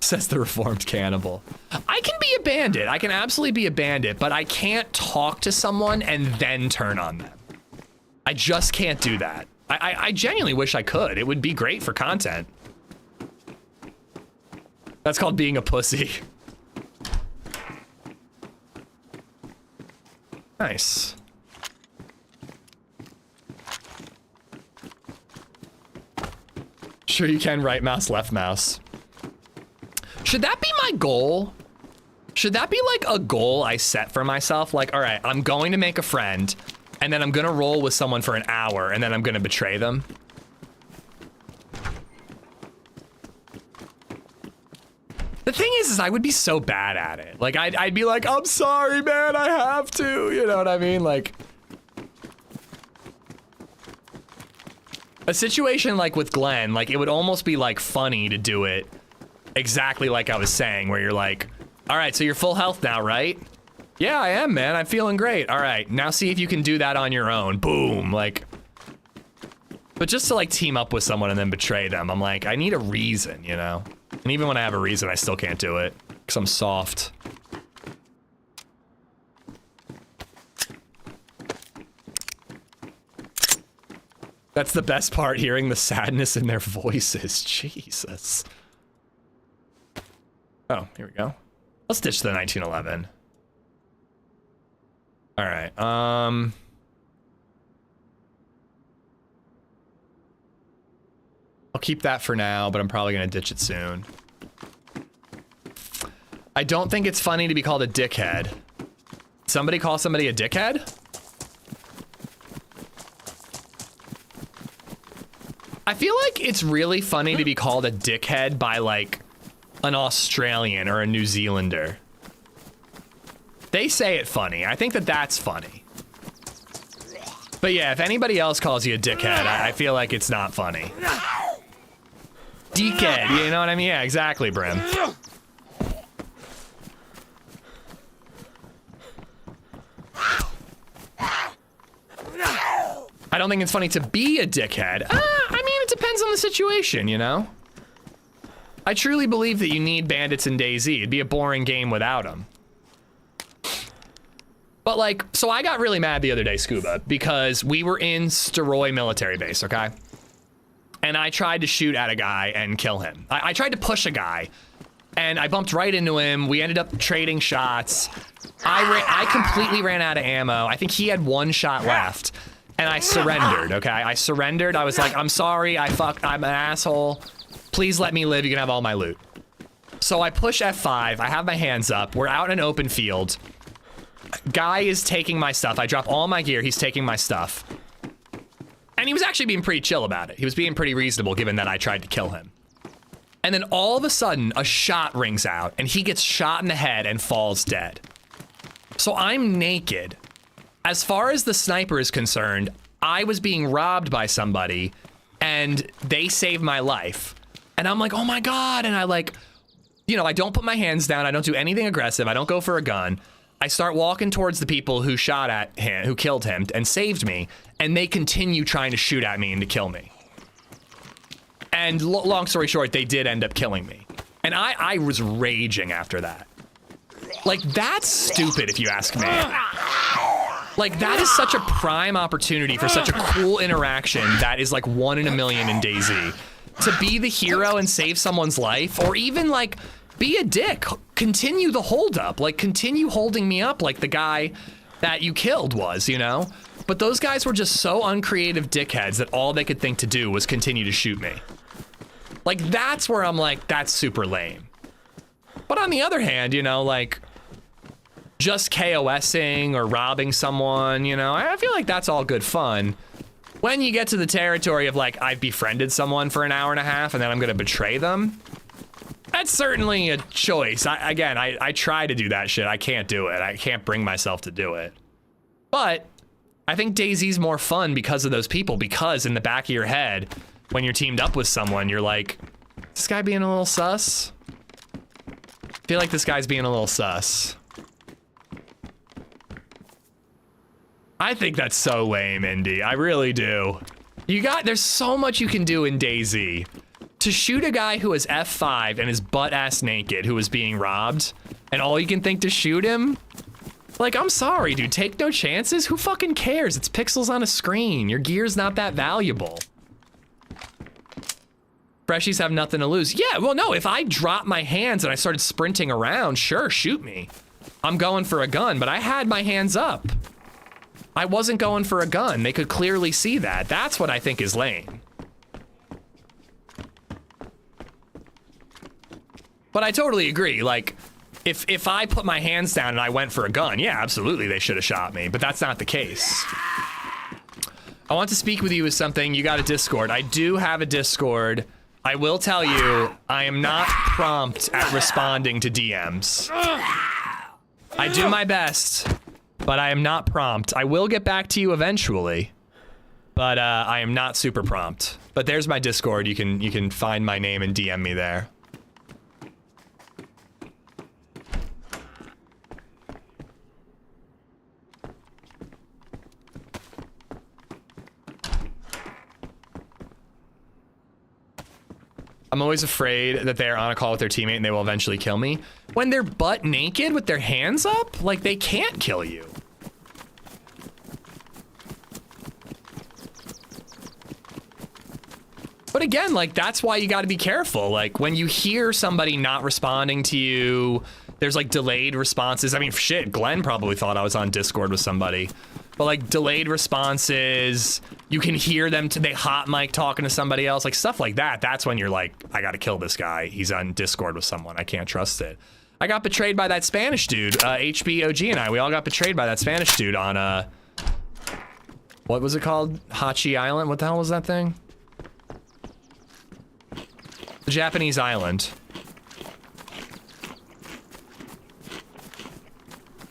Says the reformed cannibal. I can be a bandit. I can absolutely be a bandit, but I can't talk to someone and then turn on them. I just can't do that. I genuinely wish I could. It would be great for content. That's called being a pussy. Nice. Sure you can, right mouse, left mouse. Should that be my goal? Should that be like a goal I set for myself? Like, all right, I'm going to make a friend, and then I'm gonna roll with someone for an hour, and then I'm gonna betray them. The thing is I would be so bad at it. Like, I'd be like, I'm sorry, man, I have to. You know what I mean? Like, a situation like with Glenn, like, it would almost be, like, funny to do it exactly like I was saying, where you're like, all right, so you're full health now, right? Yeah, I am, man. I'm feeling great. All right, now see if you can do that on your own. Boom, like. But just to, like, team up with someone and then betray them, I'm like, I need a reason, you know? And even when I have a reason, I still can't do it, because I'm soft. That's the best part, hearing the sadness in their voices. Jesus. Oh, here we go. Let's ditch the 1911. All right, I'll keep that for now, but I'm probably gonna ditch it soon. I don't think it's funny to be called a dickhead. Somebody call somebody a dickhead? I feel like it's really funny to be called a dickhead by, like, an Australian or a New Zealander. They say it funny. I think that that's funny. But yeah, if anybody else calls you a dickhead, I feel like it's not funny. Dickhead, you know what I mean? Yeah, exactly, Brim. I don't think it's funny to be a dickhead. I mean, it depends on the situation, you know? I truly believe that you need bandits in DayZ. It'd be a boring game without them. But, like, so I got really mad the other day, Scuba, because we were in Steroy military base, okay? And I tried to shoot at a guy and kill him. I tried to push a guy, and I bumped right into him. We ended up trading shots. I completely ran out of ammo. I think he had one shot left, and I surrendered, okay? I surrendered. I was like, I'm sorry, I'm an asshole. Please let me live, you can have all my loot. So I push F5, I have my hands up, we're out in an open field. Guy is taking my stuff, I drop all my gear, he's taking my stuff. And he was actually being pretty chill about it. He was being pretty reasonable given that I tried to kill him. And then all of a sudden, a shot rings out and he gets shot in the head and falls dead. So I'm naked. As far as the sniper is concerned, I was being robbed by somebody and they saved my life. And I'm like, oh my God. And I like, you know, I don't put my hands down. I don't do anything aggressive. I don't go for a gun. I start walking towards the people who shot at him, who killed him and saved me. And they continue trying to shoot at me and to kill me. And long story short, they did end up killing me. And I was raging after that. Like, that's stupid if you ask me. Like, that is such a prime opportunity for such a cool interaction that is like 1 in a million in DayZ. To be the hero and save someone's life, or even like, be a dick. Continue the holdup. Like, continue holding me up like the guy that you killed was, you know? But those guys were just so uncreative dickheads that all they could think to do was continue to shoot me. Like, that's where I'm like, that's super lame. But on the other hand, you know, like, just KOSing or robbing someone, you know, I feel like that's all good fun. When you get to the territory of like, I've befriended someone for an hour and a half and then I'm gonna betray them, that's certainly a choice. I try to do that shit. I can't do it. I can't bring myself to do it. But I think DayZ's more fun because of those people, because in the back of your head, when you're teamed up with someone, you're like, is this guy being a little sus? I feel like this guy's being a little sus. I think that's so lame, Indy. I really do. There's so much you can do in DayZ. To shoot a guy who is F5 and is butt-ass naked who is being robbed, and all you can think to shoot him? Like, I'm sorry, dude. Take no chances? Who fucking cares? It's pixels on a screen. Your gear's not that valuable. Freshies have nothing to lose. Yeah, well, no, if I dropped my hands and I started sprinting around, sure, shoot me. I'm going for a gun, but I had my hands up. I wasn't going for a gun. They could clearly see that. That's what I think is lame. But I totally agree. Like, if I put my hands down and I went for a gun, yeah, absolutely, they should have shot me. But that's not the case. I want to speak with you with something. You got a Discord. I do have a Discord. I will tell you, I am not prompt at responding to DMs. I do my best, but I am not prompt. I will get back to you eventually, but I am not super prompt. But there's my Discord. You can find my name and DM me there. I'm always afraid that they're on a call with their teammate and they will eventually kill me. When they're butt naked with their hands up, like, they can't kill you. But again, like, that's why you gotta be careful. Like, when you hear somebody not responding to you, there's like delayed responses. I mean, shit, Glenn probably thought I was on Discord with somebody. But like delayed responses, you can hear them, they hot mic talking to somebody else, like stuff like that. That's when you're like, I gotta kill this guy. He's on Discord with someone. I can't trust it. I got betrayed by that Spanish dude. HBOG and I, we all got betrayed by that Spanish dude on, what was it called? Hachi Island? What the hell was that thing? The Japanese island.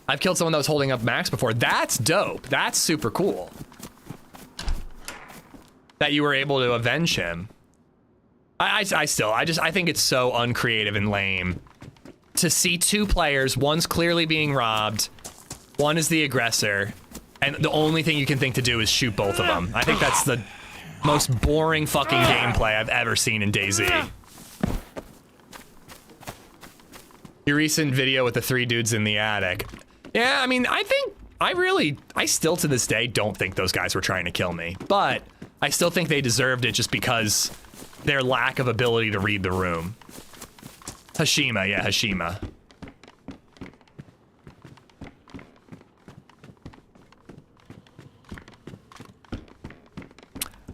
I've killed someone that was holding up Max before. That's dope. That's super cool. That you were able to avenge him. I think it's so uncreative and lame to see two players, one's clearly being robbed, one is the aggressor, and the only thing you can think to do is shoot both of them. I think that's the most boring fucking gameplay I've ever seen in DayZ. Your recent video with the 3 dudes in the attic. Yeah, I mean, I still to this day don't think those guys were trying to kill me, but I still think they deserved it just because their lack of ability to read the room. Hashima, yeah, Hashima.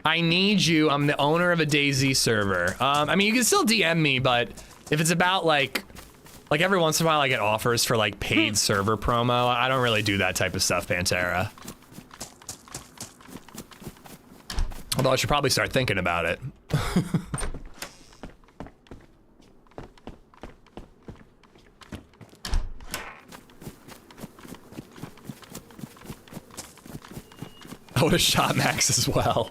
I need you. I'm the owner of a DayZ server. I mean, you can still DM me, but if it's about like every once in a while I get offers for like paid server promo. I don't really do that type of stuff, Pantera. Although I should probably start thinking about it. I would have shot Max as well.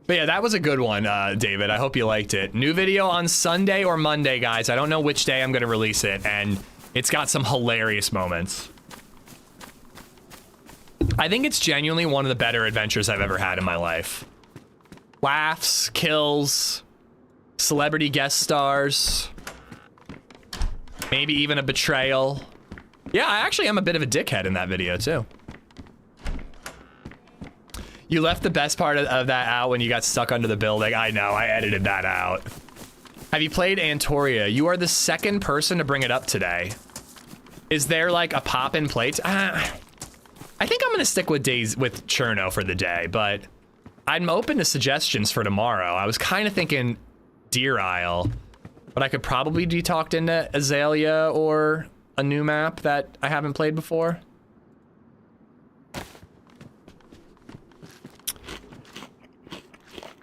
But yeah, that was a good one, David. I hope you liked it. New video on Sunday or Monday, guys. I don't know which day I'm going to release it, and it's got some hilarious moments. I think it's genuinely one of the better adventures I've ever had in my life. Laughs, kills, celebrity guest stars, maybe even a betrayal. Yeah, I actually am a bit of a dickhead in that video, too. You left the best part of that out when you got stuck under the building. I know, I edited that out. Have you played Antoria? You are the second person to bring it up today. Is there like a pop-in plate? I think I'm gonna stick with Cherno for the day, but I'm open to suggestions for tomorrow. I was kind of thinking Deer Isle, but I could probably be talked into Azalea or a new map that I haven't played before.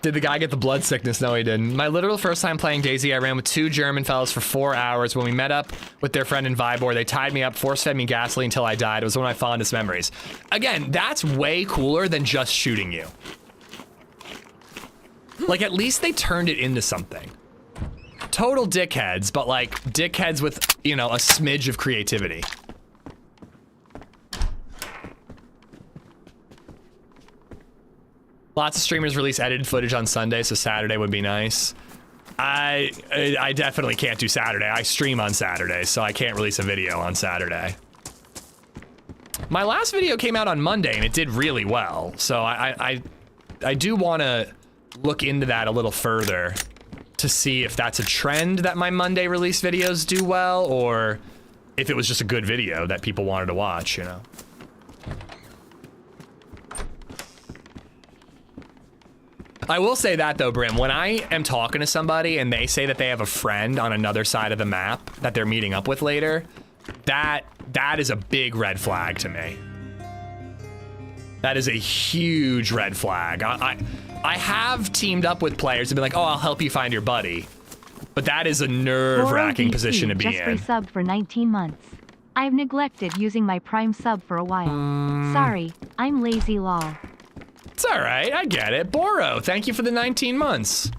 Did the guy get the blood sickness? No, he didn't. My literal first time playing DayZ, I ran with 2 German fellas for 4 hours. When we met up with their friend in Vibor, they tied me up, force-fed me gasoline until I died. It was one of my fondest memories. Again, that's way cooler than just shooting you. Like, at least they turned it into something. Total dickheads, but like, dickheads with, you know, a smidge of creativity. Lots of streamers release edited footage on Sunday, so Saturday would be nice. I definitely can't do Saturday. I stream on Saturday, so I can't release a video on Saturday. My last video came out on Monday, and it did really well. So I do want to look into that a little further to see if that's a trend that my Monday release videos do well, or if it was just a good video that people wanted to watch, you know? I will say that though, Brim, when I am talking to somebody and they say that they have a friend on another side of the map that they're meeting up with later, that is a big red flag to me. That is a huge red flag. I have teamed up with players and been like, oh, I'll help you find your buddy. But that is a nerve-wracking position to be in. Just resubbed for 19 months. I've neglected using my Prime sub for a while. Sorry, I'm lazy lol. It's all right, I get it. Boro, thank you for the 19 months.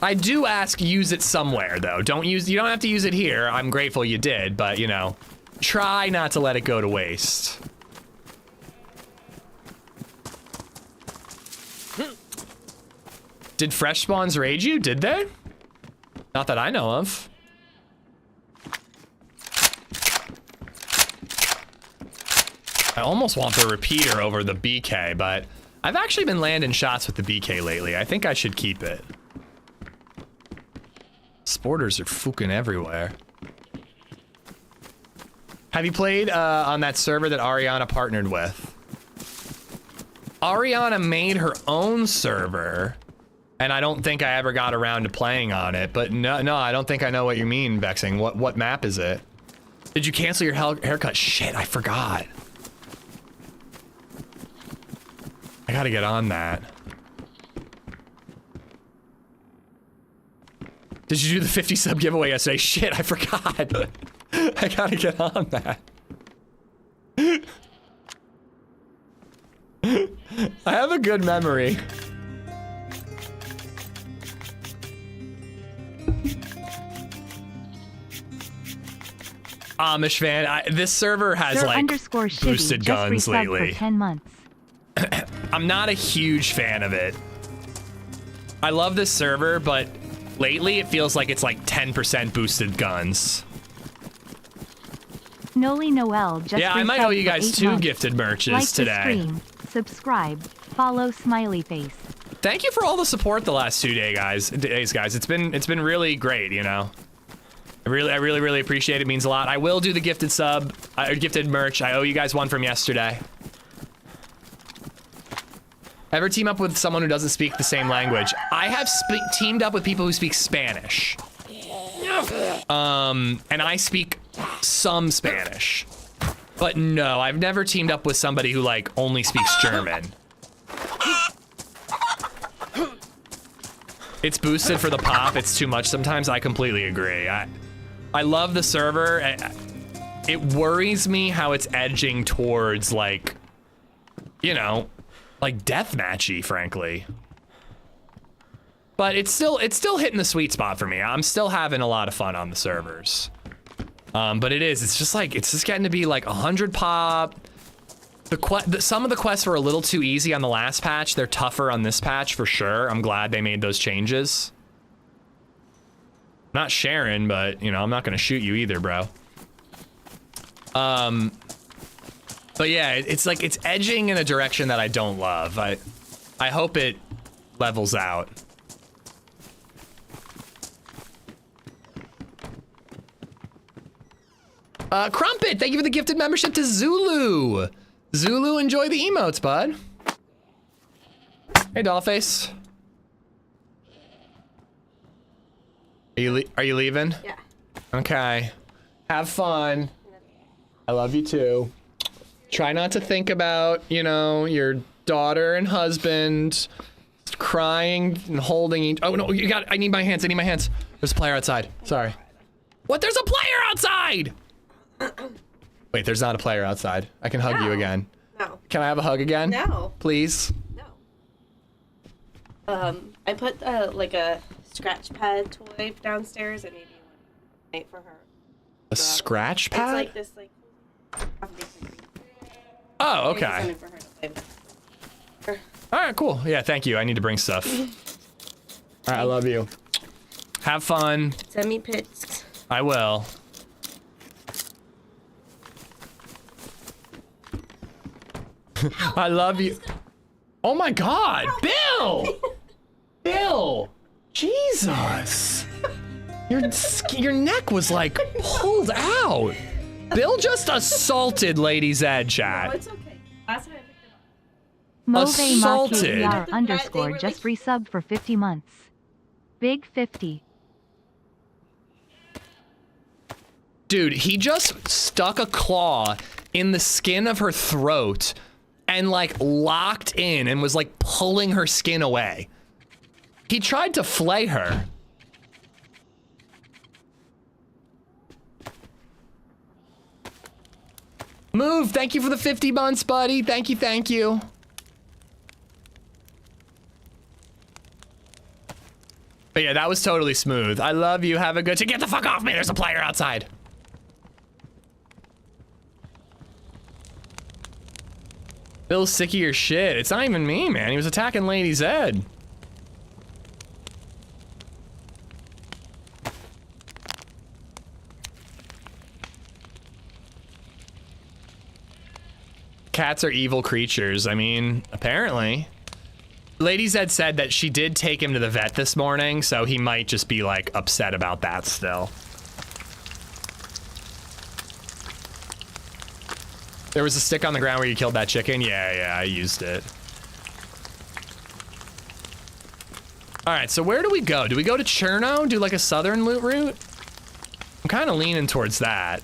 I do ask use it somewhere though. You don't have to use it here. I'm grateful you did, but you know, try not to let it go to waste. Did fresh spawns raid you? Did they? Not that I know of. I almost want the repeater over the BK, but I've actually been landing shots with the BK lately. I think I should keep it. Sporters are fucking everywhere. Have you played on that server that Ariana partnered with? Ariana made her own server, and I don't think I ever got around to playing on it, but no, I don't think I know what you mean, Vexing. What map is it? Did you cancel your haircut? Shit, I forgot. I gotta get on that. Did you do the 50 sub giveaway yesterday? Shit, I forgot. I gotta get on that. I have a good memory. Amish fan, this server has like boosted guns lately. For 10 months. I'm not a huge fan of it. I love this server, but lately it feels like it's like 10% boosted guns. Noli Noel just yeah, I might owe you guys 2 months. Gifted merches like today. The stream, subscribe, follow smiley face. Thank you for all the support the last 2 days, guys. It's been really great, you know. I really appreciate it. It means a lot. I will do the gifted sub, gifted merch. I owe you guys one from yesterday. Ever team up with someone who doesn't speak the same language? I have teamed up with people who speak Spanish. And I speak some Spanish. But no, I've never teamed up with somebody who like only speaks German. It's boosted for the pop. It's too much sometimes. I completely agree. I love the server. It worries me how it's edging towards like, you know, like deathmatchy, frankly. But it's still hitting the sweet spot for me. I'm still having a lot of fun on the servers. But it's just getting to be like 100 pop. Some of the quests were a little too easy on the last patch. They're tougher on this patch for sure. I'm glad they made those changes. Not sharing, but you know, I'm not gonna shoot you either, bro. But yeah, it's like it's edging in a direction that I don't love. I hope it levels out. Crumpet, thank you for the gifted membership to Zulu. Zulu, enjoy the emotes, bud. Hey, Dollface. Are you leaving? Yeah. Okay. Have fun. I love you too. Try not to think about, you know, your daughter and husband crying and holding each. Oh no, I need my hands. There's a player outside. Sorry. What? There's a player outside! Wait, there's not a player outside. I can hug you again. No. Can I have a hug again? No. Please? No. I put like a scratch pad toy downstairs and maybe one night for her. A scratch pad? It's like this, like. Oh, okay. Something for her to play with. All right, cool. Yeah, thank you. I need to bring stuff. All right, I love you. Have fun. Send me pics. I will. I love you. Oh my God, Bill! Bill! Jesus! Your neck was like pulled out. Bill just assaulted LadyZed, chat. No, it's okay. Last time I picked it up. Assaulted. __ just resubbed for 50 months. Big 50. Dude, he just stuck a claw in the skin of her throat and like locked in and was like pulling her skin away. He tried to flay her. Move, thank you for the 50 months, buddy. Thank you, thank you. But yeah, that was totally smooth. I love you, have a good Get the fuck off me, there's a player outside. Bill's sick of your shit. It's not even me, man. He was attacking LadyZed. Cats are evil creatures. I mean, apparently. LadyZed said that she did take him to the vet this morning, so he might just be like upset about that still. There was a stick on the ground where you killed that chicken? Yeah, I used it. All right, so where do we go? Do we go to Cherno? Do like a southern loot route? I'm kind of leaning towards that.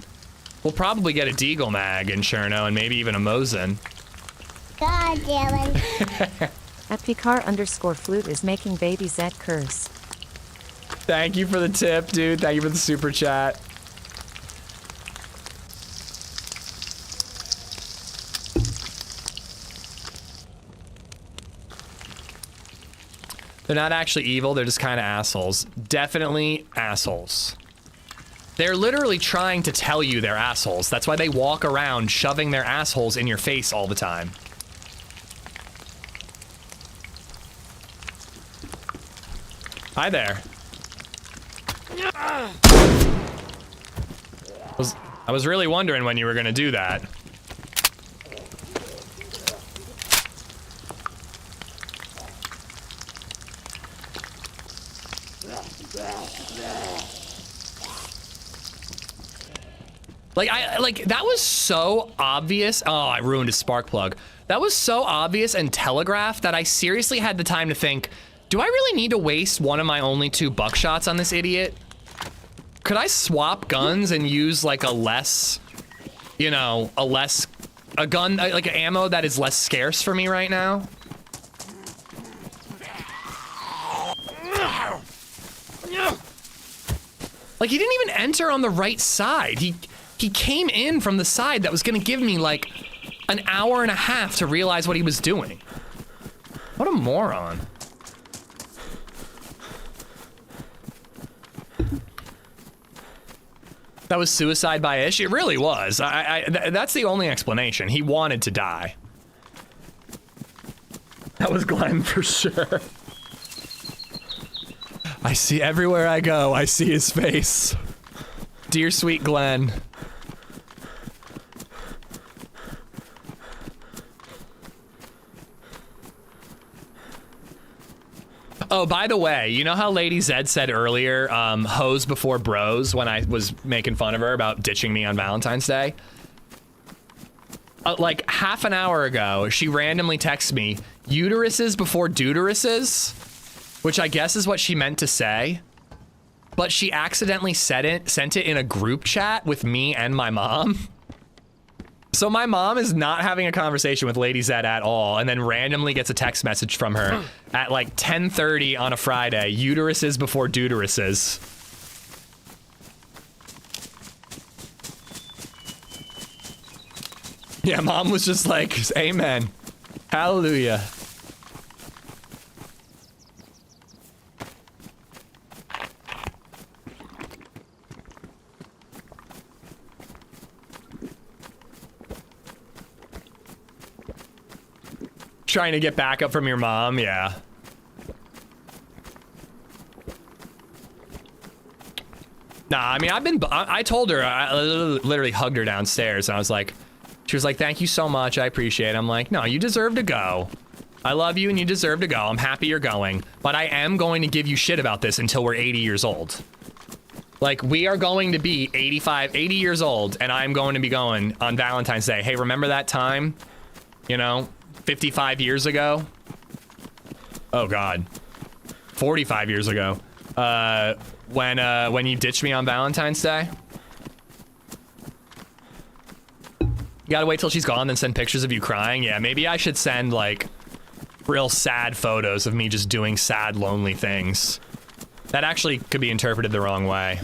We'll probably get a Deagle mag in Cherno and maybe even a Mosin. God damn it. At Picard_flute is making baby Zed curse. Thank you for the tip, dude. Thank you for the super chat. They're not actually evil, they're just kind of assholes. Definitely assholes. They're literally trying to tell you they're assholes. That's why they walk around shoving their assholes in your face all the time. Hi there. I was really wondering when you were gonna do that. Like that was so obvious. Oh, I ruined his spark plug. That was so obvious and telegraphed that I seriously had the time to think, do I really need to waste one of my only 2 buckshots on this idiot? Could I swap guns and use like a less you know, a gun, like an ammo that is less scarce for me right now. Like, he didn't even enter on the right side. He came in from the side that was gonna give me like an hour and a half to realize what he was doing. What a moron. That was suicide by Ish? It really was. That's the only explanation. He wanted to die. That was Glenn for sure. I see everywhere I go, I see his face. Dear sweet Glenn. Oh, by the way, you know how LadyZed said earlier, hoes before bros, when I was making fun of her about ditching me on Valentine's Day? Like half an hour ago, she randomly texted me, uteruses before deuteruses, which I guess is what she meant to say. But she accidentally sent it in a group chat with me and my mom. So my mom is not having a conversation with LadyZed at all, and then randomly gets a text message from her at like 10:30 on a Friday, uteruses before deuteruses. Yeah, mom was just like, amen. Hallelujah. Trying to get backup from your mom, yeah. Nah, I mean, I told her, I literally hugged her downstairs, and I was like, she was like, thank you so much, I appreciate it. I'm like, no, you deserve to go. I love you and you deserve to go. I'm happy you're going, but I am going to give you shit about this until we're 80 years old. Like, we are going to be 80 years old, and I'm going to be going on Valentine's Day. Hey, remember that time? You know? 55 years ago? Oh God. 45 years ago. When you ditched me on Valentine's Day? You gotta wait till she's gone, then send pictures of you crying? Yeah, maybe I should send, like, real sad photos of me just doing sad, lonely things. That actually could be interpreted the wrong way.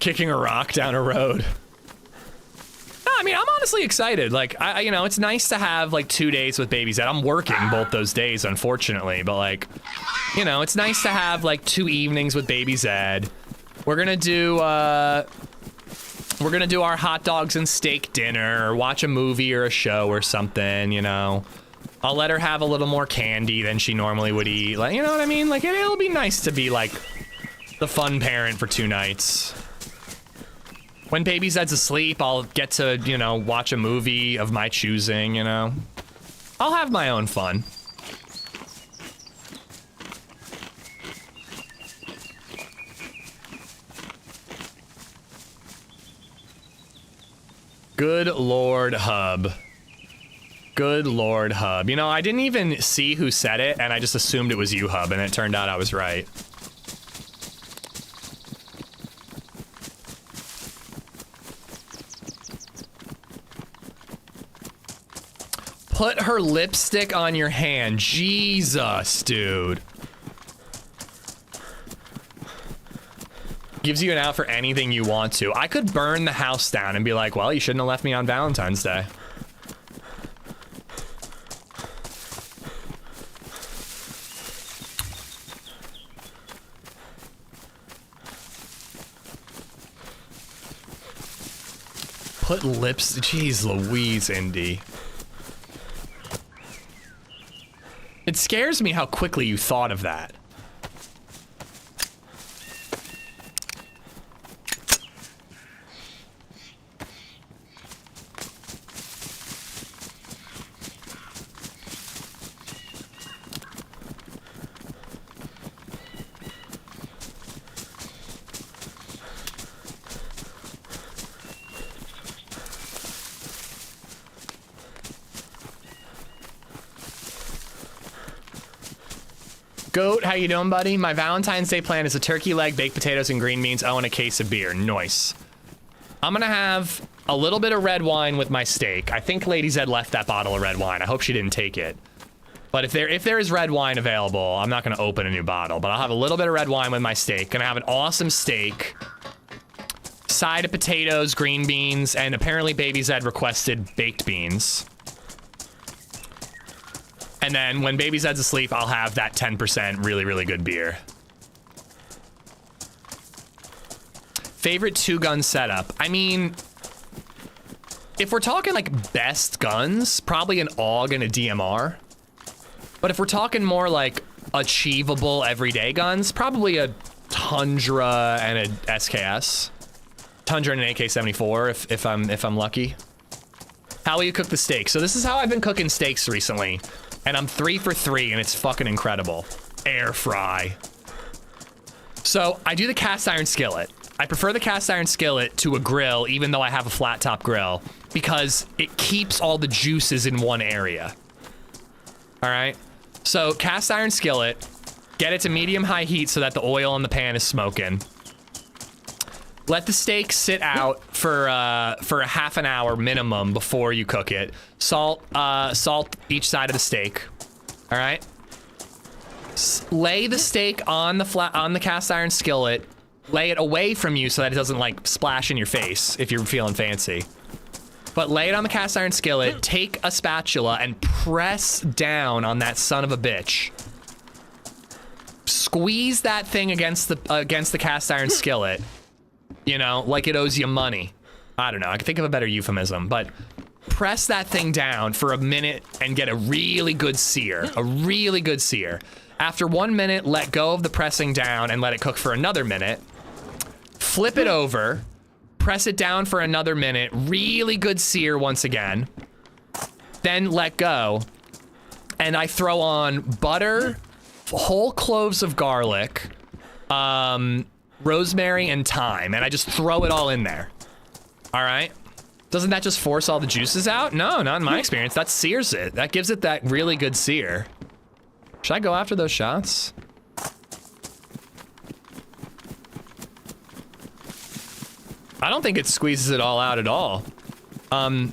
Kicking a rock down a road. No, I mean, I'm honestly excited. Like, you know, it's nice to have like 2 days with BabyZed. I'm working both those days, unfortunately, but like, you know, it's nice to have like 2 evenings with BabyZed. We're gonna do our hot dogs and steak dinner, or watch a movie or a show or something, you know. I'll let her have a little more candy than she normally would eat. Like, you know what I mean? Like, it'll be nice to be like the fun parent for 2 nights. When BabyZed's asleep, I'll get to, you know, watch a movie of my choosing, you know. I'll have my own fun. Good Lord, Hub. Good Lord, Hub. You know, I didn't even see who said it, and I just assumed it was you, Hub, and it turned out I was right. Put her lipstick on your hand. Jesus, dude. Gives you an out for anything you want to. I could burn the house down and be like, well, you shouldn't have left me on Valentine's Day. Put lips. Jeez Louise, Indy. It scares me how quickly you thought of that. Goat, how you doing, buddy? My Valentine's Day plan is a turkey leg, baked potatoes, and green beans. Oh, and a case of beer. Nice. I'm gonna have a little bit of red wine with my steak. I think LadyZed left that bottle of red wine. I hope she didn't take it. But if there is red wine available, I'm not gonna open a new bottle. But I'll have a little bit of red wine with my steak. Gonna have an awesome steak. Side of potatoes, green beans, and apparently LadyZed requested baked beans. And then when LadyZed's asleep, I'll have that 10% really, really good beer. Favorite two-gun setup? I mean, if we're talking like best guns, probably an AUG and a DMR. But if we're talking more like achievable everyday guns, probably a Tundra and a SKS. Tundra and an AK-74 if I'm lucky. How will you cook the steak? So this is how I've been cooking steaks recently. And I'm 3 for 3 and it's fucking incredible. Air fry. So I do the cast iron skillet. I prefer the cast iron skillet to a grill, even though I have a flat top grill, because it keeps all the juices in one area. All right. So cast iron skillet, get it to medium high heat so that the oil in the pan is smoking. Let the steak sit out for a half an hour minimum before you cook it. Salt each side of the steak. All right. Lay the steak on the cast iron skillet. Lay it away from you so that it doesn't like splash in your face if you're feeling fancy. But lay it on the cast iron skillet. Take a spatula and press down on that son of a bitch. Squeeze that thing against the cast iron skillet. You know, like it owes you money. I don't know, I can think of a better euphemism, but press that thing down for a minute and get a really good sear, After 1 minute, let go of the pressing down and let it cook for another minute. Flip it over, press it down for another minute, really good sear once again. Then let go. And I throw on butter, whole cloves of garlic, rosemary and thyme, and I just throw it all in there. All right. Doesn't that just force all the juices out? No, not in my experience. That sears it. That gives it that really good sear. Should I go after those shots? I don't think it squeezes it all out at all. But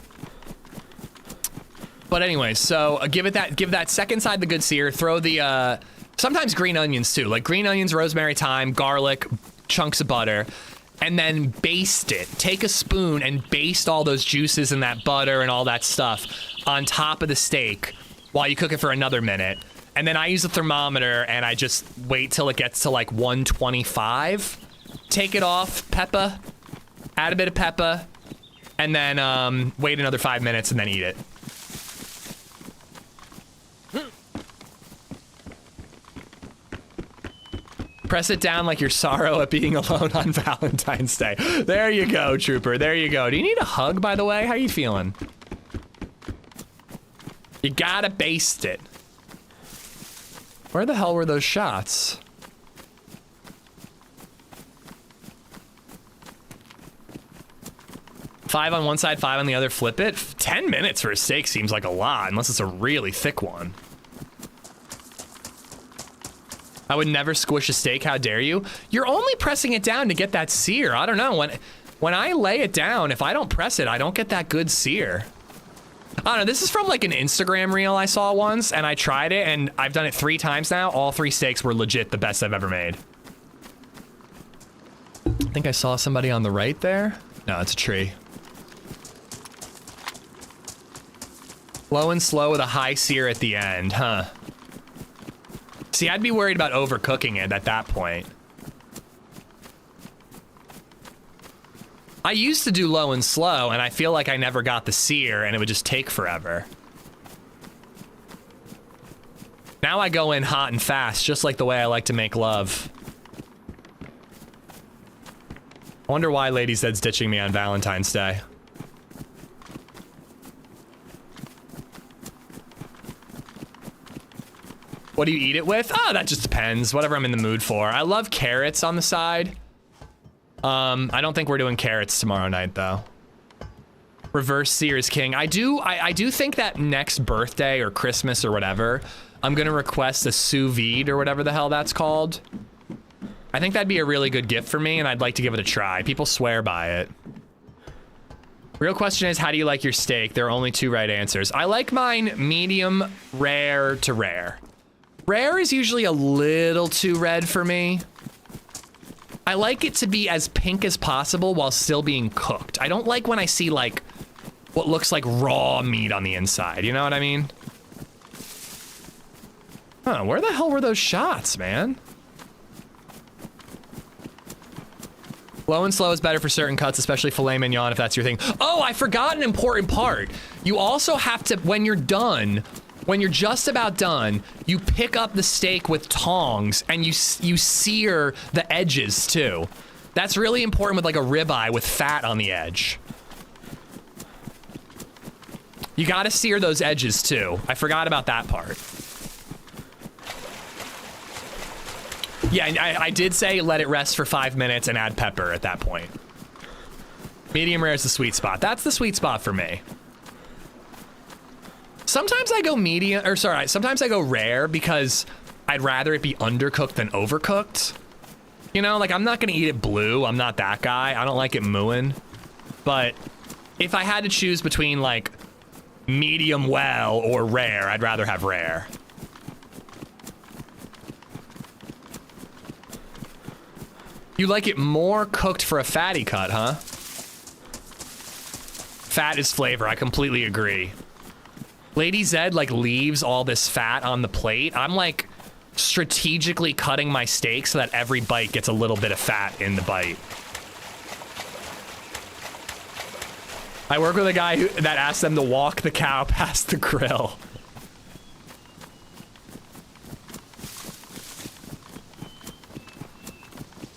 anyway, so give that second side the good sear. Throw the sometimes green onions too, like green onions, rosemary, thyme, garlic, chunks of butter, and then baste it. Take a spoon and baste all those juices and that butter and all that stuff on top of the steak while you cook it for another minute. And then I use a thermometer and I just wait till it gets to like 125. Take it off, pepper, add a bit of pepper, and then wait another 5 minutes and then eat it. Press it down like your sorrow at being alone on Valentine's Day. There you go, Trooper. There you go. Do you need a hug, by the way? How you feeling? You gotta baste it. Where the hell were those shots? Five on one side, 5 on the other, flip it. 10 minutes for a steak seems like a lot, unless it's a really thick one. I would never squish a steak, how dare you? You're only pressing it down to get that sear. I don't know, when I lay it down, if I don't press it, I don't get that good sear. I don't know, this is from like an Instagram reel I saw once, and I tried it, and I've done it 3 times now. All 3 steaks were legit the best I've ever made. I think I saw somebody on the right there. No, it's a tree. Low and slow with a high sear at the end, huh? See, I'd be worried about overcooking it at that point. I used to do low and slow, and I feel like I never got the sear, and it would just take forever. Now I go in hot and fast, just like the way I like to make love. I wonder why LadyZed's ditching me on Valentine's Day. What do you eat it with? Oh, that just depends. Whatever I'm in the mood for. I love carrots on the side. I don't think we're doing carrots tomorrow night, though. Reverse sear is king. I do think that next birthday or Christmas or whatever, I'm gonna request a sous vide or whatever the hell that's called. I think that'd be a really good gift for me, and I'd like to give it a try. People swear by it. Real question is, how do you like your steak? There are only 2 right answers. I like mine medium rare to rare. Rare is usually a little too red for me. I like it to be as pink as possible while still being cooked. I don't like when I see like what looks like raw meat on the inside. You know what I mean? Huh, where the hell were those shots, man? Low and slow is better for certain cuts, especially filet mignon if that's your thing. Oh, I forgot an important part. You also have to, when you're done, when you're just about done, you pick up the steak with tongs and you sear the edges too. That's really important with like a ribeye with fat on the edge. You gotta sear those edges too. I forgot about that part. Yeah, I did say let it rest for 5 minutes and add pepper at that point. Medium rare is the sweet spot. That's the sweet spot for me. Sometimes I go medium, or sorry, sometimes I go rare because I'd rather it be undercooked than overcooked. You know, like I'm not gonna eat it blue. I'm not that guy. I don't like it mooing. But if I had to choose between like medium well or rare, I'd rather have rare. You like it more cooked for a fatty cut, huh? Fat is flavor, I completely agree. LadyZed like leaves all this fat on the plate. I'm like strategically cutting my steak so that every bite gets a little bit of fat in the bite. I work with a guy that asked them to walk the cow past the grill.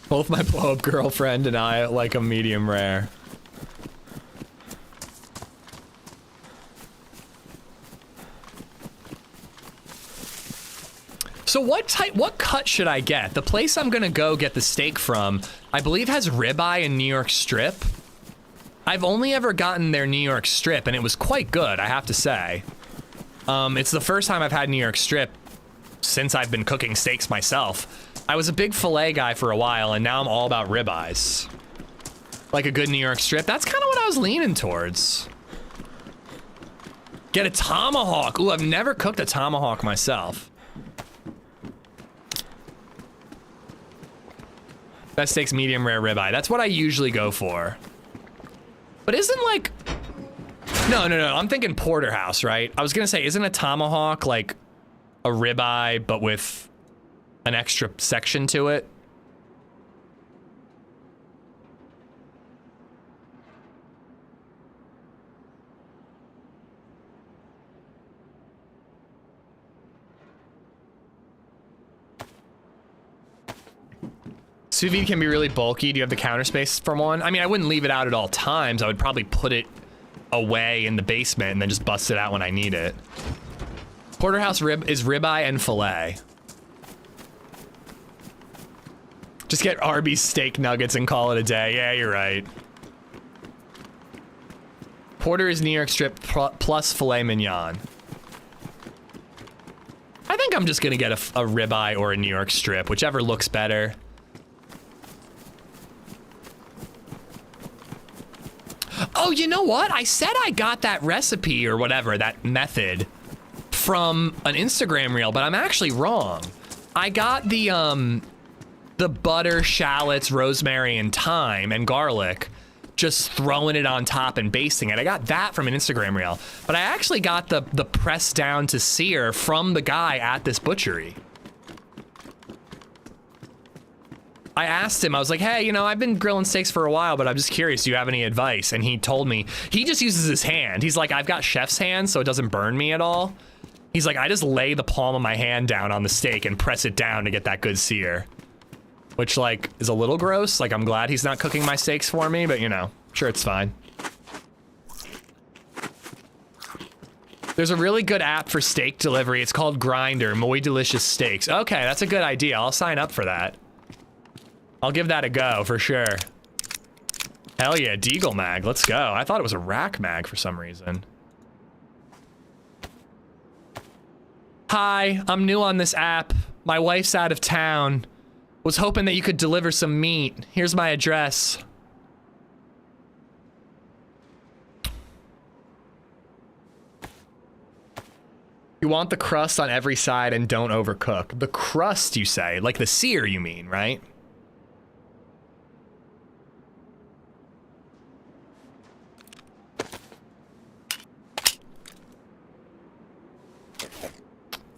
Both my blow-up girlfriend and I like a medium rare. So what cut should I get? The place I'm gonna go get the steak from, I believe has ribeye and New York strip. I've only ever gotten their New York strip and it was quite good, I have to say. It's the first time I've had New York strip since I've been cooking steaks myself. I was a big filet guy for a while, and now I'm all about ribeyes. Like a good New York strip. That's kind of what I was leaning towards. Get a tomahawk. Ooh, I've never cooked a tomahawk myself. Best steaks, medium rare ribeye. That's what I usually go for. But isn't like... No. I'm thinking porterhouse, right? I was gonna say, isn't a tomahawk like a ribeye, but with an extra section to it? Sous vide can be really bulky. Do you have the counter space for one? I mean, I wouldn't leave it out at all times. I would probably put it away in the basement and then just bust it out when I need it. Porterhouse rib is ribeye and filet. Just get Arby's steak nuggets and call it a day. Yeah, you're right. Porter is New York strip plus filet mignon. I think I'm just gonna get a ribeye or a New York strip, whichever looks better. Oh, you know what? I said I got that recipe or whatever, that method, from an Instagram reel, but I'm actually wrong. I got the butter, shallots, rosemary, and thyme, and garlic, just throwing it on top and basting it. I got that from an Instagram reel, but I actually got the pressed down to sear from the guy at this butchery. I asked him, I was like, hey, you know, I've been grilling steaks for a while, but I'm just curious, do you have any advice? And he told me, he just uses his hand. He's like, I've got chef's hands, so it doesn't burn me at all. He's like, I just lay the palm of my hand down on the steak and press it down to get that good sear. Which, like, is a little gross. Like, I'm glad he's not cooking my steaks for me, but, you know, sure, it's fine. There's a really good app for steak delivery. It's called Grindr, Muy Delicious Steaks. Okay, that's a good idea. I'll sign up for that. I'll give that a go, for sure. Hell yeah, Deagle mag, let's go. I thought it was a rack mag for some reason. Hi, I'm new on this app. My wife's out of town. Was hoping that you could deliver some meat. Here's my address. You want the crust on every side and don't overcook. The crust, you say? Like the sear, you mean, right?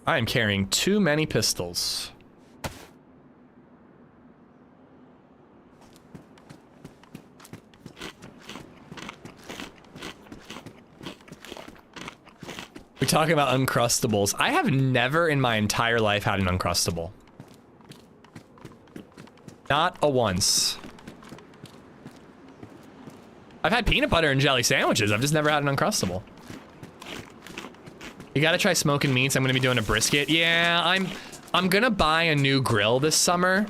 I am carrying too many pistols. We're talking about Uncrustables. I have never in my entire life had an Uncrustable. Not a once. I've had peanut butter and jelly sandwiches. I've just never had an Uncrustable. You gotta try smoking meats. I'm gonna be doing a brisket. Yeah, I'm gonna buy a new grill this summer.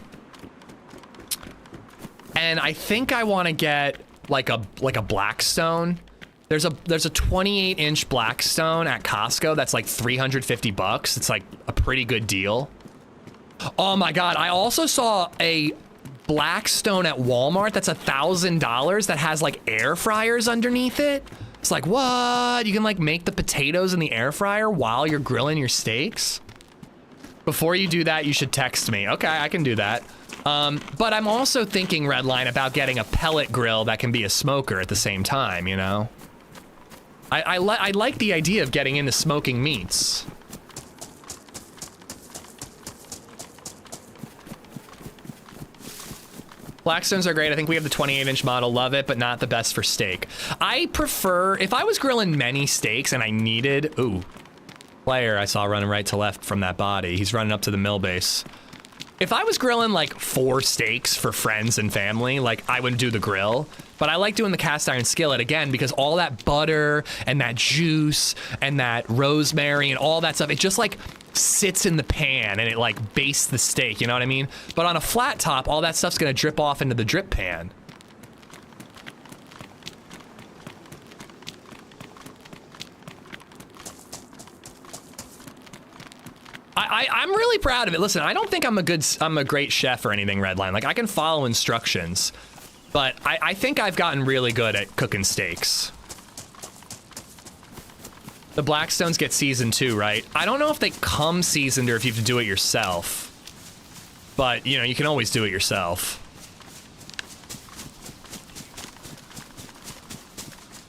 And I think I wanna get like a Blackstone. There's a 28-inch Blackstone at Costco that's like 350 bucks. It's like a pretty good deal. Oh my God, I also saw a Blackstone at Walmart that's $1,000 that has like air fryers underneath it. It's like, what? You can like make the potatoes in the air fryer while you're grilling your steaks? Before you do that, you should text me. Okay, I can do that. But I'm also thinking, Redline, about getting a pellet grill that can be a smoker at the same time, you know? I like the idea of getting into smoking meats. Blackstones are great. I think we have the 28-inch model. Love it, but not the best for steak. I prefer, if I was grilling many steaks and I needed, ooh, player I saw running right to left from that body. He's running up to the mill base. If I was grilling like 4 steaks for friends and family, like I would do the grill, but I like doing the cast iron skillet again because all that butter and that juice and that rosemary and all that stuff, it just like sits in the pan and it like bastes the steak, you know what I mean? But on a flat top, all that stuff's gonna drip off into the drip pan. I'm really proud of it. Listen, I don't think I'm a great chef or anything, Redline. Like I can follow instructions, but I think I've gotten really good at cooking steaks. The Blackstones get seasoned too, right? I don't know if they come seasoned or if you have to do it yourself, but you know, you can always do it yourself.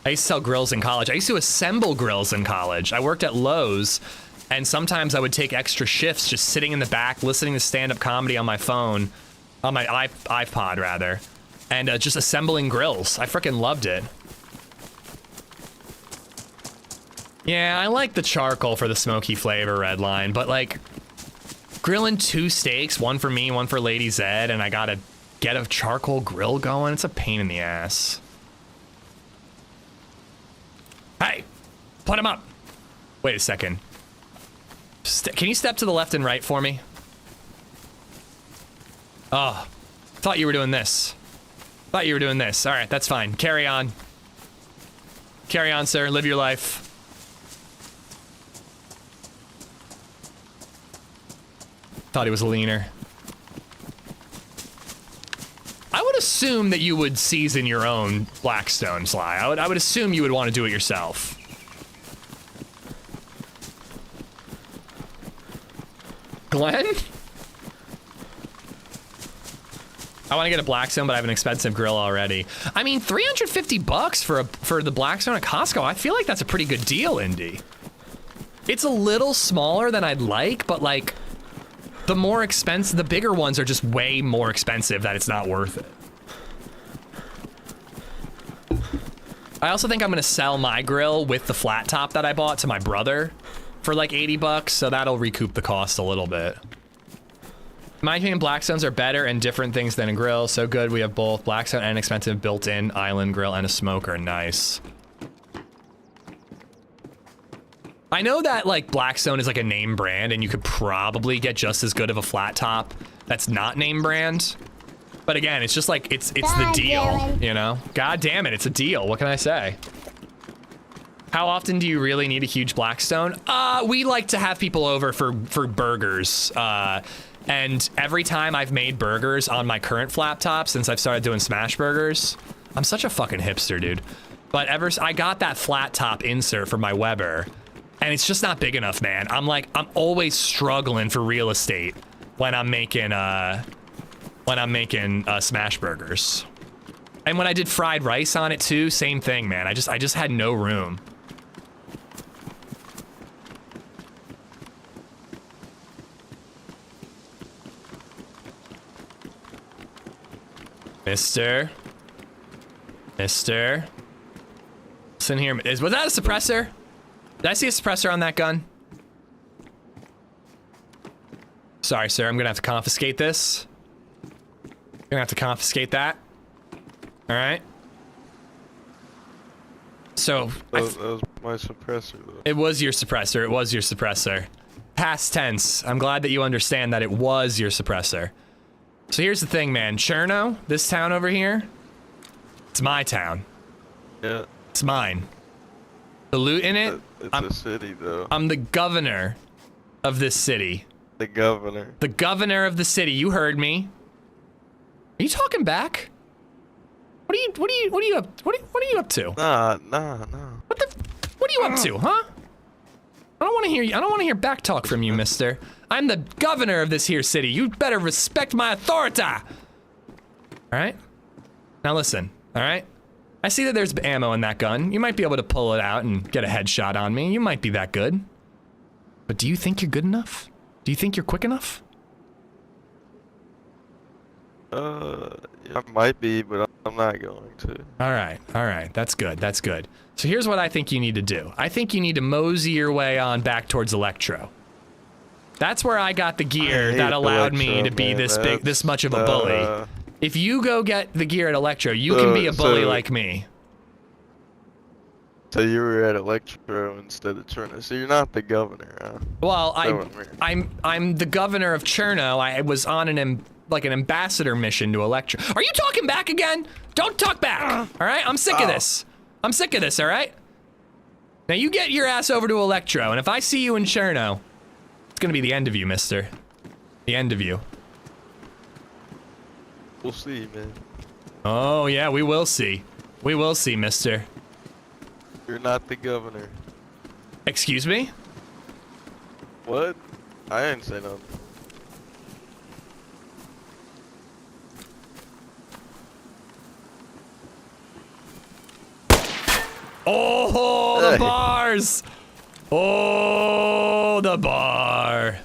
I used to sell grills in college. I used to assemble grills in college. I worked at Lowe's. And sometimes I would take extra shifts just sitting in the back, listening to stand-up comedy on my phone, on my iPod rather, and just assembling grills. I freaking loved it. Yeah, I like the charcoal for the smoky flavor, Redline, but like grilling 2 steaks, one for me, one for LadyZed, and I gotta get a charcoal grill going, it's a pain in the ass. Hey, put him up. Wait a second. Can you step to the left and right for me? Oh, thought you were doing this. Thought you were doing this. All right, that's fine. Carry on. Carry on, sir. Live your life. Thought he was a leaner. I would assume that you would season your own Blackstone, Sly. I would assume you would want to do it yourself. Glenn? I want to get a Blackstone, but I have an expensive grill already. I mean, 350 bucks for the Blackstone at Costco. I feel like that's a pretty good deal, Indy. It's a little smaller than I'd like, but like the more expensive, the bigger ones are just way more expensive that it's not worth it. I also think I'm gonna sell my grill with the flat top that I bought to my brother for like 80 bucks, so that'll recoup the cost a little bit. In my opinion, Blackstones are better and different things than a grill. So good, we have both Blackstone and expensive built-in island grill and a smoker. Nice. I know that like Blackstone is like a name brand and you could probably get just as good of a flat top that's not name brand. But again, it's just like, it's the deal, you know? God damn it, it's a deal. What can I say? How often do you really need a huge Blackstone? We like to have people over for burgers. And every time I've made burgers on my current flat top since I've started doing smash burgers, I'm such a fucking hipster, dude. But I got that flat top insert for my Weber, and it's just not big enough, man. I'm always struggling for real estate when I'm making smash burgers. And when I did fried rice on it too, same thing, man. I just had no room. Mister. Listen here. Was that a suppressor? Did I see a suppressor on that gun? Sorry, sir. I'm gonna have to confiscate this. Gonna have to confiscate that. All right. So that was my suppressor, though. It was your suppressor. It was your suppressor. Past tense. I'm glad that you understand that it was your suppressor. So here's the thing, man. Cherno, this town over here, it's my town. Yeah. It's mine. The loot in it. It's a city, though. I'm the governor of this city. The governor. The governor of the city. You heard me. Are you talking back? What are you up to? Nah. What are you up to, huh? I don't want to hear you. I don't want to hear back talk from you, mister. I'm the governor of this here city. You better respect my authority. All right? Now listen, all right? I see that there's ammo in that gun. You might be able to pull it out and get a headshot on me. You might be that good. But do you think you're good enough? Do you think you're quick enough? I might be, but I'm not going to. All right. That's good. So here's what I think you need to do. I think you need to mosey your way on back towards Electro. That's where I got the gear that allowed me to be this much of a bully. If you go get the gear at Electro, you can be a bully like me. So you were at Electro instead of Cherno. So you're not the governor, huh? Well, I'm the governor of Cherno. I was on an ambassador mission to Electro. Are you talking back again? Don't talk back. All right? I'm sick of this. I'm sick of this, all right? Now you get your ass over to Electro, and if I see you in Cherno, it's gonna be the end of you, mister. The end of you. We'll see, man. Oh, yeah, we will see. We will see, mister. You're not the governor. Excuse me? What? I didn't say nothing. Oh, the bars! Oh, the bar.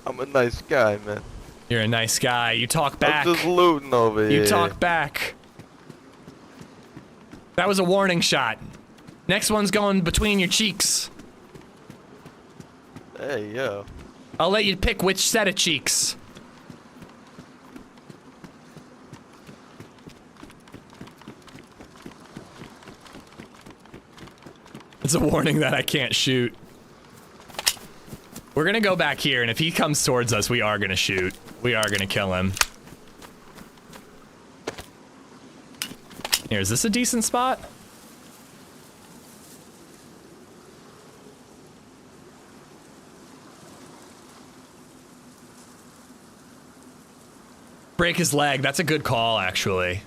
I'm a nice guy, man. You're a nice guy. You talk back. I'm just looting over here. You talk back. That was a warning shot. Next one's going between your cheeks. Hey, yo. I'll let you pick which set of cheeks. It's a warning that I can't shoot. We're gonna go back here, and if he comes towards us, we are gonna shoot. We are gonna kill him. Here, is this a decent spot? Break his leg. That's a good call, actually.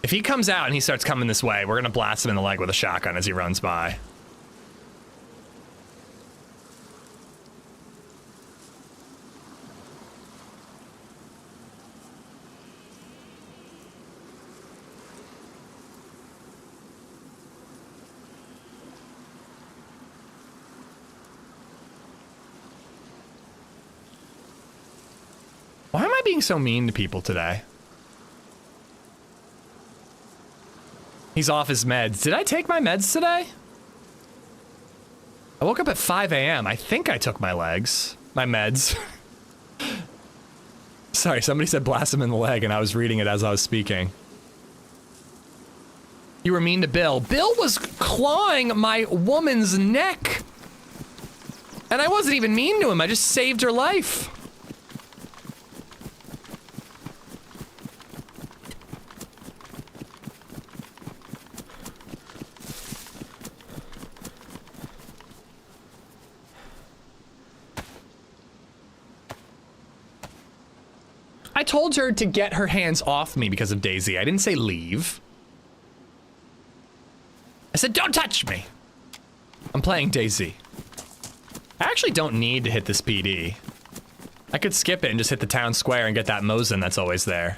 If he comes out and he starts coming this way, we're gonna blast him in the leg with a shotgun as he runs by. Why am I being so mean to people today? He's off his meds. Did I take my meds today? I woke up at 5 a.m. I think I took my meds. Sorry, somebody said blast him in the leg and I was reading it as I was speaking. You were mean to Bill. Bill was clawing my woman's neck. And I wasn't even mean to him. I just saved her life. I told her to get her hands off me because of DayZ. I didn't say leave. I said, don't touch me. I'm playing DayZ. I actually don't need to hit this PD. I could skip it and just hit the town square and get that Mosin that's always there.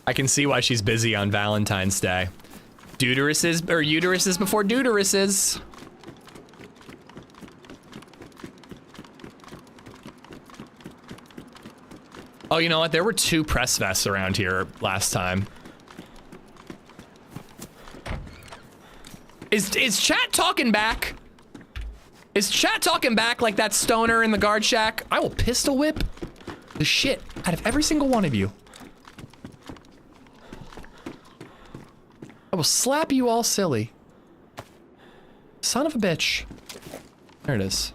I can see why she's busy on Valentine's Day. Deuteruses, or uteruses before deuteruses. Oh, you know what? There were 2 press vests around here last time. Is chat talking back? Is chat talking back like that stoner in the guard shack? I will pistol whip the shit out of every single one of you. I will slap you all silly. Son of a bitch. There it is.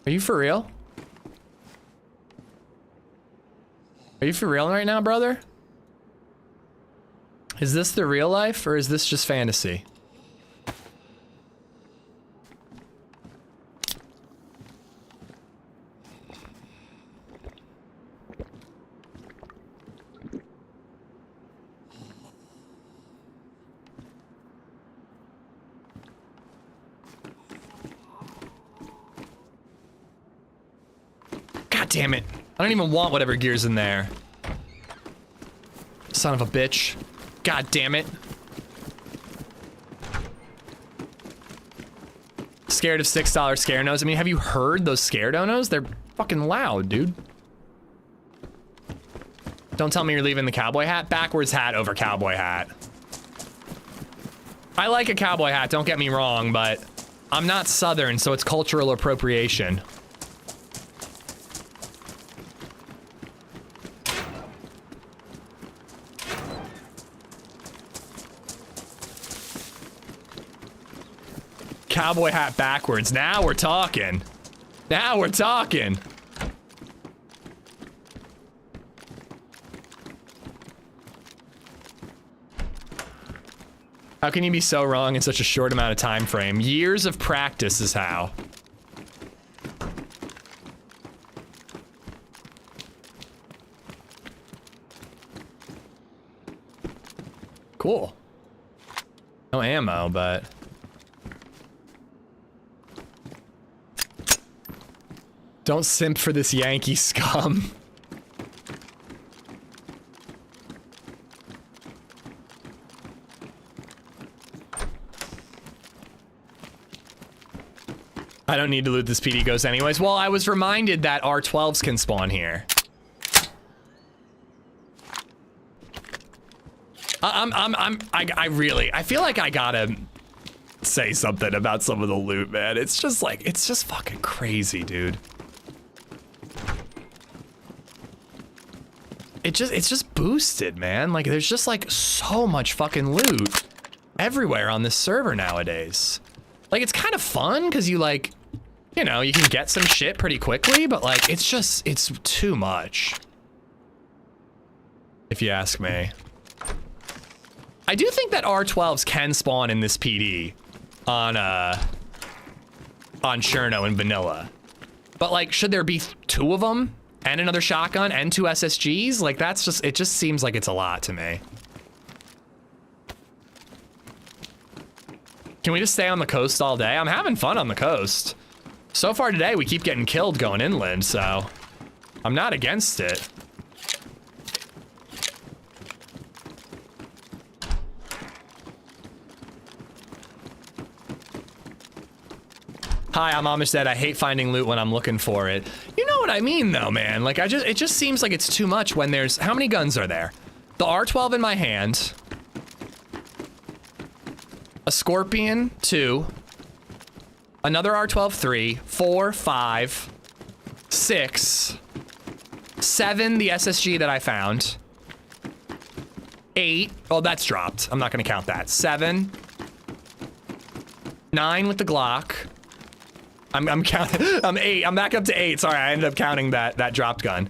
Are you for real? Are you for real right now, brother? Is this the real life or is this just fantasy? God damn it. I don't even want whatever gear's in there. Son of a bitch. God damn it. Scared of $6 Chernos. I mean, have you heard those Scaredonos? They're fucking loud, dude. Don't tell me you're leaving the cowboy hat. Backwards hat over cowboy hat. I like a cowboy hat, don't get me wrong, but I'm not Southern, so it's cultural appropriation. Cowboy hat backwards. Now we're talking. Now we're talking. How can you be so wrong in such a short amount of time frame? Years of practice is how. Cool. No ammo, but... Don't simp for this Yankee scum. I don't need to loot this PD ghost anyways. Well, I was reminded that R12s can spawn here. I feel like I gotta say something about some of the loot, man. It's just like, it's just fucking crazy, dude. It's just boosted, man. Like, there's just like so much fucking loot everywhere on this server nowadays. Like, it's kind of fun because you like, you know, you can get some shit pretty quickly, but like, it's just, it's too much. If you ask me. I do think that R12s can spawn in this PD on Cherno and vanilla. But like, should there be 2 of them? And another shotgun and 2 SSGs? Like, that's just, it just seems like it's a lot to me. Can we just stay on the coast all day? I'm having fun on the coast. So far today, we keep getting killed going inland, so I'm not against it. Hi, I'm AmishZed. I hate finding loot when I'm looking for it. You know what I mean, though, man. Like, it just seems like it's too much when there's, how many guns are there? The R12 in my hand. A Scorpion, 2. Another R12, 3. 4, 5. 6. 7, the SSG that I found. 8. Oh, that's dropped. I'm not gonna count that. 7. 9 with the Glock. I'm counting. I'm 8. I'm back up to 8. Sorry, I ended up counting that dropped gun.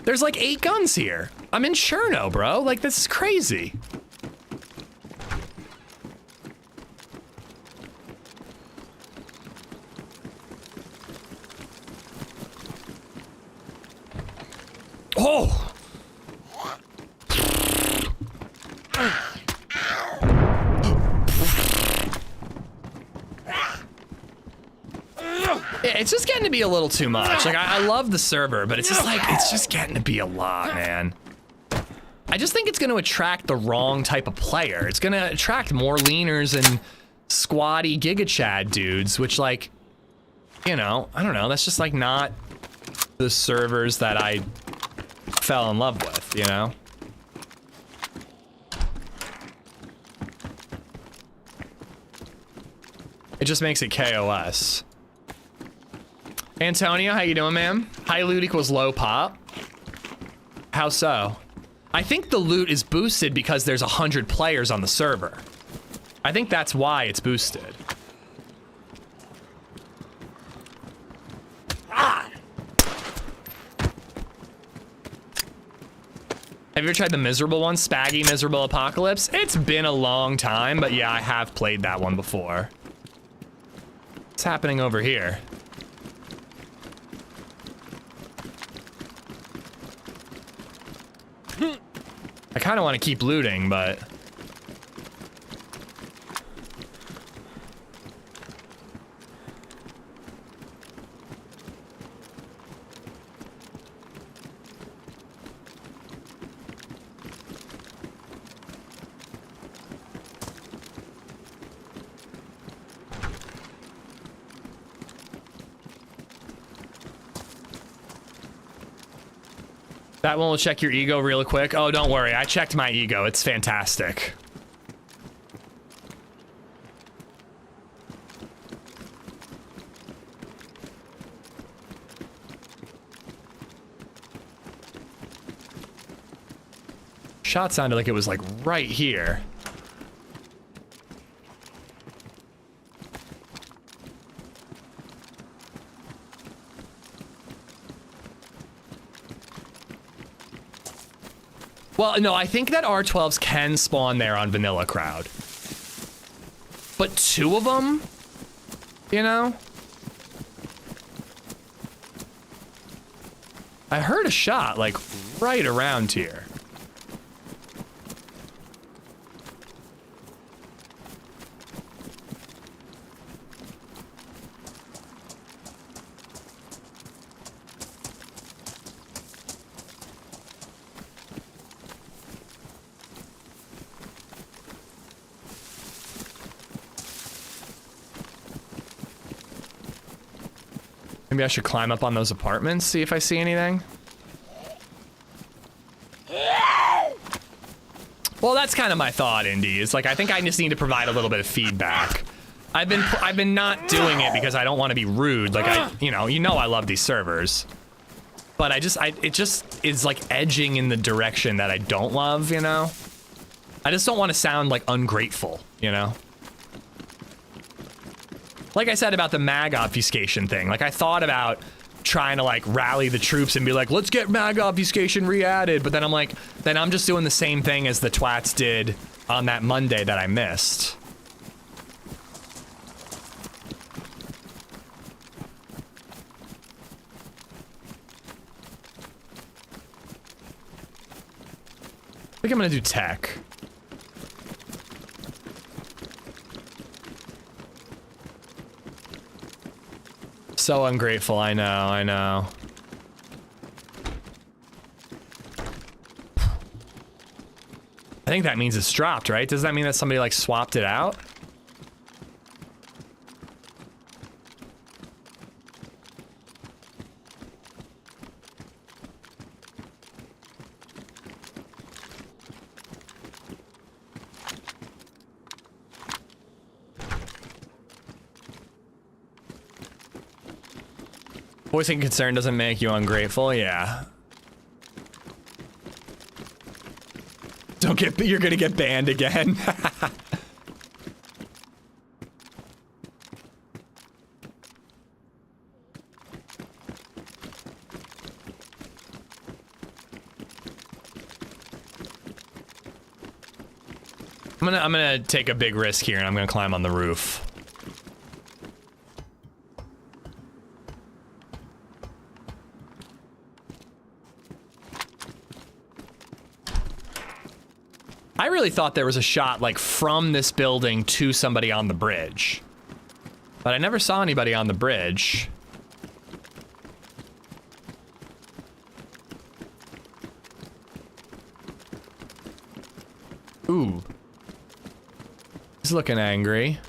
There's like 8 guns here. I'm in Cherno, bro. Like, this is crazy. Oh! It's just getting to be a little too much. Like, I love the server, but it's just like, it's just getting to be a lot, man. I just think it's going to attract the wrong type of player. It's going to attract more leaners and squatty Giga Chad dudes, which, like, you know, I don't know. That's just like not the servers that I fell in love with, you know? It just makes it KOS. Antonio, how you doing, man? High loot equals low pop. How so? I think the loot is boosted because there's 100 players on the server. I think that's why it's boosted. Have you ever tried the miserable one? Spaggy Miserable Apocalypse? It's been a long time, but yeah, I have played that one before. What's happening over here? I kind of want to keep looting, but... That one will check your ego real quick. Oh, don't worry. I checked my ego. It's fantastic. Shot sounded like it was like right here. Well, no, I think that R12s can spawn there on Vanilla Crowd. But 2 of them? You know? I heard a shot, like, right around here. Maybe I should climb up on those apartments, see if I see anything. Well, that's kind of my thought, Indy. Is like I think I just need to provide a little bit of feedback. I've been not doing it because I don't want to be rude. Like you know I love these servers, but it just is like edging in the direction that I don't love. You know, I just don't want to sound like ungrateful. You know. Like I said about the mag obfuscation thing, like I thought about trying to like rally the troops and be like, let's get mag obfuscation re-added, but then I'm like, then I'm just doing the same thing as the twats did on that Monday that I missed. I think I'm gonna do tech. So ungrateful, I know. I think that means it's dropped, right? Does that mean that somebody like swapped it out? Voicing concern doesn't make you ungrateful, yeah. You're gonna get banned again. I'm gonna take a big risk here and I'm gonna climb on the roof. I really thought there was a shot like from this building to somebody on the bridge. But I never saw anybody on the bridge. Ooh. He's looking angry.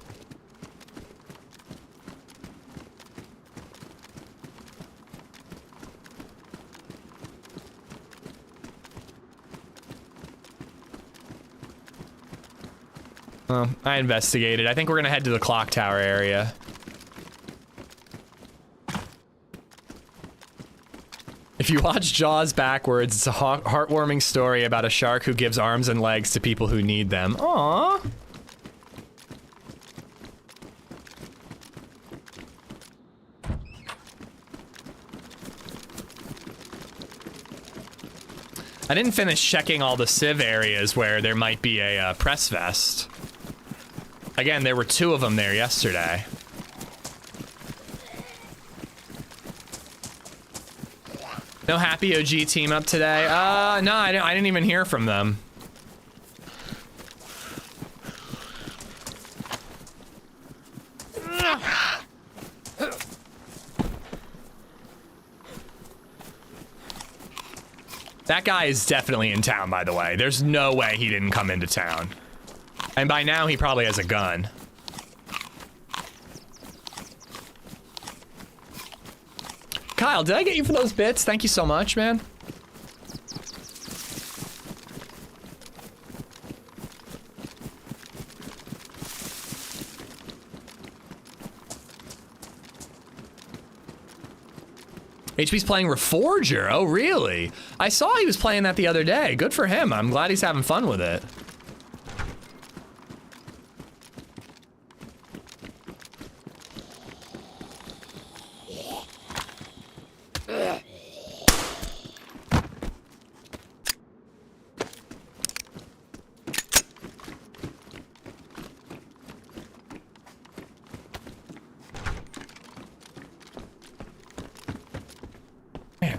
I investigated. I think we're gonna head to the clock tower area. If you watch Jaws backwards, it's a heartwarming story about a shark who gives arms and legs to people who need them. Aww. I didn't finish checking all the civ areas where there might be a press vest. Again, there were 2 of them there yesterday. No happy OG team up today? No, I didn't even hear from them. That guy is definitely in town, by the way. There's no way he didn't come into town. And by now, he probably has a gun. Kyle, did I get you for those bits? Thank you so much, man. HP's playing Reforger. Oh, really? I saw he was playing that the other day. Good for him. I'm glad he's having fun with it.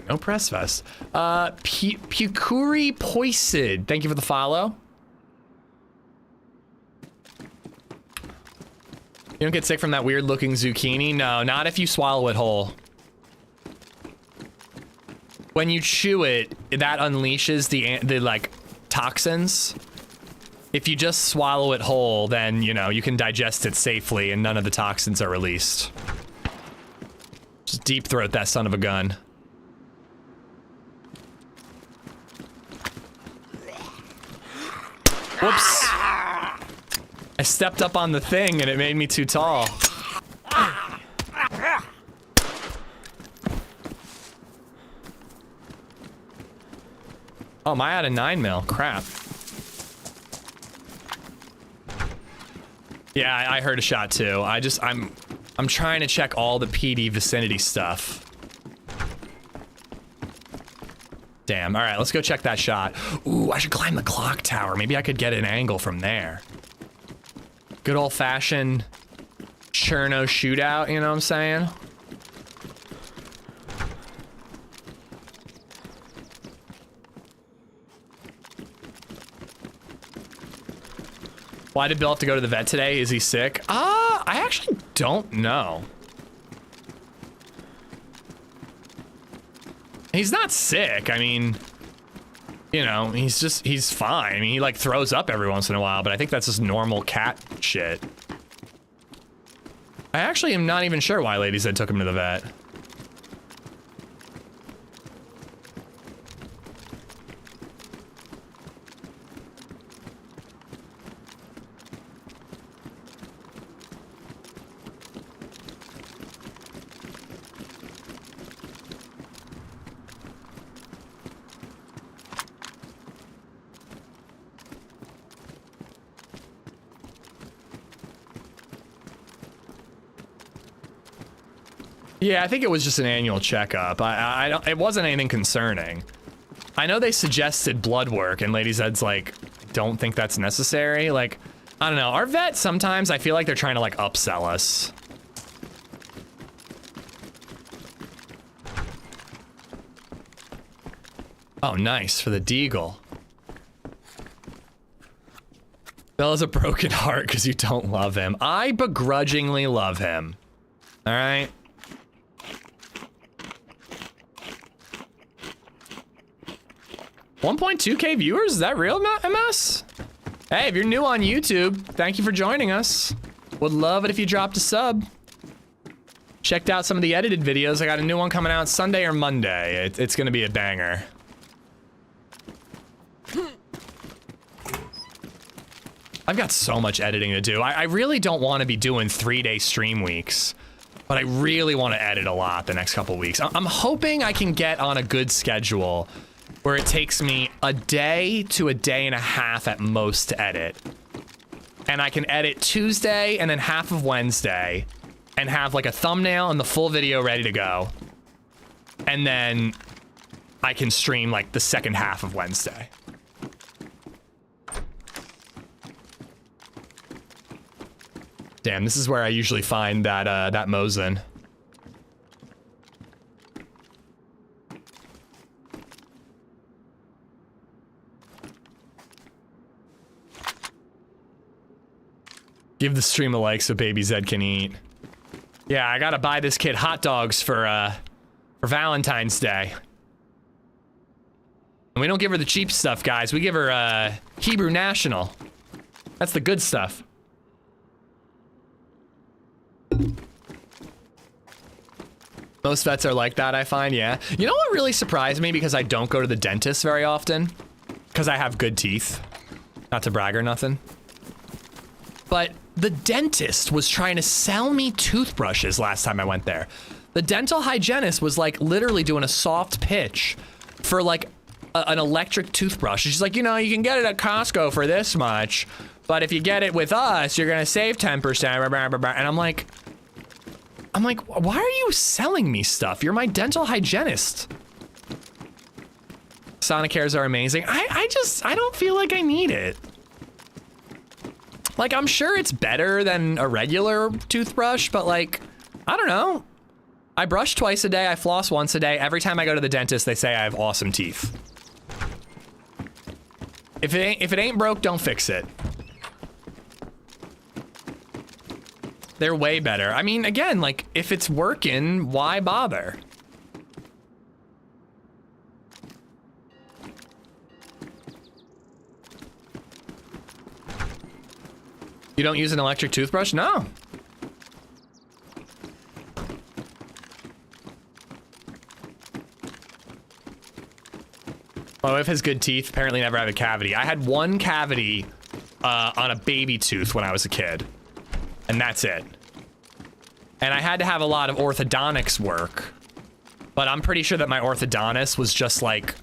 No press vest. Pukuri Poisid. Thank you for the follow. You don't get sick from that weird looking zucchini? No, not if you swallow it whole. When you chew it, that unleashes the like toxins. If you just swallow it whole, then you know you can digest it safely and none of the toxins are released. Just deep throat that son of a gun. Whoops. I stepped up on the thing and it made me too tall. Oh, am I out of 9mm? Crap. Yeah, I heard a shot too. I'm trying to check all the PD vicinity stuff. Damn, all right, let's go check that shot. Ooh, I should climb the clock tower. Maybe I could get an angle from there. Good old-fashioned Cherno shootout, you know what I'm saying? Why did Bill have to go to the vet today? Is he sick? I actually don't know. He's not sick. I mean, you know, he's fine. I mean, he like throws up every once in a while, but I think that's just normal cat shit. I actually am not even sure why LadyZed took him to the vet. Yeah, I think it was just an annual checkup. It wasn't anything concerning. I know they suggested blood work, and LadyZed's like, don't think that's necessary. Like, I don't know. Our vets, sometimes I feel like they're trying to like upsell us. Oh, nice for the deagle. Bella's a broken heart because you don't love him. I begrudgingly love him. All right. $1.2K viewers? Is that real, MS? Hey, if you're new on YouTube, thank you for joining us. Would love it if you dropped a sub. Checked out some of the edited videos. I got a new one coming out Sunday or Monday. It's gonna be a banger. I've got so much editing to do. I really don't want to be doing 3-day stream weeks, but I really want to edit a lot the next couple weeks. I'm hoping I can get on a good schedule where it takes me a day to a day and a half at most to edit. And I can edit Tuesday and then half of Wednesday and have like a thumbnail and the full video ready to go. And then I can stream like the second half of Wednesday. Damn, this is where I usually find that that Mosin. Give the stream a like so Baby Zed can eat. Yeah, I gotta buy this kid hot dogs for Valentine's Day. And we don't give her the cheap stuff, guys. We give her Hebrew National. That's the good stuff. Most vets are like that, I find, yeah. You know what really surprised me, because I don't go to the dentist very often? Because I have good teeth. Not to brag or nothing. But the dentist was trying to sell me toothbrushes last time I went there. The dental hygienist was like literally doing a soft pitch for like an electric toothbrush. She's like, you know, you can get it at Costco for this much, but if you get it with us, you're gonna save 10%. And I'm like, why are you selling me stuff? You're my dental hygienist. Sonicares are amazing. I don't feel like I need it. Like, I'm sure it's better than a regular toothbrush, but like, I don't know. I brush twice a day, I floss once a day. Every time I go to the dentist, they say I have awesome teeth. If it ain't broke, don't fix it. They're way better. I mean, again, like, if it's working, why bother? You don't use an electric toothbrush? No. My wife has good teeth, apparently never had a cavity. I had one cavity on a baby tooth when I was a kid. And that's it. And I had to have a lot of orthodontics work. But I'm pretty sure that my orthodontist was just like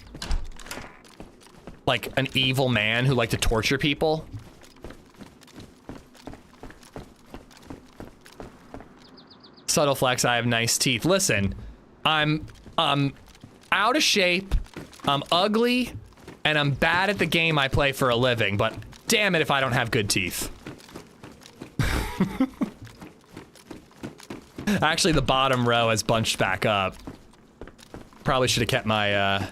an evil man who liked to torture people. Subtle flex, I have nice teeth. Listen, I'm out of shape, I'm ugly, and I'm bad at the game I play for a living, but damn it if I don't have good teeth. Actually, the bottom row has bunched back up. Probably should have kept my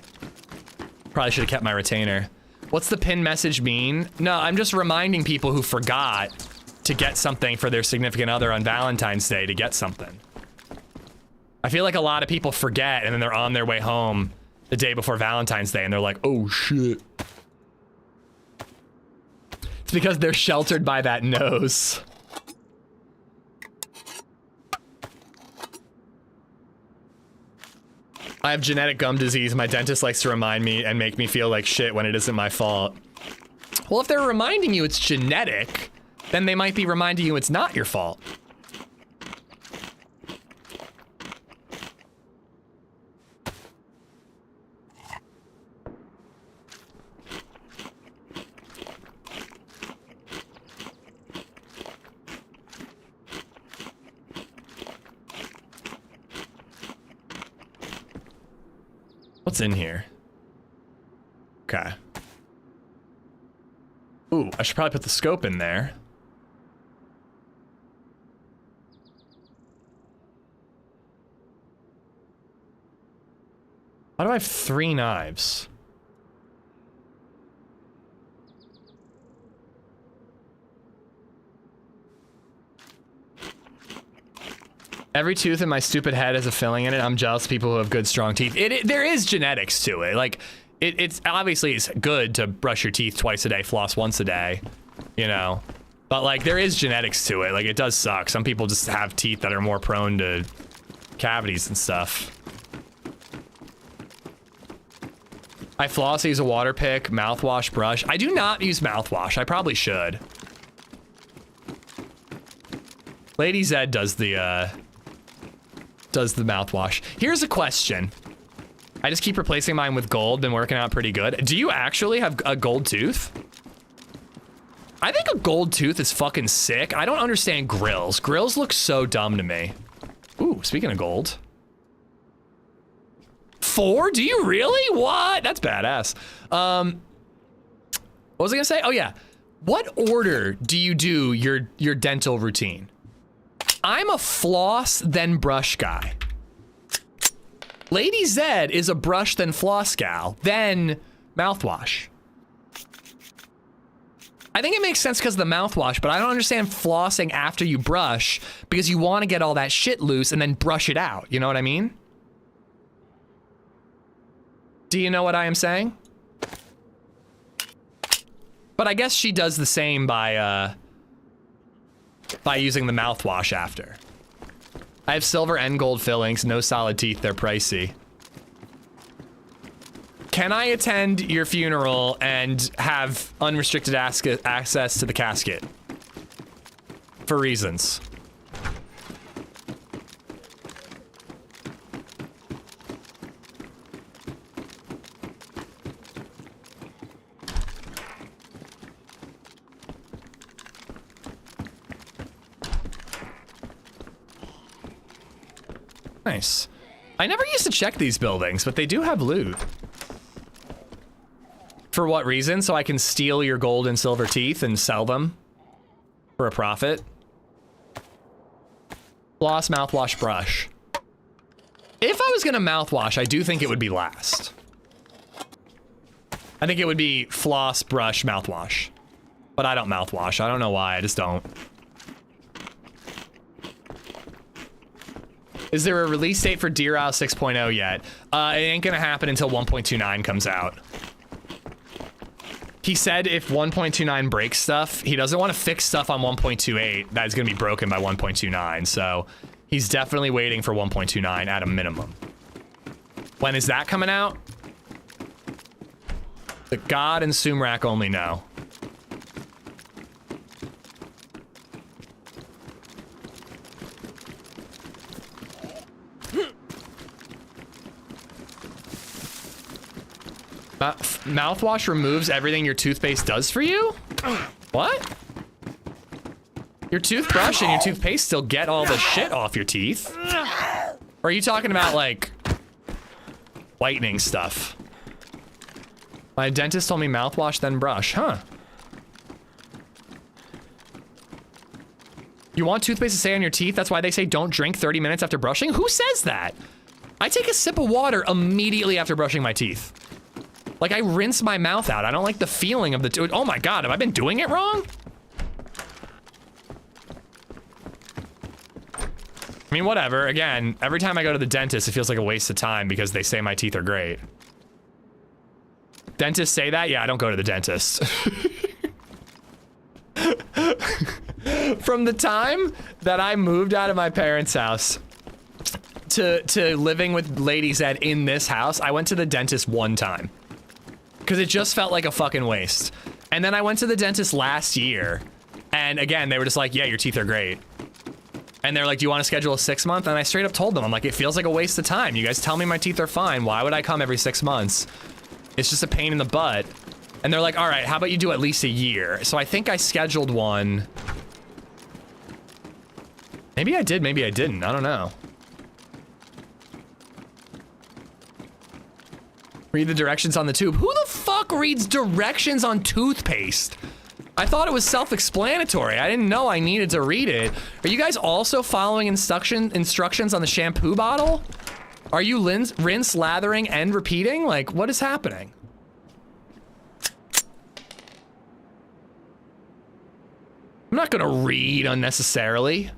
retainer. What's the pin message mean? No, I'm just reminding people who forgot to get something for their significant other on Valentine's Day to get something. I feel like a lot of people forget and then they're on their way home the day before Valentine's Day and they're like, oh shit. It's because they're sheltered by that nose. I have genetic gum disease. My dentist likes to remind me and make me feel like shit when it isn't my fault. Well, if they're reminding you it's genetic, then they might be reminding you it's not your fault. What's in here? Okay. Ooh, I should probably put the scope in there. Why do I have 3 knives? Every tooth in my stupid head has a filling in it. I'm jealous of people who have good, strong teeth. There is genetics to it. Like, it's obviously it's good to brush your teeth twice a day, floss once a day, you know. But like, there is genetics to it. Like, it does suck. Some people just have teeth that are more prone to cavities and stuff. I floss, I use a water pick, mouthwash, brush. I do not use mouthwash. I probably should. LadyZed does the mouthwash. Here's a question. I just keep replacing mine with gold, been working out pretty good. Do you actually have a gold tooth? I think a gold tooth is fucking sick. I don't understand grills. Grills look so dumb to me. Ooh, speaking of gold. 4? Do you really? What? That's badass. What was I gonna say? Oh yeah. What order do you do your dental routine? I'm a floss then brush guy. LadyZed is a brush then floss gal, then mouthwash. I think it makes sense because of the mouthwash, but I don't understand flossing after you brush because you want to get all that shit loose and then brush it out. You know what I mean? Do you know what I am saying? But I guess she does the same by using the mouthwash after. I have silver and gold fillings, no solid teeth, they're pricey. Can I attend your funeral and have unrestricted access to the casket? For reasons. Nice. I never used to check these buildings, but they do have loot. For what reason? So I can steal your gold and silver teeth and sell them for a profit. Floss, mouthwash, brush. If I was gonna mouthwash, I do think it would be last. I think it would be floss, brush, mouthwash. But I don't mouthwash. I don't know why, I just don't. Is there a release date for DayZ 6.0 yet? It ain't gonna happen until 1.29 comes out. He said if 1.29 breaks stuff, he doesn't want to fix stuff on 1.28 that is gonna be broken by 1.29, so he's definitely waiting for 1.29 at a minimum. When is that coming out? The God and Sumrak only know. Mouthwash removes everything your toothpaste does for you? What? Your toothbrush and your toothpaste still get all the shit off your teeth? Or are you talking about, like, whitening stuff? My dentist told me mouthwash, then brush. Huh. You want toothpaste to stay on your teeth? That's why they say don't drink 30 minutes after brushing? Who says that? I take a sip of water immediately after brushing my teeth. Like, I rinse my mouth out. I don't like the feeling of the tooth. Oh my God, have I been doing it wrong? I mean, whatever. Again, every time I go to the dentist, it feels like a waste of time because they say my teeth are great. Dentists say that? Yeah, I don't go to the dentist. From the time that I moved out of my parents' house to living with LadyZed in this house, I went to the dentist one time. Because it just felt like a fucking waste. And then I went to the dentist last year. And again, they were just like, yeah, your teeth are great. And they're like, do you want to schedule a 6-month? And I straight up told them, I'm like, it feels like a waste of time. You guys tell me my teeth are fine. Why would I come every 6 months? It's just a pain in the butt. And they're like, all right, how about you do at least a year? So I think I scheduled one. Maybe I did, maybe I didn't. I don't know. Read the directions on the tube. Who the fuck fuck reads directions on toothpaste? I thought it was self-explanatory. I didn't know I needed to read it. Are you guys also following instructions on the shampoo bottle? Are you rinse, lathering, and repeating? Like, what is happening? I'm not gonna read unnecessarily.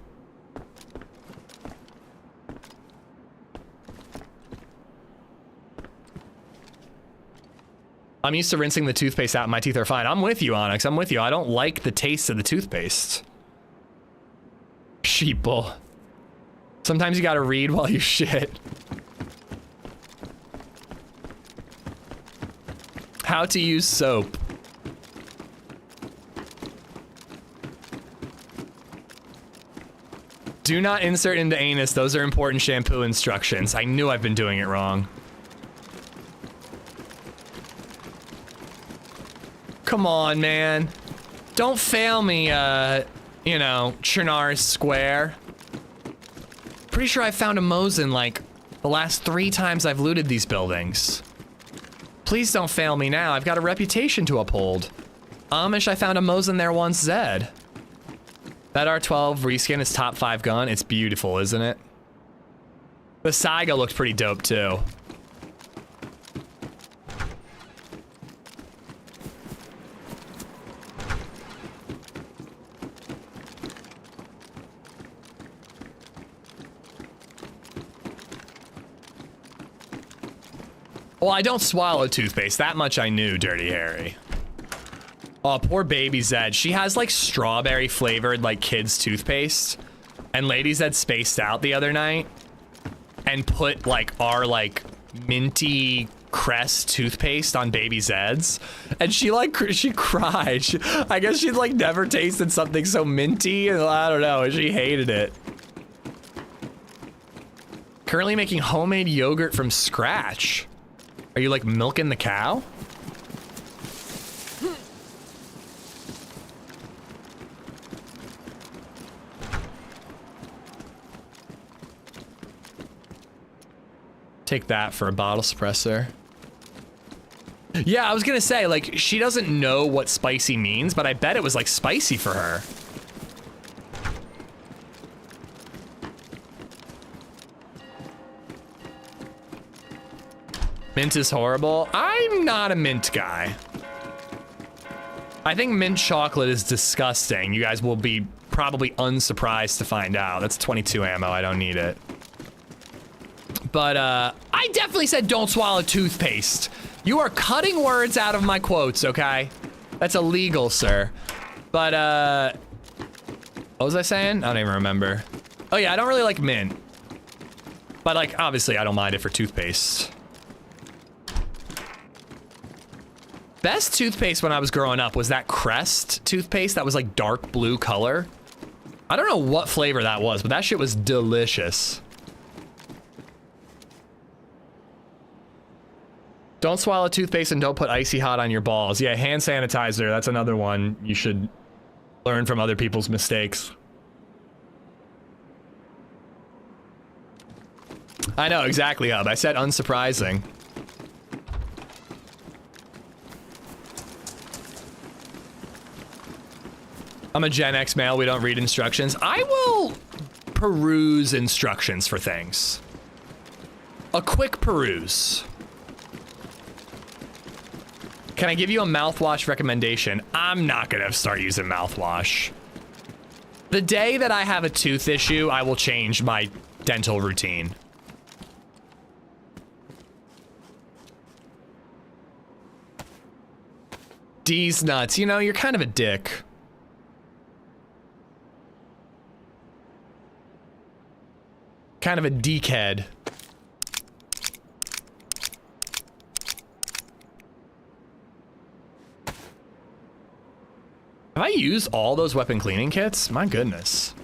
I'm used to rinsing the toothpaste out and my teeth are fine. I'm with you, Onyx. I'm with you. I don't like the taste of the toothpaste. Sheeple. Sometimes you gotta read while you shit. How to use soap. Do not insert into anus. Those are important shampoo instructions. I knew I've been doing it wrong. Come on, man. Don't fail me, you know, Chernarus Square. Pretty sure I found a Mosin like the last 3 times I've looted these buildings. Please don't fail me now. I've got a reputation to uphold. Amish, I found a Mosin there once, Zed. That R12 reskin is top 5 gun. It's beautiful, isn't it? The Saiga looked pretty dope too. Well, I don't swallow toothpaste. That much I knew, Dirty Harry. Oh, poor LadyZed. She has like strawberry flavored like kids toothpaste. And LadyZed spaced out the other night and put like our like minty Crest toothpaste on LadyZed's. And she cried. I guess she'd like never tasted something so minty, and I don't know, she hated it. Currently making homemade yogurt from scratch. Are you like milking the cow? Take that for a bottle suppressor. Yeah, I was gonna say, like, she doesn't know what spicy means, but I bet it was like spicy for her. Mint is horrible. I'm not a mint guy. I think mint chocolate is disgusting. You guys will be probably unsurprised to find out. That's 22 ammo. I don't need it. But I definitely said don't swallow toothpaste. You are cutting words out of my quotes, okay? That's illegal, sir. But what was I saying? I don't even remember. Oh yeah, I don't really like mint. But like, obviously I don't mind it for toothpaste. Best toothpaste when I was growing up was that Crest toothpaste that was like dark blue color. I don't know what flavor that was, but that shit was delicious. Don't swallow toothpaste and don't put icy hot on your balls. Yeah, hand sanitizer, that's another one you should learn from other people's mistakes. I know, exactly, Hub. I said unsurprising. I'm a Gen X male, we don't read instructions. I will peruse instructions for things. A quick peruse. Can I give you a mouthwash recommendation? I'm not gonna start using mouthwash. The day that I have a tooth issue, I will change my dental routine. D's nuts, you know, you're kind of a dick. Kind of a dickhead. Have I used all those weapon cleaning kits? My goodness.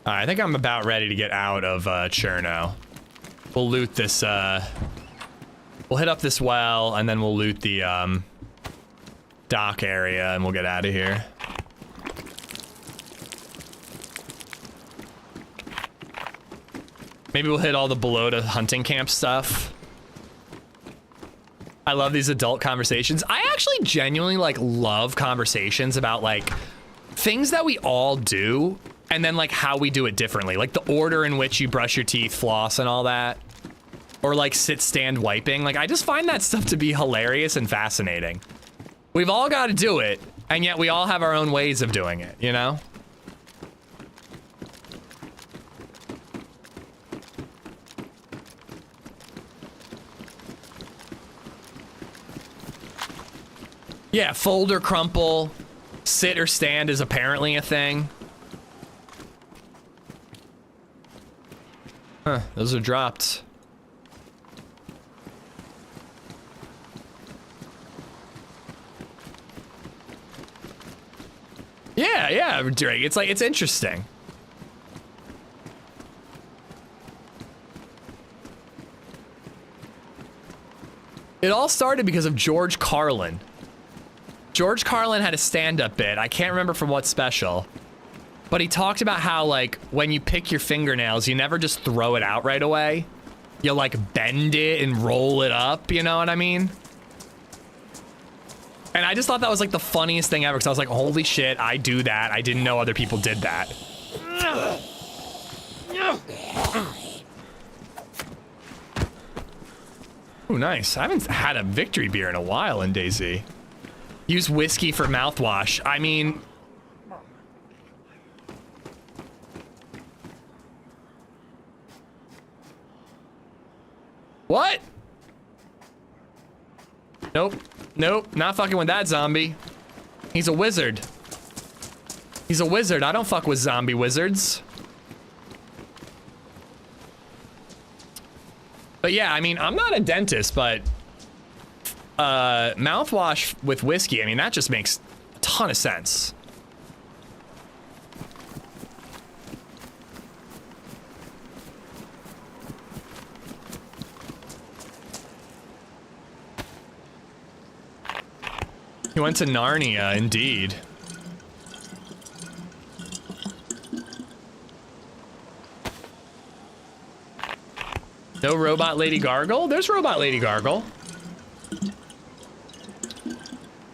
Alright, I think I'm about ready to get out of Cherno. We'll loot this, we'll hit up this well, and then we'll loot the dock area, and we'll get out of here. Maybe we'll hit all the below to hunting camp stuff. I love these adult conversations. I actually genuinely like love conversations about like things that we all do and then like how we do it differently. Like the order in which you brush your teeth, floss and all that. Or like sit, stand, wiping. Like I just find that stuff to be hilarious and fascinating. We've all got to do it, and yet we all have our own ways of doing it, you know? Yeah, fold or crumple, sit or stand is apparently a thing. Huh, those are dropped. Yeah, Drake, it's like, it's interesting. It all started because of George Carlin. George Carlin had a stand-up bit. I can't remember from what special, but he talked about how like when you pick your fingernails, you never just throw it out right away. You like bend it and roll it up, you know what I mean? And I just thought that was like the funniest thing ever because I was like, holy shit, I do that. I didn't know other people did that. Ooh, nice. I haven't had a victory beer in a while in DayZ. Use whiskey for mouthwash. I mean... What? Nope. Nope. Not fucking with that zombie. He's a wizard. He's a wizard. I don't fuck with zombie wizards. But yeah, I mean, I'm not a dentist, but... mouthwash with whiskey, I mean, that just makes a ton of sense. He went to Narnia, indeed. No Robot Lady Gargle? There's Robot Lady Gargle.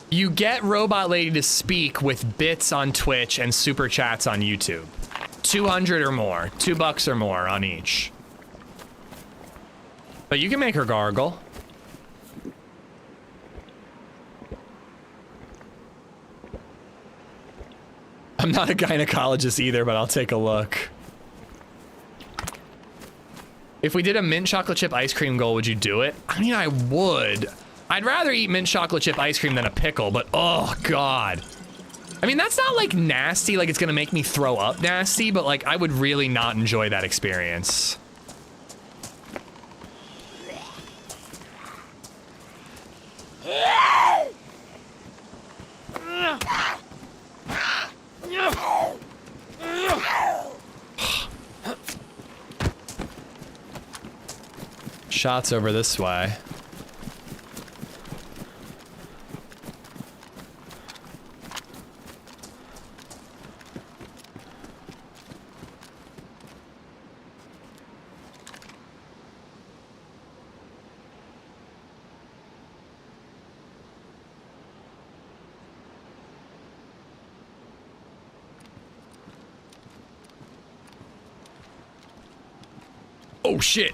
You get Robot Lady to speak with bits on Twitch and super chats on YouTube. 200 or more. $2 or more on each. But you can make her gargle. I'm not a gynecologist either, but I'll take a look. If we did a mint chocolate chip ice cream goal, would you do it? I mean, I would. I'd rather eat mint chocolate chip ice cream than a pickle, but oh god. I mean, that's not like nasty, like it's gonna make me throw up nasty, but like I would really not enjoy that experience. Shots over this way. Oh shit.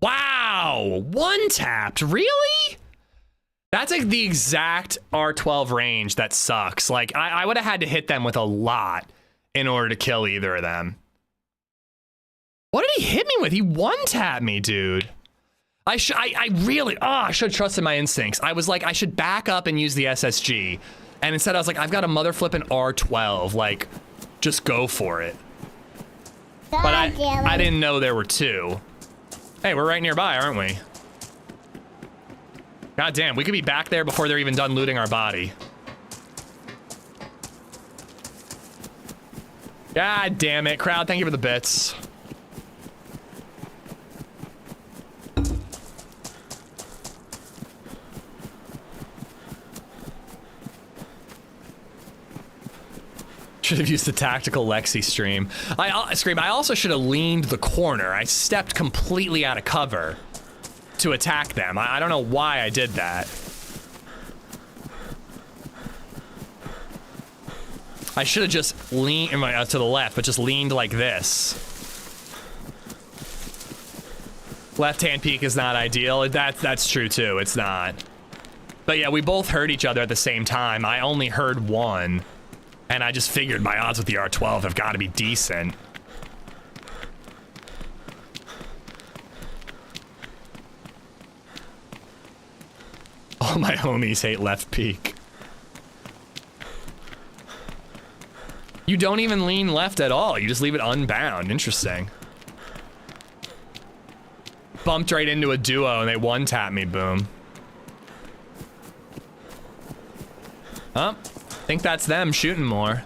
Wow, one tapped, really? That's like the exact R12 range that sucks. Like I would have had to hit them with a lot in order to kill either of them. What did he hit me with? He one tapped me, dude. I should have trusted my instincts. I was like, I should back up and use the SSG. And instead I was like, I've got a mother flipping R12, like just go for it. But I didn't know there were two. Hey, we're right nearby, aren't we? God damn, we could be back there before they're even done looting our body. God damn it, crowd, thank you for the bits. Should have used the tactical Lexi stream. I also should have leaned the corner. I stepped completely out of cover to attack them. I don't know why I did that. I should have just leaned to the left, but just leaned like this. Left-hand peek is not ideal. That's true too. It's not. But yeah, we both heard each other at the same time. I only heard one. And I just figured my odds with the R12 have got to be decent. All my homies hate left peek. You don't even lean left at all. You just leave it unbound. Interesting. Bumped right into a duo and they one-tap me. Boom. Huh? I think that's them shooting more.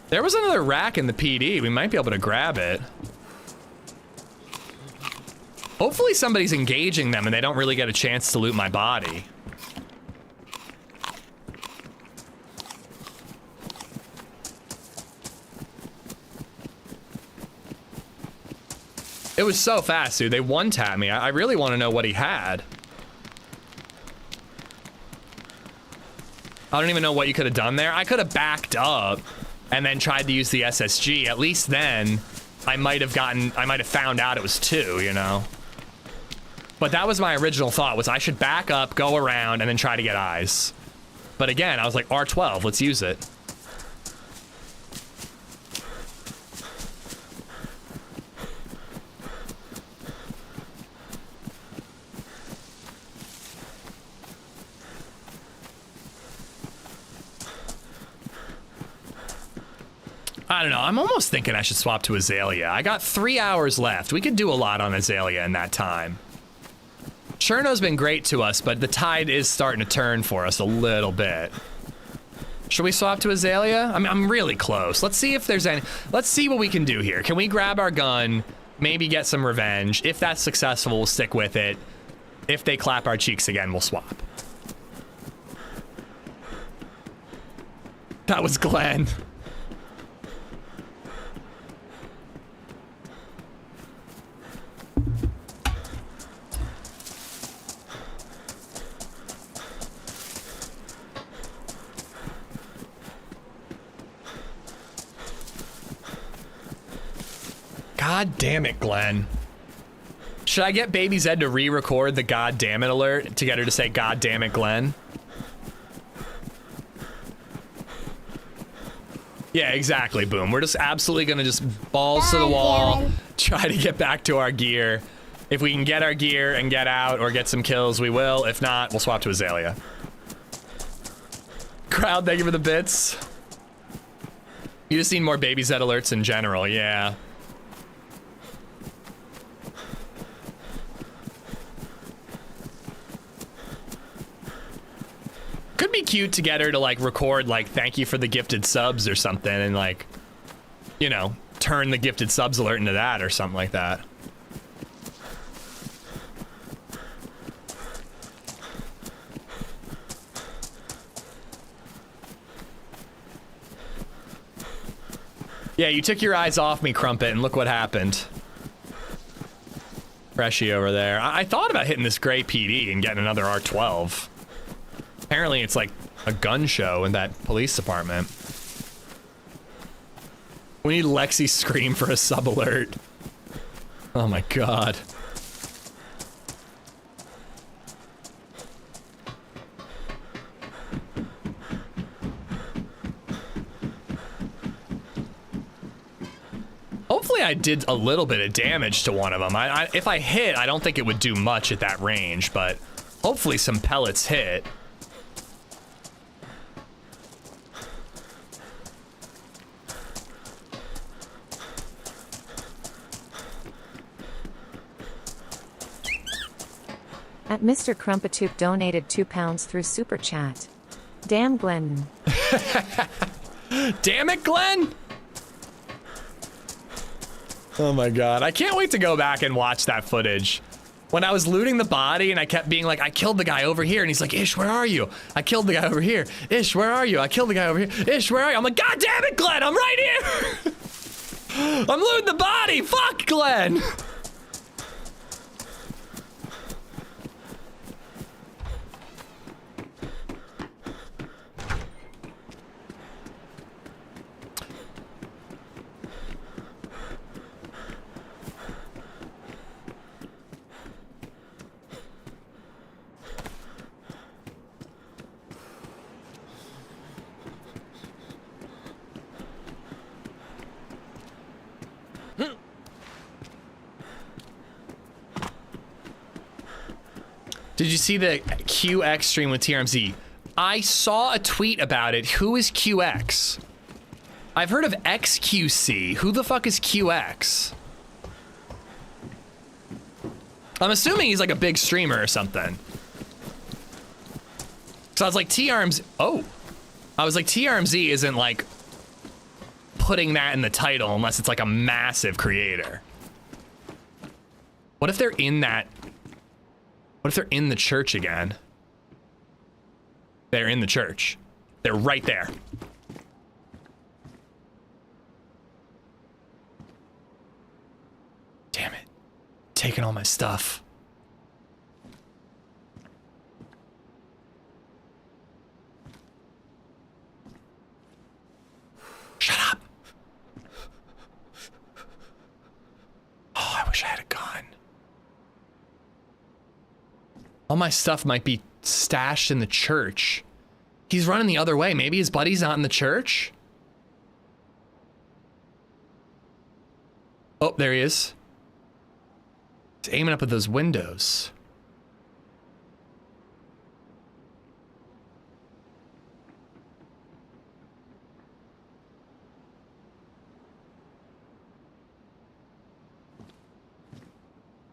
There was another rack in the PD. We might be able to grab it. Hopefully somebody's engaging them and they don't really get a chance to loot my body. It was so fast, dude. They one-tapped me. I really want to know what he had. I don't even know what you could have done there. I could have backed up and then tried to use the SSG. At least then I might have found out it was 2, you know? But that was my original thought, was I should back up, go around, and then try to get eyes. But again, I was like, R12, let's use it. I don't know. I'm almost thinking I should swap to Azalea. I got 3 hours left. We could do a lot on Azalea in that time. Cherno's been great to us, but the tide is starting to turn for us a little bit. Should we swap to Azalea? I mean, I'm really close. Let's see if there's any... Let's see what we can do here. Can we grab our gun, maybe get some revenge? If that's successful, we'll stick with it. If they clap our cheeks again, we'll swap. That was Glenn. God damn it, Glenn. Should I get LadyZed to re-record the God damn it alert to get her to say God damn it, Glenn? Yeah, exactly, boom. We're just absolutely gonna just balls to the wall, try to get back to our gear. If we can get our gear and get out or get some kills, we will. If not, we'll swap to Azalea. Crowd, thank you for the bits. You just need more LadyZed alerts in general, yeah. Could be cute to get her to like record like thank you for the gifted subs or something and like, you know, turn the gifted subs alert into that or something like that. Yeah, you took your eyes off me, Crumpet, and look what happened. Freshie over there. I thought about hitting this gray PD and getting another R12. Apparently it's like a gun show in that police department. We need Lexi scream for a sub alert. Oh my god. Hopefully I did a little bit of damage to one of them. If I hit, I don't think it would do much at that range, but hopefully some pellets hit. At Mr. Crumpatoop donated £2 through Super Chat. Damn, Glenn. Damn it, Glenn! Oh my god, I can't wait to go back and watch that footage. When I was looting the body and I kept being like, I killed the guy over here. And he's like, Ish, where are you? I killed the guy over here. Ish, where are you? I killed the guy over here. Ish, where are you? I'm like, God damn it, Glenn, I'm right here. I'm looting the body. Fuck, Glenn. Did you see the QX stream with TRMZ? I saw a tweet about it. Who is QX? I've heard of XQC. Who the fuck is QX? I'm assuming he's like a big streamer or something. So I was like, TRMZ. Oh. I was like, TRMZ isn't like putting that in the title unless it's like a massive creator. What if they're in that? What if they're in the church again? They're in the church. They're right there. Damn it. Taking all my stuff. Shut up. Oh, I wish I had a gun. All my stuff might be stashed in the church. He's running the other way. Maybe his buddy's not in the church? Oh, there he is. He's aiming up at those windows.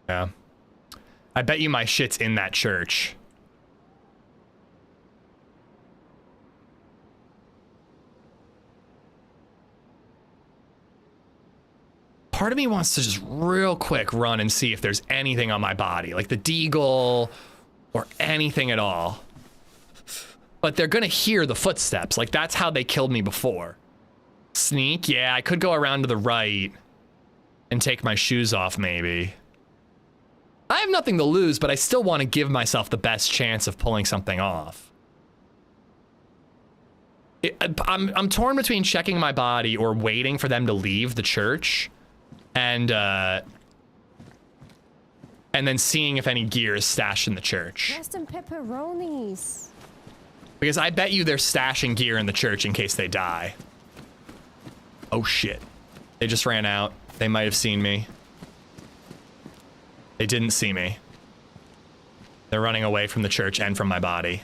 Yeah. I bet you my shit's in that church. Part of me wants to just real quick run and see if there's anything on my body, like the deagle or anything at all. But they're gonna hear the footsteps. Like that's how they killed me before. Sneak, yeah, I could go around to the right and take my shoes off maybe. I have nothing to lose, but I still want to give myself the best chance of pulling something off. I'm torn between checking my body or waiting for them to leave the church and then seeing if any gear is stashed in the church. Just some pepperonis. Because I bet you they're stashing gear in the church in case they die. Oh shit. They just ran out. They might have seen me. They didn't see me. They're running away from the church and from my body.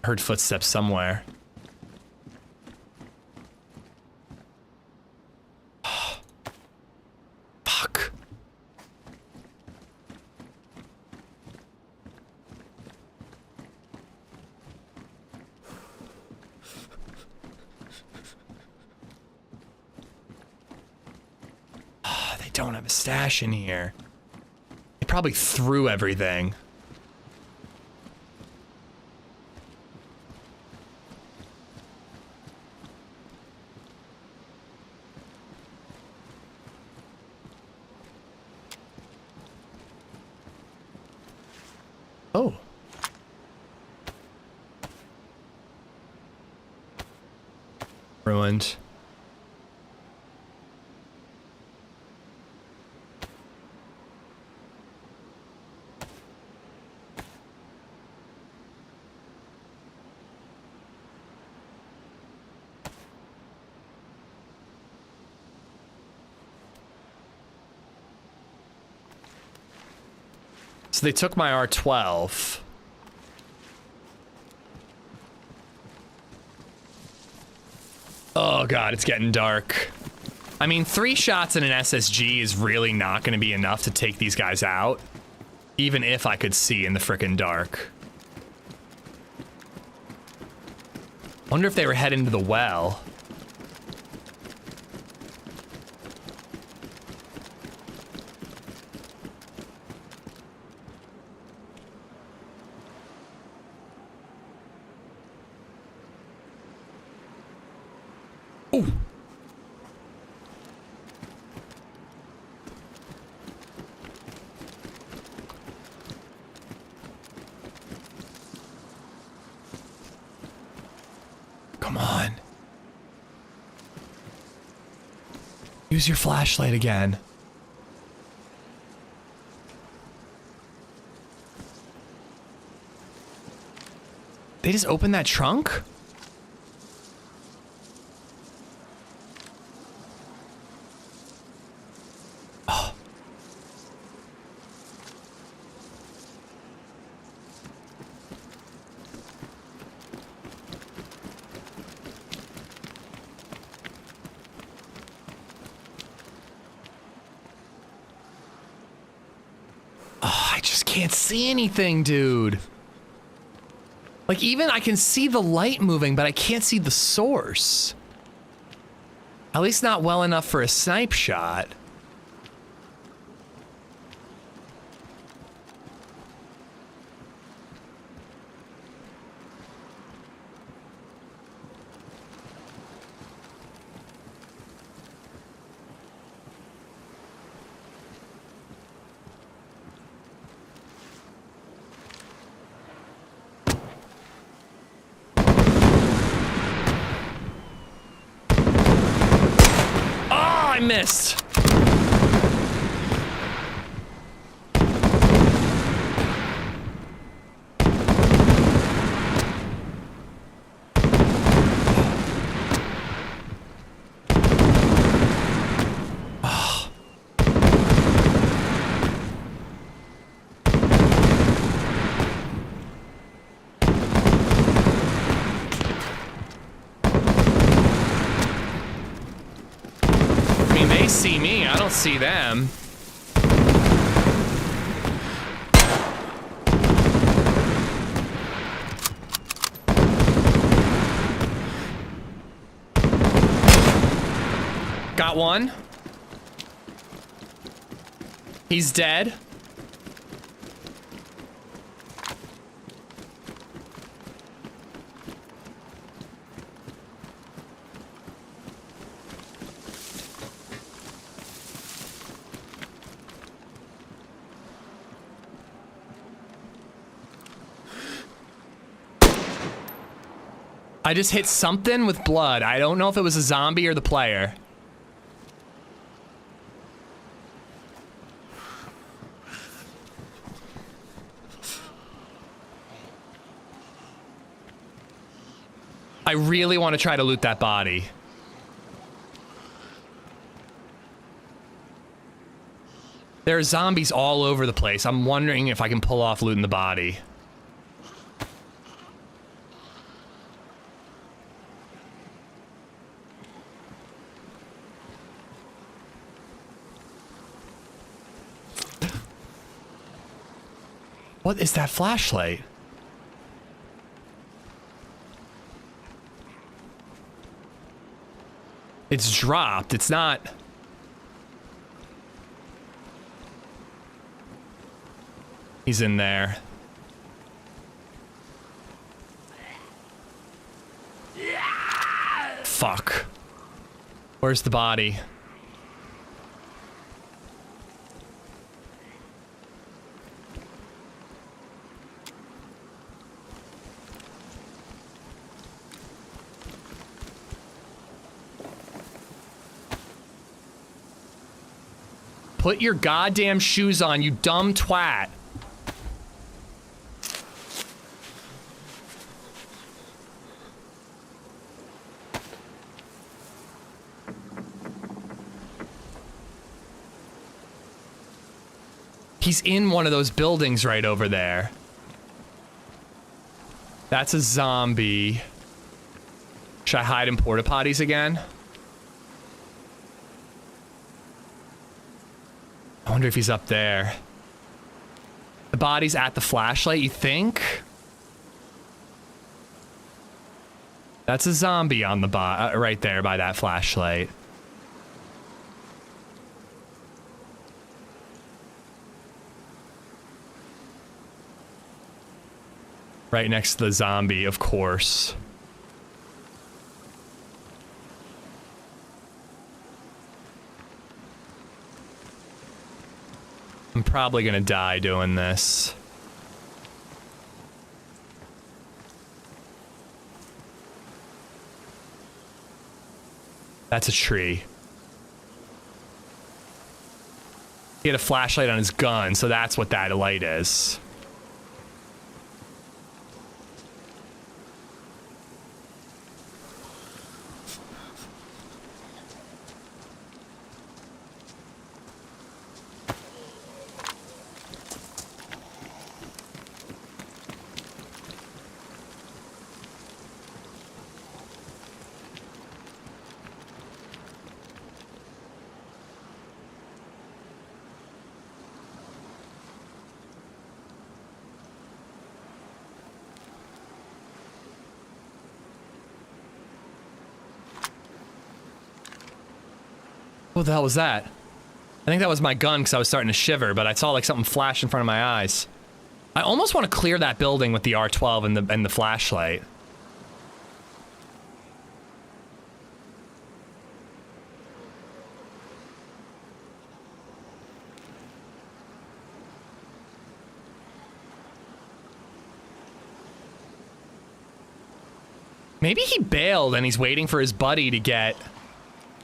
Heard footsteps somewhere. Fuck. They don't have a stash in here. They probably threw everything. Oh. Ruined. So they took my R12. Oh god, it's getting dark. I mean, 3 shots in an SSG is really not going to be enough to take these guys out. Even if I could see in the frickin' dark. Wonder if they were heading to the well. Ooh. Come on. Use your flashlight again. They just opened that trunk? Oh. I just can't see anything, dude. Like, even I can see the light moving, but I can't see the source. At least not well enough for a snipe shot. I missed. See me, I don't see them. Got one. He's dead. I just hit something with blood. I don't know if it was a zombie or the player. I really want to try to loot that body. There are zombies all over the place. I'm wondering if I can pull off looting the body. What is that flashlight? It's dropped. It's not. He's in there. Fuck. Where's the body? Put your goddamn shoes on, you dumb twat. He's in one of those buildings right over there. That's a zombie. Should I hide in porta potties again? I wonder if he's up there. The body's at the flashlight, you think? That's a zombie on the right there by that flashlight. Right next to the zombie, of course. I'm probably gonna die doing this. That's a tree. He had a flashlight on his gun, so that's what that light is. What the hell was that? I think that was my gun because I was starting to shiver, but I saw like something flash in front of my eyes. I almost want to clear that building with the R12 and the flashlight. Maybe he bailed and he's waiting for his buddy to get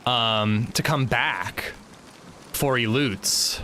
to come back before he loots.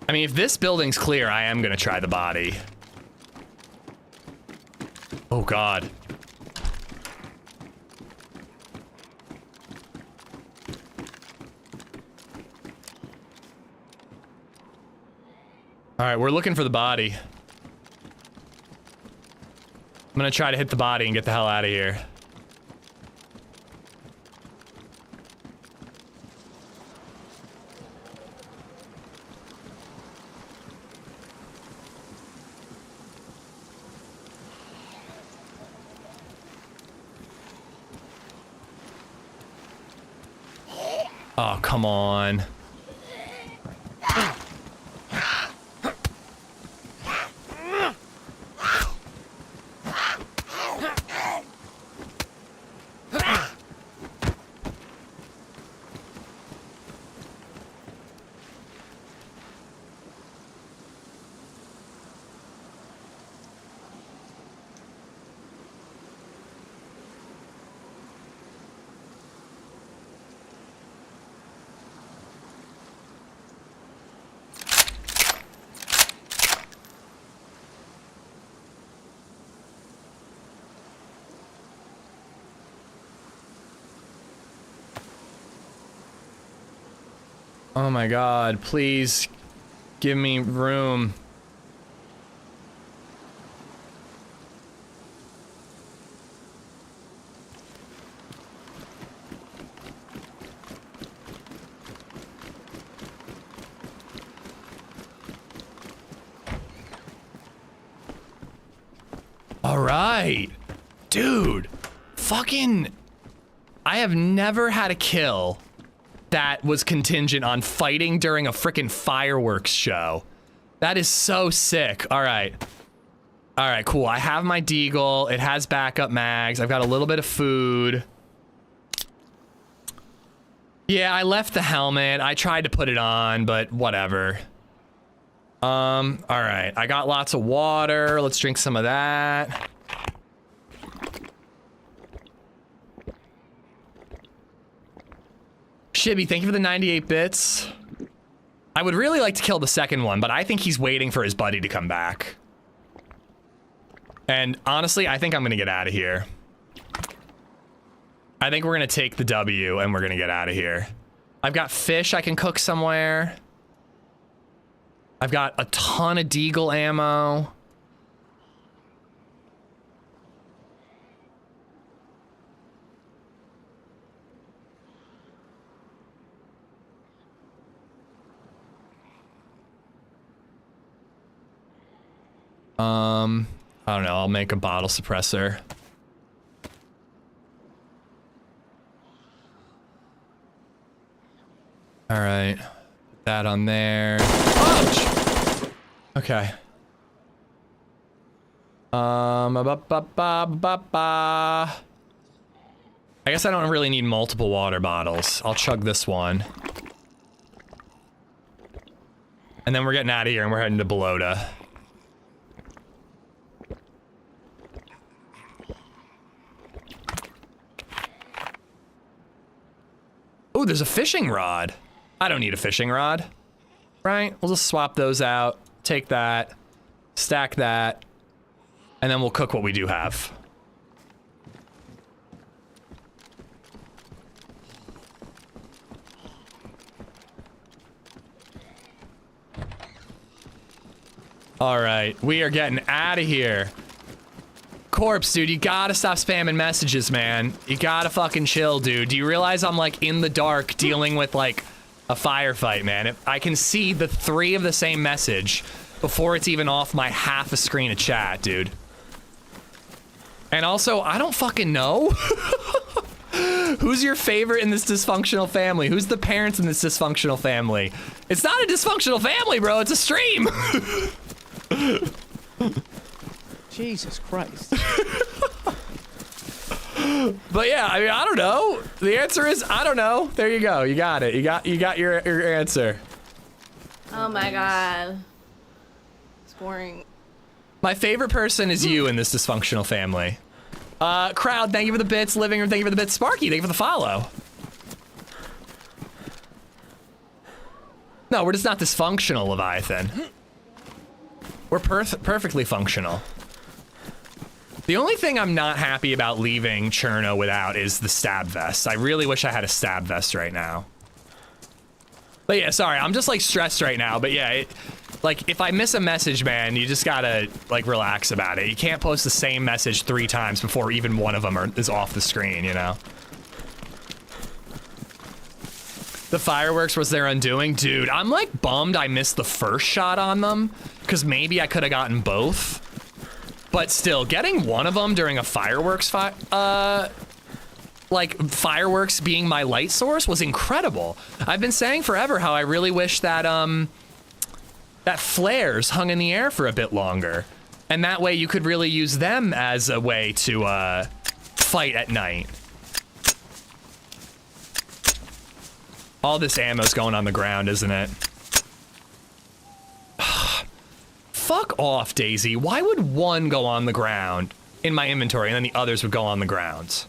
I mean, if this building's clear, I am gonna try the body. Oh, God. All right, we're looking for the body. I'm gonna try to hit the body and get the hell out of here. Oh, come on. Oh my God, please give me room. All right, dude, fucking, I have never had a kill that was contingent on fighting during a frickin' fireworks show. That is so sick. All right. All right, cool. I have my deagle. It has backup mags. I've got a little bit of food. Yeah, I left the helmet. I tried to put it on, but whatever. All right. I got lots of water. Let's drink some of that. Shibby, thank you for the 98 bits. I would really like to kill the second one, but I think he's waiting for his buddy to come back. And honestly, I think I'm gonna get out of here. I think we're gonna take the W and we're gonna get out of here. I've got fish I can cook somewhere. I've got a ton of deagle ammo. I don't know, I'll make a bottle suppressor. All right, put that on there. Ouch! Okay. I guess I don't really need multiple water bottles. I'll chug this one. And then we're getting out of here and we're heading to Belota. Oh, there's a fishing rod. I don't need a fishing rod. Right? We'll just swap those out. Take that. Stack that. And then we'll cook what we do have. All right, we are getting out of here. Corpse, dude, you gotta stop spamming messages, man. You gotta fucking chill, dude. Do you realize I'm like in the dark dealing with like a firefight, man? I can see the 3 of the same message before it's even off my half a screen of chat, dude. And also, I don't fucking know. Who's your favorite in this dysfunctional family? Who's the parents in this dysfunctional family? It's not a dysfunctional family, bro. It's a stream. Jesus Christ. But yeah, I mean, I don't know. The answer is, I don't know. There you go. You got it. You got your answer. Oh my god. It's boring. My favorite person is you in this dysfunctional family. Crowd, thank you for the bits. Living Room, thank you for the bits. Sparky, thank you for the follow. No, we're just not dysfunctional, Leviathan. We're perfectly functional. The only thing I'm not happy about leaving Cherno without is the stab vest. I really wish I had a stab vest right now. But yeah, sorry, I'm just like stressed right now. But yeah, like if I miss a message, man, you just gotta like relax about it. You can't post the same message 3 times before even one of them is off the screen, you know? The fireworks was their undoing. Dude, I'm like bummed I missed the first shot on them because maybe I could have gotten both. But still, getting one of them during a fireworks like fireworks being my light source was incredible. I've been saying forever how I really wish that that flares hung in the air for a bit longer, and that way you could really use them as a way to fight at night. All this ammo's going on the ground, isn't it? Fuck off, DayZ. Why would one go on the ground in my inventory and then the others would go on the ground?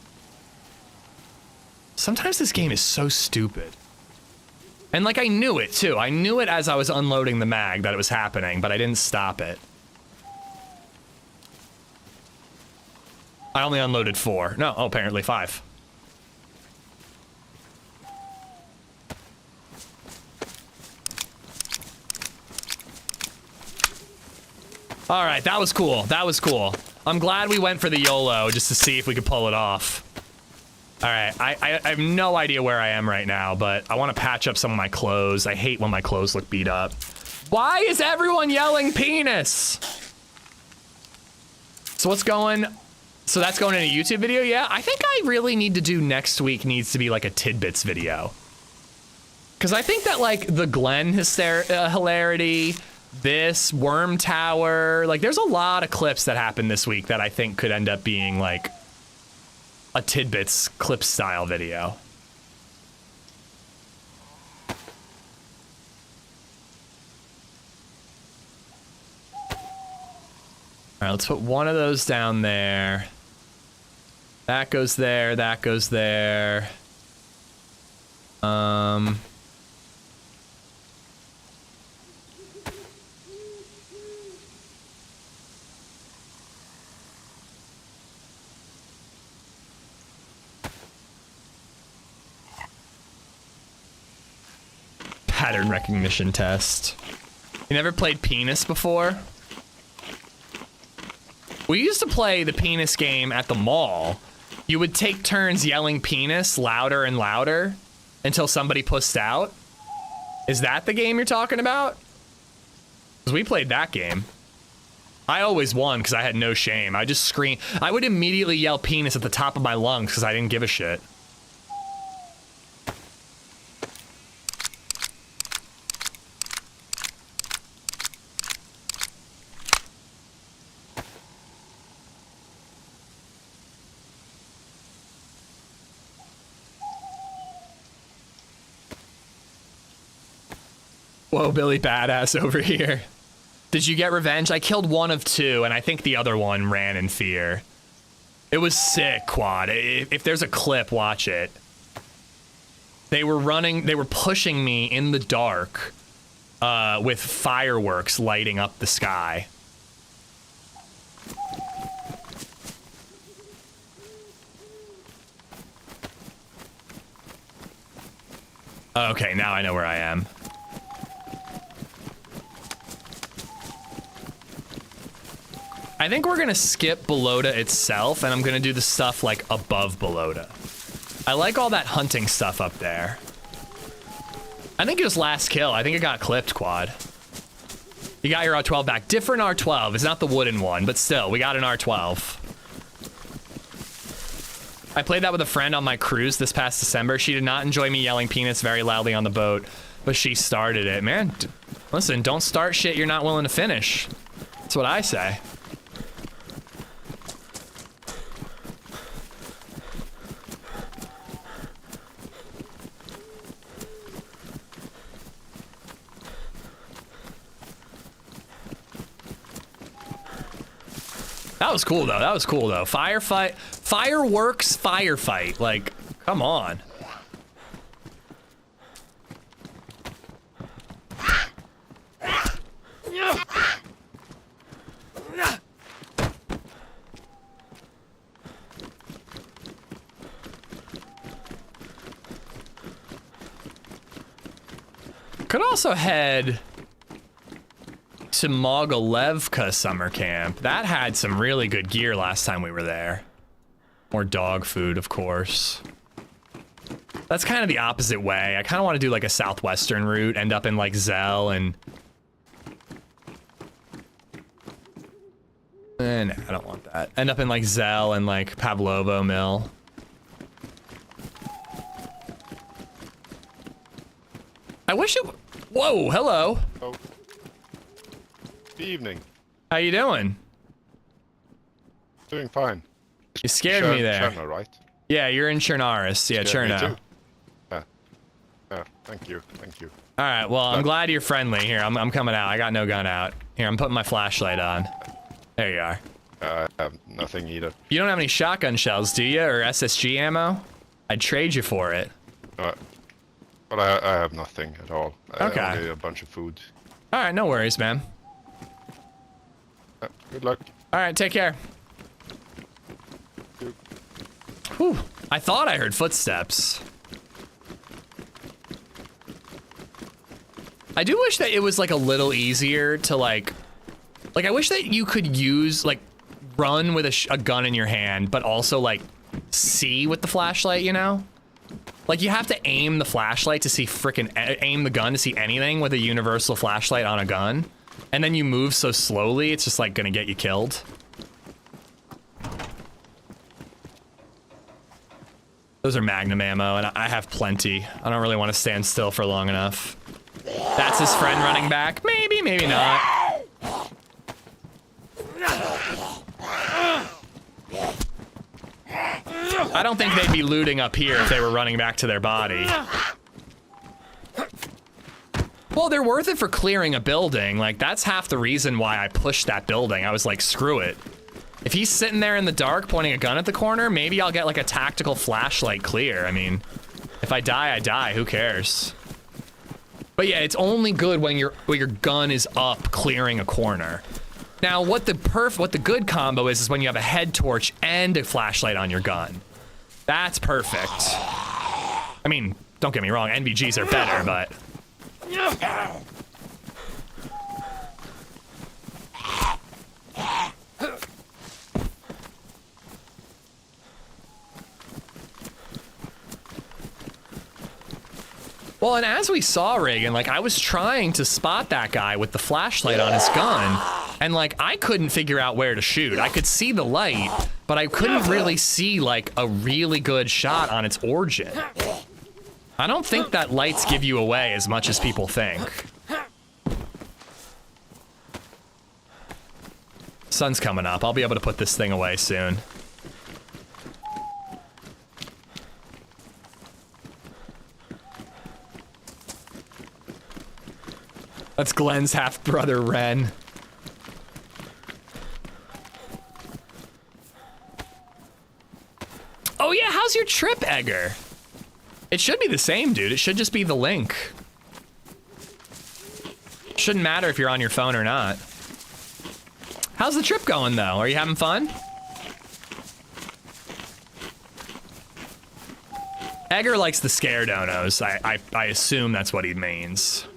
Sometimes this game is so stupid. And like I knew it too. I knew it as I was unloading the mag that it was happening, but I didn't stop it. I only unloaded 4. No, oh, apparently 5. All right, that was cool. That was cool. I'm glad we went for the YOLO just to see if we could pull it off. All right, I have no idea where I am right now, but I want to patch up some of my clothes. I hate when my clothes look beat up. Why is everyone yelling penis? So what's going... So that's going in a YouTube video? Yeah, I think I really need to do next week needs to be like a tidbits video. Because I think that like the Glenn hilarity... This Worm Tower, like there's a lot of clips that happened this week that I think could end up being like a tidbits clip style video. All right, let's put one of those down there. That goes there, that goes there. Pattern recognition test. You never played penis before? We used to play the penis game at the mall. You would take turns yelling penis louder and louder until somebody pussed out. Is that the game you're talking about? Because we played that game. I always won because I had no shame. I just scream. I would immediately yell penis at the top of my lungs because I didn't give a shit. Whoa, Billy Badass over here. Did you get revenge? I killed one of two, and I think the other one ran in fear. It was sick, Quad. If there's a clip, watch it. They were pushing me in the dark with fireworks lighting up the sky. Okay, now I know where I am. I think we're gonna skip Belota itself, and I'm gonna do the stuff like above Belota. I like all that hunting stuff up there. I think it was last kill. I think it got clipped, Quad. You got your R12 back. Different R12. It's not the wooden one, but still, we got an R12. I played that with a friend on my cruise this past December. She did not enjoy me yelling penis very loudly on the boat, but she started it. Man, listen, don't start shit you're not willing to finish. That's what I say. That was cool though. That was cool though. Firefight, fireworks, firefight. Like, come on. Could also head to Mogalevka summer camp. That had some really good gear last time we were there. More dog food, of course. That's kind of the opposite way. I kind of want to do like a southwestern route, end up in like Zell and... No, I don't want that. End up in like Zell and like Pavlovo Mill. I wish it... Whoa, hello. Oh. Good evening. How you doing? Doing fine. You scared me there. Cherno, right? Yeah, you're in Chernarus. Yeah, Cherno. Yeah, thank you, thank you. All right, well, I'm glad you're friendly. Here, I'm coming out. I got no gun out. Here, I'm putting my flashlight on. There you are. I have nothing either. You don't have any shotgun shells, do you? Or SSG ammo? I'd trade you for it. But I have nothing at all. Okay. Only a bunch of food. All right, no worries, man. Good luck. All right, take care. Whew. I thought I heard footsteps. I do wish that it was like a little easier to like I wish that you could use like run with a gun in your hand, but also like see with the flashlight, you know? Like you have to aim the flashlight to see aim the gun to see anything with a universal flashlight on a gun. And then you move so slowly, it's just like gonna get you killed. Those are Magnum ammo, and I have plenty. I don't really want to stand still for long enough. That's his friend running back. Maybe, maybe not. I don't think they'd be looting up here if they were running back to their body. Well, they're worth it for clearing a building. Like, that's half the reason why I pushed that building. I was like, screw it. If he's sitting there in the dark pointing a gun at the corner, maybe I'll get like a tactical flashlight clear. I mean, if I die, I die. Who cares? But yeah, it's only good when your gun is up clearing a corner. Now, what the good combo is when you have a head torch and a flashlight on your gun. That's perfect. I mean, don't get me wrong, NVGs are better, but Well, and as we saw, Reagan, like, I was trying to spot that guy with the flashlight on his gun, and, like, I couldn't figure out where to shoot. I could see the light, but I couldn't really see, like, a really good shot on its origin. I don't think that lights give you away as much as people think. Sun's coming up. I'll be able to put this thing away soon. That's Glenn's half-brother, Ren. Oh yeah, how's your trip, Edgar? It should be the same, dude. It should just be the link. Shouldn't matter if you're on your phone or not. How's the trip going, though? Are you having fun? Edgar likes the scare donos. I assume that's what he means.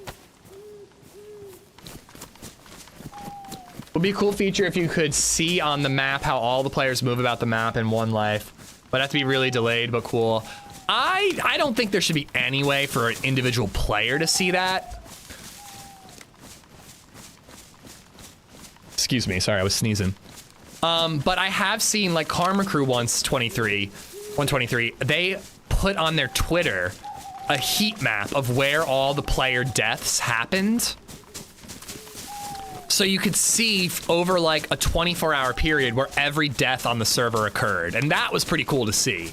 Would be a cool feature if you could see on the map how all the players move about the map in one life. But have to be really delayed, but cool. I don't think there should be any way for an individual player to see that. Excuse me, sorry, I was sneezing. But I have seen, like, Karma Crew 123, they put on their Twitter a heat map of where all the player deaths happened. So you could see over like a 24-hour period where every death on the server occurred. And that was pretty cool to see.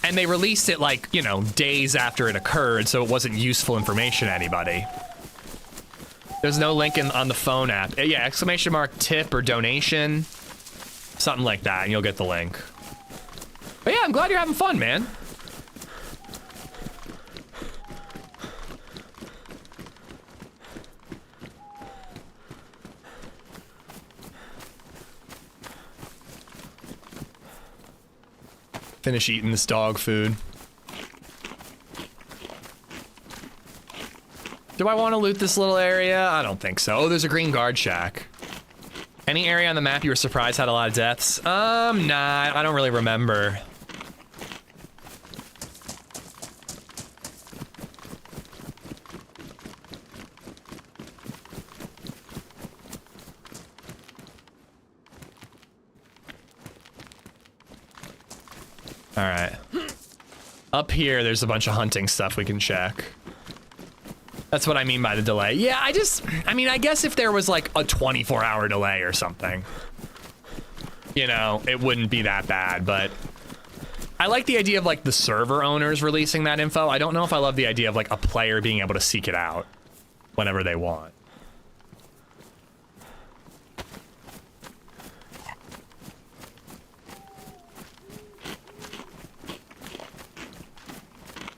And they released it like, you know, days after it occurred, so it wasn't useful information to anybody. There's no link on the phone app. Yeah, exclamation mark tip or donation, something like that, and you'll get the link. But yeah, I'm glad you're having fun, man. Finish eating this dog food. Do I want to loot this little area? I don't think so. Oh, there's a green guard shack. Any area on the map you were surprised had a lot of deaths? Nah, I don't really remember. All right. Up here, there's a bunch of hunting stuff we can check. That's what I mean by the delay. Yeah, I mean, I guess if there was like a 24-hour delay or something, you know, it wouldn't be that bad, but I like the idea of like the server owners releasing that info. I don't know if I love the idea of like a player being able to seek it out whenever they want.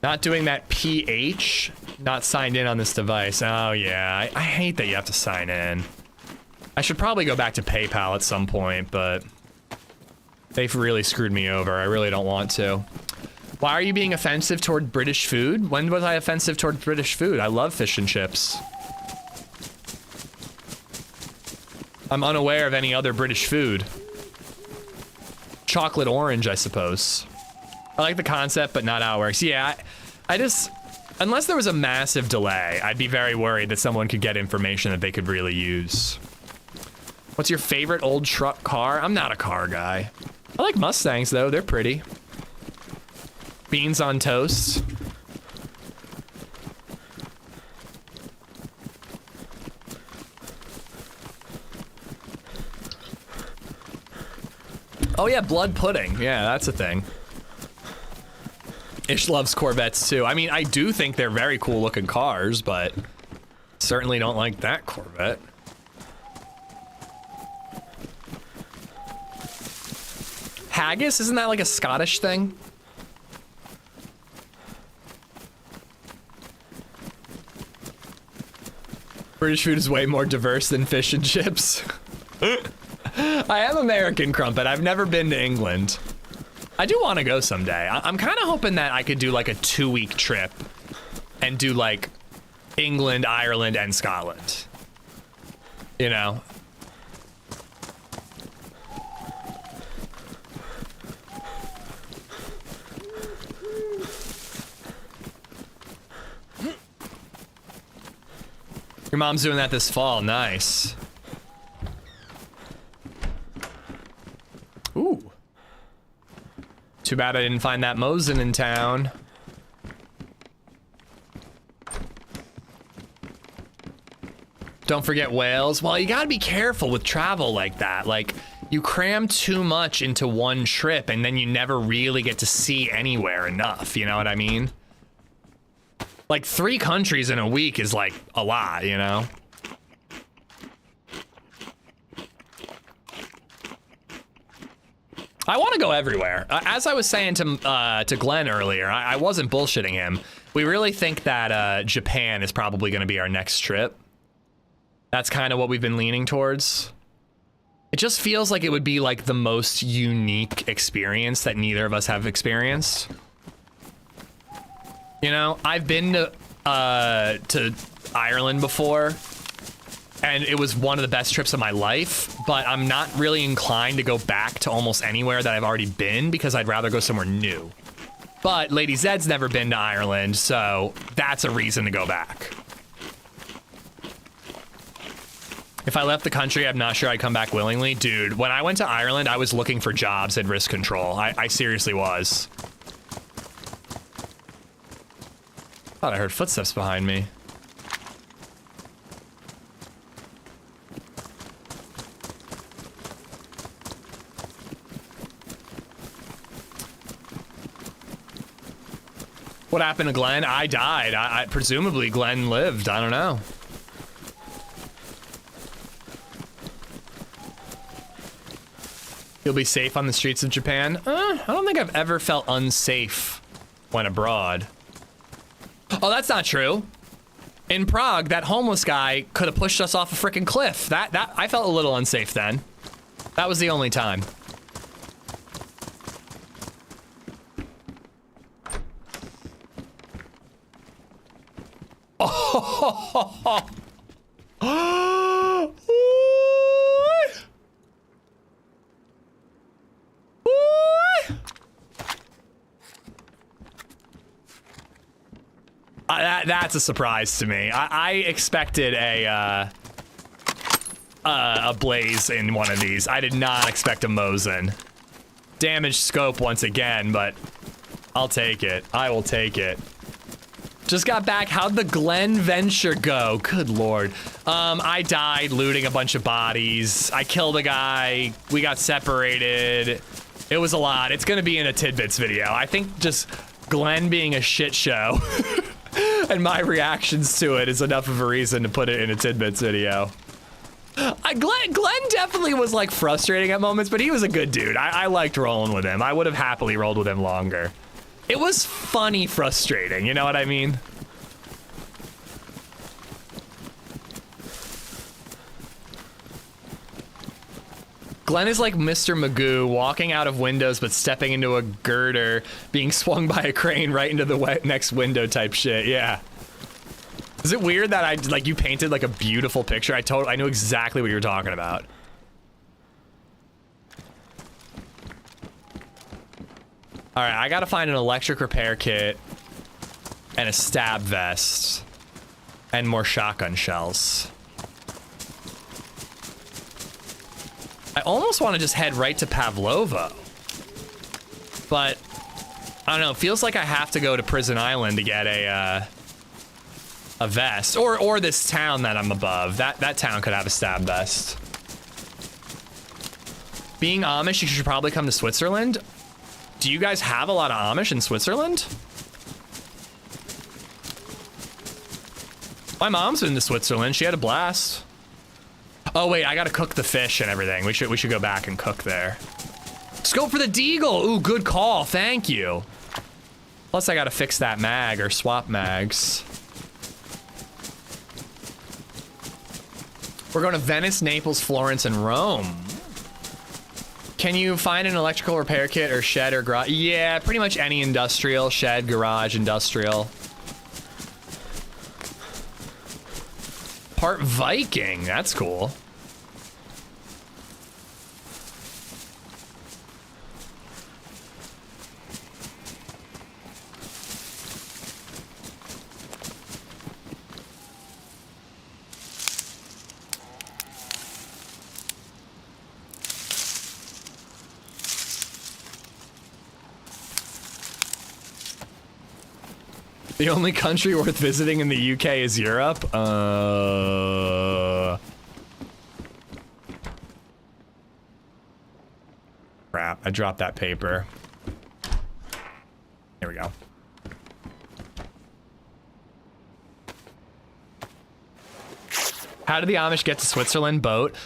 Not doing that PH, not signed in on this device. Oh yeah, I hate that you have to sign in. I should probably go back to PayPal at some point, but they've really screwed me over. I really don't want to. Why are you being offensive toward British food? When was I offensive toward British food? I love fish and chips. I'm unaware of any other British food. Chocolate orange, I suppose. I like the concept, but not how it works. Yeah, I just, unless there was a massive delay, I'd be very worried that someone could get information that they could really use. What's your favorite old truck car? I'm not a car guy. I like Mustangs, though. They're pretty. Beans on toast. Oh, yeah, blood pudding. Yeah, that's a thing. Ish loves Corvettes too. I mean, I do think they're very cool looking cars, but certainly don't like that Corvette. Haggis, isn't that like a Scottish thing? British food is way more diverse than fish and chips. I am American, Crumpet. I've never been to England. I do want to go someday. I'm kind of hoping that I could do like a 2-week trip and do like England, Ireland, and Scotland. You know? Your mom's doing that this fall. Nice. Ooh. Too bad I didn't find that Mosin in town. Don't forget Wales. Well, you gotta be careful with travel like that. Like, you cram too much into one trip and then you never really get to see anywhere enough. You know what I mean? Like 3 countries in a week is like a lot, you know? I want to go everywhere. As I was saying to Glenn earlier, I wasn't bullshitting him. We really think that Japan is probably going to be our next trip. That's kind of what we've been leaning towards. It just feels like it would be like the most unique experience that neither of us have experienced. You know, I've been to Ireland before, and it was one of the best trips of my life, but I'm not really inclined to go back to almost anywhere that I've already been because I'd rather go somewhere new. But LadyZed's never been to Ireland, so that's a reason to go back. If I left the country, I'm not sure I'd come back willingly. Dude, when I went to Ireland, I was looking for jobs at Risk Control. I seriously was. Thought I heard footsteps behind me. What happened to Glenn? I died. Presumably Glenn lived. I don't know. You'll be safe on the streets of Japan? I don't think I've ever felt unsafe when abroad. Oh, that's not true. In Prague, that homeless guy could have pushed us off a freaking cliff. That I felt a little unsafe then. That was the only time. Oh. That's a surprise to me. I expected a blaze in one of these. I did not expect a Mosin. Damaged scope once again, but I'll take it. I will take it. Just got back. How'd the Glen venture go? Good lord. I died looting a bunch of bodies. I killed a guy. We got separated. It was a lot. It's gonna be in a tidbits video. I think just Glenn being a shit show and my reactions to it is enough of a reason to put it in a tidbits video. Glenn definitely was like frustrating at moments, but he was a good dude. I liked rolling with him. I would have happily rolled with him longer. It was funny frustrating, you know what I mean? Glenn is like Mr. Magoo, walking out of windows but stepping into a girder, being swung by a crane right into the next window type shit, yeah. Is it weird that you painted like a beautiful picture? I knew exactly what you were talking about. All right, I gotta find an electric repair kit and a stab vest and more shotgun shells. I almost want to just head right to Pavlovo, but I don't know. It feels like I have to go to Prison Island to get a vest, or this town that I'm above. That town could have a stab vest. Being Amish, you should probably come to Switzerland. Do you guys have a lot of Amish in Switzerland? My mom's been to Switzerland. She had a blast. Oh wait, I gotta cook the fish and everything. We should go back and cook there. Scope for the deagle. Ooh, good call. Thank you. Plus I gotta fix that mag or swap mags. We're going to Venice, Naples, Florence, and Rome. Can you find an electrical repair kit or shed or garage? Yeah, pretty much any industrial, shed, garage, industrial. Part Viking. That's cool. The only country worth visiting in the UK is Europe? Crap, I dropped that paper. Here we go. How did the Amish get to Switzerland? Boat.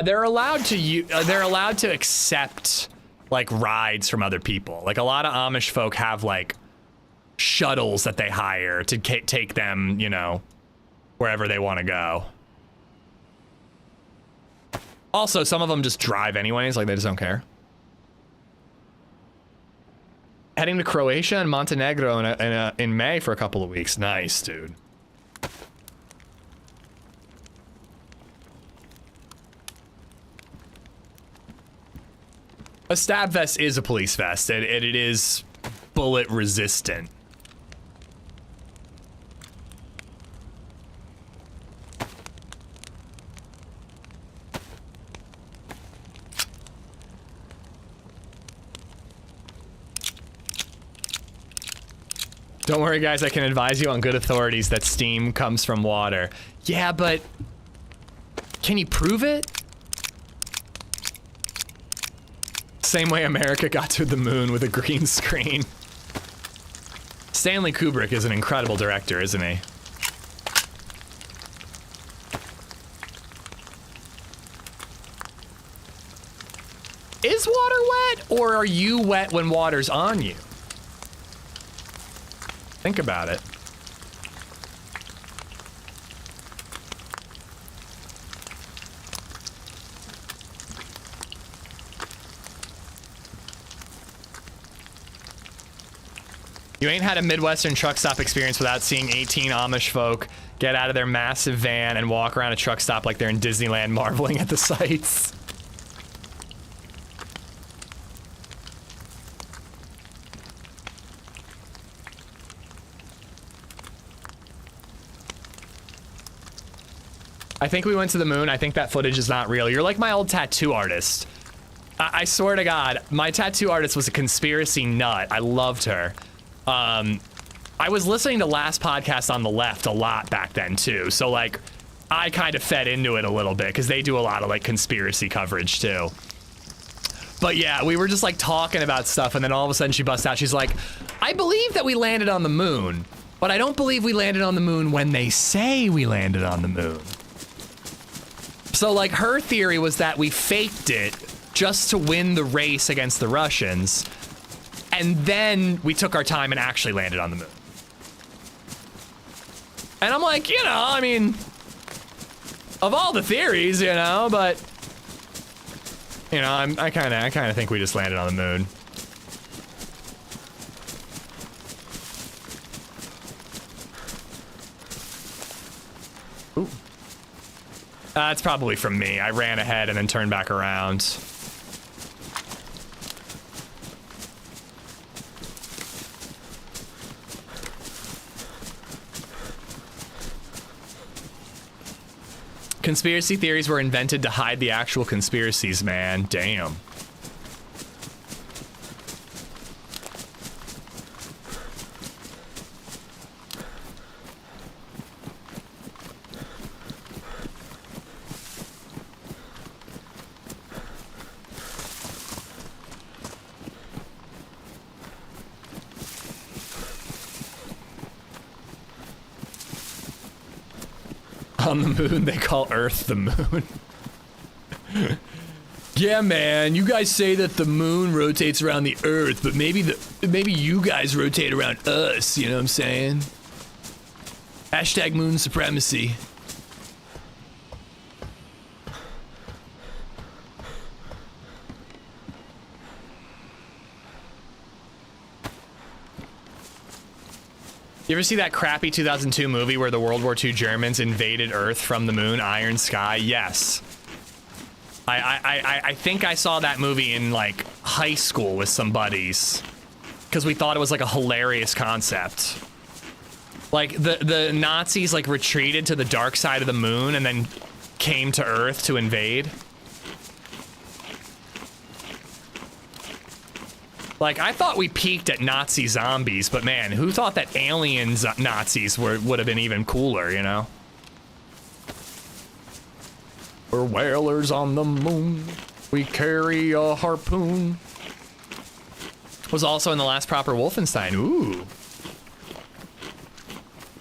They're allowed to accept like rides from other people. Like a lot of Amish folk have like shuttles that they hire to take them, you know, wherever they want to go. Also, some of them just drive anyways, like they just don't care. Heading to Croatia and Montenegro in May for a couple of weeks. Nice, dude. A stab vest is a police vest, and it is bullet resistant. Don't worry, guys, I can advise you on good authorities that steam comes from water. Yeah, but can you prove it? Same way America got to the moon with a green screen. Stanley Kubrick is an incredible director, isn't he? Is water wet, or are you wet when water's on you? Think about it. You ain't had a Midwestern truck stop experience without seeing 18 Amish folk get out of their massive van and walk around a truck stop like they're in Disneyland marveling at the sights. I think we went to the moon. I think that footage is not real. You're like my old tattoo artist. I swear to God, my tattoo artist was a conspiracy nut. I loved her. I was listening to Last Podcast on the Left a lot back then too. So like, I kind of fed into it a little bit because they do a lot of like conspiracy coverage too. But yeah, we were just like talking about stuff and then all of a sudden she busts out. She's like, I believe that we landed on the moon, but I don't believe we landed on the moon when they say we landed on the moon. So like her theory was that we faked it just to win the race against the Russians. And then we took our time and actually landed on the moon. And I'm like, you know, I mean, of all the theories, you know, but you know, I kind of think we just landed on the moon. Ooh. It's probably from me. I ran ahead and then turned back around. Conspiracy theories were invented to hide the actual conspiracies, man. Damn. On the moon, they call Earth the moon. Yeah, man, you guys say that the moon rotates around the Earth, but maybe you guys rotate around us, you know what I'm saying? Hashtag moon supremacy. You ever see that crappy 2002 movie where the World War II Germans invaded Earth from the moon, Iron Sky? Yes. I think I saw that movie in like high school with some buddies because we thought it was like a hilarious concept. Like the Nazis like retreated to the dark side of the moon and then came to Earth to invade. Like, I thought we peaked at Nazi zombies, but man, who thought that aliens Nazis would have been even cooler, you know? We're whalers on the moon. We carry a harpoon. Was also in the last proper Wolfenstein. Ooh.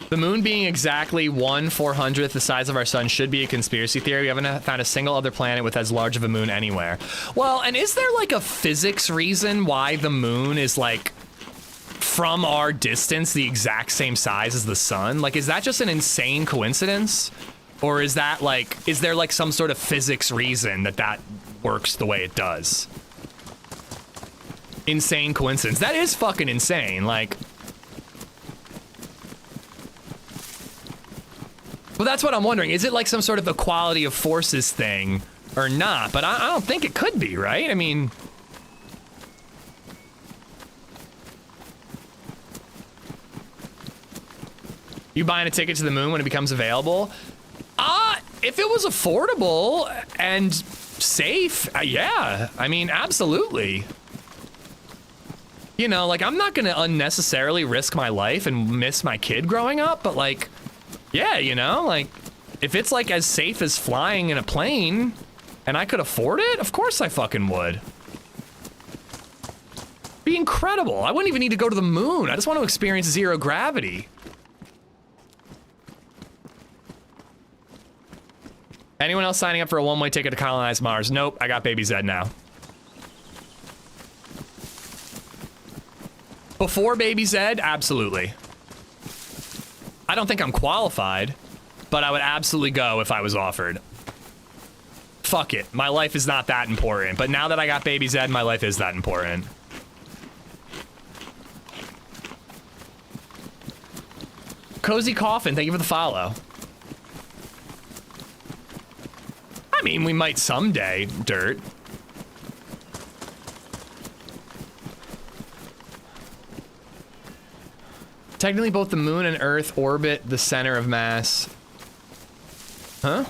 The moon being exactly 1/400th the size of our sun should be a conspiracy theory. We haven't found a single other planet with as large of a moon anywhere. Well, and is there like a physics reason why the moon is like from our distance the exact same size as the sun? Like, is that just an insane coincidence? Or is that like, is there like some sort of physics reason that works the way it does? Insane coincidence. That is fucking insane. Like, well, that's what I'm wondering. Is it like some sort of equality of forces thing or not? But I don't think it could be, right? I mean, you buying a ticket to the moon when it becomes available? If it was affordable and safe, yeah. I mean, absolutely. You know, like, I'm not gonna unnecessarily risk my life and miss my kid growing up, but like, yeah, you know, like, if it's like as safe as flying in a plane and I could afford it, of course I fucking would. Be incredible. I wouldn't even need to go to the moon. I just want to experience zero gravity. Anyone else signing up for a one-way ticket to colonize Mars? Nope, I got BabyZed now. Before BabyZed, absolutely. I don't think I'm qualified, but I would absolutely go if I was offered. Fuck it, my life is not that important, but now that I got BabyZed, my life is that important. Cozy Coffin, thank you for the follow. I mean, we might someday, Dirt. Technically, both the moon and Earth orbit the center of mass. Huh?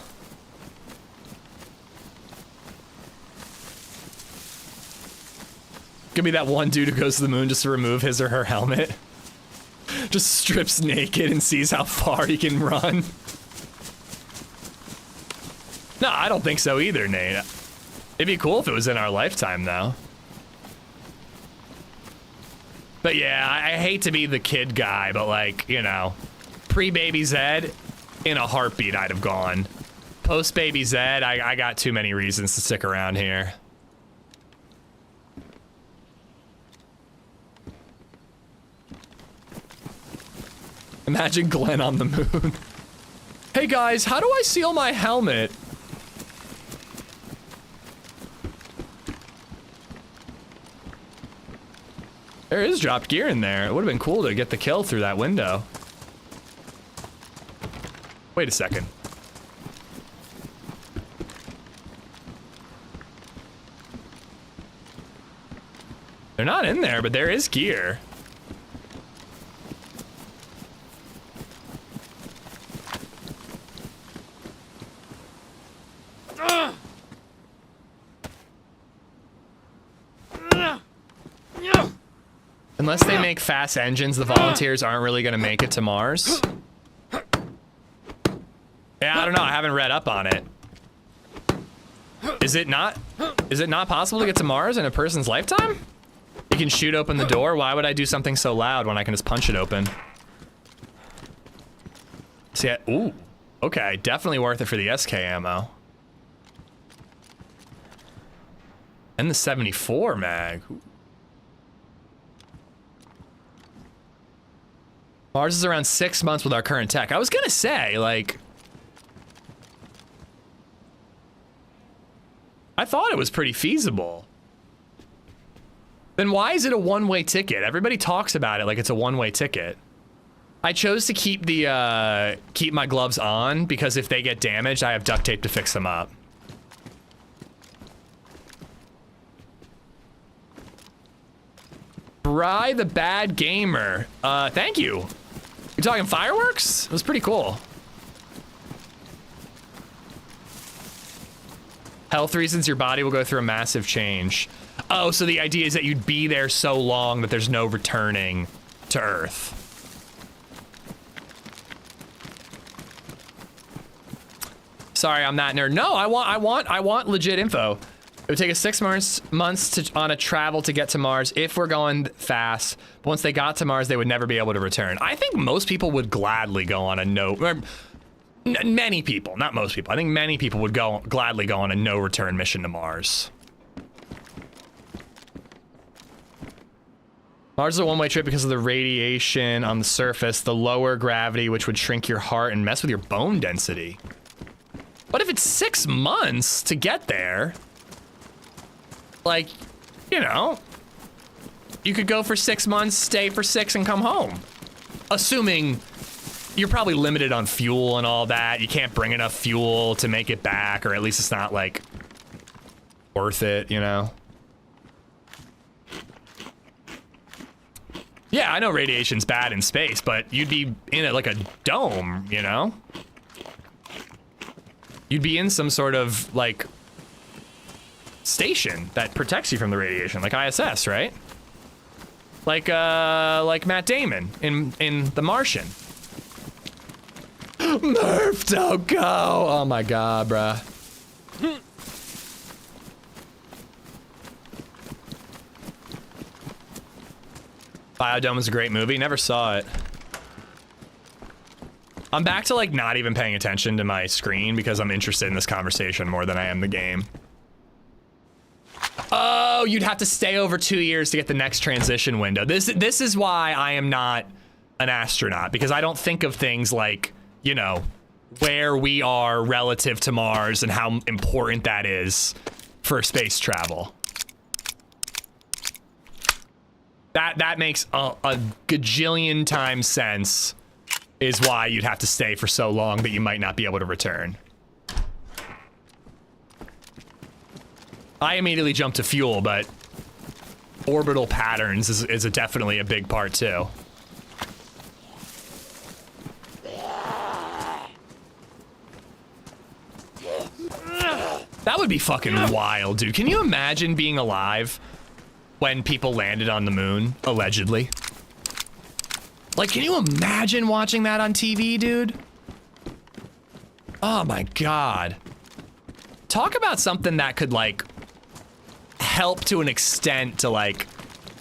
Could be that one dude who goes to the moon just to remove his or her helmet. Just strips naked and sees how far he can run. No, I don't think so either, Nate. It'd be cool if it was in our lifetime, though. But yeah, I hate to be the kid guy, but like, you know, pre-BabyZed, in a heartbeat I'd have gone. Post-BabyZed, I got too many reasons to stick around here. Imagine Glenn on the moon. Hey guys, how do I seal my helmet? There is dropped gear in there. It would have been cool to get the kill through that window. Wait a second. They're not in there, but there is gear. Unless they make fast engines, the volunteers aren't really gonna make it to Mars. Yeah, I don't know. I haven't read up on it. Is it not possible to get to Mars in a person's lifetime? You can shoot open the door. Why would I do something so loud when I can just punch it open? See, ooh, okay, definitely worth it for the SK ammo. And the 74 mag. Mars is around 6 months with our current tech. I was gonna say, like, I thought it was pretty feasible. Then why is it a one-way ticket? Everybody talks about it like it's a one-way ticket. I chose to keep the keep my gloves on because if they get damaged, I have duct tape to fix them up. Bry the Bad Gamer. Thank you. You're talking fireworks? It was pretty cool. Health reasons, your body will go through a massive change. Oh, so the idea is that you'd be there so long that there's no returning to Earth. Sorry, I'm that nerd. No, I want legit info. It would take us 6 months on a travel to get to Mars if we're going fast. But once they got to Mars, they would never be able to return. I think most people would gladly go on a many people, not most people. I think many people would gladly go on a no return mission to Mars. Mars is a one-way trip because of the radiation on the surface, the lower gravity, which would shrink your heart and mess with your bone density. But if it's 6 months to get there, like, you know, you could go for 6 months, stay for 6 and come home. Assuming you're probably limited on fuel and all that. You can't bring enough fuel to make it back, or at least it's not like worth it, you know? Yeah, I know radiation's bad in space, but you'd be in it like a dome, you know? You'd be in some sort of like station that protects you from the radiation, like ISS, right? Like Matt Damon in The Martian. Murph, don't go! Oh my god, bruh. Biodome is a great movie. Never saw it. I'm back to like not even paying attention to my screen because I'm interested in this conversation more than I am the game. Oh, you'd have to stay over 2 years to get the next transition window. This is why I am not an astronaut, because I don't think of things like, you know, where we are relative to Mars and how important that is for space travel. That makes a gajillion times sense, is why you'd have to stay for so long that you might not be able to return. I immediately jumped to fuel, but orbital patterns is definitely a big part too. That would be fucking wild, dude. Can you imagine being alive when people landed on the moon, allegedly? Like, can you imagine watching that on TV, dude? Oh my god. Talk about something that could, like, help to an extent to, like,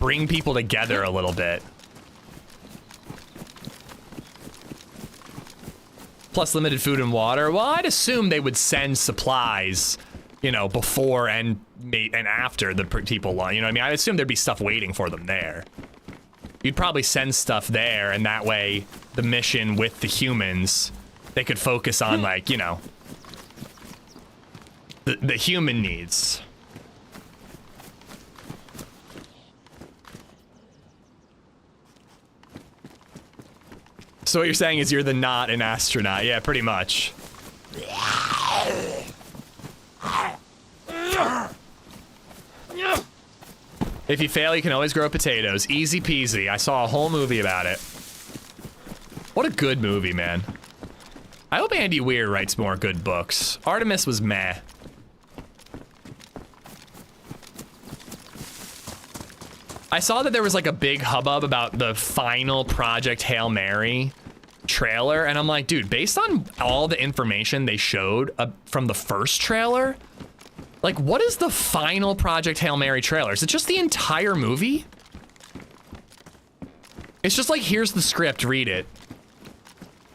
bring people together a little bit. Plus limited food and water. Well, I'd assume they would send supplies, you know, before and after the people, you know what I mean? I'd assume there'd be stuff waiting for them there. You'd probably send stuff there, and that way the mission with the humans, they could focus on, like, you know, the human needs. So what you're saying is you're not an astronaut. Yeah, pretty much. If you fail, you can always grow potatoes. Easy peasy. I saw a whole movie about it. What a good movie, man. I hope Andy Weir writes more good books. Artemis was meh. I saw that there was like a big hubbub about the final Project Hail Mary trailer, and I'm like, dude, based on all the information they showed from the first trailer, like, what is the final Project Hail Mary trailer? Is it just the entire movie? It's just like, here's the script, read it.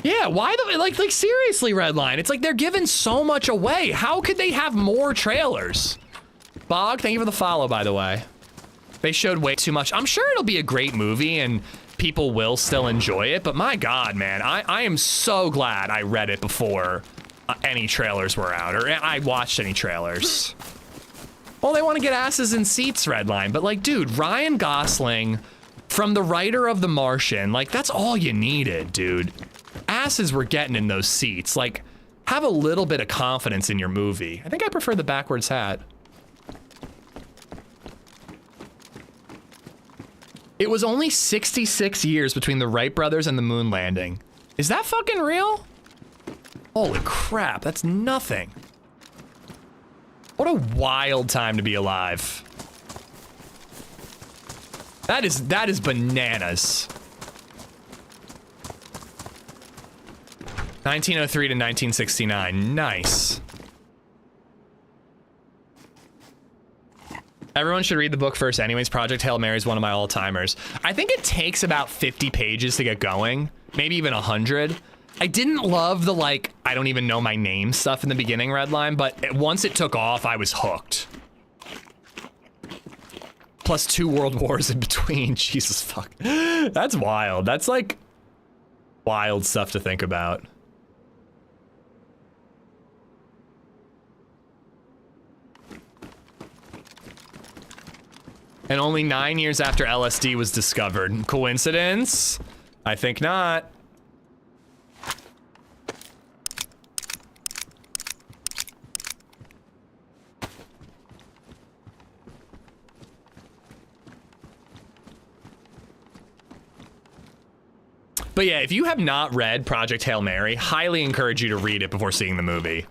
Yeah, why the, like seriously, Redline, it's like they're giving so much away. How could they have more trailers? Bog, thank you for the follow, by the way. They showed way too much. I'm sure it'll be a great movie and people will still enjoy it, but my God, man, I am so glad I read it before any trailers were out, or I watched any trailers. Well, they want to get asses in seats, Redline, but like, dude, Ryan Gosling From the writer of The Martian. Like, that's all you needed, dude. Asses were getting in those seats. Like, have a little bit of confidence in your movie. I think I prefer the backwards hat. It was only 66 years between the Wright brothers and the moon landing. Is that fucking real? Holy crap, that's nothing. What a wild time to be alive. That is bananas. 1903 to 1969, nice. Everyone should read the book first anyways. Project Hail Mary is one of my all-timers. I think it takes about 50 pages to get going, maybe even 100. I didn't love the, like, I don't even know my name stuff in the beginning redline, but once it took off, I was hooked. Plus 2 world wars in between. Jesus fuck. That's wild. That's like wild stuff to think about. And only 9 years after LSD was discovered. Coincidence? I think not. But yeah, if you have not read Project Hail Mary, highly encourage you to read it before seeing the movie.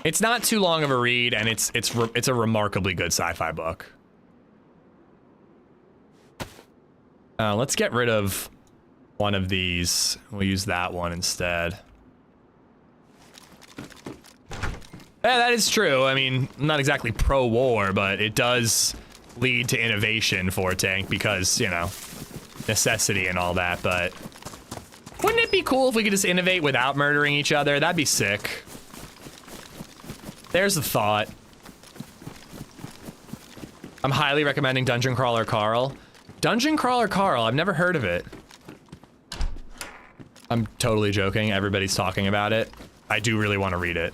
It's not too long of a read, and it's a remarkably good sci-fi book. Let's get rid of one of these. We'll use that one instead. Yeah, that is true. I mean, I'm not exactly pro-war, but it does lead to innovation for a tank because, you know, necessity and all that, but wouldn't it be cool if we could just innovate without murdering each other? That'd be sick. There's a thought. I'm highly recommending Dungeon Crawler Carl. Dungeon Crawler Carl, I've never heard of it. I'm totally joking. Everybody's talking about it. I do really want to read it.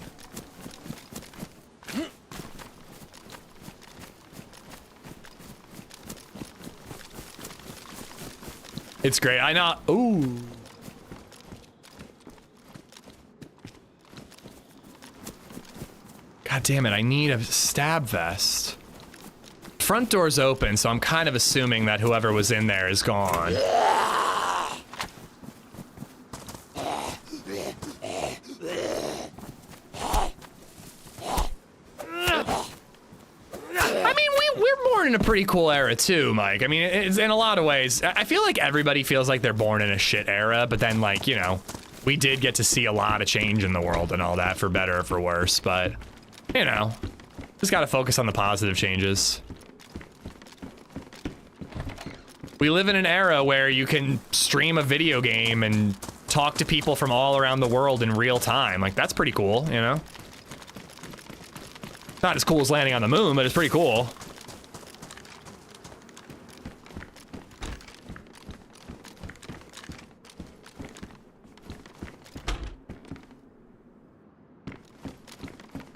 It's great. I know. Ooh. God damn it. I need a stab vest. Front door's open, so I'm kind of assuming that whoever was in there is gone. I mean, we're born in a pretty cool era too, Mike. I mean, it's in a lot of ways. I feel like everybody feels like they're born in a shit era, but then, like, you know, we did get to see a lot of change in the world and all that, for better or for worse, but, you know, just gotta focus on the positive changes. We live in an era where you can stream a video game and talk to people from all around the world in real time. Like, that's pretty cool, you know? Not as cool as landing on the moon, but it's pretty cool.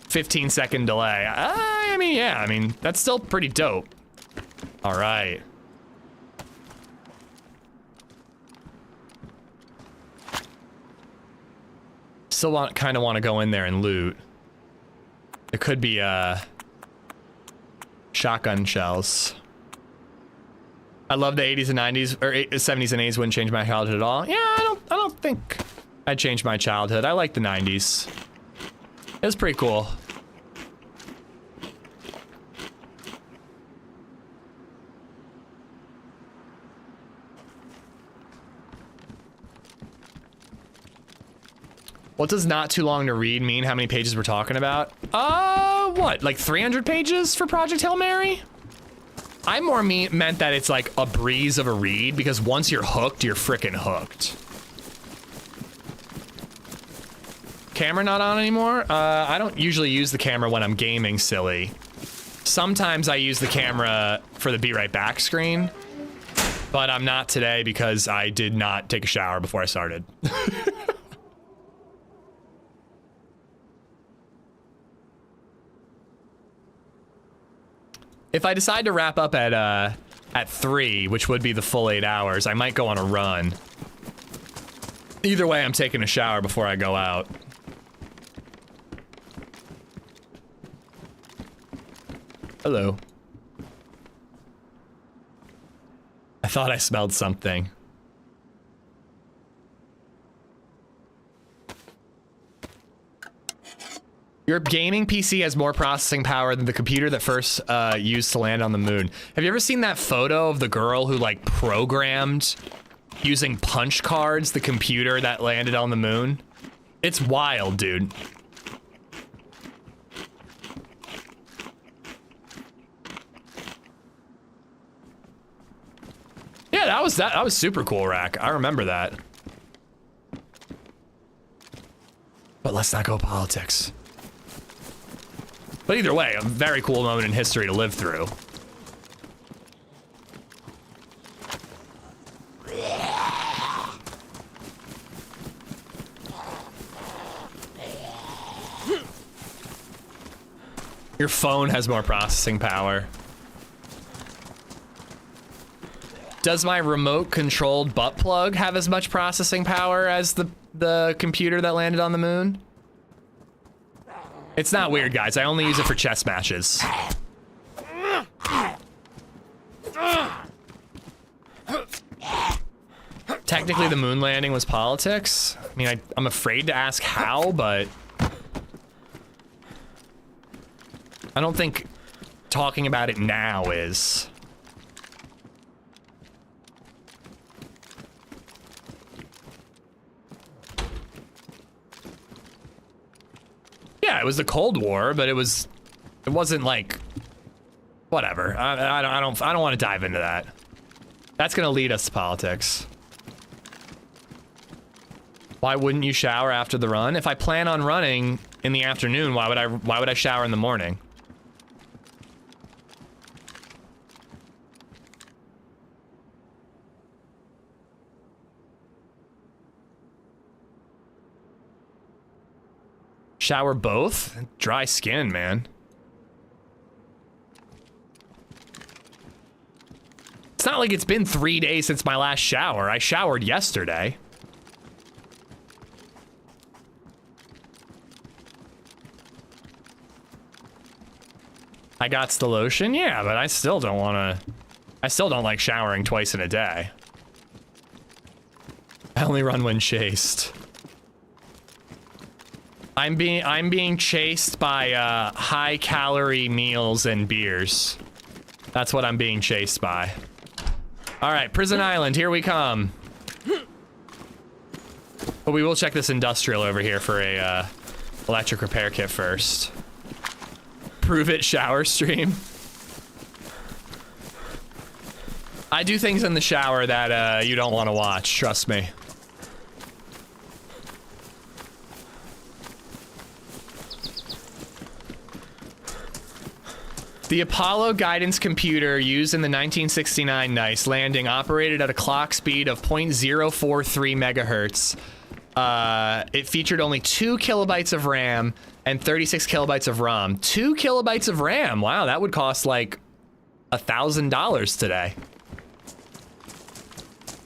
"15-second delay." I mean, yeah, I mean, that's still pretty dope. All right. Still kind of want to go in there and loot. It could be shotgun shells. I love the 80s and 90s, or 70s and 80s. Wouldn't change my childhood at all. Yeah, I don't think I'd change my childhood. I like the 90s. It was pretty cool. What does not too long to read mean? How many pages we're talking about? What? Like 300 pages for Project Hail Mary? I more meant that it's like a breeze of a read, because once you're hooked, you're frickin' hooked. Camera not on anymore? I don't usually use the camera when I'm gaming, silly. Sometimes I use the camera for the be right back screen, but I'm not today because I did not take a shower before I started. If I decide to wrap up at at 3, which would be the full 8 hours. I might go on a run. Either way, I'm taking a shower before I go out. Hello. I thought I smelled something. Your gaming PC has more processing power than the computer that first used to land on the moon. Have you ever seen that photo of the girl who like programmed using punch cards the computer that landed on the moon? It's wild, dude. Yeah, that was super cool, Rack. I remember that. But let's not go politics. But either way, a very cool moment in history to live through. Your phone has more processing power. Does my remote-controlled butt plug have as much processing power as the computer that landed on the moon? It's not weird, guys. I only use it for chess matches. Technically, the moon landing was politics. I mean, I'm afraid to ask how, but I don't think talking about it now is. Yeah, it was the Cold War, but it wasn't like, whatever. I don't want to dive into that. That's gonna lead us to politics. Why wouldn't you shower after the run? If I plan on running in the afternoon, why would I shower in the morning? Shower both? Dry skin, man. It's not like it's been 3 days since my last shower. I showered yesterday. I got the lotion? Yeah, but I still don't want to... I still don't like showering twice in a day. I only run when chased. I'm being chased by high-calorie meals and beers. That's what I'm being chased by. All right, Prison Island, here we come. But we will check this industrial over here for a electric repair kit first. Prove it shower stream. I do things in the shower that you don't want to watch, trust me. The Apollo guidance computer used in the 1969 NICE landing operated at a clock speed of 0.043 megahertz. It featured only 2 kilobytes of RAM and 36 kilobytes of ROM. 2 kilobytes of RAM. Wow, that would cost like $1,000 today.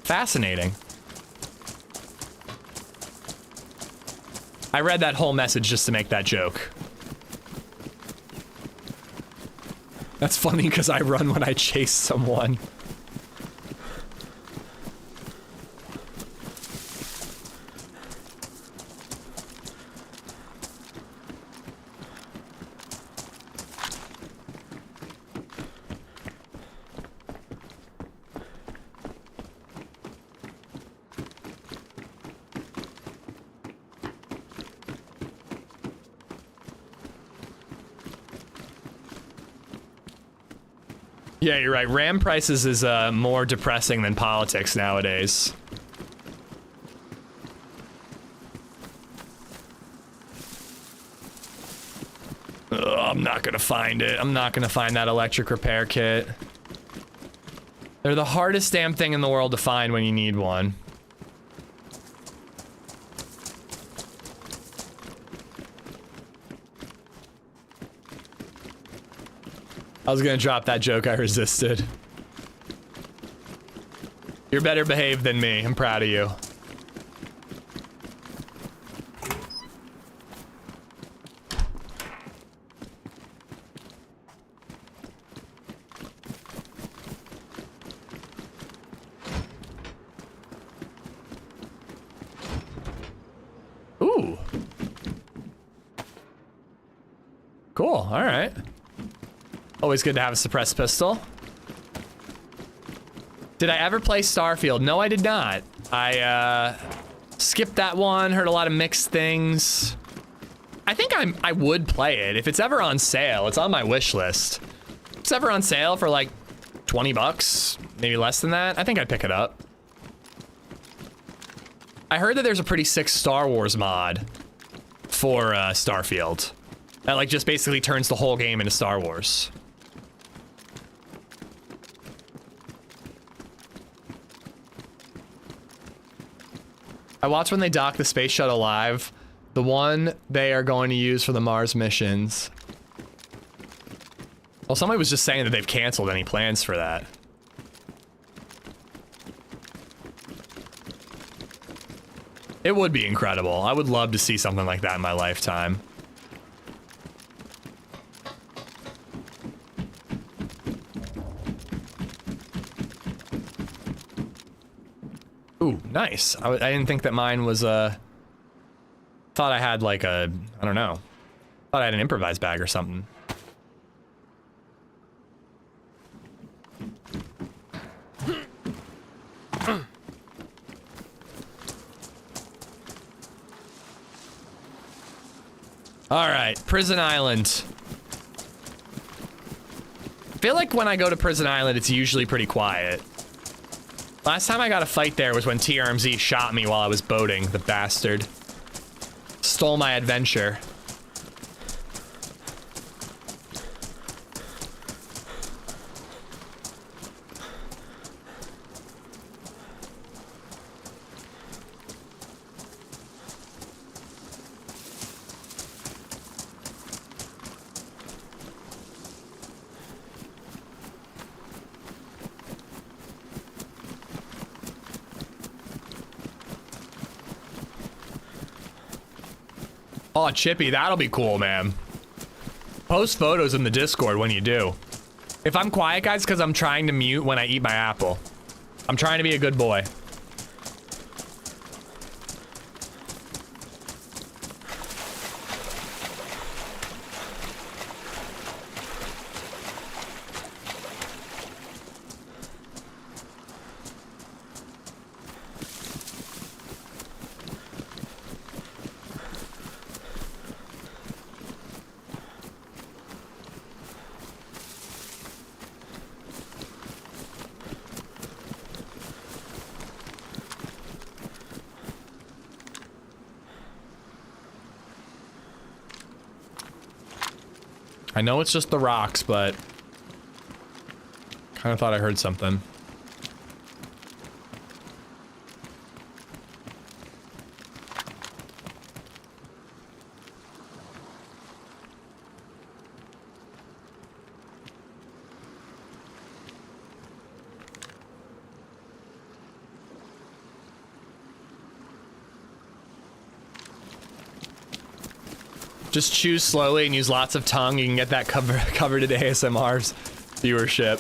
Fascinating. I read that whole message just to make that joke. That's funny because I run when I chase someone. Yeah, you're right. RAM prices is more depressing than politics nowadays. Ugh, I'm not gonna find it. I'm not gonna find that electric repair kit. They're the hardest damn thing in the world to find when you need one. I was gonna drop that joke, I resisted. You're better behaved than me. I'm proud of you. Ooh. Cool, all right. Always good to have a suppressed pistol. Did I ever play Starfield? No, I did not. I skipped that one, heard a lot of mixed things. I think I would play it. If it's ever on sale, it's on my wish list. If it's ever on sale for like 20 bucks, maybe less than that, I think I'd pick it up. I heard that there's a pretty sick Star Wars mod for Starfield that like just basically turns the whole game into Star Wars. I watched when they docked the space shuttle live, the one they are going to use for the Mars missions. Well, somebody was just saying that they've canceled any plans for that. It would be incredible. I would love to see something like that in my lifetime. Ooh, nice. I didn't think that mine was, thought I had like a, I don't know. Thought I had an improvised bag or something. All right, Prison Island. I feel like when I go to Prison Island, it's usually pretty quiet. Last time I got a fight there was when TRMZ shot me while I was boating, the bastard. Stole my adventure. Oh, Chippy, that'll be cool, man. Post photos in the Discord when you do. If I'm quiet, guys, because I'm trying to mute when I eat my apple. I'm trying to be a good boy. I know it's just the rocks, but kind of thought I heard something. Just choose slowly and use lots of tongue. You can get that covered at ASMR's viewership.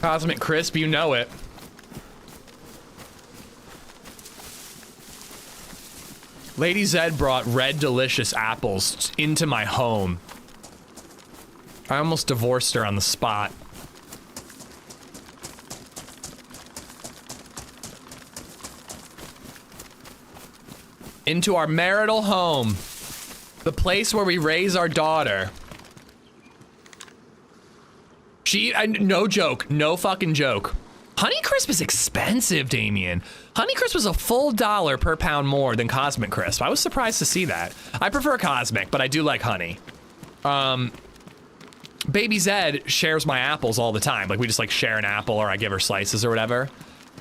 Cosmic Crisp, you know it. LadyZed brought red delicious apples into my home. I almost divorced her on the spot. Into our marital home. The place where we raise our daughter. No joke, no fucking joke. Honeycrisp is expensive, Damien. Honeycrisp was a full $1 per pound more than Cosmic Crisp. I was surprised to see that. I prefer Cosmic, but I do like honey. Baby Zed shares my apples all the time. Like, we just like share an apple or I give her slices or whatever.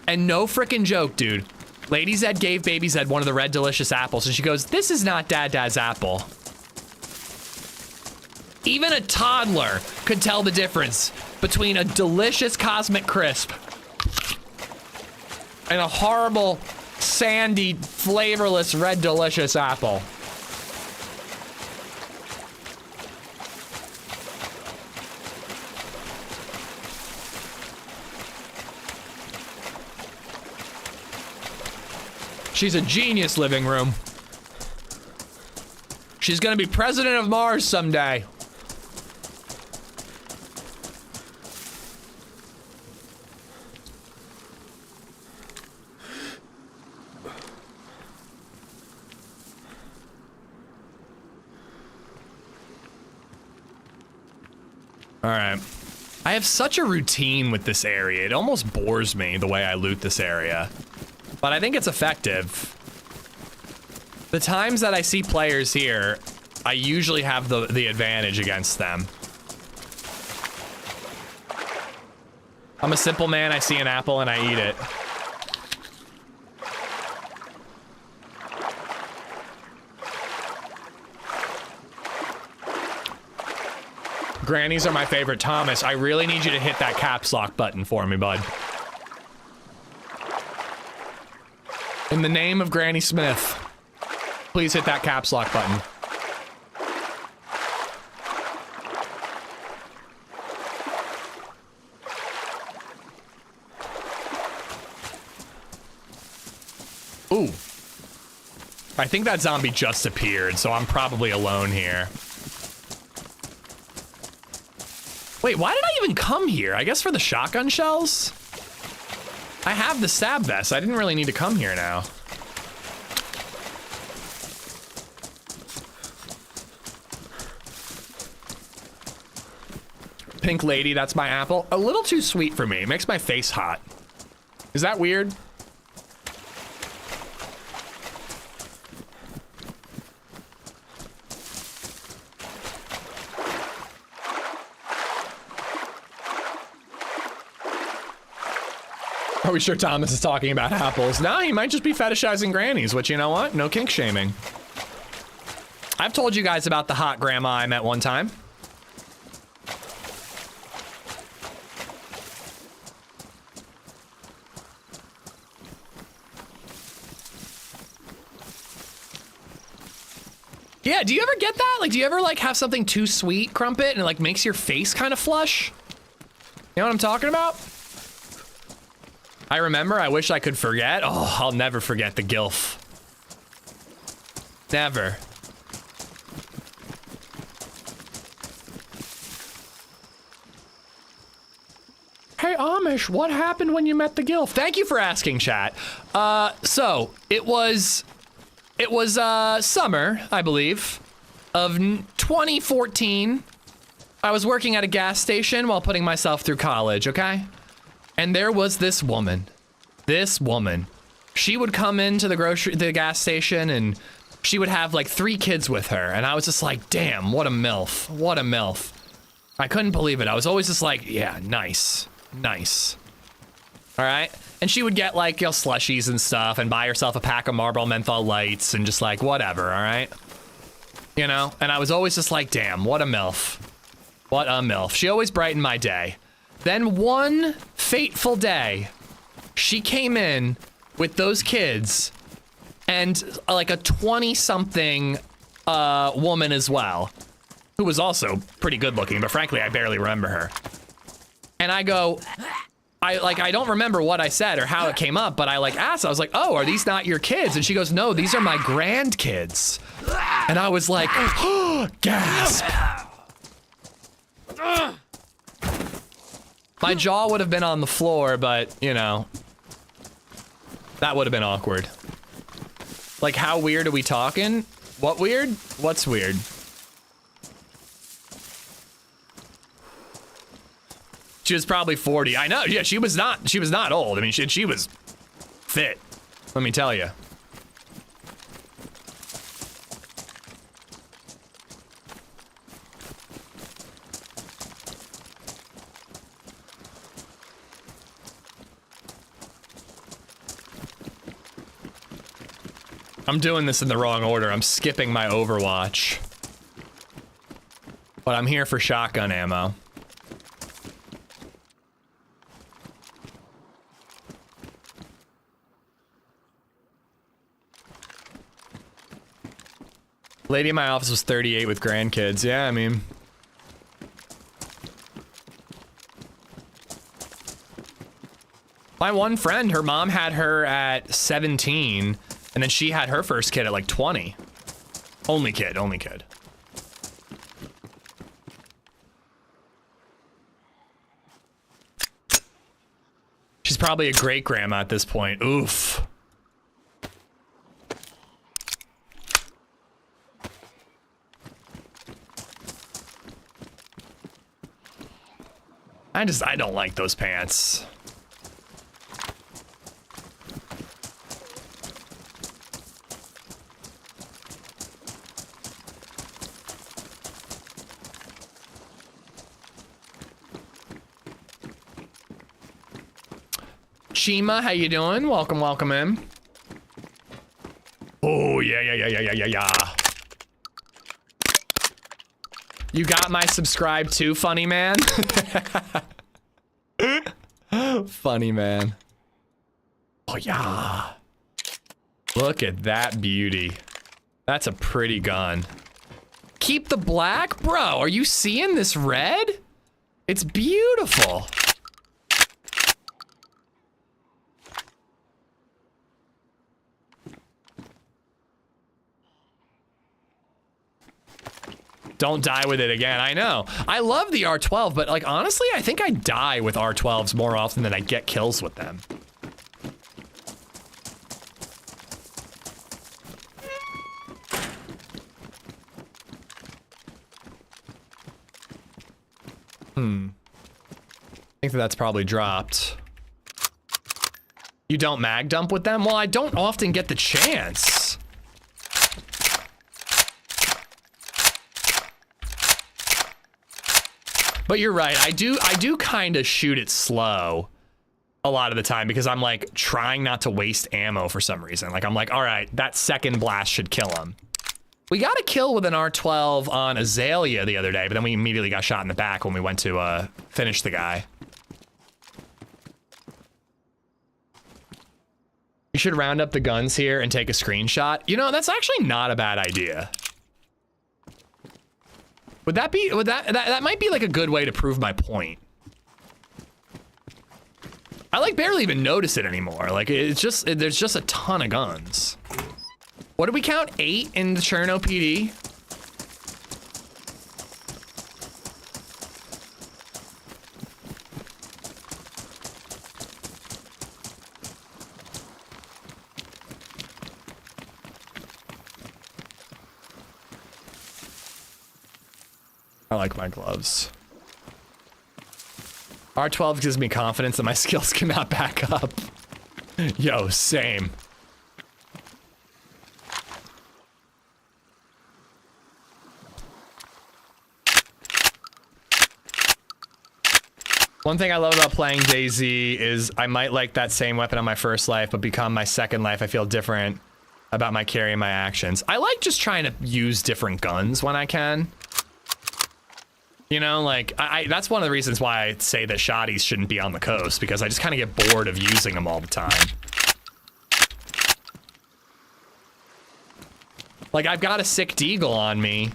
And no frickin' joke, dude. LadyZed gave BabyZed one of the red delicious apples, and she goes, "This is not Dad's apple." Even a toddler could tell the difference between a delicious Cosmic Crisp and a horrible, sandy, flavorless red delicious apple. She's a genius, living room. She's gonna be president of Mars someday. All right. I have such a routine with this area. It almost bores me the way I loot this area. But I think it's effective. The times that I see players here, I usually have the advantage against them. I'm a simple man. I see an apple and I eat it. Grannies are my favorite. Thomas, I really need you to hit that caps lock button for me, bud. In the name of Granny Smith, please hit that caps lock button. Ooh. I think that zombie just appeared, so I'm probably alone here. Wait, why did I even come here? I guess for the shotgun shells? I have the stab vest. I didn't really need to come here now. Pink lady, that's my apple. A little too sweet for me. It makes my face hot. Is that weird? Are we sure Thomas is talking about apples? No, he might just be fetishizing grannies, which, you know what? No kink shaming. I've told you guys about the hot grandma I met one time. Yeah, do you ever get that? Like, do you ever, like, have something too sweet, Crumpet, and it, like, makes your face kind of flush? You know what I'm talking about? I remember, I wish I could forget. Oh, I'll never forget the gilf. Never. Hey, Amish, what happened when you met the gilf? Thank you for asking, chat. So, it was summer, I believe, of 2014. I was working at a gas station while putting myself through college, okay? And there was this woman. She would come into the gas station and she would have like 3 kids with her. And I was just like, damn, what a MILF. What a MILF. I couldn't believe it. I was always just like, yeah, nice. Nice. All right. And she would get like, you know, slushies and stuff and buy herself a pack of Marlboro Menthol Lights and just like, whatever. All right. You know, and I was always just like, damn, what a MILF. What a MILF. She always brightened my day. Then one fateful day, she came in with those kids and like a 20-something woman as well, who was also pretty good looking, but frankly, I barely remember her. And I go, I don't remember what I said or how it came up, but I like asked, I was like, oh, are these not your kids? And she goes, no, these are my grandkids. And I was like, oh, gasp. My jaw would have been on the floor, but, you know, that would have been awkward. Like, how weird are we talking? What weird? What's weird? She was probably 40. I know, yeah, she was not old. I mean, she was fit, let me tell you. I'm doing this in the wrong order. I'm skipping my Overwatch. But I'm here for shotgun ammo. Lady in my office was 38 with grandkids. Yeah, I mean... My one friend, her mom had her at 17, and then she had her first kid at like 20. Only kid, only kid. She's probably a great grandma at this point. Oof. I don't like those pants. Shima, how you doing? Welcome, welcome in. Oh, yeah. You got my subscribe too, funny man? Funny man. Oh, yeah. Look at that beauty. That's a pretty gun. Keep the black? Bro, are you seeing this red? It's beautiful. Don't die with it again. I know. I love the R12, but like honestly, I think I die with R12s more often than I get kills with them. I think that's probably dropped. You don't mag dump with them? Well, I don't often get the chance. But you're right, I do kind of shoot it slow a lot of the time because I'm like trying not to waste ammo for some reason. Like I'm like, all right, that second blast should kill him. We got a kill with an R12 on Azalea the other day, but then we immediately got shot in the back when we went to finish the guy. You should round up the guns here and take a screenshot. You know, that's actually not a bad idea. Would that be, that might be like a good way to prove my point. I like barely even notice it anymore. Like it's just, there's just a ton of guns. What did we count? 8 in the Cherno PD? I like my gloves. R12 gives me confidence that my skills cannot back up. Yo, same. One thing I love about playing DayZ is I might like that same weapon on my first life, but become my second life, I feel different about my carry and my actions. I like just trying to use different guns when I can. You know, like, that's one of the reasons why I say that shotties shouldn't be on the coast, because I just kind of get bored of using them all the time. Like, I've got a sick deagle on me,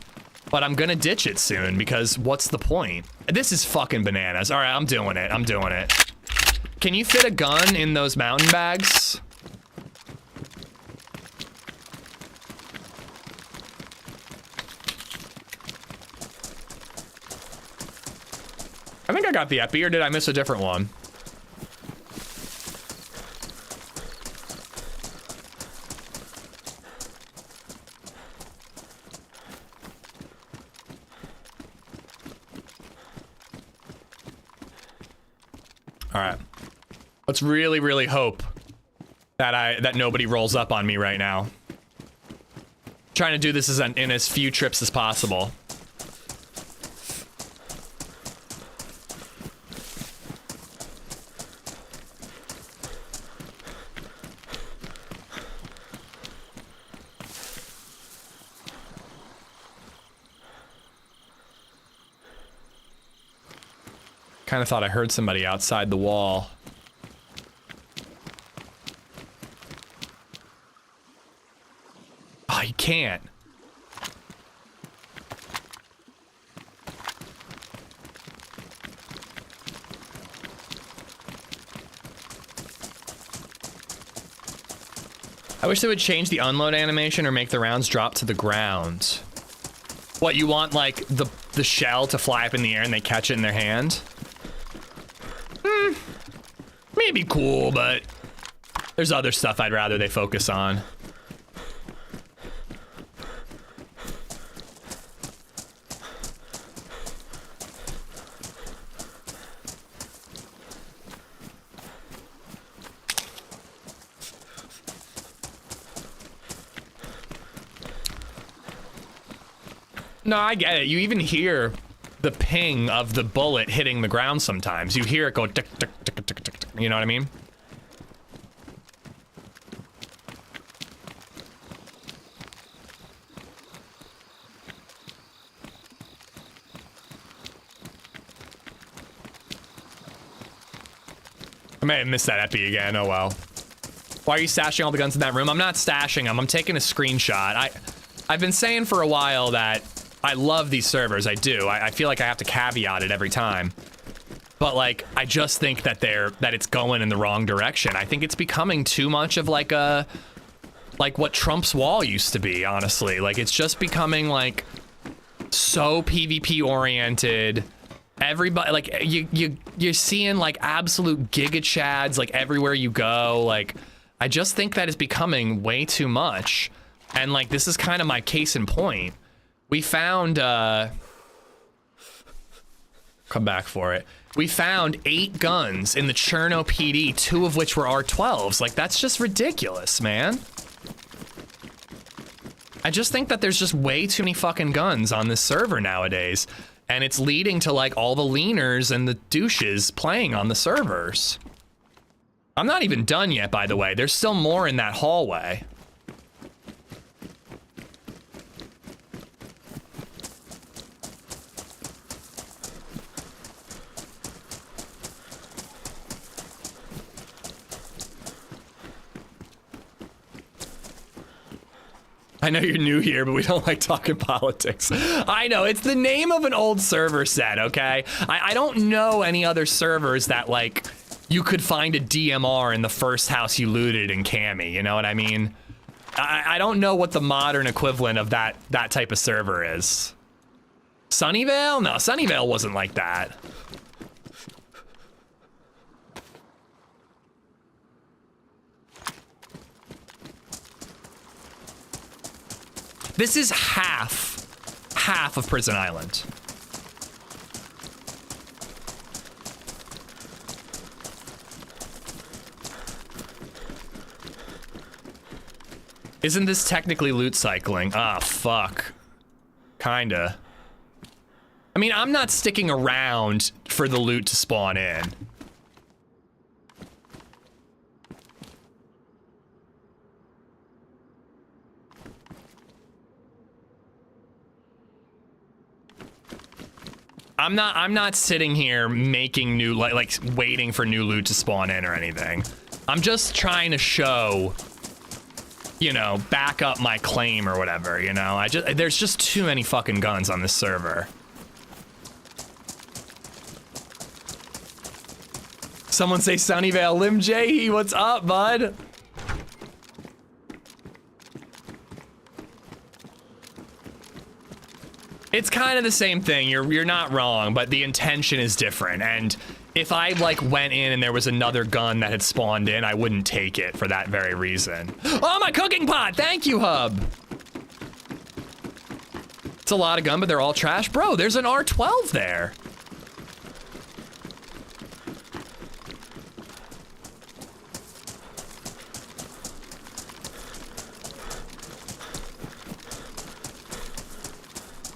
but I'm gonna ditch it soon, because what's the point? This is fucking bananas. All right, I'm doing it. I'm doing it. Can you fit a gun in those mountain bags? I think I got the epi, or did I miss a different one? All right. Let's really, really hope that nobody rolls up on me right now. Trying to do this in as few trips as possible. kind of thought I heard somebody outside the wall. Oh, you can't. I wish they would change the unload animation or make the rounds drop to the ground. What, you want like the shell to fly up in the air and they catch it in their hand? Maybe cool, but there's other stuff I'd rather they focus on. No, I get it. You even hear the ping of the bullet hitting the ground sometimes. You hear it go tick, tick, tick, tick, tick, tick. You know what I mean? I may have missed that epi again. Oh well. Why are you stashing all the guns in that room? I'm not stashing them. I'm taking a screenshot. I've been saying for a while that I love these servers, I do. I feel like I have to caveat it every time. But like, I just think that it's going in the wrong direction. I think it's becoming too much of like what Trump's wall used to be, honestly. Like, it's just becoming like so PvP oriented. Everybody, like, you're seeing like absolute giga chads like everywhere you go. Like, I just think that is becoming way too much. And like, this is kind of my case in point. We found, come back for it. We found 8 guns in the Cherno PD, 2 of which were R12s. Like, that's just ridiculous, man. I just think that there's just way too many fucking guns on this server nowadays. And it's leading to like all the leaners and the douches playing on the servers. I'm not even done yet, by the way. There's still more in that hallway. I know you're new here, but we don't like talking politics. I know, it's the name of an old server set, okay? I don't know any other servers that, like, you could find a DMR in the first house you looted in Cami, you know what I mean? I don't know what the modern equivalent of that type of server is. Sunnyvale? No, Sunnyvale wasn't like that. This is half of Prison Island. Isn't this technically loot cycling? Ah, fuck. Kinda. I mean, I'm not sticking around for the loot to spawn in. I'm not sitting here making new, like waiting for new loot to spawn in or anything. I'm just trying to show, you know, back up my claim or whatever, you know? There's just too many fucking guns on this server. Someone say Sunnyvale, Lim J, what's up, bud? It's kind of the same thing. You're not wrong, but the intention is different. And if I like went in and there was another gun that had spawned in, I wouldn't take it for that very reason. Oh, my cooking pot! Thank you, Hub. It's a lot of gun, but they're all trash. Bro, there's an R12 there.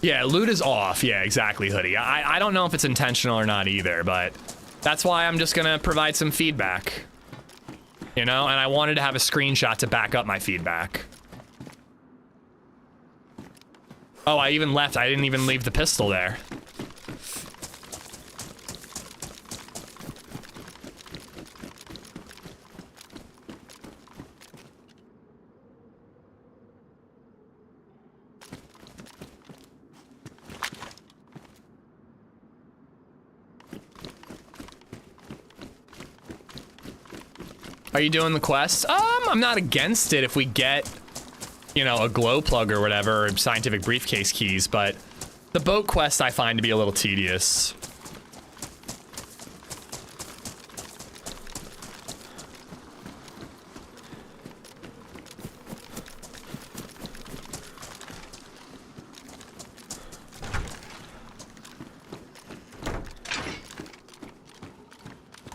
Yeah, loot is off. Yeah, exactly, Hoodie. I don't know if it's intentional or not either, but that's why I'm just gonna provide some feedback. You know, and I wanted to have a screenshot to back up my feedback. Oh, I even left. I didn't even leave the pistol there. Are you doing the quest? I'm not against it if we get, you know, a glow plug or whatever, or scientific briefcase keys, but the boat quest I find to be a little tedious.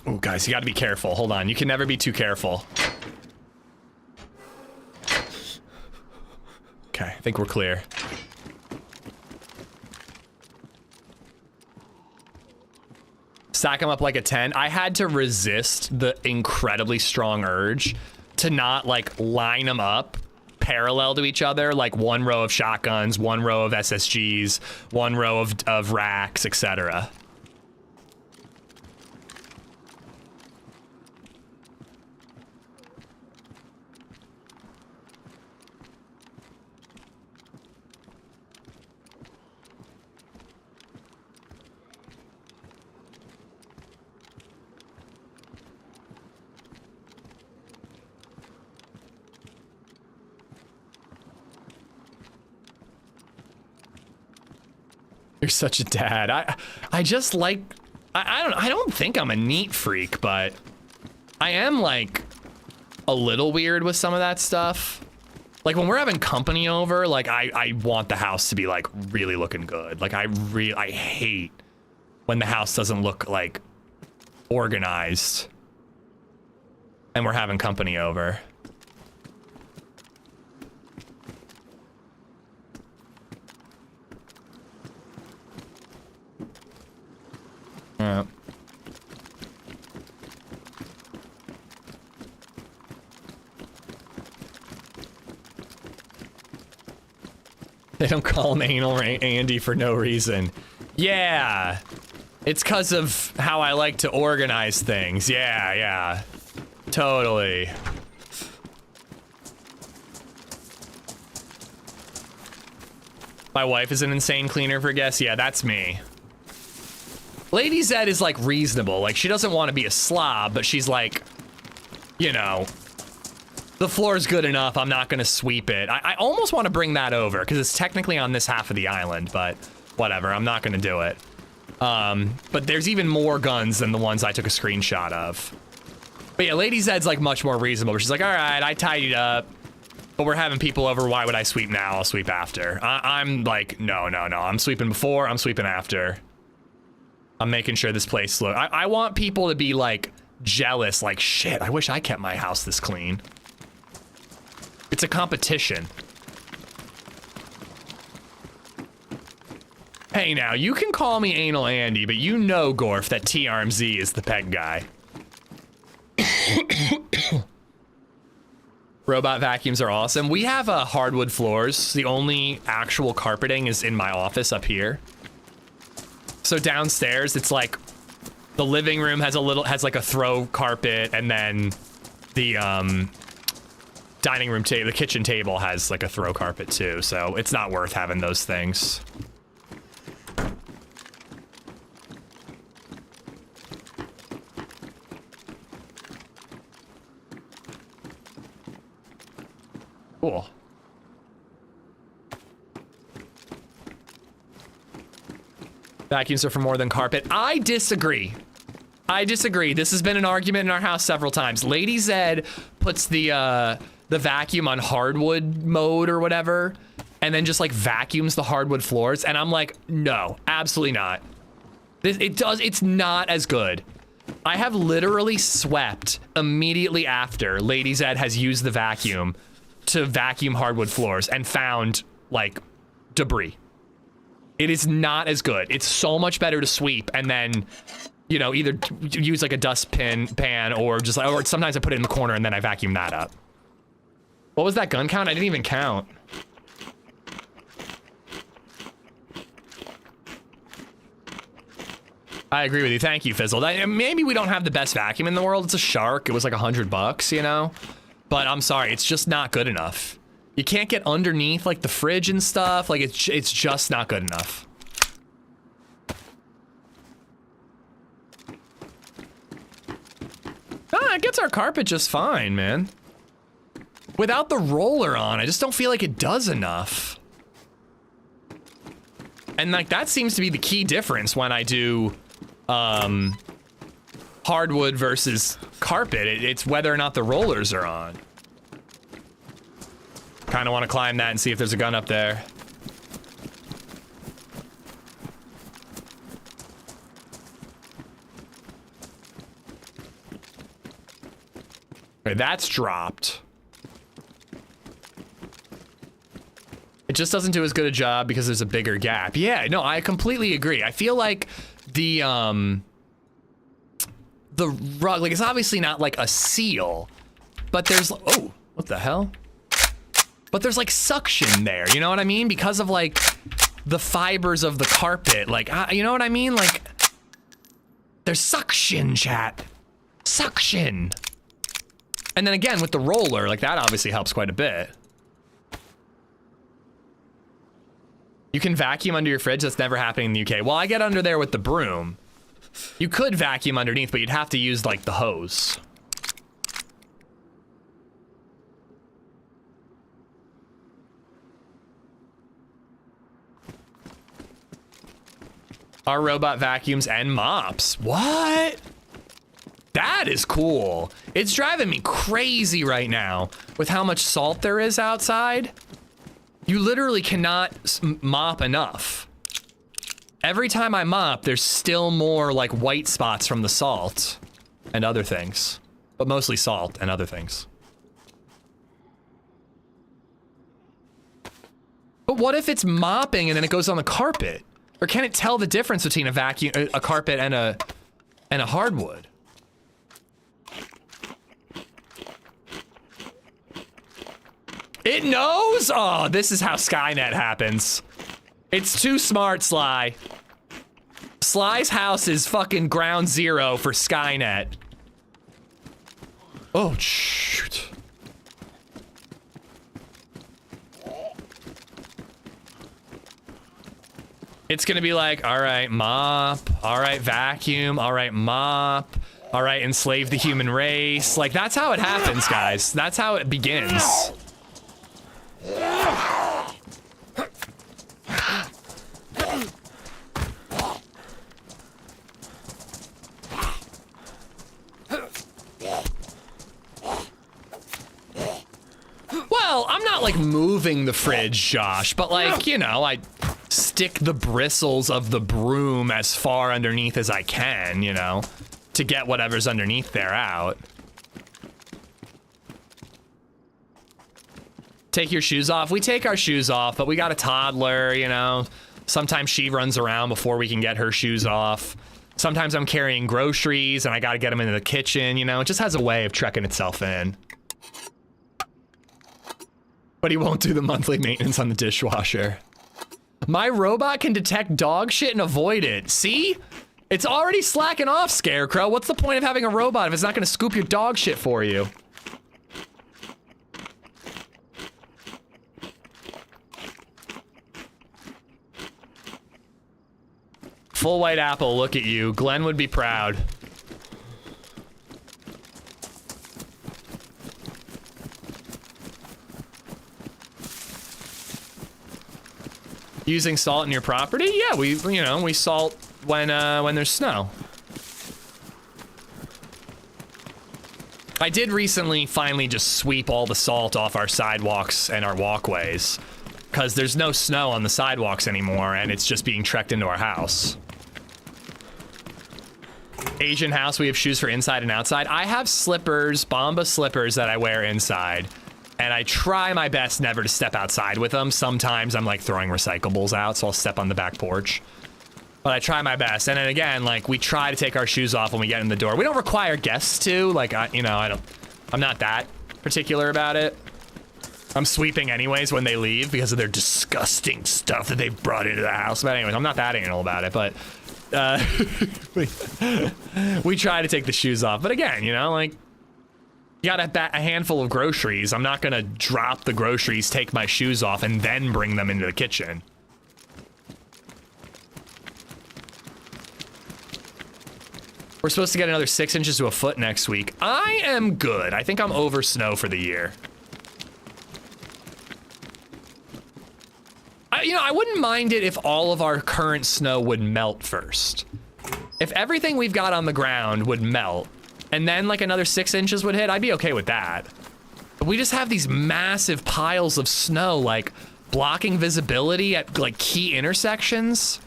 Oh, guys, you gotta be careful. Hold on, you can never be too careful. Okay, I think we're clear. Stack them up like a 10. I had to resist the incredibly strong urge to not, like, line them up parallel to each other, like one row of shotguns, one row of SSGs, one row of racks, etc. You're such a dad. I just like, I don't think I'm a neat freak, but I am like a little weird with some of that stuff. Like when we're having company over, like I want the house to be like really looking good. Like I hate when the house doesn't look like organized and we're having company over. Yeah. They don't call him Anal Andy for no reason. Yeah. It's because of how I like to organize things. Yeah, yeah. Totally. My wife is an insane cleaner for guests. Yeah, that's me. LadyZed is like reasonable. Like she doesn't want to be a slob, but she's like, you know, the floor is good enough. I'm not going to sweep it. I almost want to bring that over because it's technically on this half of the island, but whatever. I'm not going to do it. But there's even more guns than the ones I took a screenshot of. But yeah, LadyZed's like much more reasonable. She's like, all right, I tidied up, but we're having people over. Why would I sweep now? I'll sweep after. I'm like, no. I'm sweeping before. I'm sweeping after. I'm making sure this place look. I want people to be like jealous, like shit. I wish I kept my house this clean. It's a competition. Hey, now you can call me Anal Andy, but you know, Gorf, that TRMZ is the peg guy. Robot vacuums are awesome. We have hardwood floors. The only actual carpeting is in my office up here. So downstairs, it's like the living room has like a throw carpet, and then the dining room table, the kitchen table has like a throw carpet too. So it's not worth having those things. Cool. Vacuums are for more than carpet. I disagree. This has been an argument in our house several times. LadyZed puts the vacuum on hardwood mode or whatever, and then just like vacuums the hardwood floors. And I'm like, no, absolutely not. It's not as good. I have literally swept immediately after LadyZed has used the vacuum to vacuum hardwood floors and found like debris. It is not as good. It's so much better to sweep and then, you know, either use like a dustpan or just like, or sometimes I put it in the corner and then I vacuum that up. What was that gun count? I didn't even count. I agree with you. Thank you, Fizzled. Maybe we don't have the best vacuum in the world. It's a Shark. It was like $100, you know? But I'm sorry, it's just not good enough. You can't get underneath like the fridge and stuff. Like it's just not good enough. Nah, it gets our carpet just fine, man. Without the roller on, I just don't feel like it does enough. And like that seems to be the key difference when I do hardwood versus carpet. It's whether or not the rollers are on. Kind of want to climb that and see if there's a gun up there. Okay, that's dropped. It just doesn't do as good a job because there's a bigger gap. Yeah, no, I completely agree. I feel like the rug, like it's obviously not like a seal, but there's, oh, what the hell? But there's like suction there, you know what I mean? Because of like the fibers of the carpet, like, you know what I mean? Like, there's suction, chat. Suction. And then again, with the roller, like that obviously helps quite a bit. You can vacuum under your fridge. That's never happening in the UK. Well, I get under there with the broom. You could vacuum underneath, but you'd have to use like the hose. Our robot vacuums and mops. What? That is cool. It's driving me crazy right now with how much salt there is outside. You literally cannot mop enough. Every time I mop, there's still more like white spots from the salt and other things, but mostly salt and other things. But what if it's mopping and then it goes on the carpet? Or can it tell the difference between a carpet and a hardwood? It knows? Oh, this is how Skynet happens. It's too smart, Sly. Sly's house is fucking ground zero for Skynet. Oh, shoot. It's gonna be like, all right, mop, all right, vacuum, all right, mop, all right, enslave the human race. Like, that's how it happens, guys. That's how it begins. Well, I'm not like moving the fridge, Josh, but like, you know, I stick the bristles of the broom as far underneath as I can, you know, to get whatever's underneath there out. Take your shoes off. We take our shoes off, but we got a toddler, you know. Sometimes she runs around before we can get her shoes off. Sometimes I'm carrying groceries and I gotta get them into the kitchen, you know. It just has a way of trekking itself in. But he won't do the monthly maintenance on the dishwasher. My robot can detect dog shit and avoid it. See? It's already slacking off, Scarecrow. What's the point of having a robot if it's not gonna scoop your dog shit for you? Full white apple, look at you. Glenn would be proud. Using salt in your property? Yeah, we salt when there's snow. I did recently finally just sweep all the salt off our sidewalks and our walkways because there's no snow on the sidewalks anymore and it's just being trekked into our house. Asian house, we have shoes for inside and outside. I have slippers, Bomba slippers that I wear inside. And I try my best never to step outside with them. Sometimes I'm like throwing recyclables out, so I'll step on the back porch. But I try my best. And then again, like we try to take our shoes off when we get in the door. We don't require guests to, like, I'm not that particular about it. I'm sweeping anyways when they leave because of their disgusting stuff that they've brought into the house. But anyways, I'm not that anal about it, but we try to take the shoes off. But again, you know, like, you got a handful of groceries. I'm not gonna drop the groceries, take my shoes off, and then bring them into the kitchen. We're supposed to get another 6 inches to a foot next week. I am good. I think I'm over snow for the year. You know, I wouldn't mind it if all of our current snow would melt first. If everything we've got on the ground would melt, and then like another 6 inches would hit, I'd be okay with that. But we just have these massive piles of snow, like blocking visibility at like key intersections.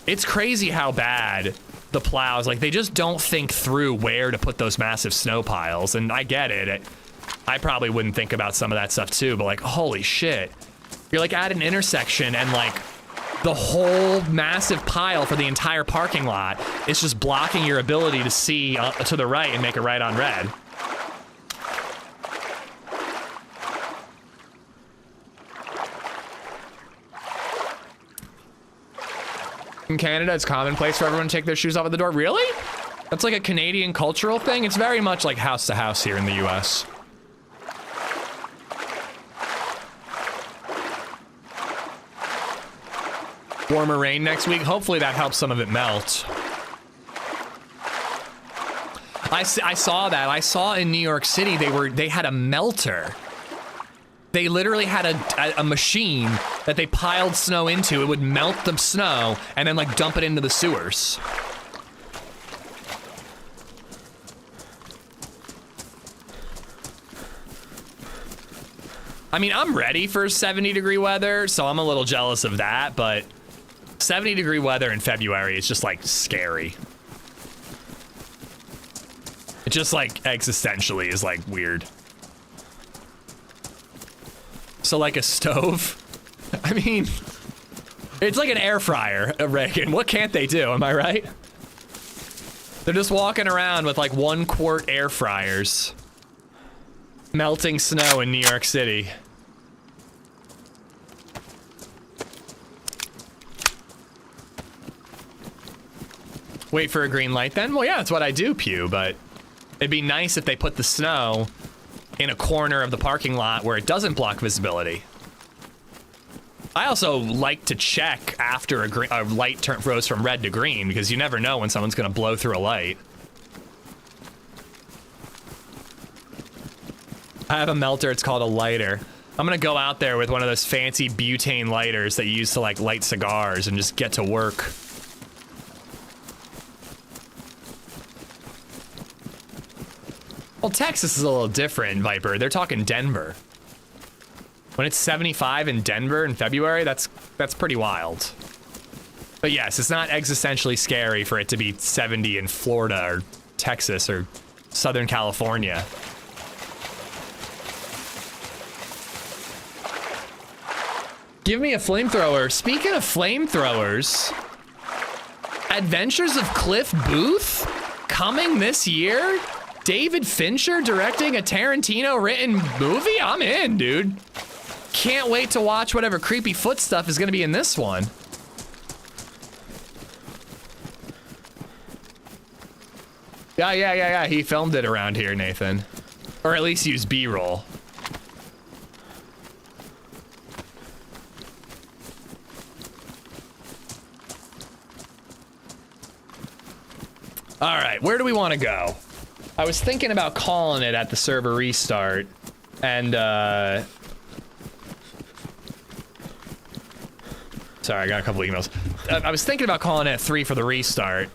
It's crazy how bad the plows, like they just don't think through where to put those massive snow piles. And I get it. I probably wouldn't think about some of that stuff too, but like, holy shit. You're like at an intersection and like the whole massive pile for the entire parking lot is just blocking your ability to see to the right and make a right on red. In Canada, it's commonplace for everyone to take their shoes off at the door. Really? That's like a Canadian cultural thing? It's very much like house to house here in the US. Warmer rain next week. Hopefully that helps some of it melt. I saw that. I saw in New York City they had a melter. They literally had a machine that they piled snow into. It would melt the snow and then like dump it into the sewers. I mean, I'm ready for 70-degree weather, so I'm a little jealous of that, but 70-degree weather in February is just like scary. It just like existentially is like weird. So like a stove? I mean, it's like an air fryer, Reagan. What can't they do, am I right? They're just walking around with like 1-quart air fryers. Melting snow in New York City. Wait for a green light then? Well, yeah, that's what I do, Pew, but it'd be nice if they put the snow in a corner of the parking lot where it doesn't block visibility. I also like to check after a light goes from red to green because you never know when someone's gonna blow through a light. I have a melter, it's called a lighter. I'm gonna go out there with one of those fancy butane lighters that you use to like light cigars and just get to work. Well, Texas is a little different, Viper. They're talking Denver. When it's 75 in Denver in February, that's pretty wild. But yes, it's not existentially scary for it to be 70 in Florida or Texas or Southern California. Give me a flamethrower. Speaking of flamethrowers, Adventures of Cliff Booth coming this year? David Fincher directing a Tarantino-written movie? I'm in, dude. Can't wait to watch whatever creepy foot stuff is gonna be in this one. Yeah. He filmed it around here, Nathan. Or at least used B-roll. All right, where do we want to go? I was thinking about calling it at the server restart, and sorry, I got a couple emails. I was thinking about calling it at 3 for the restart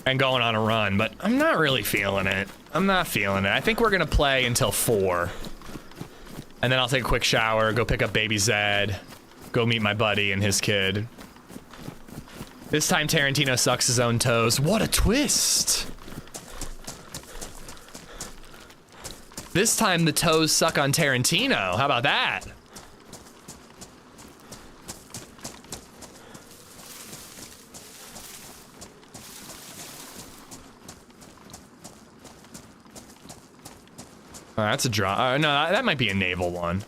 and going on a run, but I'm not really feeling it. I'm not feeling it. I think we're gonna play until 4, and then I'll take a quick shower, go pick up LadyZed, go meet my buddy and his kid. This time Tarantino sucks his own toes. What a twist! This time the toes suck on Tarantino. How about that? Oh, that's a draw. No, that might be a naval one.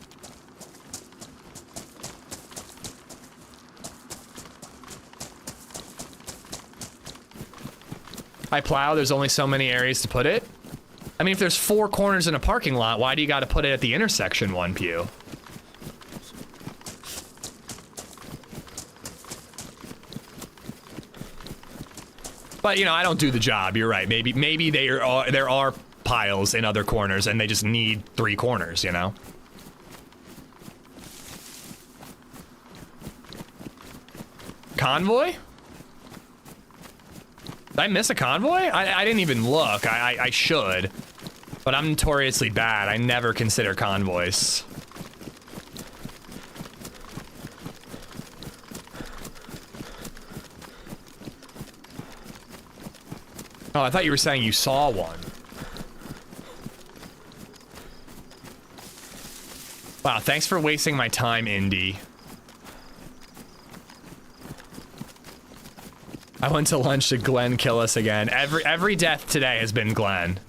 I plow, there's only so many areas to put it. I mean, if there's 4 corners in a parking lot, why do you gotta put it at the intersection one, Pew? But you know, I don't do the job. You're right. Maybe there are piles in other corners, and they just need 3 corners. You know. Convoy? Did I miss a convoy? I didn't even look. I should. But I'm notoriously bad. I never consider convoys. Oh, I thought you were saying you saw one. Wow, thanks for wasting my time, Indy. I went to lunch to Glenn kill us again. Every death today has been Glenn.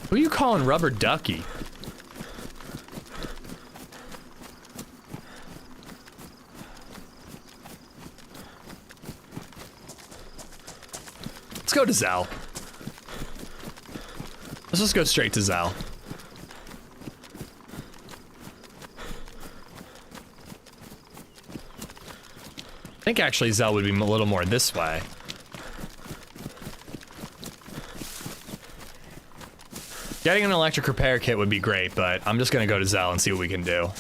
Who are you calling Rubber Ducky? Let's go to Zell. Let's just go straight to Zell. I think actually Zell would be a little more this way. Getting an electric repair kit would be great, but I'm just gonna go to Zell and see what we can do.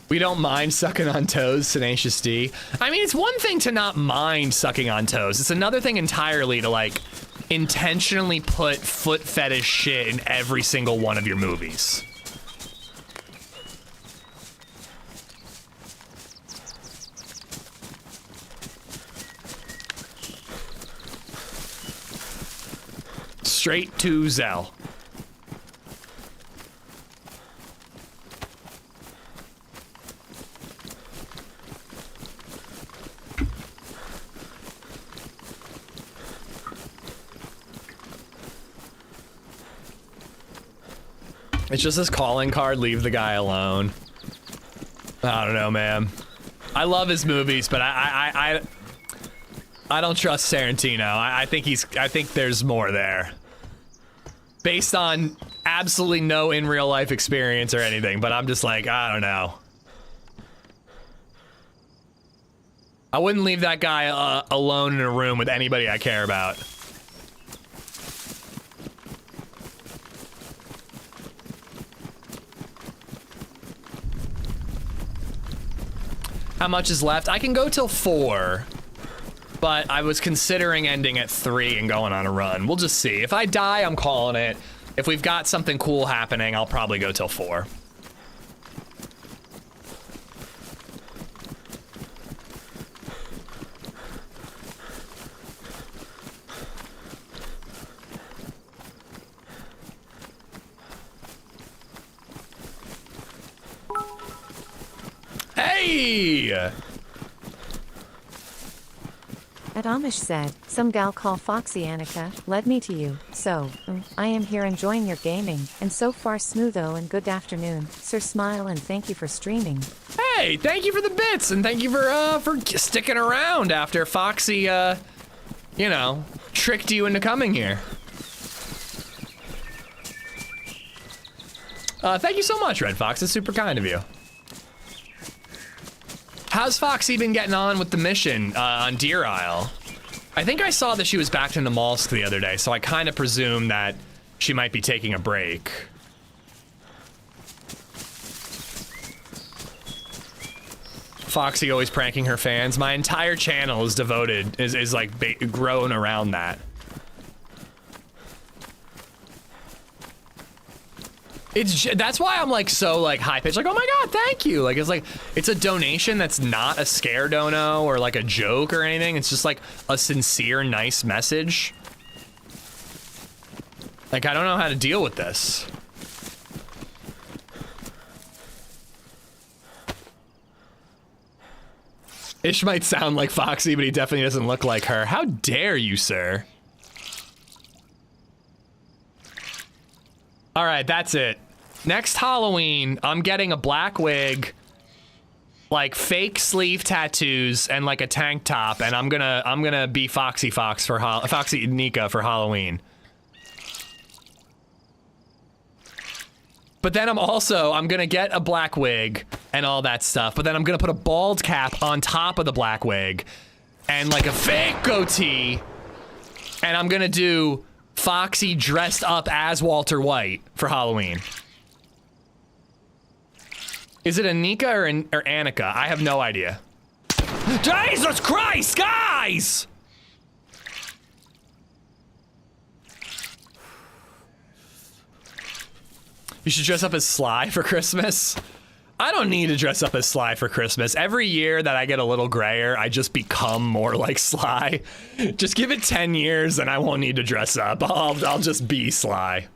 We don't mind sucking on toes, Tenacious D. I mean, it's one thing to not mind sucking on toes. It's another thing entirely to, like, intentionally put foot fetish shit in every single one of your movies. Straight to Zell. It's just this calling card, leave the guy alone. I don't know, man. I love his movies, but I don't trust Tarantino. I think there's more there. Based on absolutely no in real life experience or anything, but I'm just like, I don't know. I wouldn't leave that guy alone in a room with anybody I care about. How much is left? I can go till 4, but I was considering ending at 3 and going on a run. We'll just see. If I die, I'm calling it. If we've got something cool happening, I'll probably go till 4. Hey! At AmishZed, some gal called Foxy Annika led me to you, so, I am here enjoying your gaming, and so far smootho and good afternoon, Sir Smile, and thank you for streaming. Hey, thank you for the bits, and thank you for sticking around after Foxy, you know, tricked you into coming here. Thank you so much, Red Fox, it's super kind of you. How's Foxy been getting on with the mission on Deer Isle? I think I saw that she was back in the Molsk the other day, so I kind of presume that she might be taking a break. Foxy always pranking her fans. My entire channel is devoted, is like grown around that. That's why I'm like so like high pitched, like, oh my god, thank you. Like it's a donation that's not a scare dono or like a joke or anything. It's just like a sincere, nice message. Like I don't know how to deal with this. Ish might sound like Foxy, but he definitely doesn't look like her. How dare you, sir? All right, that's it. Next Halloween, I'm getting a black wig, like fake sleeve tattoos, and like a tank top, and I'm gonna be Foxy Nika for Halloween. But then I'm gonna get a black wig and all that stuff, but then I'm gonna put a bald cap on top of the black wig and like a fake goatee, and I'm gonna do Foxy dressed up as Walter White for Halloween. Is it Anika or Annika? I have no idea. Jesus Christ, guys! You should dress up as Sly for Christmas. I don't need to dress up as Sly for Christmas. Every year that I get a little grayer, I just become more like Sly. Just give it 10 years and I won't need to dress up. I'll just be Sly.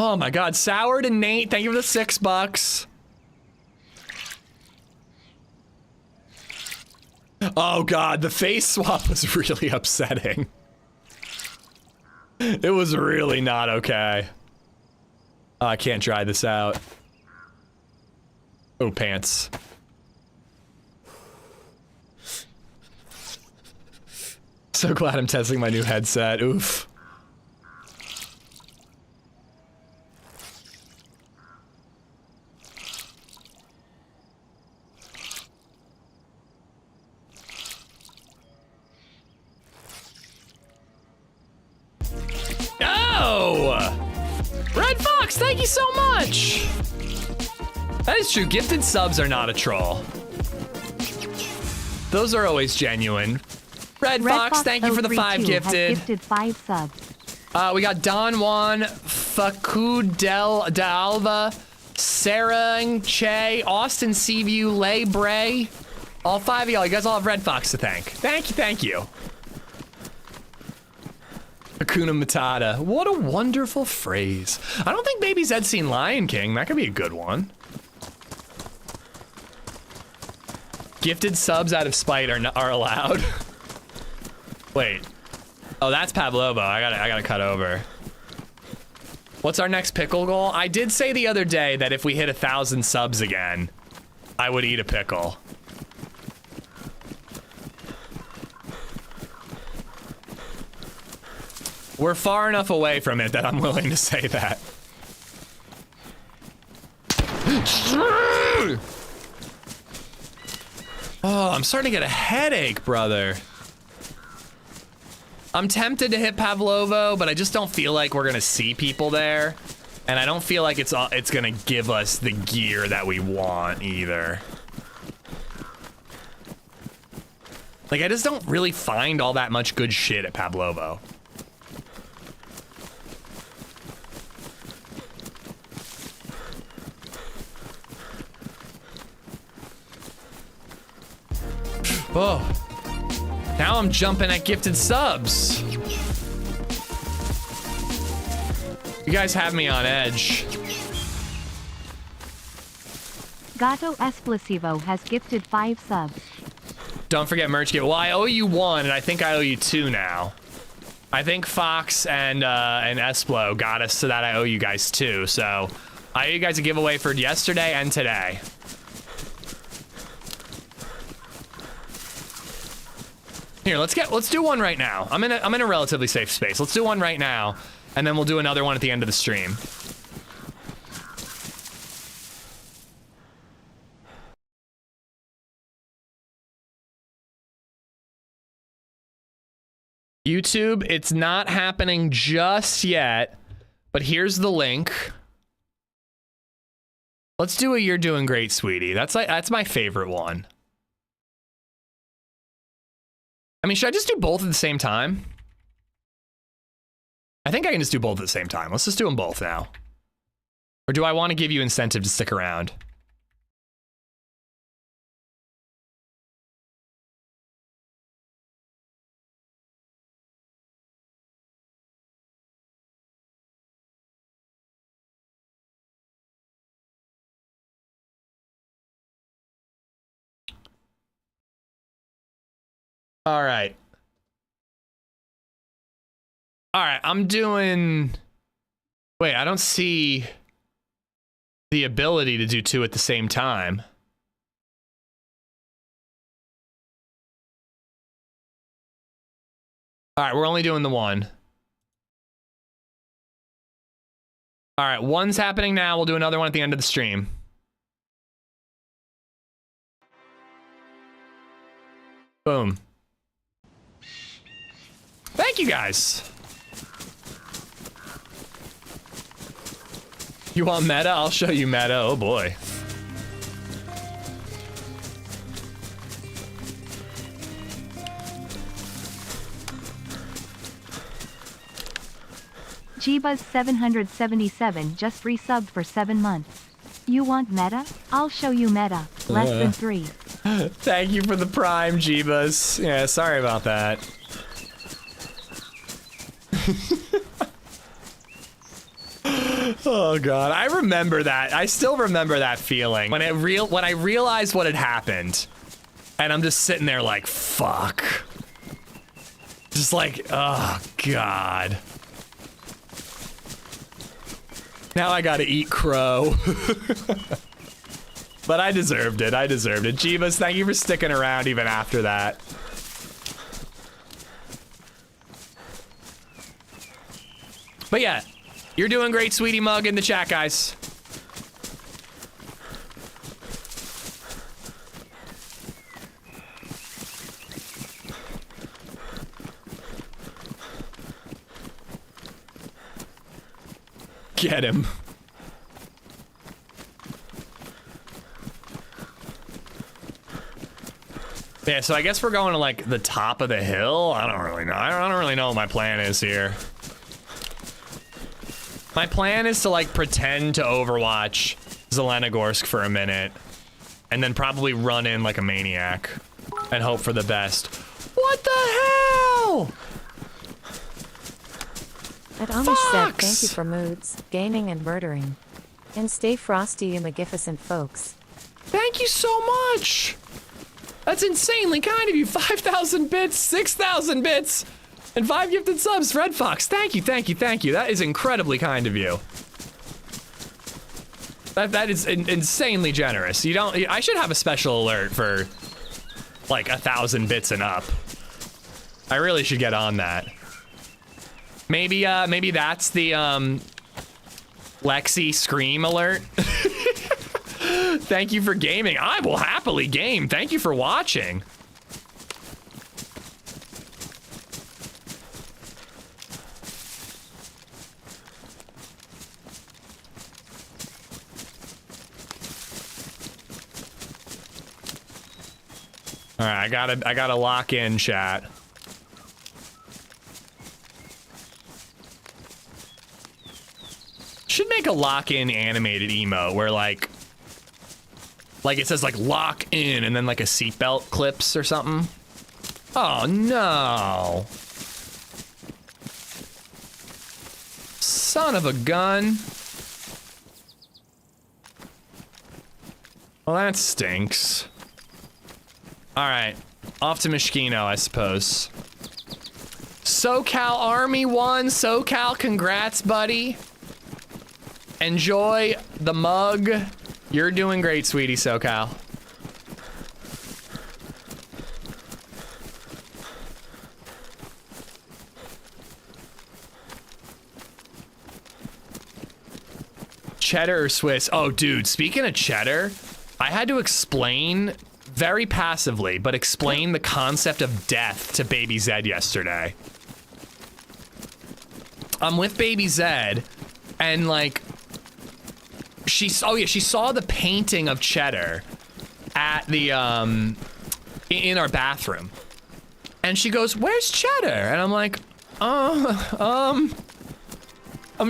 Oh my God, Soured and Nate, thank you for the $6. Oh God, the face swap was really upsetting. It was really not okay. Oh, I can't dry this out. Oh, pants. So glad I'm testing my new headset. Oof. Red Fox, thank you so much! That is true, gifted subs are not a troll. Those are always genuine. Red Fox, thank you for the 5 gifted. Gifted 5 subs. We got Don Juan, Facudel D'Alva, Sarah Che, Austin Seaview, Lay Bray. All 5 of y'all, you guys all have Red Fox to thank. Thank you. Hakuna Matata. What a wonderful phrase. I don't think Baby Zed's seen Lion King. That could be a good one. Gifted subs out of spite are allowed. Wait. Oh, that's Pavlovo. I gotta cut over. What's our next pickle goal? I did say the other day that if we hit 1,000 subs again, I would eat a pickle. We're far enough away from it that I'm willing to say that. Oh, I'm starting to get a headache, brother. I'm tempted to hit Pavlovo, but I just don't feel like we're gonna see people there. And I don't feel like it's gonna give us the gear that we want either. Like, I just don't really find all that much good shit at Pavlovo. Oh, now I'm jumping at gifted subs. You guys have me on edge. Gato Esplosivo has gifted 5 subs. Don't forget merch gift. Well, I owe you 1, and I think I owe you 2 now. I think Fox and Esplo got us to that. I owe you guys 2. So I owe you guys a giveaway for yesterday and today. Here, let's do one right now. I'm in a relatively safe space. Let's do one right now, and then we'll do another one at the end of the stream. YouTube, it's not happening just yet, but here's the link. Let's do a "You're Doing Great, Sweetie." That's my favorite one. I mean, should I just do both at the same time? I think I can just do both at the same time. Let's just do them both now. Or do I want to give you incentive to stick around? All right. All right, I'm doing... Wait, I don't see the ability to do 2 at the same time. All right, we're only doing the 1. All right, 1's happening now. We'll do another one at the end of the stream. Boom. Thank you, guys. You want meta? I'll show you meta. Oh, boy. Jeebuzz777 just resubbed for 7 months. You want meta? I'll show you meta. Less than 3. Thank you for the prime, Jeebuzz. Yeah, sorry about that. Oh god, I remember that. I still remember that feeling when I realized what had happened, and I'm just sitting there like, fuck. Just like, oh god. Now I gotta eat crow. But I deserved it. I deserved it. Jeebus, thank you for sticking around even after that. But yeah, you're doing great, Sweetie Mug, in the chat, guys. Get him. Yeah, so I guess we're going to like the top of the hill. I don't really know. I don't really know what my plan is here. My plan is to like pretend to Overwatch Zelenogorsk for a minute and then probably run in like a maniac and hope for the best. What the hell? At AmishZed, thank you for moods, gaming, and murdering. And stay frosty, you magnificent folks. Thank you so much. That's insanely kind of you. 5,000 bits, 6,000 bits, and 5 gifted subs. Red Fox, thank you, thank you, thank you. That is incredibly kind of you. That is insanely generous. You don't. I should have a special alert for like 1,000 bits and up. I really should get on that. Maybe that's the Lexi Scream alert. Thank you for gaming. I will happily game. Thank you for watching. All right, I gotta lock in, chat. Should make a lock-in animated emote where like it says like lock in and then like a seatbelt clips or something. Oh no. Son of a gun. Well, that stinks. All right, off to Mishkino, I suppose. SoCal Army won. SoCal, congrats, buddy. Enjoy the mug. You're doing great, sweetie, SoCal. Cheddar or Swiss? Oh, dude, speaking of cheddar, I had to explain, very passively, but explain the concept of death to BabyZed yesterday. I'm with BabyZed, and like, she saw the painting of Cheddar at the in our bathroom, and she goes, "Where's Cheddar?" And I'm like, I'm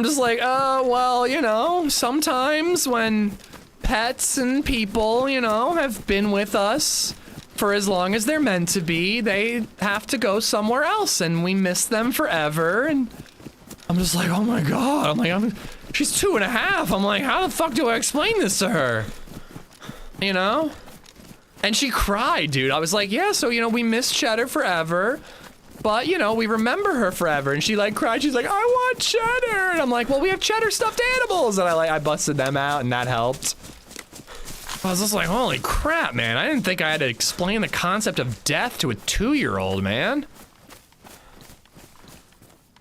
just like, well, you know, sometimes when pets and people, you know, have been with us for as long as they're meant to be, they have to go somewhere else, and we miss them forever. And I'm just like, oh my god, I'm like, she's 2.5. I'm like, how the fuck do I explain this to her? You know? And she cried, dude. I was like, yeah, so, you know, we miss Cheddar forever. But, you know, we remember her forever. And she like cried. She's like, I want cheddar. And I'm like, well, we have cheddar stuffed animals. And I busted them out and that helped. I was just like, holy crap, man. I didn't think I had to explain the concept of death to a 2-year-old, man.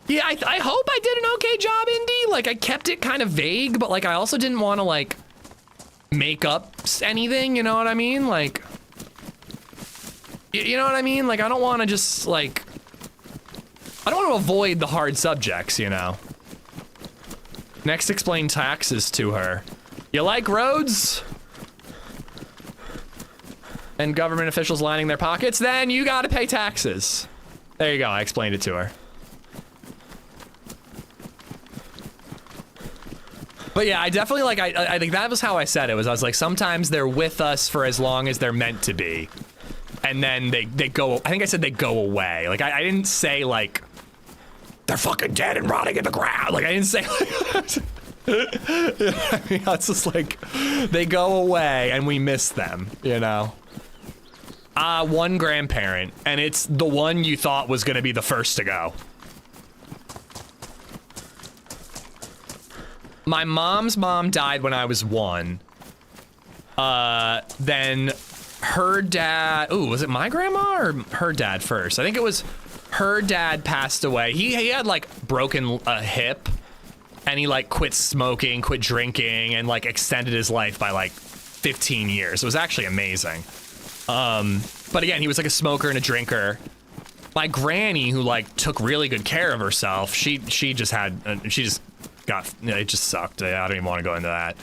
Yeah, I hope I did an okay job, Indy. Like, I kept it kind of vague, but like, I also didn't want to like make up anything, you know what I mean? Like, you know what I mean? Like, I don't want to just like, I don't want to avoid the hard subjects, you know? Next, explain taxes to her. You like roads? And government officials lining their pockets? Then you gotta pay taxes. There you go, I explained it to her. But yeah, I definitely like, I think that was how I said it, was I was like, sometimes they're with us for as long as they're meant to be. And then they go, I think I said they go away. Like, I didn't say like, they're fucking dead and rotting in the ground. Like, I didn't say like, I mean, it's just like, they go away and we miss them, you know? One grandparent, and it's the one you thought was gonna be the first to go. My mom's mom died when I was 1. Then her dad, ooh, was it my grandma or her dad first? I think it was her dad passed away. He had like broken a hip and he like quit smoking, quit drinking, and like extended his life by like 15 years. It was actually amazing. But again, he was like a smoker and a drinker. My granny, who like took really good care of herself, she just got, it just sucked. I don't even want to go into that.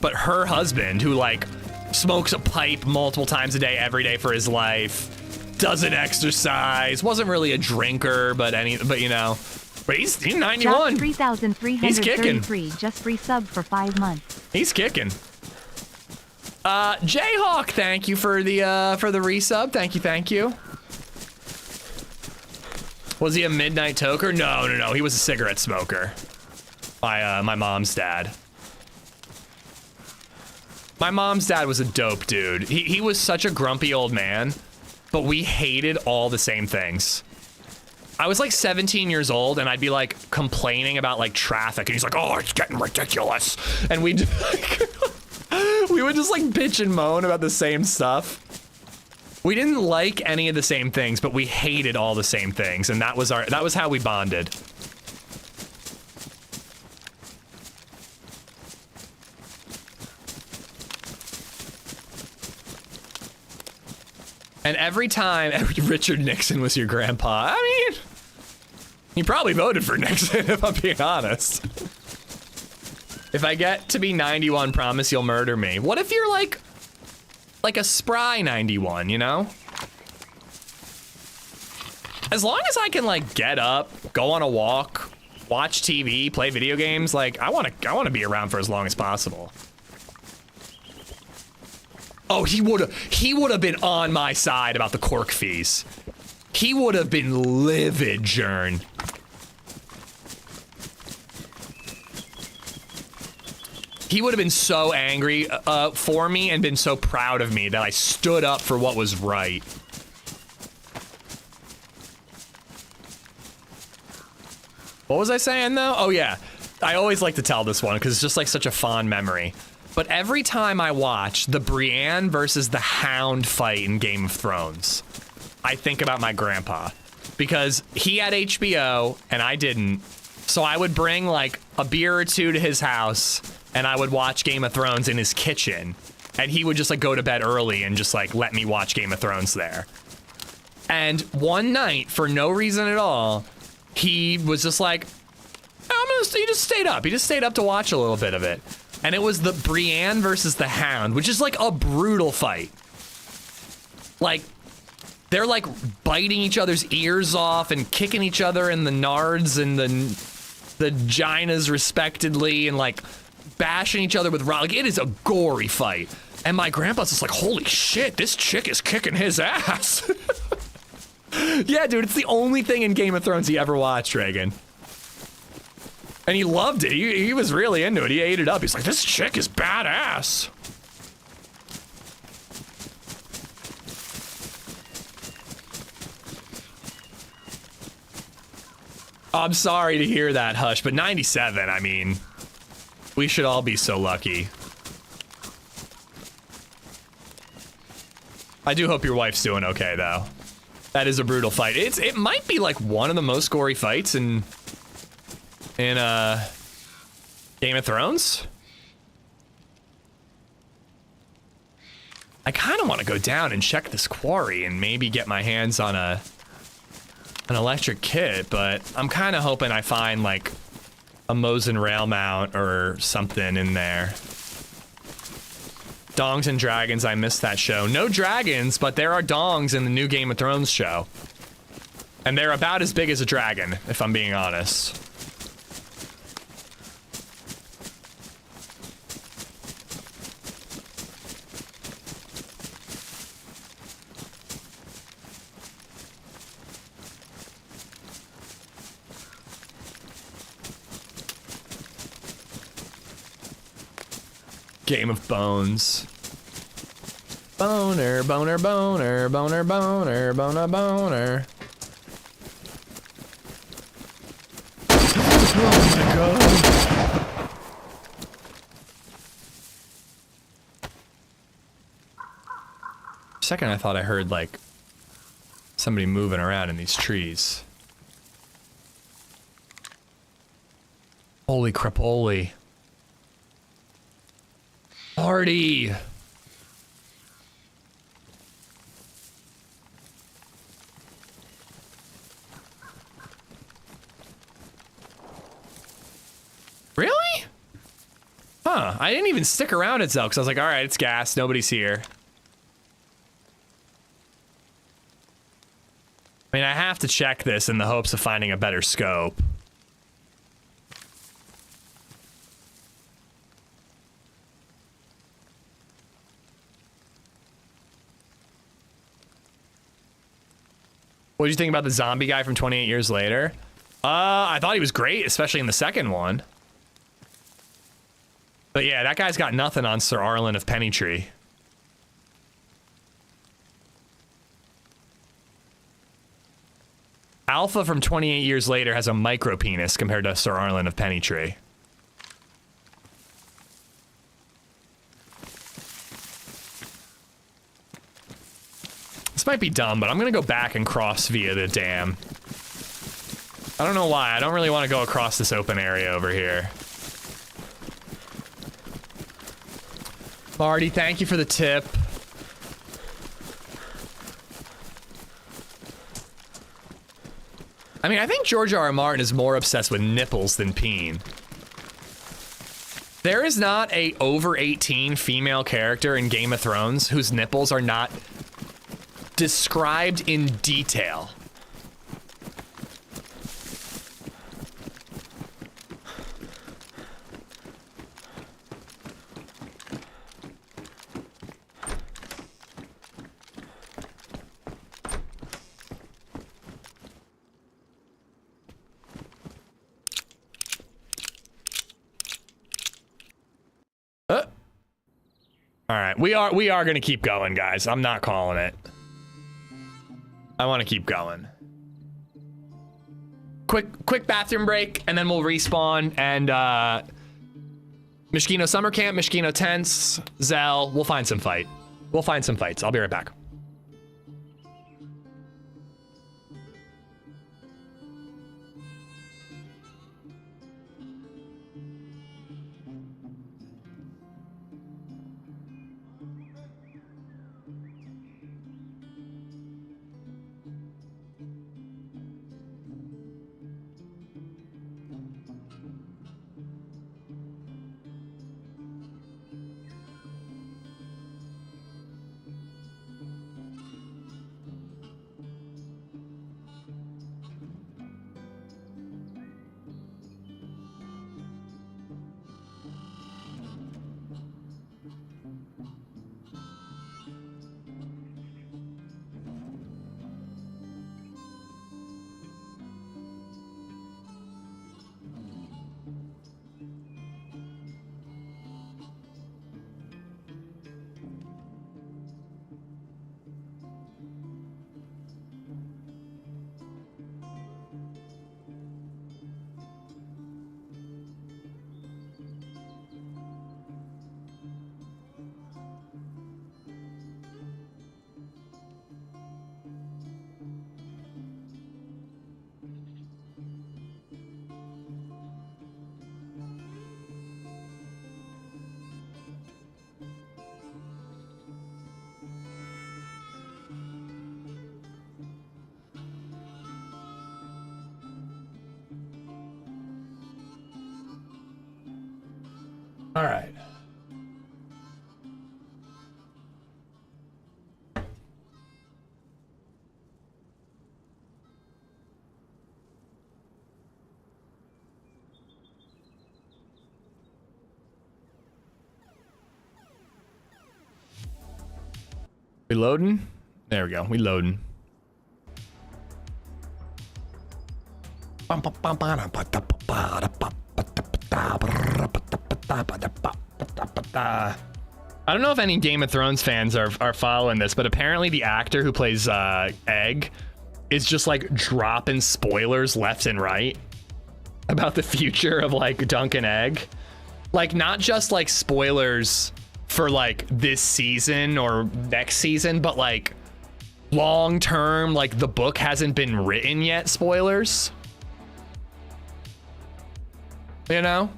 But her husband, who like smokes a pipe multiple times a day, every day for his life, doesn't exercise, wasn't really a drinker, but you know, but he's 91. Just 3,333. He's just resubbed for 5 months. He's kicking. Jayhawk, thank you for the resub. Thank you. Was he a midnight toker? No. He was a cigarette smoker. My mom's dad. My mom's dad was a dope dude. He was such a grumpy old man, but we hated all the same things. I was like 17 years old and I'd be like complaining about like traffic and he's like, oh, it's getting ridiculous. And we would just like bitch and moan about the same stuff. We didn't like any of the same things, but we hated all the same things, and that was how we bonded. And every time Richard Nixon was your grandpa, I mean, he probably voted for Nixon, if I'm being honest. If I get to be 91, promise you'll murder me. What if you're like a spry 91, you know? As long as I can like get up, go on a walk, watch TV, play video games, like I want to be around for as long as possible. Oh, he would have been on my side about the cork fees. He would have been livid, Jern. He would have been so angry for me and been so proud of me that I stood up for what was right. What was I saying though? Oh yeah, I always like to tell this one because it's just like such a fond memory. But every time I watch the Brienne versus the Hound fight in Game of Thrones, I think about my grandpa because he had HBO and I didn't. So I would bring like a beer or two to his house and I would watch Game of Thrones in his kitchen, and he would just like go to bed early and just like let me watch Game of Thrones there. And one night, for no reason at all, he was just like, he just stayed up. He just stayed up to watch a little bit of it. And it was the Brienne versus the Hound, which is like a brutal fight. Like, they're like biting each other's ears off and kicking each other in the nards and the vaginas respectively, and like bashing each other with rock. Like, it is a gory fight. And my grandpa's just like, holy shit, this chick is kicking his ass. Yeah, dude, it's the only thing in Game of Thrones he ever watched, Reagan. And he loved it. He was really into it. He ate it up. He's like, this chick is badass. I'm sorry to hear that, Hush, but 97, I mean, we should all be so lucky. I do hope your wife's doing okay, though. That is a brutal fight. It might be like one of the most gory fights in Game of Thrones. I kind of want to go down and check this quarry and maybe get my hands on an electric kit, but I'm kind of hoping I find like a Mosin rail mount or something in there. Dongs and Dragons, I missed that show. No dragons, but there are dongs in the new Game of Thrones show. And they're about as big as a dragon, if I'm being honest. Game of Bones. Boner, boner, boner, boner, boner, boner, boner. Oh my god. For a second I thought I heard like somebody moving around in these trees. Holy crapoli. Party! Really? Huh, I didn't even stick around at Zell because I was like, alright, it's gas, nobody's here. I mean, I have to check this in the hopes of finding a better scope. What did you think about the zombie guy from 28 Years Later? I thought he was great, especially in the second one. But yeah, that guy's got nothing on Sir Arlen of Pennytree. Alpha from 28 Years Later has a micro penis compared to Sir Arlen of Pennytree. This might be dumb, but I'm gonna go back and cross via the dam. I don't know why. I don't really want to go across this open area over here. Marty, thank you for the tip. I mean, I think George R. R. Martin is more obsessed with nipples than peen. There is not a over 18 female character in Game of Thrones whose nipples are not described in detail. All right, we are gonna keep going, guys. I'm not calling it. I want to keep going. Quick bathroom break, and then we'll respawn. And Mishkino Summer Camp, Mishkino Tents, Zell. We'll find some fight. We'll find some fights. I'll be right back. All right. We loading? There we go. We loading. I don't know if any Game of Thrones fans are following this, but apparently the actor who plays Egg is just like dropping spoilers left and right about the future of like Duncan Egg. Like not just like spoilers for like this season or next season, but like long term, like the book hasn't been written yet spoilers. You know?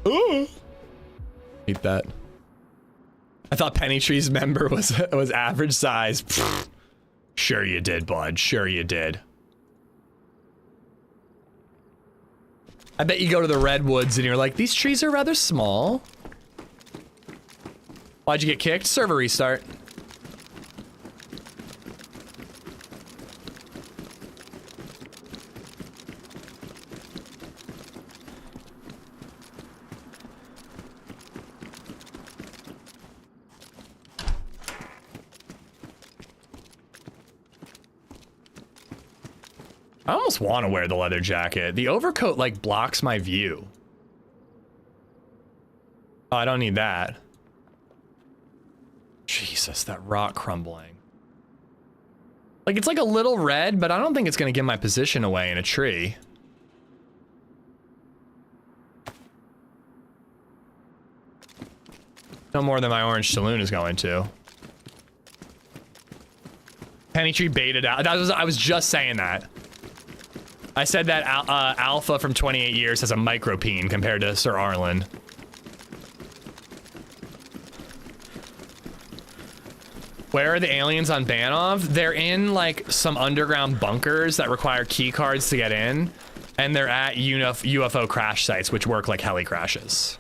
Ooh. Eat that. I thought Pennytree's member was average size. Pfft. Sure you did, bud. Sure you did. I bet you go to the redwoods and you're like, these trees are rather small. Why'd you get kicked? Server restart. I almost want to wear the leather jacket. The overcoat like blocks my view. Oh, I don't need that. Jesus, that rock crumbling. Like it's like a little red, but I don't think it's gonna give my position away in a tree. No more than my orange saloon is going to. Pennytree baited out. I was just saying that. I said that Alpha from 28 years has a micropeen compared to Sir Arlen. Where are the aliens on Banov? They're in like some underground bunkers that require key cards to get in, and they're at UFO crash sites, which work like heli crashes.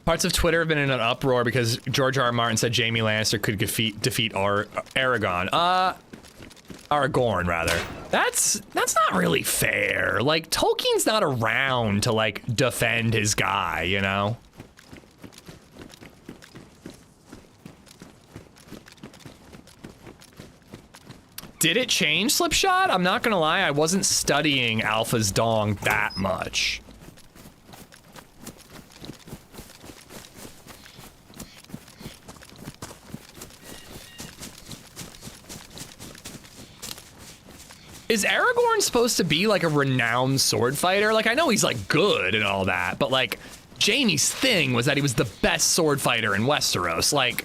Parts of Twitter have been in an uproar because George R. R. Martin said Jaime Lannister could defeat Aragorn. Aragorn, rather. That's not really fair. Like, Tolkien's not around to, like, defend his guy, you know? Did it change, Slipshot? I'm not gonna lie, I wasn't studying Alpha's dong that much. Is Aragorn supposed to be like a renowned sword fighter? Like, I know he's like good and all that, but like, Jaime's thing was that he was the best sword fighter in Westeros. Like,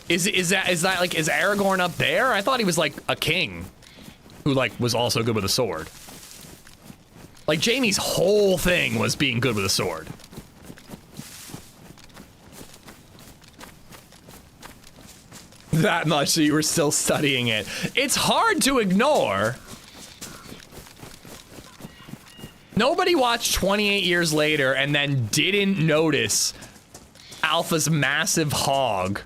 is that like, is Aragorn up there? I thought he was like a king who like was also good with a sword. Like, Jaime's whole thing was being good with a sword. That much, so you were still studying it. It's hard to ignore. Nobody watched 28 years later and then didn't notice Alpha's massive hog.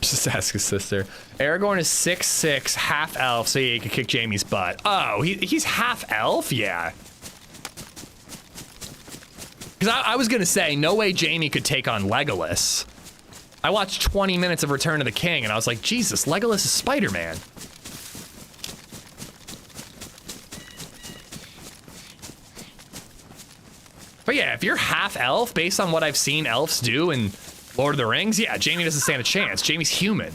Just ask his sister. Aragorn is 6'6", half elf, so yeah, he could kick Jaime's butt. Oh, he's half elf? Yeah. Because I was gonna say, no way Jaime could take on Legolas. I watched 20 minutes of Return of the King and I was like, Jesus, Legolas is Spider-Man. But yeah, if you're half elf, based on what I've seen elves do in Lord of the Rings, yeah, Jaime doesn't stand a chance. Jaime's human.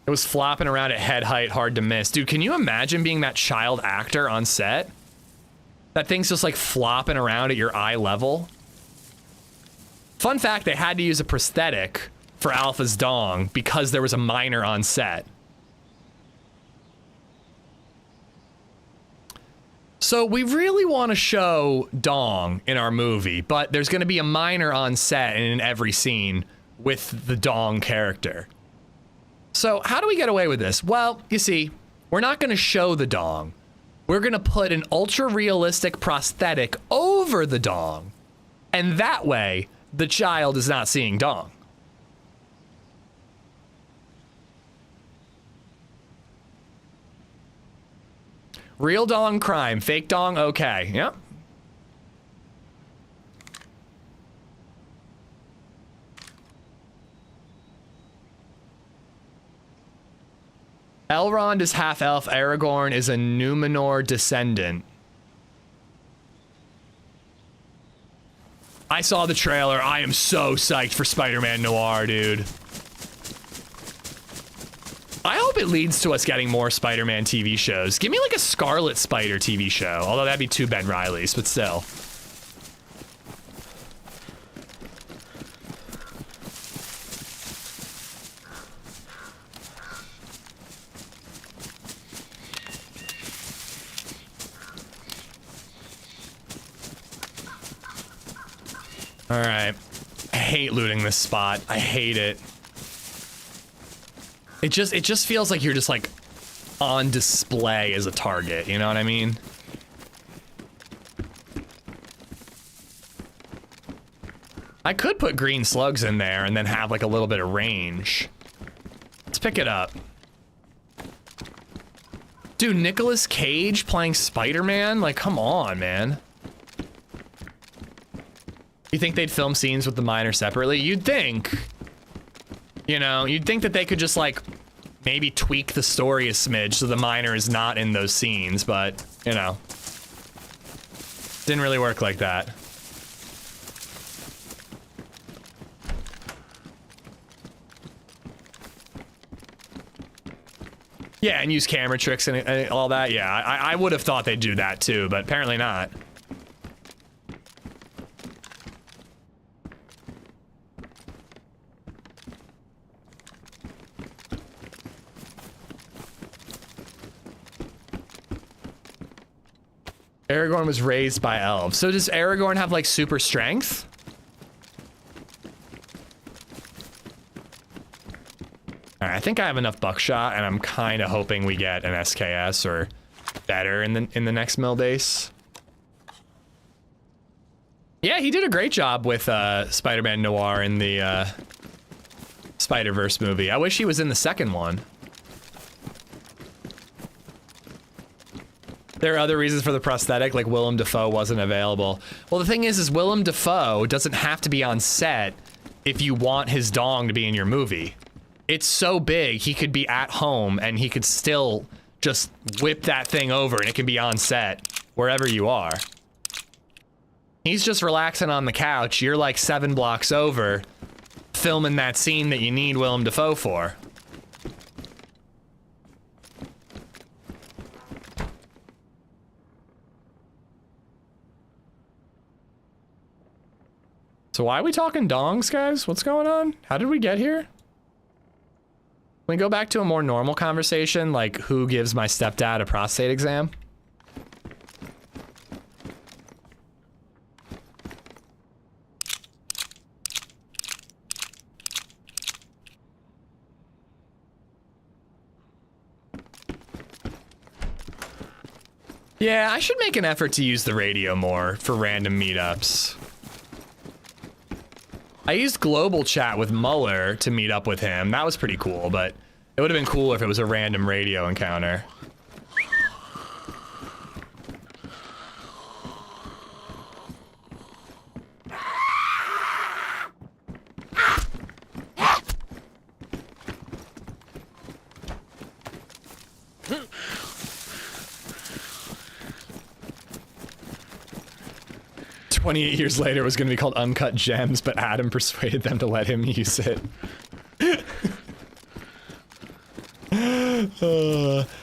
It was flopping around at head height, hard to miss. Dude, can you imagine being that child actor on set? That thing's just like flopping around at your eye level. Fun fact, they had to use a prosthetic for Alpha's dong because there was a minor on set. So we really want to show Dong in our movie, but there's going to be a miner on set and in every scene with the Dong character. So how do we get away with this? Well, you see, we're not going to show the Dong. We're going to put an ultra-realistic prosthetic over the Dong. And that way, the child is not seeing Dong. Real Dong crime, fake Dong okay. Yep. Elrond is half-elf, Aragorn is a Numenor descendant. I saw the trailer, I am so psyched for Spider-Man Noir, dude. I hope it leads to us getting more Spider-Man TV shows. Give me like a Scarlet Spider TV show, although that'd be 2 Ben Reilly's, but still. All right, I hate looting this spot. I hate it. It just feels like you're just like on display as a target, you know what I mean? I could put green slugs in there and then have like a little bit of range. Let's pick it up. Dude, Nicolas Cage playing Spider-Man? Like, come on, man. You think they'd film scenes with the miner separately? You'd think. You know, you'd think that they could just like maybe tweak the story a smidge so the miner is not in those scenes, but you know, didn't really work like that. Yeah, and use camera tricks and all that. Yeah, I would have thought they'd do that too, but apparently not. Aragorn was raised by elves. So does Aragorn have like super strength? All right, I think I have enough buckshot, and I'm kind of hoping we get an SKS or better in the next mill base. Yeah, he did a great job with Spider-Man Noir in the Spider-Verse movie. I wish he was in the second one. There are other reasons for the prosthetic, like Willem Dafoe wasn't available. Well, the thing is Willem Dafoe doesn't have to be on set if you want his dong to be in your movie. It's so big, he could be at home and he could still just whip that thing over and it can be on set wherever you are. He's just relaxing on the couch. You're like 7 blocks over filming that scene that you need Willem Dafoe for. So why are we talking dongs, guys? What's going on? How did we get here? Can we go back to a more normal conversation, like who gives my stepdad a prostate exam? Yeah, I should make an effort to use the radio more for random meetups. I used global chat with Muller to meet up with him. That was pretty cool, but it would have been cooler if it was a random radio encounter. "28 years later" was going to be called Uncut Gems, but Adam persuaded them to let him use it.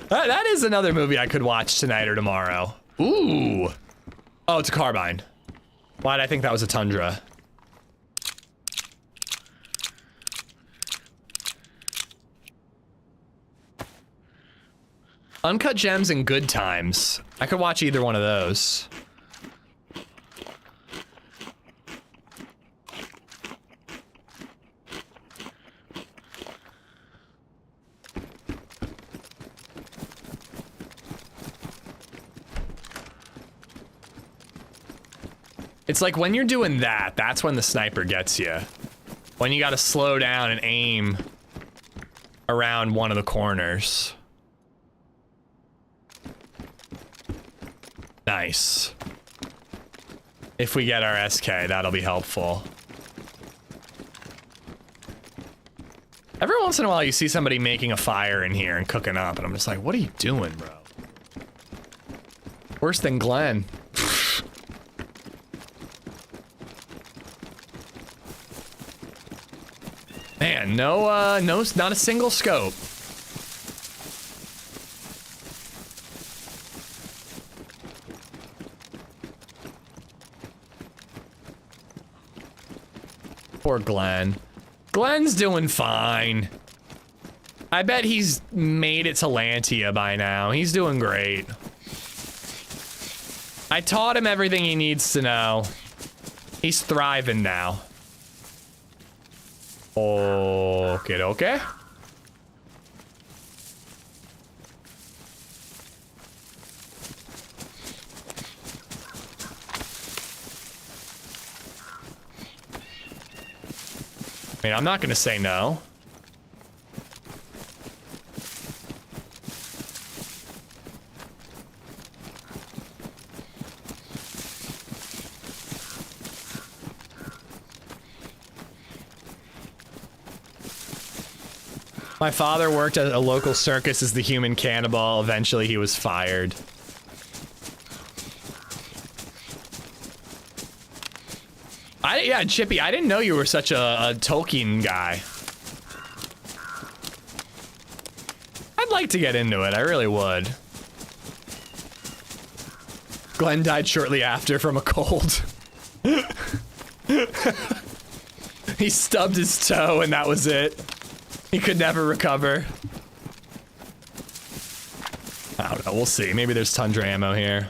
That is another movie I could watch tonight or tomorrow. Ooh. Oh, it's a carbine. Why'd I think that was a Tundra? Uncut Gems and Good Times. I could watch either one of those. It's like when you're doing that, that's when the sniper gets you. When you gotta slow down and aim around one of the corners. Nice. If we get our SK, that'll be helpful. Every once in a while you see somebody making a fire in here and cooking up, and I'm just like, what are you doing, bro? Worse than Glenn. Man, no, not a single scope. Poor Glenn. Glenn's doing fine. I bet he's made it to Lantia by now. He's doing great. I taught him everything he needs to know. He's thriving now. Okay, okay. I mean, I'm not gonna say no. My father worked at a local circus as the human cannibal. Eventually, he was fired. Yeah, Chippy, I didn't know you were such a Tolkien guy. I'd like to get into it, I really would. Glenn died shortly after from a cold. He stubbed his toe and that was it. He could never recover. I don't know, we'll see. Maybe there's Tundra ammo here.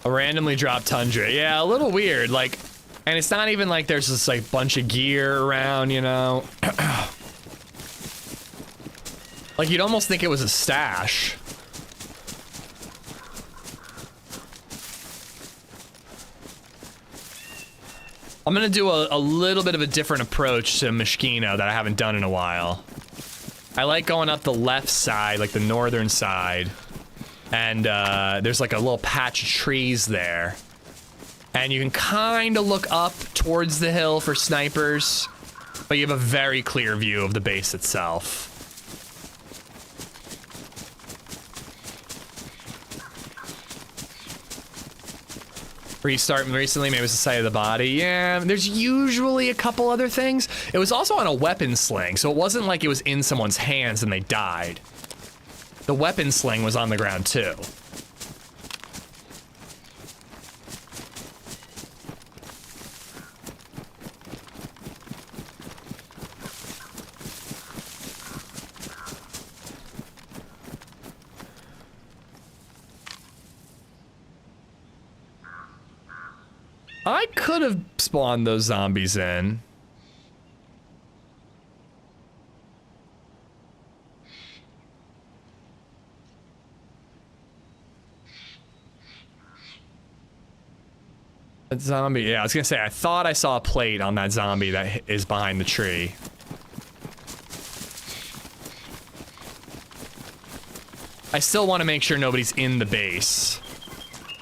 A randomly dropped Tundra. Yeah, a little weird, like, and it's not even like there's this like bunch of gear around, you know? Like you'd almost think it was a stash. I'm gonna do a little bit of a different approach to Mishkino that I haven't done in a while. I like going up the left side, like the northern side. And there's like a little patch of trees there. And you can kind of look up towards the hill for snipers, but you have a very clear view of the base itself. Restart recently, maybe it was the site of the body. Yeah, there's usually a couple other things. It was also on a weapon sling, so it wasn't like it was in someone's hands and they died. The weapon sling was on the ground too. I could have spawned those zombies in. That zombie, yeah, I was gonna say, I thought I saw a plate on that zombie that is behind the tree. I still want to make sure nobody's in the base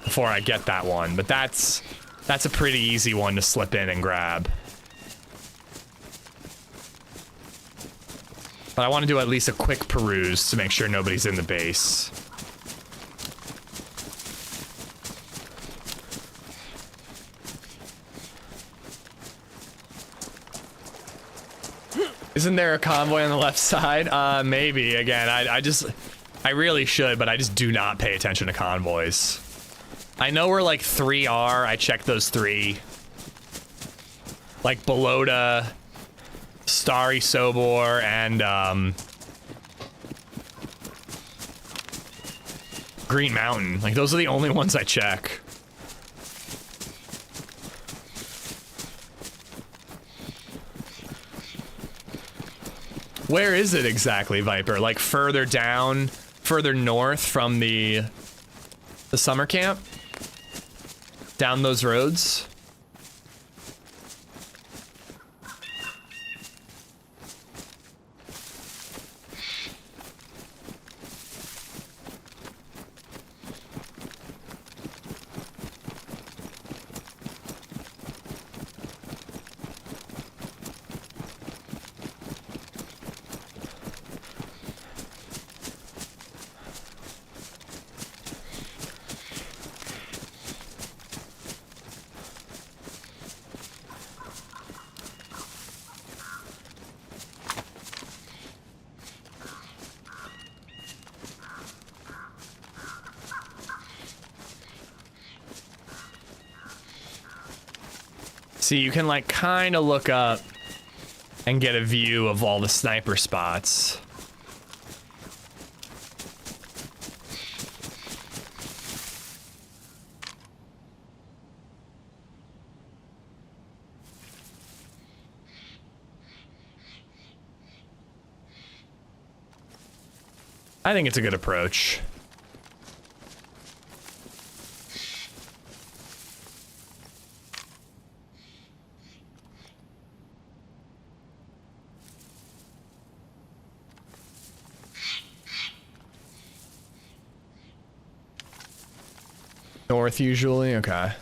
before I get that one, but that's a pretty easy one to slip in and grab. But I want to do at least a quick peruse to make sure nobody's in the base. Isn't there a convoy on the left side? Maybe. Again, I just... I really should, but I just do not pay attention to convoys. I know where like 3 are. I checked those 3. Like Belota, Starry Sobor, and Green Mountain. Like those are the only ones I check. Where is it exactly, Viper? Like further down, further north from the summer camp? Down those roads? See, you can like kind of look up and get a view of all the sniper spots. I think it's a good approach. North usually? Okay.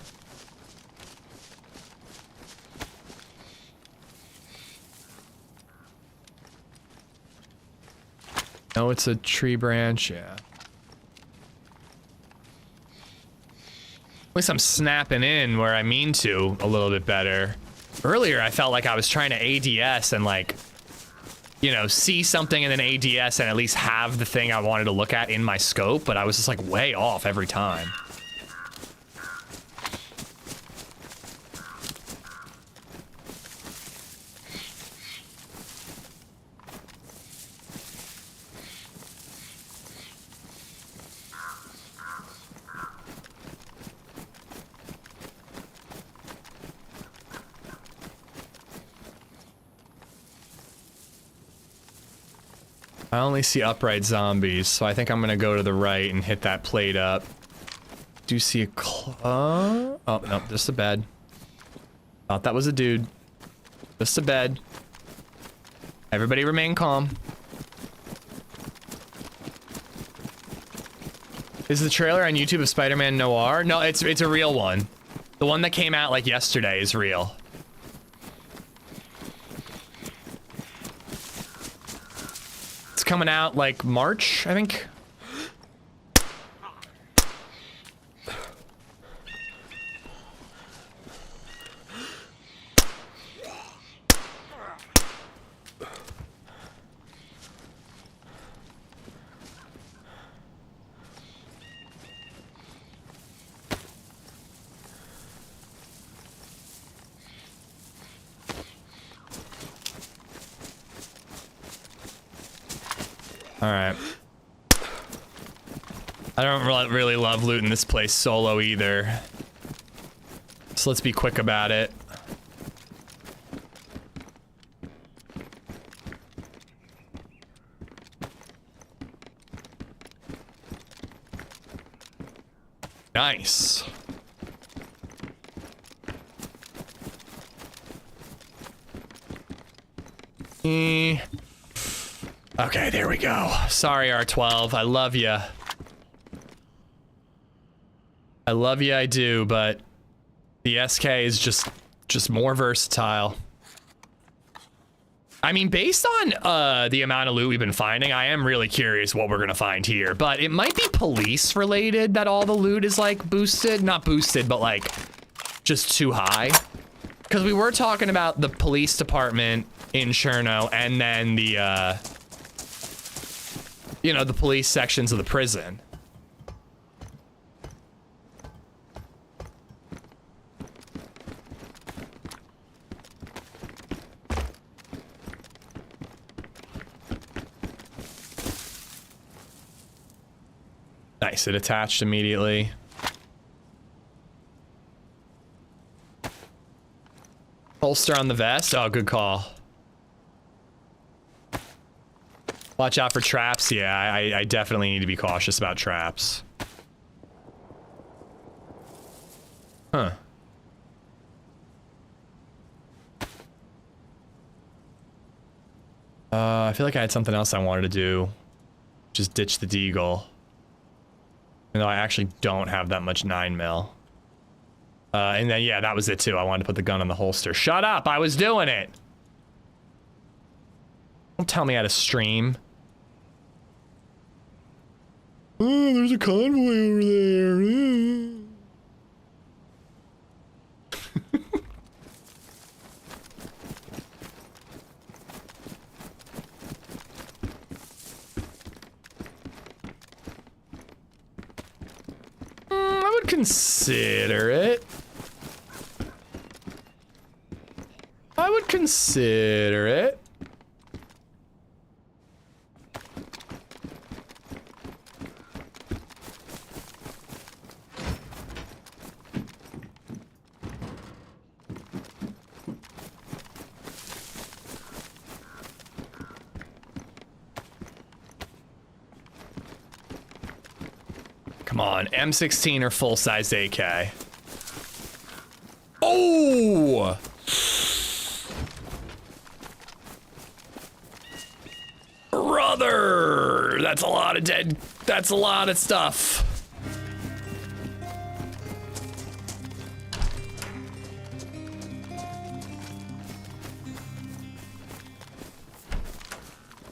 No, it's a tree branch, yeah. At least I'm snapping in where I mean to a little bit better. Earlier, I felt like I was trying to ADS and like, you know, see something and then ADS and at least have the thing I wanted to look at in my scope, but I was just like way off every time. I only see upright zombies, so I think I'm gonna go to the right and hit that plate up. Do you see a oh, no, just a bed. Thought that was a dude. Just a bed. Everybody remain calm. Is the trailer on YouTube of Spider-Man Noir? No, it's a real one. The one that came out like yesterday is real. Coming out like March, I think. Alright. I don't really love looting this place solo either. So let's be quick about it. Nice. Okay, there we go. Sorry, R12. I love ya. I love ya, I do, but the SK is just more versatile. I mean, based on the amount of loot we've been finding, I am really curious what we're gonna find here. But it might be police related that all the loot is like boosted. Not boosted, but like just too high. Because we were talking about the police department in Cherno and then the you know, the police sections of the prison. Nice, it attached immediately. Holster on the vest. Oh, good call. Watch out for traps. Yeah, I definitely need to be cautious about traps. Huh. I feel like I had something else I wanted to do. Just ditch the deagle. Even though I actually don't have that much 9mm. And then, yeah, that was it too. I wanted to put the gun on the holster. Shut up! I was doing it! Don't tell me how to stream. Oh, there's a convoy over there. I would consider it. I would consider it. Come on, M16 or full-size AK. Oh! Brother! That's a lot of dead... That's a lot of stuff.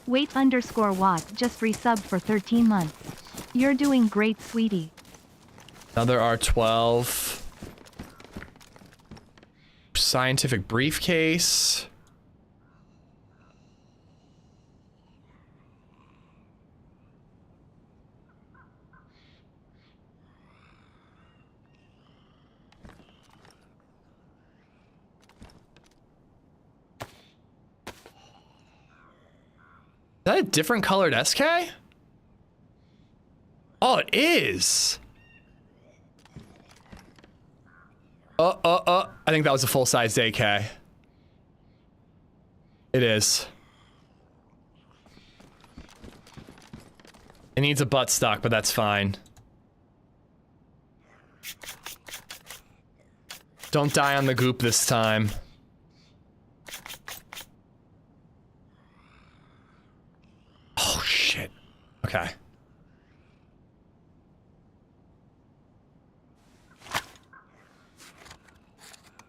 Wait_Watt just resubbed for 13 months. You're doing great, sweetie. Another R12. Scientific briefcase. Is that a different colored SK? Oh, it is. I think that was a full-size AK. It is. It needs a butt stock, but that's fine. Don't die on the goop this time. Oh, shit. Okay.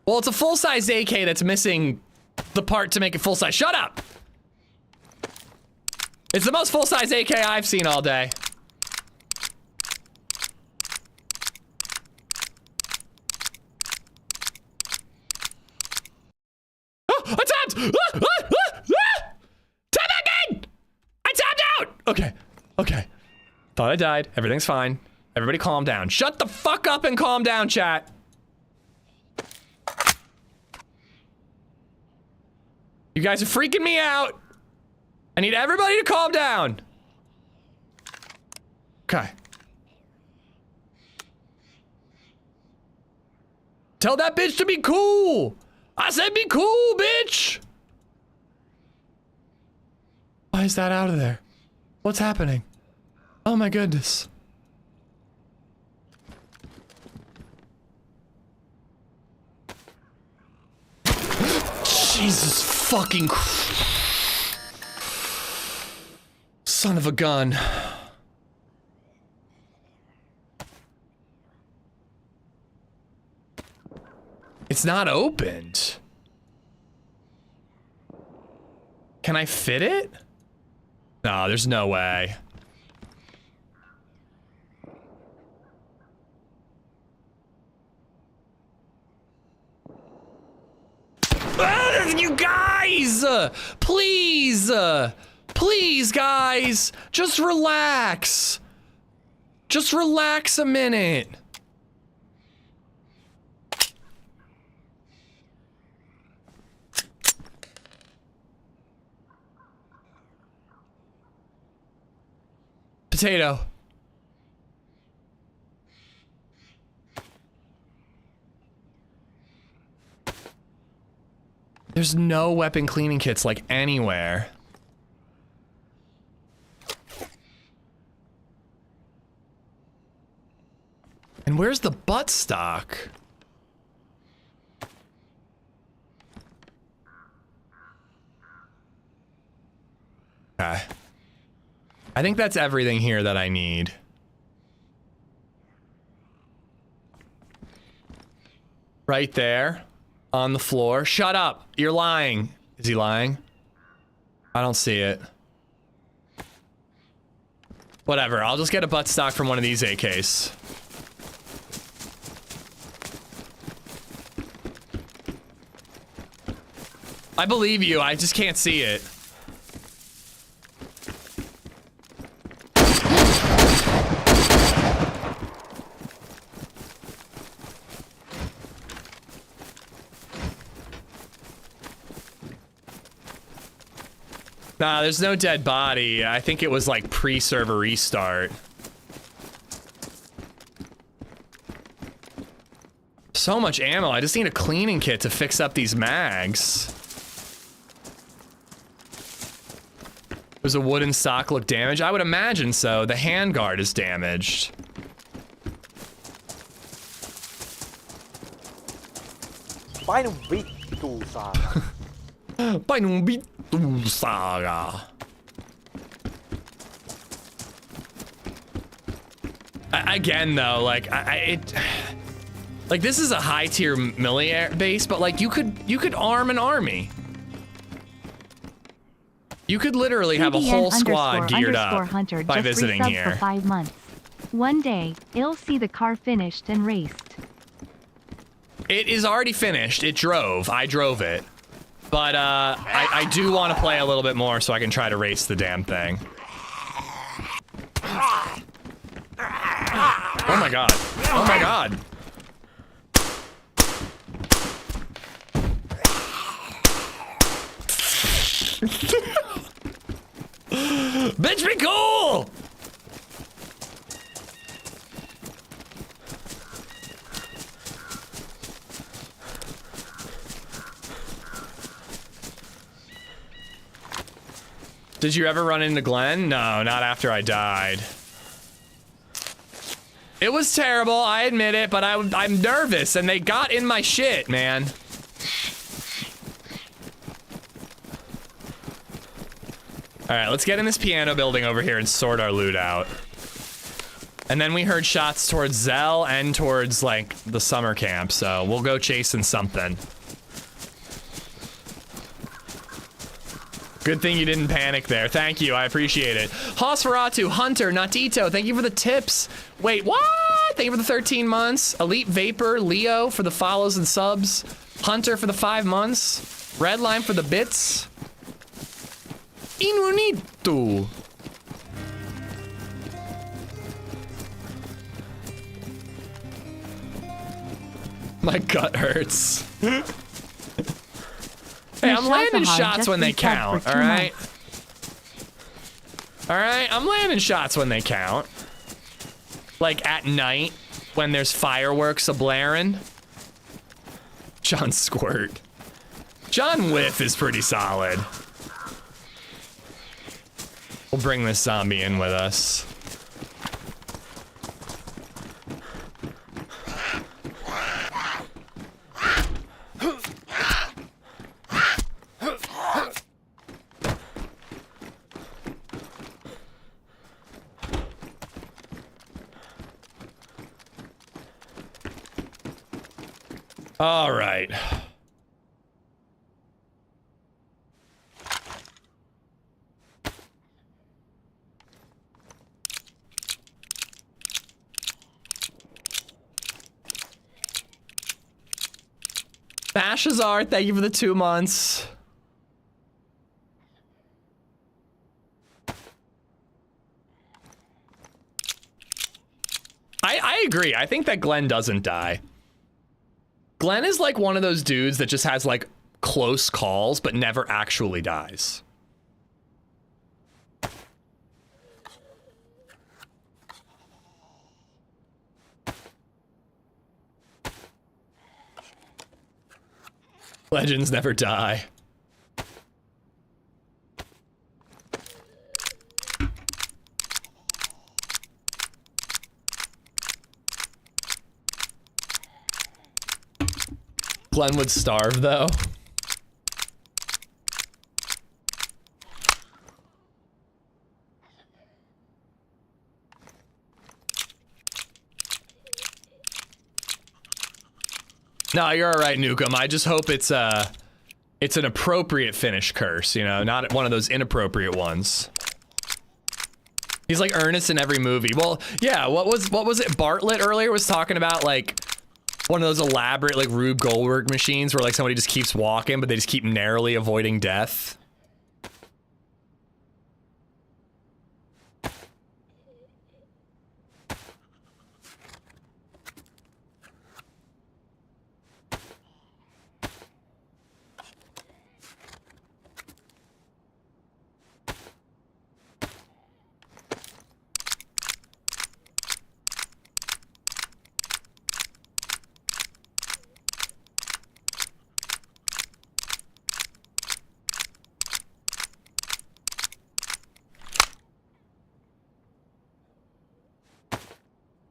Well, it's a full-size AK that's missing the part to make it full-size. Shut up! It's the most full-size AK I've seen all day. Oh, I tapped! Tap back in! I tapped out! Okay, okay. Thought I died. Everything's fine. Everybody calm down. Shut the fuck up and calm down, chat. You guys are freaking me out. I need everybody to calm down. Okay. Tell that bitch to be cool. I said be cool, bitch. Why is that out of there? What's happening? Oh my goodness. Jesus fucking son of a gun. It's not opened. Can I fit it? No, there's no way. You guys! Please! Please, guys, just relax. Just relax a minute. Potato. There's no weapon cleaning kits like anywhere. And where's the butt stock? Okay. I think that's everything here that I need. Right there. On the floor. Shut up. You're lying. Is he lying? I don't see it. Whatever. I'll just get a butt stock from one of these AKs. I believe you. I just can't see it. Nah, there's no dead body. I think it was like pre-server restart. So much ammo. I just need a cleaning kit to fix up these mags. Does a wooden stock look damaged? I would imagine so. The handguard is damaged. Vai no bitu, saga. Vai no bitu, saga. Again, though, like like this is a high tier melee base, but like you could arm an army. You could literally have a whole squad geared up Hunter by just visiting resubbed here. For 5 months. One day, you'll see the car finished and raced. It is already finished. It drove. I drove it. But I do want to play a little bit more so I can try to race the damn thing. Oh my god. Oh my god. Bitch, be cool! Did you ever run into Glenn? No, not after I died. It was terrible, I admit it, but I'm nervous and they got in my shit, man. All right, let's get in this piano building over here and sort our loot out. And then we heard shots towards Zell and towards, like, the summer camp, so we'll go chasing something. Good thing you didn't panic there. Thank you, I appreciate it. Hosferatu, Hunter, Natito, thank you for the tips. Wait, what? Thank you for the 13 months. Elite Vapor, Leo for the follows and subs. Hunter for the 5 months. Redline for the bits. Inunito. My gut hurts. Hey, I'm landing shots when they count, alright? Alright, I'm landing shots when they count. Like at night, when there's fireworks a-blaring. John Squirt. John Whiff is pretty solid. We'll bring this zombie in with us. All right. Bashazar, thank you for the 2 months. I agree. I think that Glenn doesn't die. Glenn is like one of those dudes that just has like close calls, but never actually dies. Legends never die. Glenn would starve, though. No, you're all right, Nukem. I just hope it's an appropriate finish curse, you know, not one of those inappropriate ones. He's like Ernest in every movie. Well, yeah, what was it? Bartlett earlier was talking about like one of those elaborate like Rube Goldberg machines where like somebody just keeps walking, but they just keep narrowly avoiding death.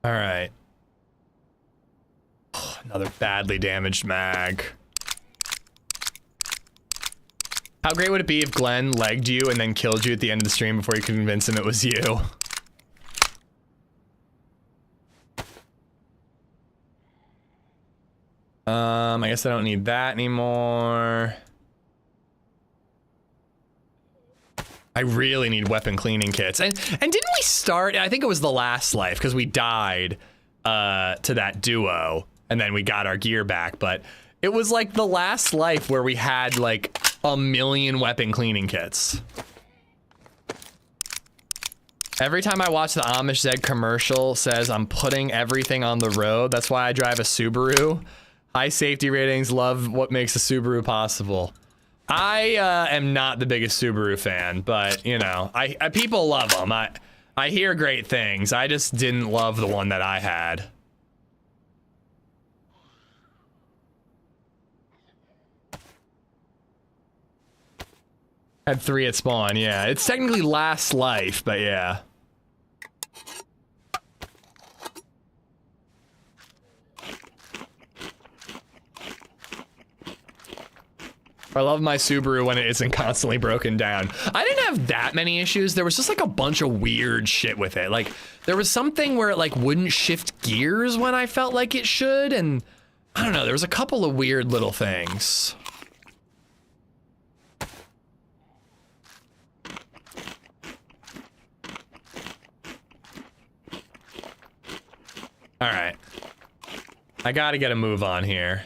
All right. Another badly damaged mag. How great would it be if Glenn legged you and then killed you at the end of the stream before you could convince him it was you? I guess I don't need that anymore. I really need weapon cleaning kits. And didn't we start, I think it was the last life, because we died to that duo, and then we got our gear back, but it was like the last life where we had like 1,000,000 weapon cleaning kits. Every time I watch the AmishZed commercial says I'm putting everything on the road. That's why I drive a Subaru. High safety ratings, love what makes a Subaru possible. I am not the biggest Subaru fan, but you know, I people love them. I hear great things. I just didn't love the one that I had. Had 3 at spawn, yeah. It's technically last life, but yeah. I love my Subaru when it isn't constantly broken down. I didn't have that many issues. There was just like a bunch of weird shit with it. Like there was something where it like wouldn't shift gears when I felt like it should. And I don't know, there was a couple of weird little things. All right. I gotta get a move on here.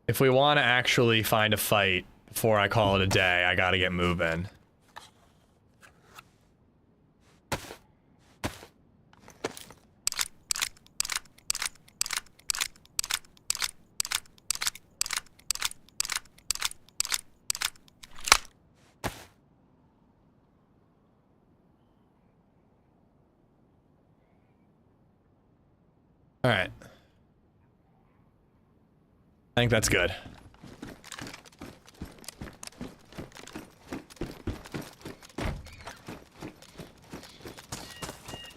If we want to actually find a fight before I call it a day, I gotta get moving. All right. I think that's good.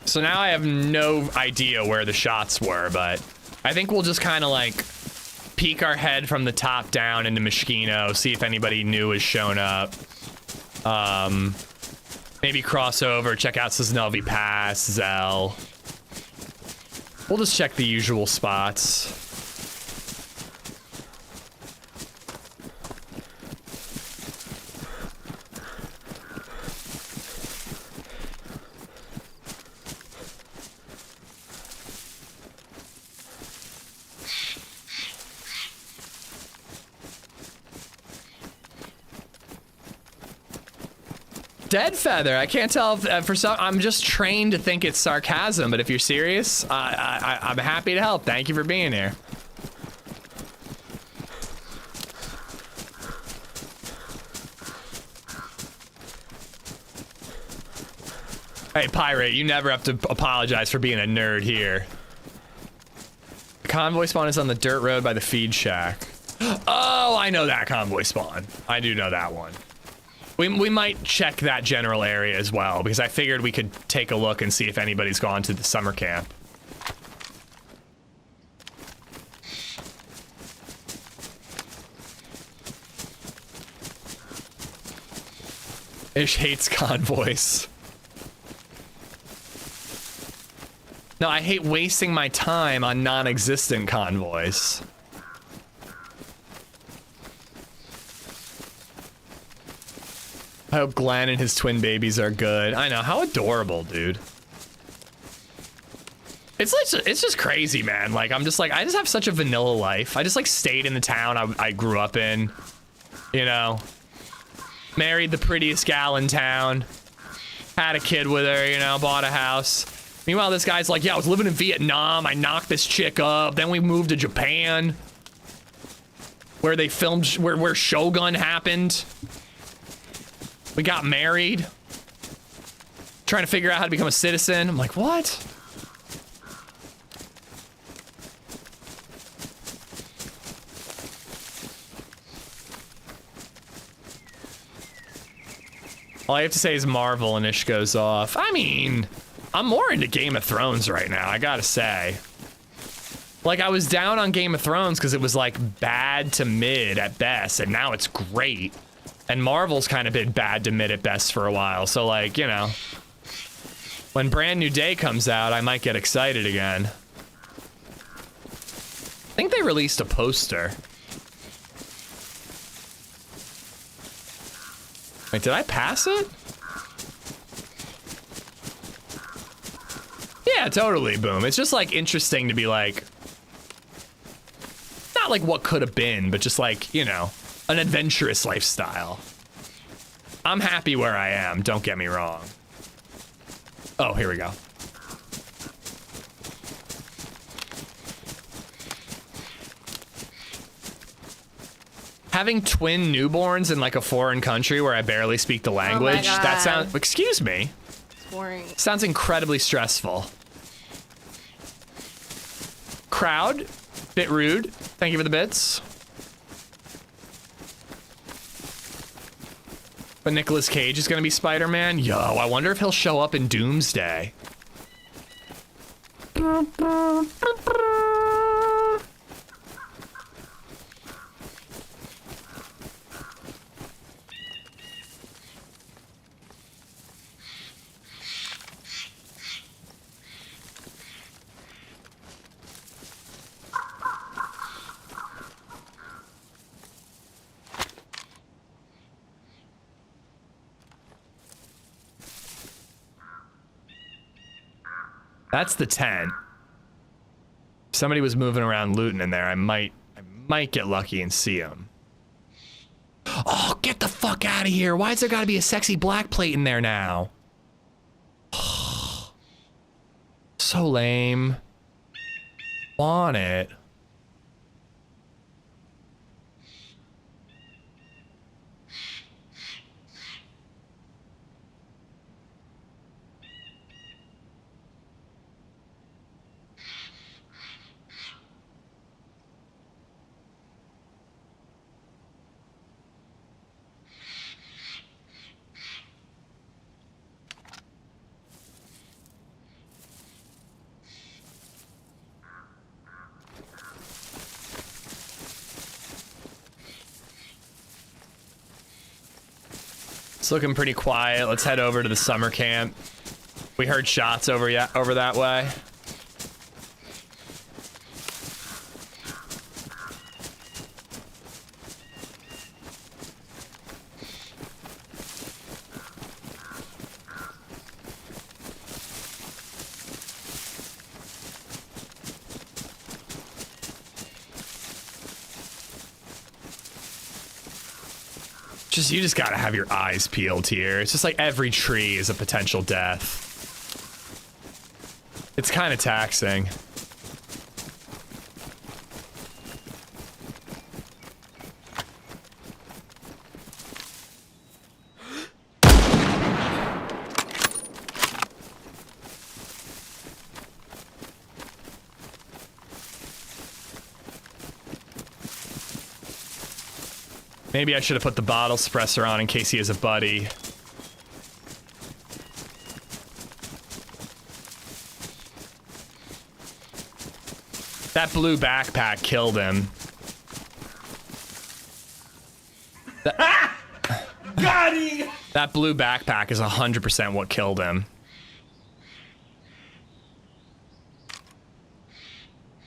So now I have no idea where the shots were, but I think we'll just kind of like peek our head from the top down into Moschino, see if anybody new has shown up. Maybe cross over, check out Sosnovi Pass, Zell. We'll just check the usual spots. Dead feather. I can't tell if for some. I'm just trained to think it's sarcasm, but if you're serious, I'm happy to help. Thank you for being here. Hey, Pirate, you never have to apologize for being a nerd here. The convoy spawn is on the dirt road by the feed shack. Oh, I know that convoy spawn. I do know that one. We might check that general area as well, because I figured we could take a look and see if anybody's gone to the summer camp. Ish hates convoys. No, I hate wasting my time on non-existent convoys. I hope Glenn and his twin babies are good. I know, how adorable, dude. It's just crazy, man. Like, I'm just like, I just have such a vanilla life. I just like stayed in the town I grew up in, you know. Married the prettiest gal in town. Had a kid with her, you know, bought a house. Meanwhile, this guy's like, yeah, I was living in Vietnam. I knocked this chick up. Then we moved to Japan, where they filmed, where Shogun happened. We got married. Trying to figure out how to become a citizen. I'm like, what? All I have to say is Marvel and Ish goes off. I mean, I'm more into Game of Thrones right now, I gotta say. Like, I was down on Game of Thrones because it was like bad to mid at best, and now it's great. And Marvel's kind of been bad to mid at best for a while, so like, you know. When Brand New Day comes out, I might get excited again. I think they released a poster. Wait, did I pass it? Yeah, totally, Boom. It's just like interesting to be like, not like what could have been, but just like, you know, an adventurous lifestyle. I'm happy where I am, don't get me wrong. Oh, here we go. Having twin newborns in like a foreign country where I barely speak the language, that sounds, excuse me. It's boring. Sounds incredibly stressful. Crowd, bit rude. Thank you for the bits. But Nicolas Cage is gonna be Spider-Man? Yo, I wonder if he'll show up in Doomsday. That's the tent. If somebody was moving around looting in there, I might get lucky and see him. Oh, get the fuck out of here. Why's there gotta be a sexy black plate in there now? So lame. Want it. It's looking pretty quiet. Let's head over to the summer camp. We heard shots over that way. You just gotta have your eyes peeled here. It's just like every tree is a potential death. It's kind of taxing. Maybe I should have put the bottle suppressor on in case he has a buddy. That blue backpack killed him. Got him! That blue backpack is 100% what killed him.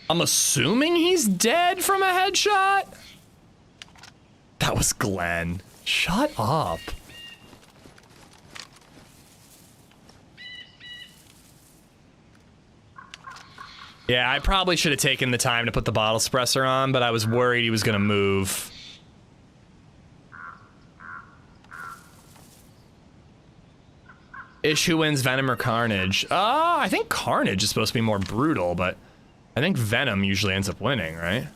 I'm assuming he's dead from a headshot? That was Glenn. Shut up. Yeah, I probably should have taken the time to put the bottle suppressor on, but I was worried he was gonna move. Ish, who wins, Venom or Carnage? I think Carnage is supposed to be more brutal, but I think Venom usually ends up winning, right?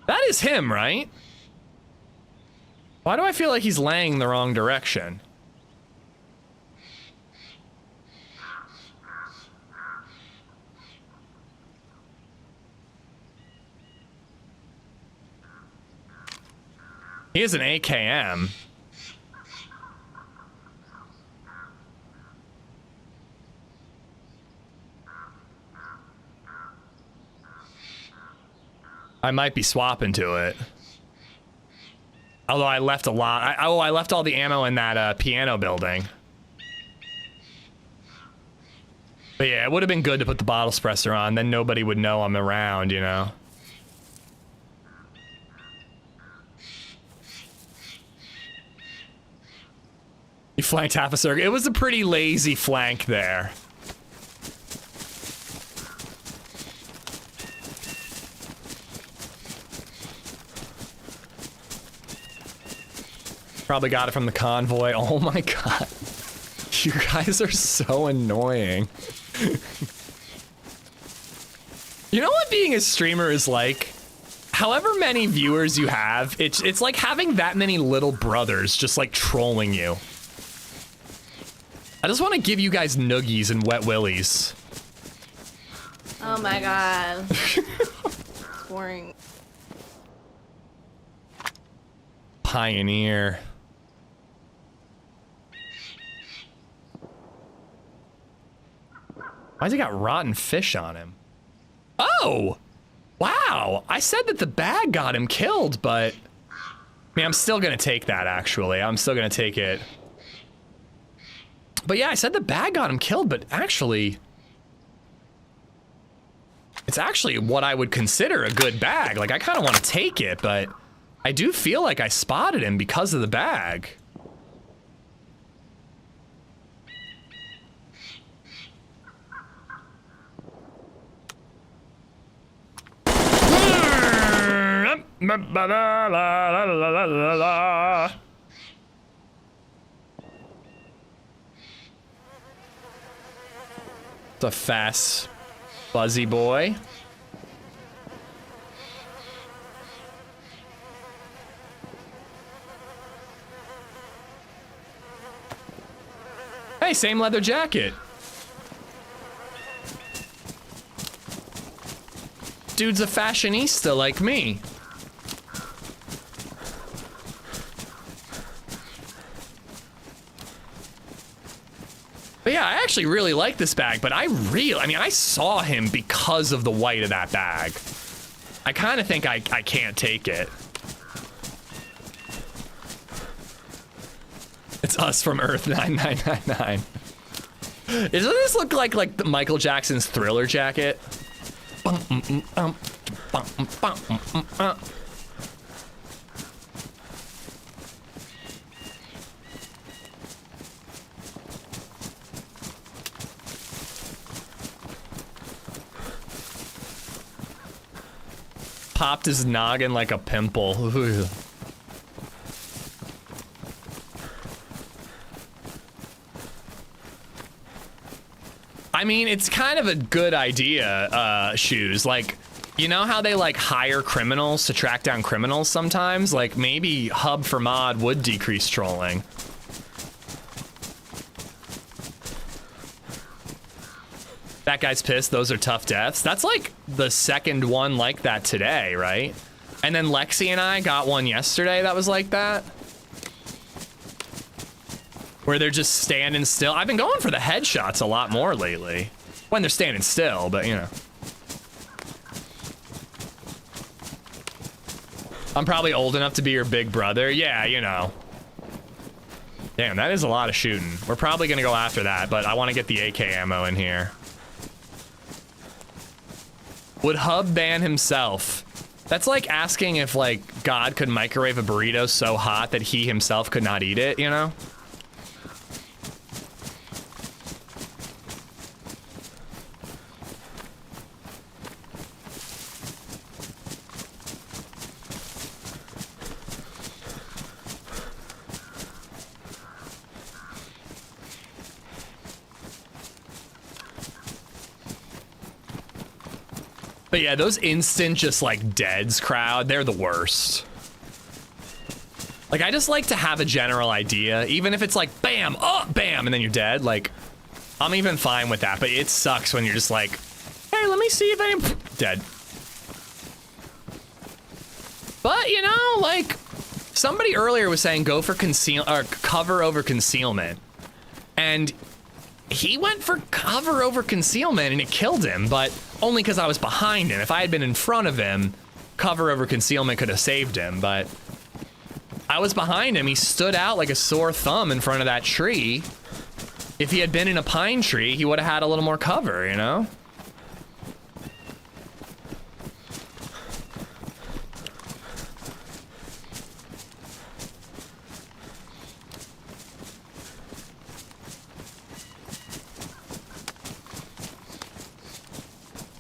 That is him, right? Why do I feel like he's laying the wrong direction? He has an AKM. I might be swapping to it. Although I left a lot. I left all the ammo in that piano building. But yeah, it would have been good to put the bottle suppressor on. Then nobody would know I'm around, you know? You flanked half a circle. It was a pretty lazy flank there. Probably got it from the convoy. Oh my god. You guys are so annoying. You know what being a streamer is like? However many viewers you have, it's like having that many little brothers just like trolling you. I just want to give you guys noogies and wet willies. Oh my god. Boring. Pioneer. Why's he got rotten fish on him? Oh! Wow! I said that the bag got him killed, but... I mean, I'm still gonna take that, actually. I'm still gonna take it. But yeah, I said the bag got him killed, but actually... It's actually what I would consider a good bag. Like, I kind of want to take it, but... I do feel like I spotted him because of the bag. It's a fast, fuzzy boy. Hey, same leather jacket. Dude's a fashionista like me. But yeah, I actually really like this bag, but I mean, I saw him because of the white of that bag. I kind of think I can't take it. It's us from Earth 9999. Doesn't this look like the Michael Jackson's Thriller jacket? popped his noggin like a pimple. I mean, it's kind of a good idea, Shoes. Like, you know how they like hire criminals to track down criminals sometimes? Like maybe Hub for Mod would decrease trolling. That guy's pissed. Those are tough deaths. That's like the second one like that today, right? And then Lexi and I got one yesterday that was like that. Where they're just standing still. I've been going for the headshots a lot more lately. When they're standing still, but you know. I'm probably old enough to be your big brother. Yeah, you know. Damn, that is a lot of shooting. We're probably gonna go after that, but I want to get the AK ammo in here. Would Hub ban himself? That's like asking if like God could microwave a burrito so hot that he himself could not eat it, you know? But yeah, those instant just like deads crowd, they're the worst. Like I just like to have a general idea, even if it's like bam, oh, bam, and then you're dead. Like I'm even fine with that, but it sucks when you're just like, hey, let me see if I'm dead. But you know, like somebody earlier was saying go for cover over concealment. And he went for cover over concealment and it killed him, but only because I was behind him. If I had been in front of him, cover over concealment could have saved him, but I was behind him. He stood out like a sore thumb in front of that tree. If he had been in a pine tree, he would have had a little more cover, you know?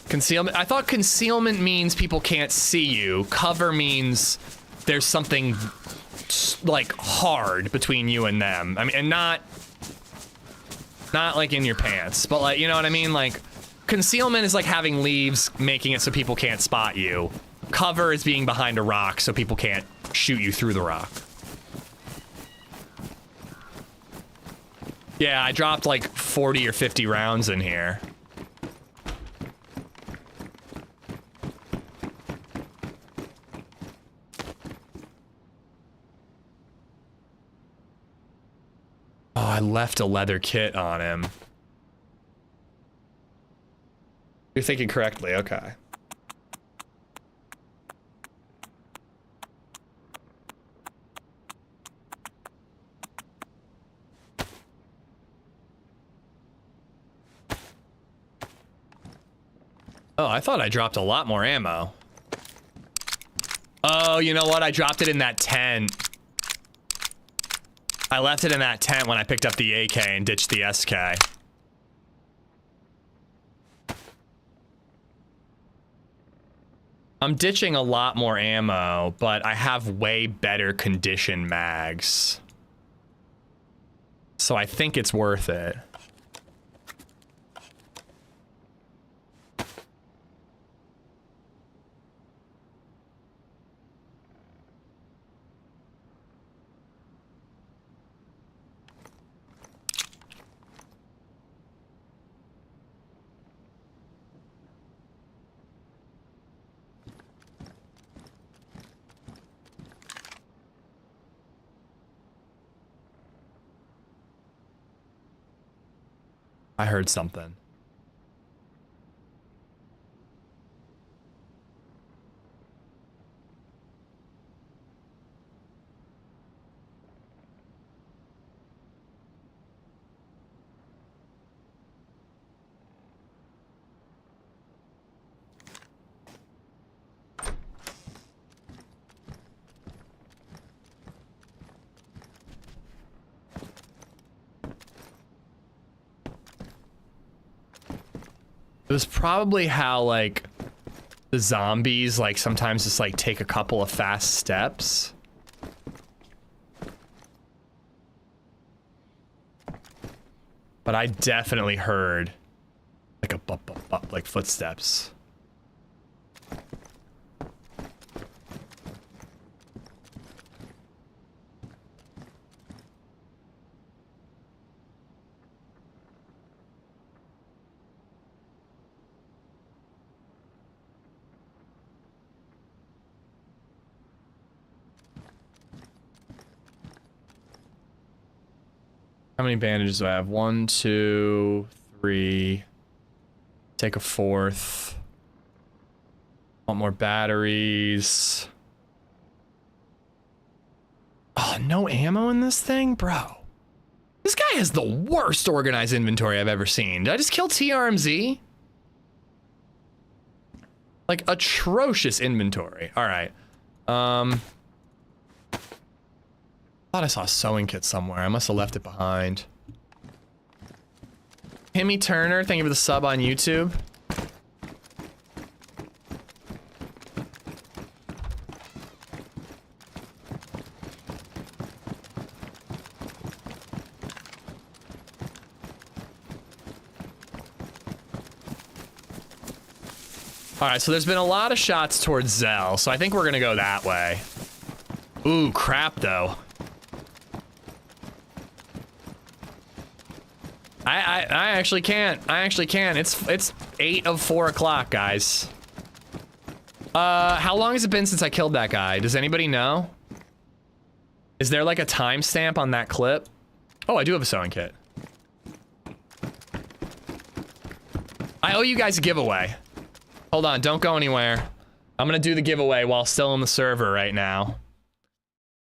Concealment. I thought concealment means people can't see you. Cover means there's something like hard between you and them. I mean, and not like in your pants, but like, you know what I mean? Like concealment is like having leaves, making it so people can't spot you. Cover is being behind a rock so people can't shoot you through the rock. Yeah, I dropped like 40 or 50 rounds in here. Oh, I left a leather kit on him. You're thinking correctly, okay. Oh, I thought I dropped a lot more ammo. Oh, you know what? I dropped it in that tent. I left it in that tent when I picked up the AK and ditched the SK. I'm ditching a lot more ammo, but I have way better condition mags. So I think it's worth it. I heard something. It was probably how, like, the zombies like sometimes just like take a couple of fast steps. But I definitely heard like a bop, bop, bop, like footsteps. How many bandages do I have? 1, 2, 3. Take a 4th. Want more batteries. Oh, no ammo in this thing? Bro. This guy has the worst organized inventory I've ever seen. Did I just kill TRMZ? Like, atrocious inventory. Alright. I thought I saw a sewing kit somewhere. I must have left it behind. Timmy Turner, thank you for the sub on YouTube. Alright, so there's been a lot of shots towards Zell, so I think we're gonna go that way. Ooh, crap though. I actually can't. I actually can. It's 8 of 4 o'clock, guys. How long has it been since I killed that guy? Does anybody know? Is there like a timestamp on that clip? Oh, I do have a sewing kit. I owe you guys a giveaway. Hold on, don't go anywhere. I'm gonna do the giveaway while still in the server right now.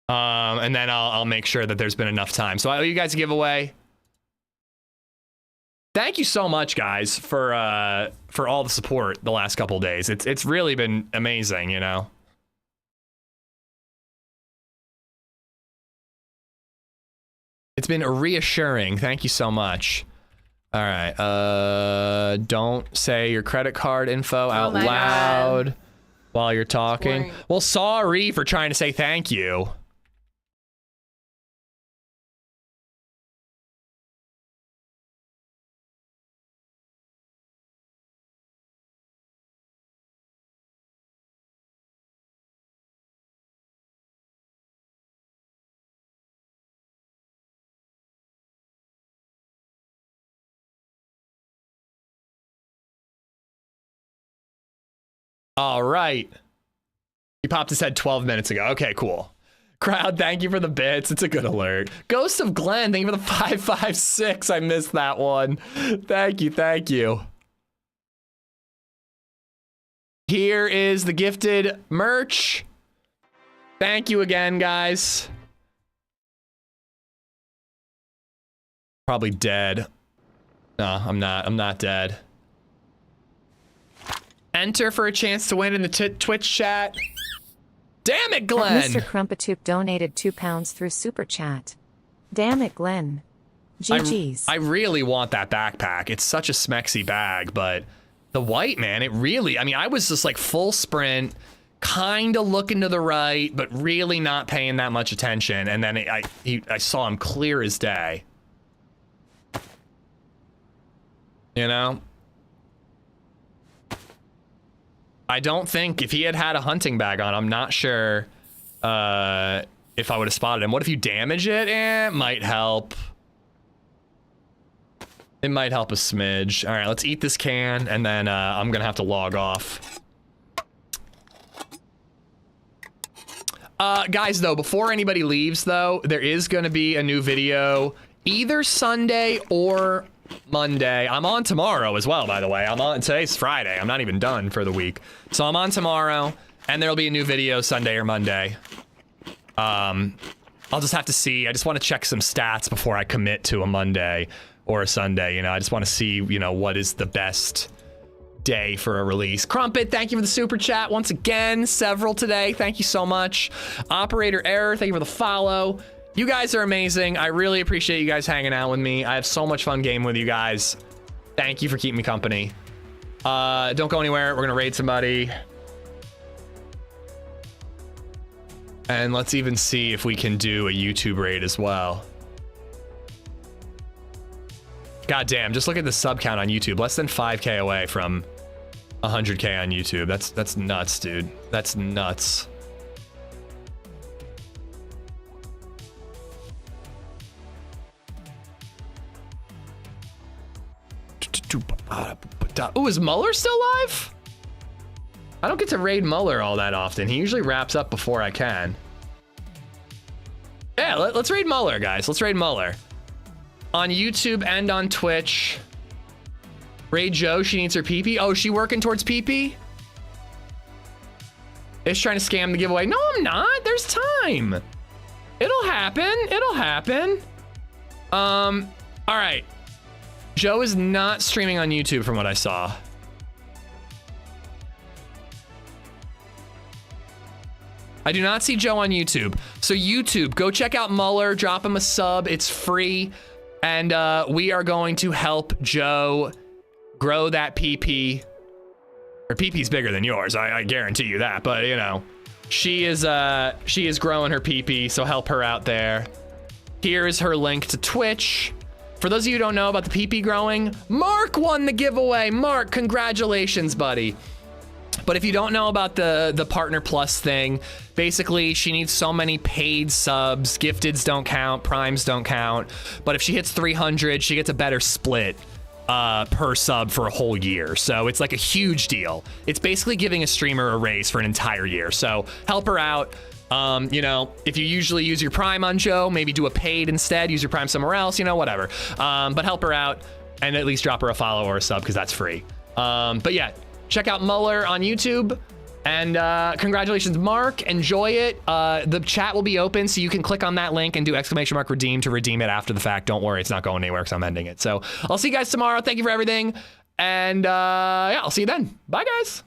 And then I'll make sure that there's been enough time. So I owe you guys a giveaway. Thank you so much, guys, for all the support the last couple days. It's really been amazing, you know. It's been reassuring. Thank you so much. All right. Don't say your credit card info out loud while you're talking. Well, sorry for trying to say thank you. All right. He popped his head 12 minutes ago. Okay, cool. Crowd, thank you for the bits. It's a good alert. Ghost of Glenn, thank you for the 556. I missed that one. Thank you, thank you. Here is the gifted merch. Thank you again, guys. Probably dead. No, I'm not. I'm not dead. Enter for a chance to win in the Twitch chat. Damn it, Glenn! Mr. Crumpatoop donated £2 through Super Chat. Damn it, Glenn. GG's. I really want that backpack. It's such a smexy bag, but the white, man, it really... I mean, I was just like full sprint, kind of looking to the right, but really not paying that much attention. And then I saw him clear as day. You know? I don't think if he had had a hunting bag on, I'm not sure if I would have spotted him. What if you damage it? It might help. It might help a smidge. All right, let's eat this can, and then I'm gonna have to log off. Guys, though, before anybody leaves, though, there is gonna be a new video either Sunday or Monday. I'm on tomorrow as well, by the way. Today's Friday. I'm not even done for the week. So I'm on tomorrow, and there'll be a new video Sunday or Monday. I'll just have to see. I just want to check some stats before I commit to a Monday or a Sunday, you know. I just want to see, you know, what is the best day for a release. Crumpet, thank you for the super chat once again. Several today. Thank you so much. Operator Error, thank you for the follow. You guys are amazing. I really appreciate you guys hanging out with me. I have so much fun gaming with you guys. Thank you for keeping me company. Don't go anywhere. We're gonna raid somebody. And let's even see if we can do a YouTube raid as well. God damn, just look at the sub count on YouTube. Less than 5K away from 100K on YouTube. That's nuts, dude. That's nuts. Oh, is Muller still live? I don't get to raid Muller all that often. He usually wraps up before I can. Yeah, let's raid Muller, guys. Let's raid Muller. On YouTube and on Twitch. Raid Joe, she needs her PP. Oh, is she working towards PP? Is trying to scam the giveaway. No, I'm not. There's time. It'll happen. It'll happen. All right. Joe is not streaming on YouTube from what I saw. I do not see Joe on YouTube. So YouTube, go check out Muller, drop him a sub. It's free. And we are going to help Joe grow that PP. Her PP's bigger than yours. I guarantee you that. But you know, she is growing her PP. So help her out there. Here is her link to Twitch. For those of you who don't know about the PP growing, Mark won the giveaway. Mark, congratulations, buddy. But if you don't know about the Partner Plus thing, basically she needs so many paid subs. Gifteds don't count, primes don't count. But if she hits 300, she gets a better split per sub for a whole year. So it's like a huge deal. It's basically giving a streamer a raise for an entire year. So help her out. You know, if you usually use your Prime on Joe, maybe do a paid instead, use your Prime somewhere else, you know, whatever. But help her out and at least drop her a follow or a sub because that's free. But yeah, check out Muller on YouTube and congratulations, Mark. Enjoy it. The chat will be open so you can click on that link and do ! redeem to redeem it after the fact. Don't worry, it's not going anywhere because I'm ending it. So I'll see you guys tomorrow. Thank you for everything. And yeah, I'll see you then. Bye, guys.